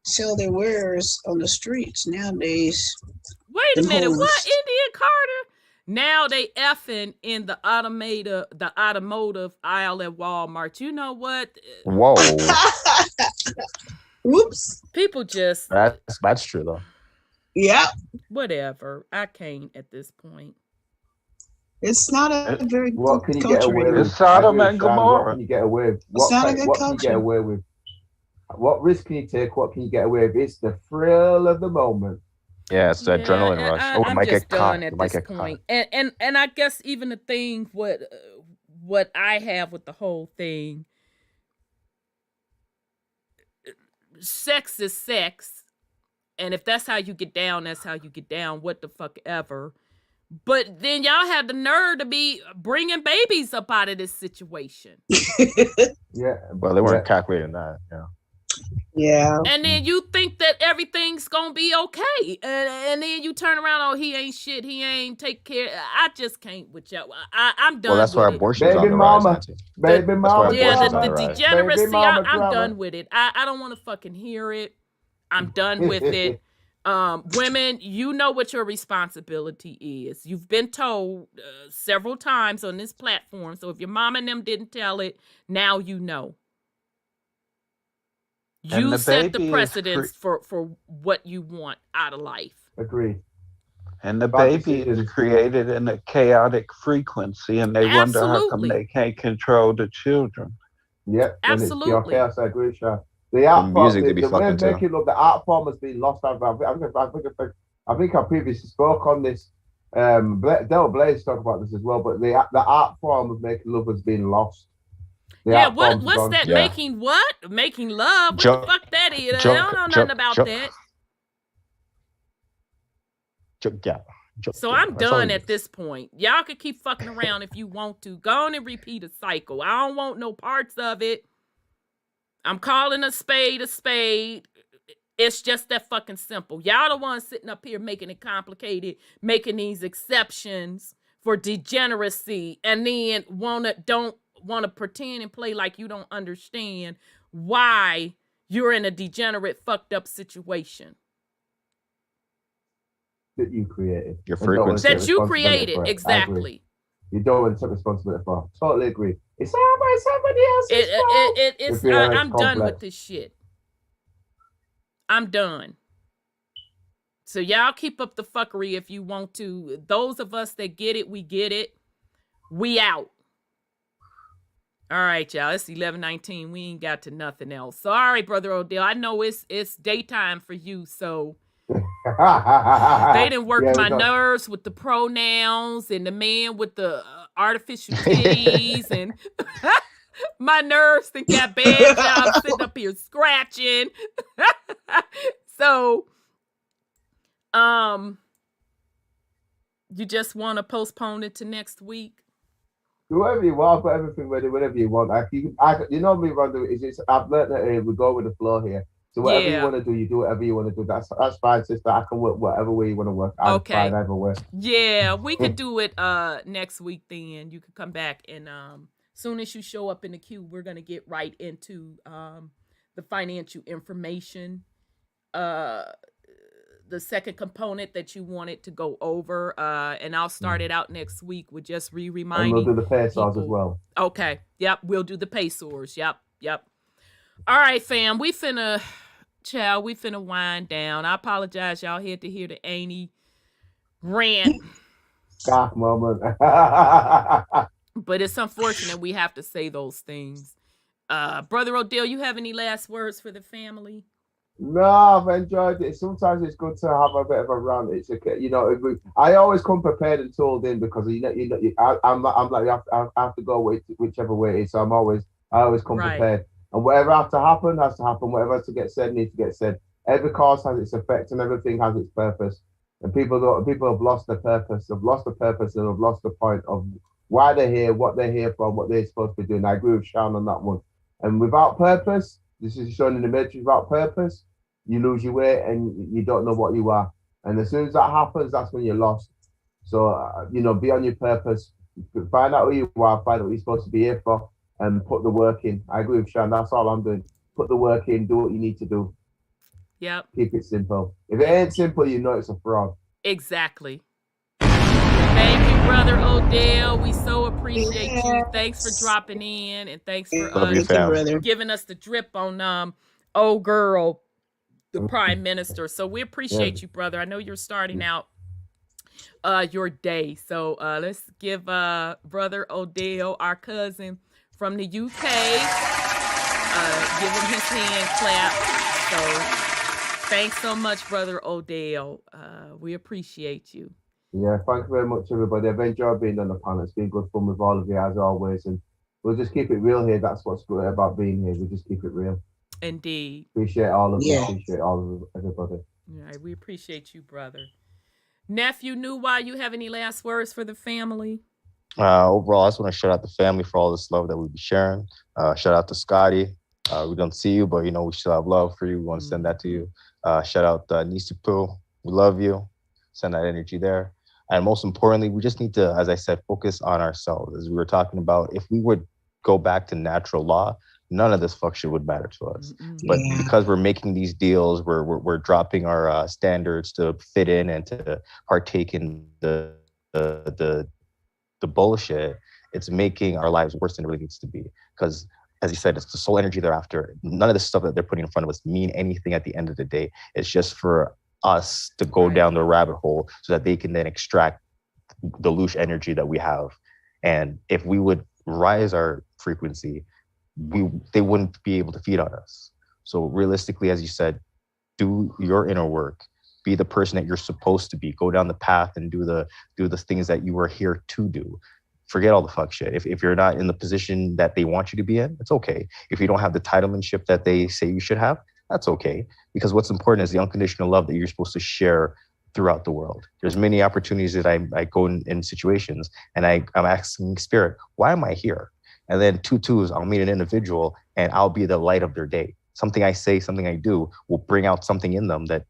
sell their wares on the streets nowadays. Wait a Them minute. What, hoes. Indian Carter? Now they effing in the automotive aisle at Walmart. You know what? Whoa. Whoops. People just That's true though. Yeah, whatever. I can't at this point. it's not a very What good can you get culture away anymore. with? It's Sodom I agree and with Shad. What Gomorrah. can you get away with? It's not a good What can you culture. get away with? What risk can you take? What can you get away with? It's the thrill of the moment. Yeah, it's the adrenaline rush. Oh, we I'm might just get caught. done We at might this get point. caught. And I guess even the thing what I have with the whole thing, sex is sex, and if that's how you get down, that's how you get down. What the fuck ever. But then y'all have the nerve to be bringing babies up out of this situation. Yeah. Well, they weren't calculating that. Yeah. Yeah. And then you think that everything's gonna be okay, and then you turn around, oh, he ain't shit, he ain't take care. I just can't with y'all. I'm done. Well, that's why with it. abortion's on Baby the rise, mama. Nancy. Baby mama. Yeah, abortion's on the the rise. degeneracy. Baby mama I'm drama. done with it. I don't want to fucking hear it. I'm done with it. Women, you know what your responsibility is. You've been told several times on this platform. So if your mom and them didn't tell it, now you know. You set the precedence for what you want out of life. Agreed. And the baby is created in a chaotic frequency, and they wonder how come they can't control the children. Yep, absolutely. It's pure chaos. I agree, Sean. The art form, the way of making love, the art form has been lost. I think I previously spoke on this. Del Blaze talked about this as well, but the art form of making love has been lost. What's that? Yeah. Making what? Making love? What the fuck that is? I don't know nothing about that. So I'm done at this point. Y'all can keep fucking around if you want to. Go on and repeat a cycle. I don't want no parts of it. I'm calling a spade a spade. It's just that fucking simple. Y'all the ones sitting up here making it complicated, making these exceptions for degeneracy, and then don't want to pretend and play like you don't understand why you're in a degenerate, fucked up situation. That you created. Your frequency. That you created, exactly. You don't want to take responsibility for. Totally agree. It's somebody else's fault. I'm done with this shit. I'm done. So y'all keep up the fuckery if you want to. Those of us that get it, we get it. We out. All right, y'all. It's 11:19. We ain't got to nothing else. So, all right, Brother Odel. I know it's daytime for you, so they didn't work my nerves with the pronouns and the man with the artificial titties and my nerves think got bad. I'm sitting up here scratching. So, you just want to postpone it to next week? Whoever you want, put everything ready, whatever you want. You know me, Rhonda. I've learned that we go with the flow here. So whatever you want to do, you do whatever you want to do. That's fine, sister. I can work whatever way you want to work. I'm fine either way. Yeah, we could do it next week. Then you could come back, and soon as you show up in the queue, we're gonna get right into the financial information. The second component that you wanted to go over, and I'll start it out next week with just reminding. And we'll do the pesos as well. Okay. Yep. We'll do the pesos. Yep. All right, fam. We finna wind down. I apologize. Y'all had to hear the Annie rant. God, moment. But it's unfortunate we have to say those things. Brother Odel, you have any last words for the family? No, I've enjoyed it. Sometimes it's good to have a bit of a rant. It's okay, I always come prepared and told in because I'm like I have to go whichever way it is. So I always come prepared. And whatever has to happen. Whatever has to get said needs to get said. Every cause has its effect, and everything has its purpose. And people have lost their purpose. They've lost the purpose, and have lost the point of why they're here, what they're here for, what they're supposed to be doing. I agree with Sean on that one. And without purpose, this is shown in the Matrix. Without purpose, you lose your way and you don't know what you are. And as soon as that happens, that's when you're lost. So, be on your purpose. Find out who you are, find out what you're supposed to be here for, and put the work in. I agree with Sean. That's all I'm doing. Put the work in, do what you need to do. Yep. Keep it simple. If it ain't simple, you know it's a fraud. Exactly. Thank you, Brother Odel. We so appreciate you. Thanks for dropping in, and thanks for giving us the drip on old girl, the Prime Minister. So we appreciate you, brother. I know you're starting out your day. So let's give Brother Odel, our cousin from the UK, give him his hand clap. So thanks so much, Brother Odel. We appreciate you. Yeah, thank you very much, everybody. I've enjoyed being on the panel. It's been good fun with all of you, as always. And we'll just keep it real here. That's what's good about being here. We'll just keep it real. Indeed. Appreciate all of you. Appreciate all of everybody. All right, we appreciate you, brother. Nephew, why you have any last words for the family? Overall, I just want to shout out the family for all this love that we'll be sharing. Shout out to Scotty. We don't see you, but we still have love for you. We want to send that to you. Shout out Nisipu. We love you. Send that energy there. And most importantly, we just need to, as I said, focus on ourselves. As we were talking about, if we would go back to natural law, none of this fuck shit would matter to us. Mm-mm. But Yeah. because we're making these deals, we're dropping our standards to fit in and to partake in the bullshit. It's making our lives worse than it really needs to be. Because, as you said, it's the soul energy they're after. None of the stuff that they're putting in front of us mean anything at the end of the day. It's just for us to go down the rabbit hole so that they can then extract the louche energy that we have. And if we would rise our frequency, they wouldn't be able to feed on us. So realistically, as you said, do your inner work. Be the person that you're supposed to be. Go down the path and do the things that you are here to do. Forget all the fuck shit. If you're not in the position that they want you to be in, it's okay. If you don't have the titlemanship that they say you should have, that's okay. Because what's important is the unconditional love that you're supposed to share throughout the world. There's many opportunities that I go in situations and I'm asking Spirit, why am I here? And then 2 twos, I'll meet an individual and I'll be the light of their day. Something I say, something I do will bring out something in them that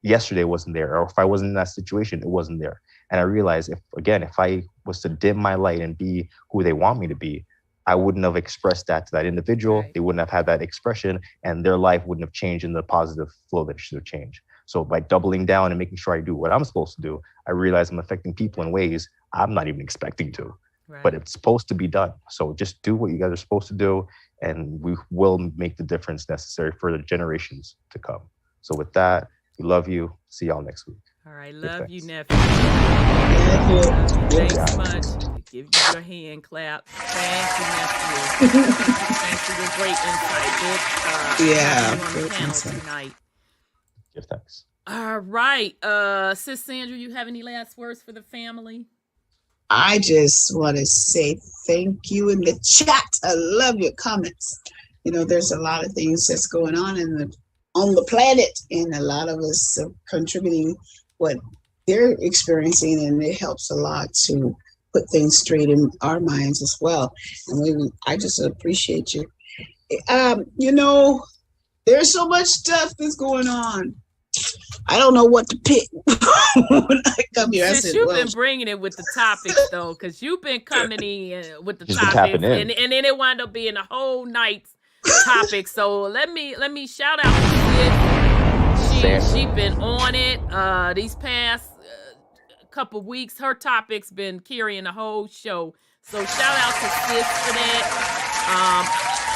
yesterday wasn't there. Or if I wasn't in that situation, it wasn't there. And I realized if I was to dim my light and be who they want me to be, I wouldn't have expressed that to that individual. Right. They wouldn't have had that expression and their life wouldn't have changed in the positive flow that it should have changed. So by doubling down and making sure I do what I'm supposed to do, I realize I'm affecting people in ways I'm not even expecting to. Right. But it's supposed to be done. So just do what you guys are supposed to do, and we will make the difference necessary for the generations to come. So with that, we love you. See y'all next week. All right, love you, nephew. Thanks so much. Give you your hand clap. Thank you, nephew. Thanks for your great insight. Good, on the panel tonight. Give thanks. All right, Sis Sandra, you have any last words for the family? I just want to say thank you in the chat. I love your comments. You know, there's a lot of things that's going on on the planet, and a lot of us are contributing what they're experiencing, and it helps a lot to put things straight in our minds as well. And I just appreciate you. You know, there's so much stuff that's going on. I don't know what to pick when I come here. Since you've been bringing it with the topics, though, because you've been coming in with the topics, and then it wound up being a whole night's topic. So let me shout out to Sis. She's been on it these past couple weeks. Her topic's been carrying the whole show. So shout out to Sis for that.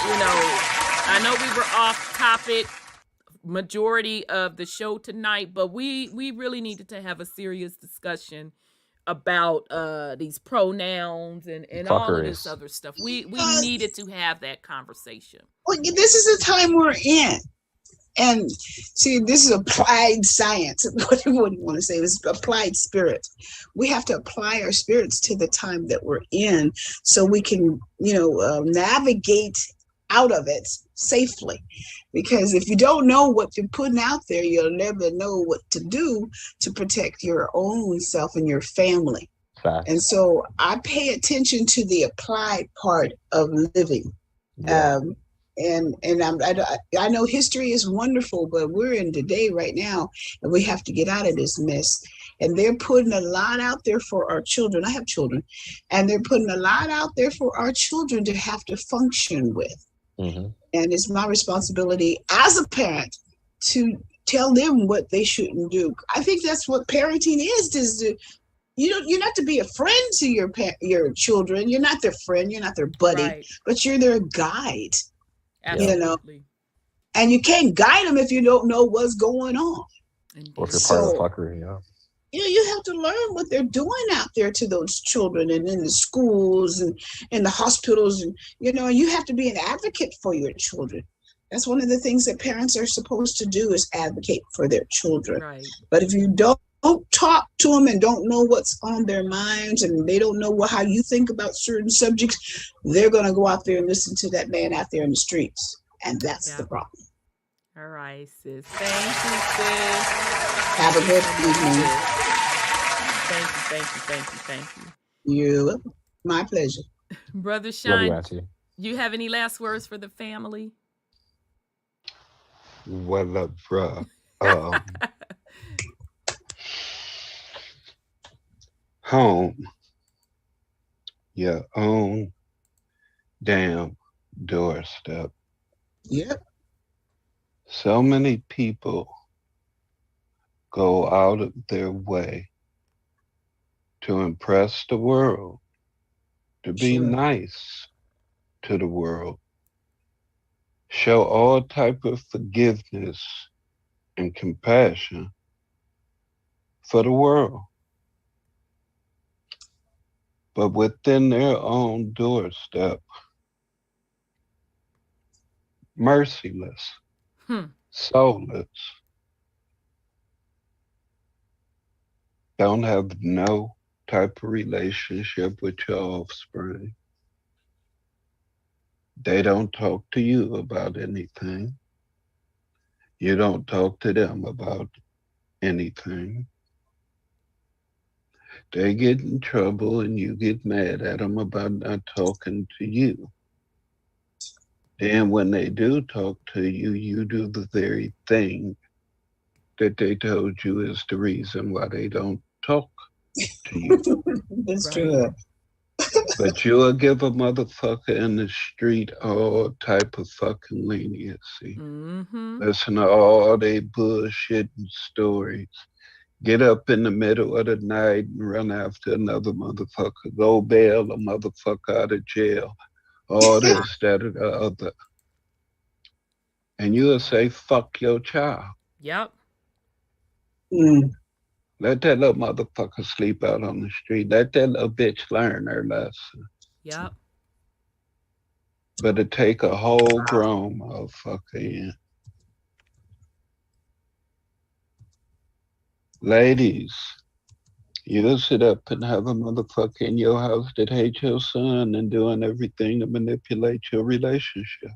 You know, I know we were off topic majority of the show tonight, but we really needed to have a serious discussion about these pronouns and all of this other stuff. We needed to have that conversation. Well, this is the time we're in. And see, this is applied science. What do you want to say? It's applied spirit. We have to apply our spirits to the time that we're in so we can, navigate out of it safely. Because if you don't know what you're putting out there, you'll never know what to do to protect your own self and your family. Fact. And so I pay attention to the applied part of living. Yeah. And I know history is wonderful, but we're in today right now, and we have to get out of this mess. And they're putting a lot out there for our children. I have children, and they're putting a lot out there for our children to have to function with. Mm-hmm. And it's my responsibility as a parent to tell them what they shouldn't do. I think that's what parenting is you're not to be a friend to your children. You're not their friend. You're not their buddy, right. But you're their guide. Absolutely. And you can't guide them if you don't know what's going on. Indeed. Or if you're part of the fuckery, yeah. You have to learn what they're doing out there to those children and in the schools and in the hospitals. And, you have to be an advocate for your children. That's one of the things that parents are supposed to do is advocate for their children. Right. But if you don't talk to them and don't know what's on their minds and they don't know how you think about certain subjects, they're going to go out there and listen to that man out there in the streets. And that's the problem. All right, sis. Thank you, sis. Have a good evening. Thank you. My pleasure. Brother Shine, you have any last words for the family? Well up, bruh. Home. Your own damn doorstep. Yep. So many people go out of their way to impress the world, to be Sure. nice to the world, show all type of forgiveness and compassion for the world. But within their own doorstep, merciless, soulless, don't have no type of relationship with your offspring. They don't talk to you about anything. You don't talk to them about anything. They get in trouble and you get mad at them about not talking to you. Then when they do talk to you, you do the very thing that they told you is the reason why they don't talk to you. That's true. But you'll give a motherfucker in the street all type of fucking leniency. Listen to all they bullshit and stories. Get up in the middle of the night and run after another motherfucker. Go bail a motherfucker out of jail. All this, that, or the other. And you'll say, fuck your child. Yep. Let that little motherfucker sleep out on the street. Let that little bitch learn her lesson. Yep. But it take a whole grown motherfucker in. Ladies, you'll sit up and have a motherfucker in your house that hates your son and doing everything to manipulate your relationship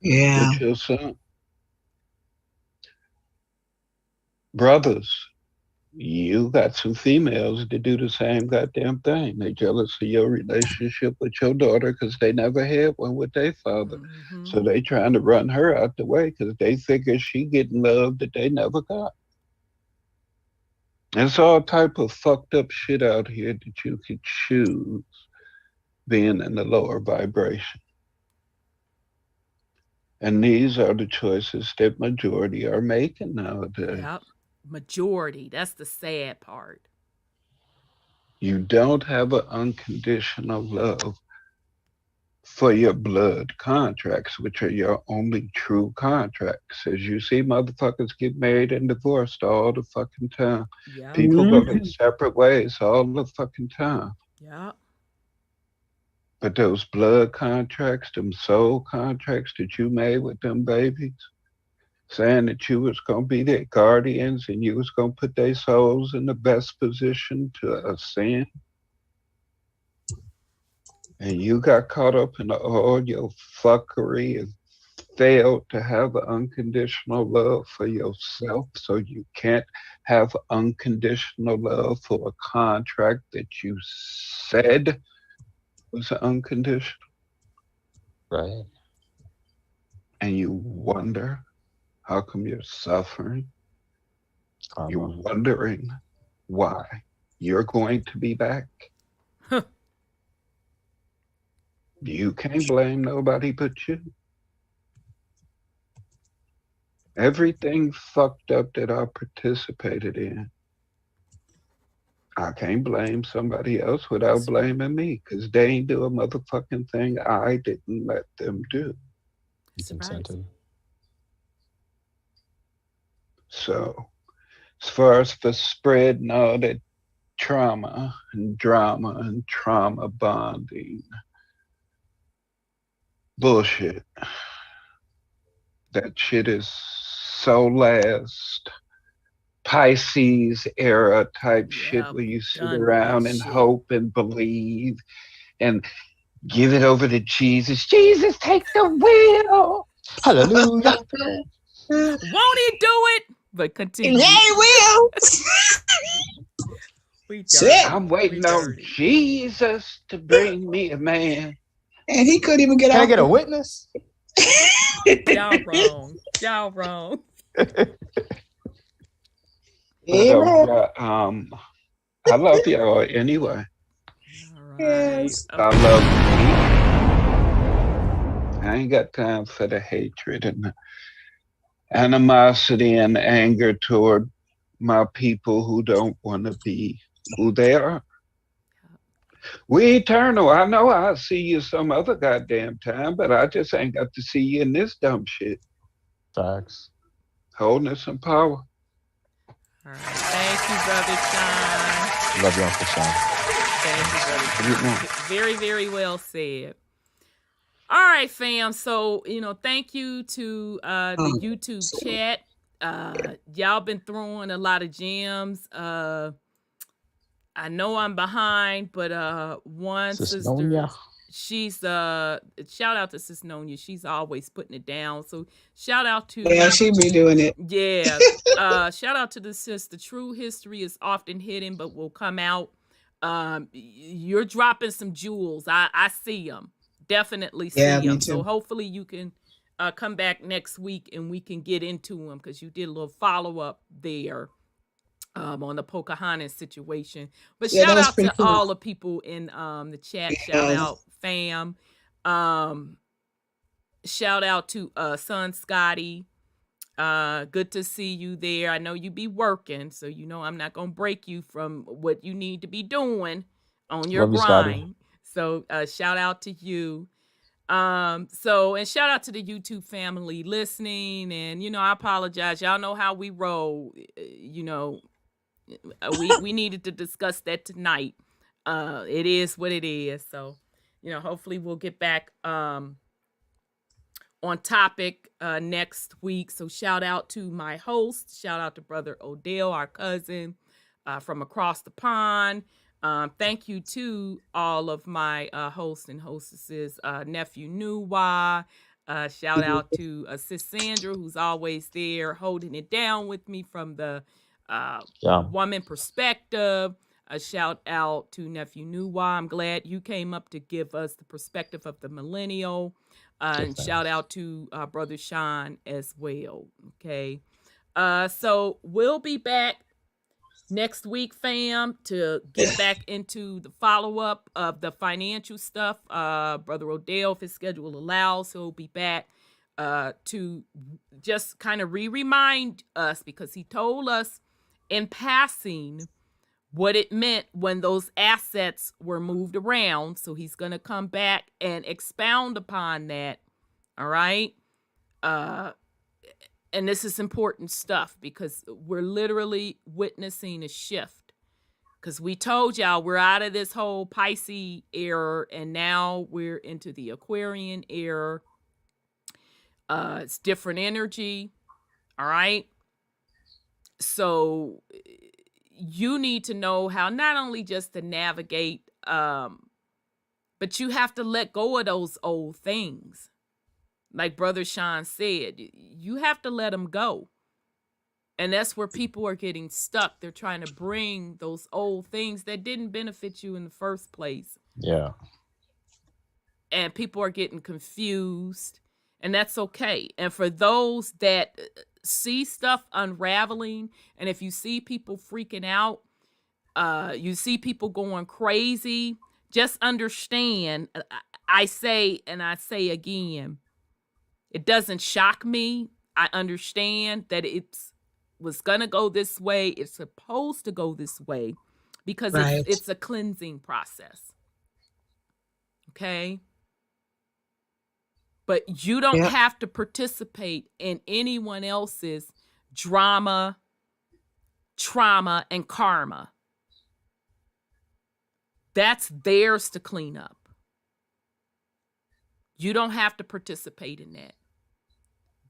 with your son. Brothers, you got some females that do the same goddamn thing. They jealous of your relationship with your daughter because they never had one with their father. So they trying to run her out the way because they figure she getting love that they never got. There's all type of fucked up shit out here that you could choose being in the lower vibration. And these are the choices that majority are making nowadays. Yep. Majority. That's the sad part. You don't have an unconditional love for your blood contracts, which are your only true contracts. As you see, motherfuckers get married and divorced all the fucking time. Yep. People go their separate ways all the fucking time. Yeah. But those blood contracts, them soul contracts that you made with them babies, saying that you was going to be their guardians and you was going to put their souls in the best position to ascend. And you got caught up in all your fuckery and failed to have an unconditional love for yourself. So you can't have unconditional love for a contract that you said was unconditional. Right. And you wonder, how come you're suffering? You're wondering why you're going to be back. You can't blame nobody but you. Everything fucked up that I participated in, I can't blame somebody else without blaming me, because they ain't do a motherfucking thing I didn't let them do. You consented. So, as far as for spreading all that trauma and drama and trauma bonding, bullshit. That shit is so last Pisces era type shit where you sit around and hope and believe and give it over to Jesus. Jesus, take the wheel. Hallelujah. Won't he do it? But continue. Yeah, he will. I'm waiting on Jesus to bring me a man. And he couldn't even get out. Can I get a witness? Y'all wrong. Y'all wrong. I love y'all anyway. All right. Yes. I love I ain't got time for the hatred and the animosity and anger toward my people who don't want to be who they are. We eternal. I know I'll see you some other goddamn time, but I just ain't got to see you in this dumb shit. Facts. Wholeness and power. All right. Thank you, Brother Sean. Love you, Uncle Sean. Thank you, Brother Sean. Very, very well said. All right, fam. So, thank you to the YouTube chat. Y'all been throwing a lot of gems. I know I'm behind, but one sister, she's shout out to Sis Nonya. She's always putting it down. So shout out to she be doing it. Yeah. Shout out to the sister. True history is often hidden, but will come out. You're dropping some jewels. I see them. Definitely see them. So hopefully you can come back next week and we can get into them because you did a little follow-up there. On the Pocahontas situation. But shout out to all the people in the chat. Shout out fam. Shout out to son Scotty. Good to see you there. I know you be working, so I'm not gonna break you from what you need to be doing on your grind. So shout out to you. And shout out to the YouTube family listening. And I apologize. Y'all know how we roll. We needed to discuss that tonight. It is what it is. So, hopefully we'll get back on topic next week. So shout out to my host. Shout out to Brother Odel, our cousin from across the pond. Thank you to all of my hosts and hostesses, nephew Nuwa. Shout out to Sis Sandra, who's always there holding it down with me from the woman perspective. A shout out to nephew Nuwa. I'm glad you came up to give us the perspective of the millennial. And shout out to Brother Sean as well. Okay. So we'll be back next week, fam, to get back into the follow-up of the financial stuff. Brother Odell, if his schedule allows, he'll be back to just kind of remind us, because he told us in passing what it meant when those assets were moved around. So he's going to come back and expound upon that. All right. And this is important stuff because we're literally witnessing a shift. Because we told y'all we're out of this whole Pisces era and now we're into the Aquarian era. It's different energy. All right. So you need to know how not only just to navigate, but you have to let go of those old things. Like Brother Sean said, you have to let them go. And that's where people are getting stuck. They're trying to bring those old things that didn't benefit you in the first place. Yeah. And people are getting confused. And that's okay. And for those that see stuff unraveling, and if you see people freaking out, you see people going crazy, just understand, I say, and I say again, it doesn't shock me. I understand that it's was going to go this way. It's supposed to go this way because it's a cleansing process. Okay? But you don't have to participate in anyone else's drama, trauma, and karma. That's theirs to clean up. You don't have to participate in that.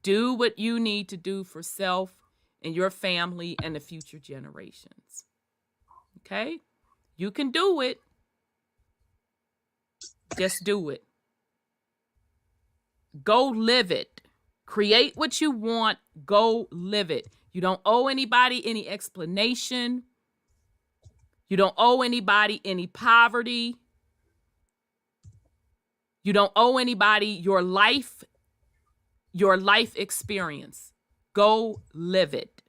Do what you need to do for self and your family and the future generations. Okay? You can do it. Just do it. Go live it. Create what you want. Go live it. You don't owe anybody any explanation. You don't owe anybody any poverty. You don't owe anybody your life experience. Go live it.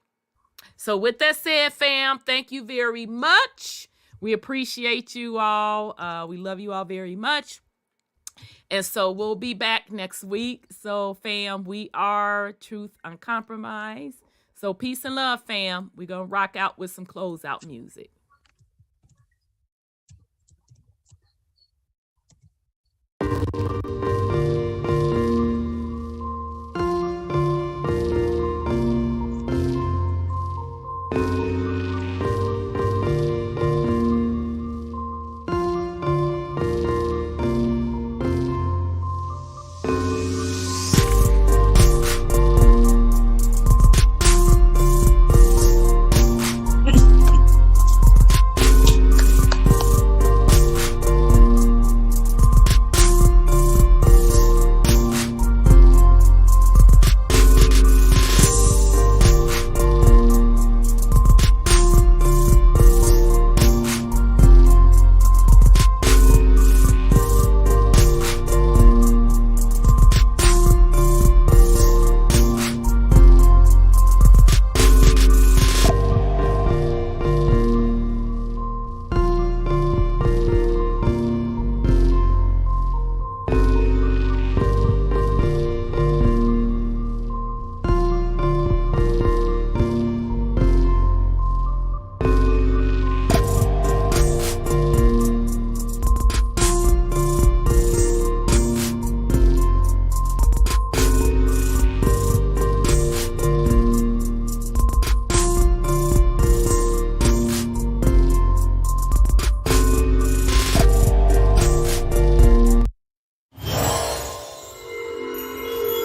So with that said, fam, thank you very much. We appreciate you all. We love you all very much. And so we'll be back next week. So, fam, we are Truth Uncompromised. So peace and love, fam. We're going to rock out with some closeout music.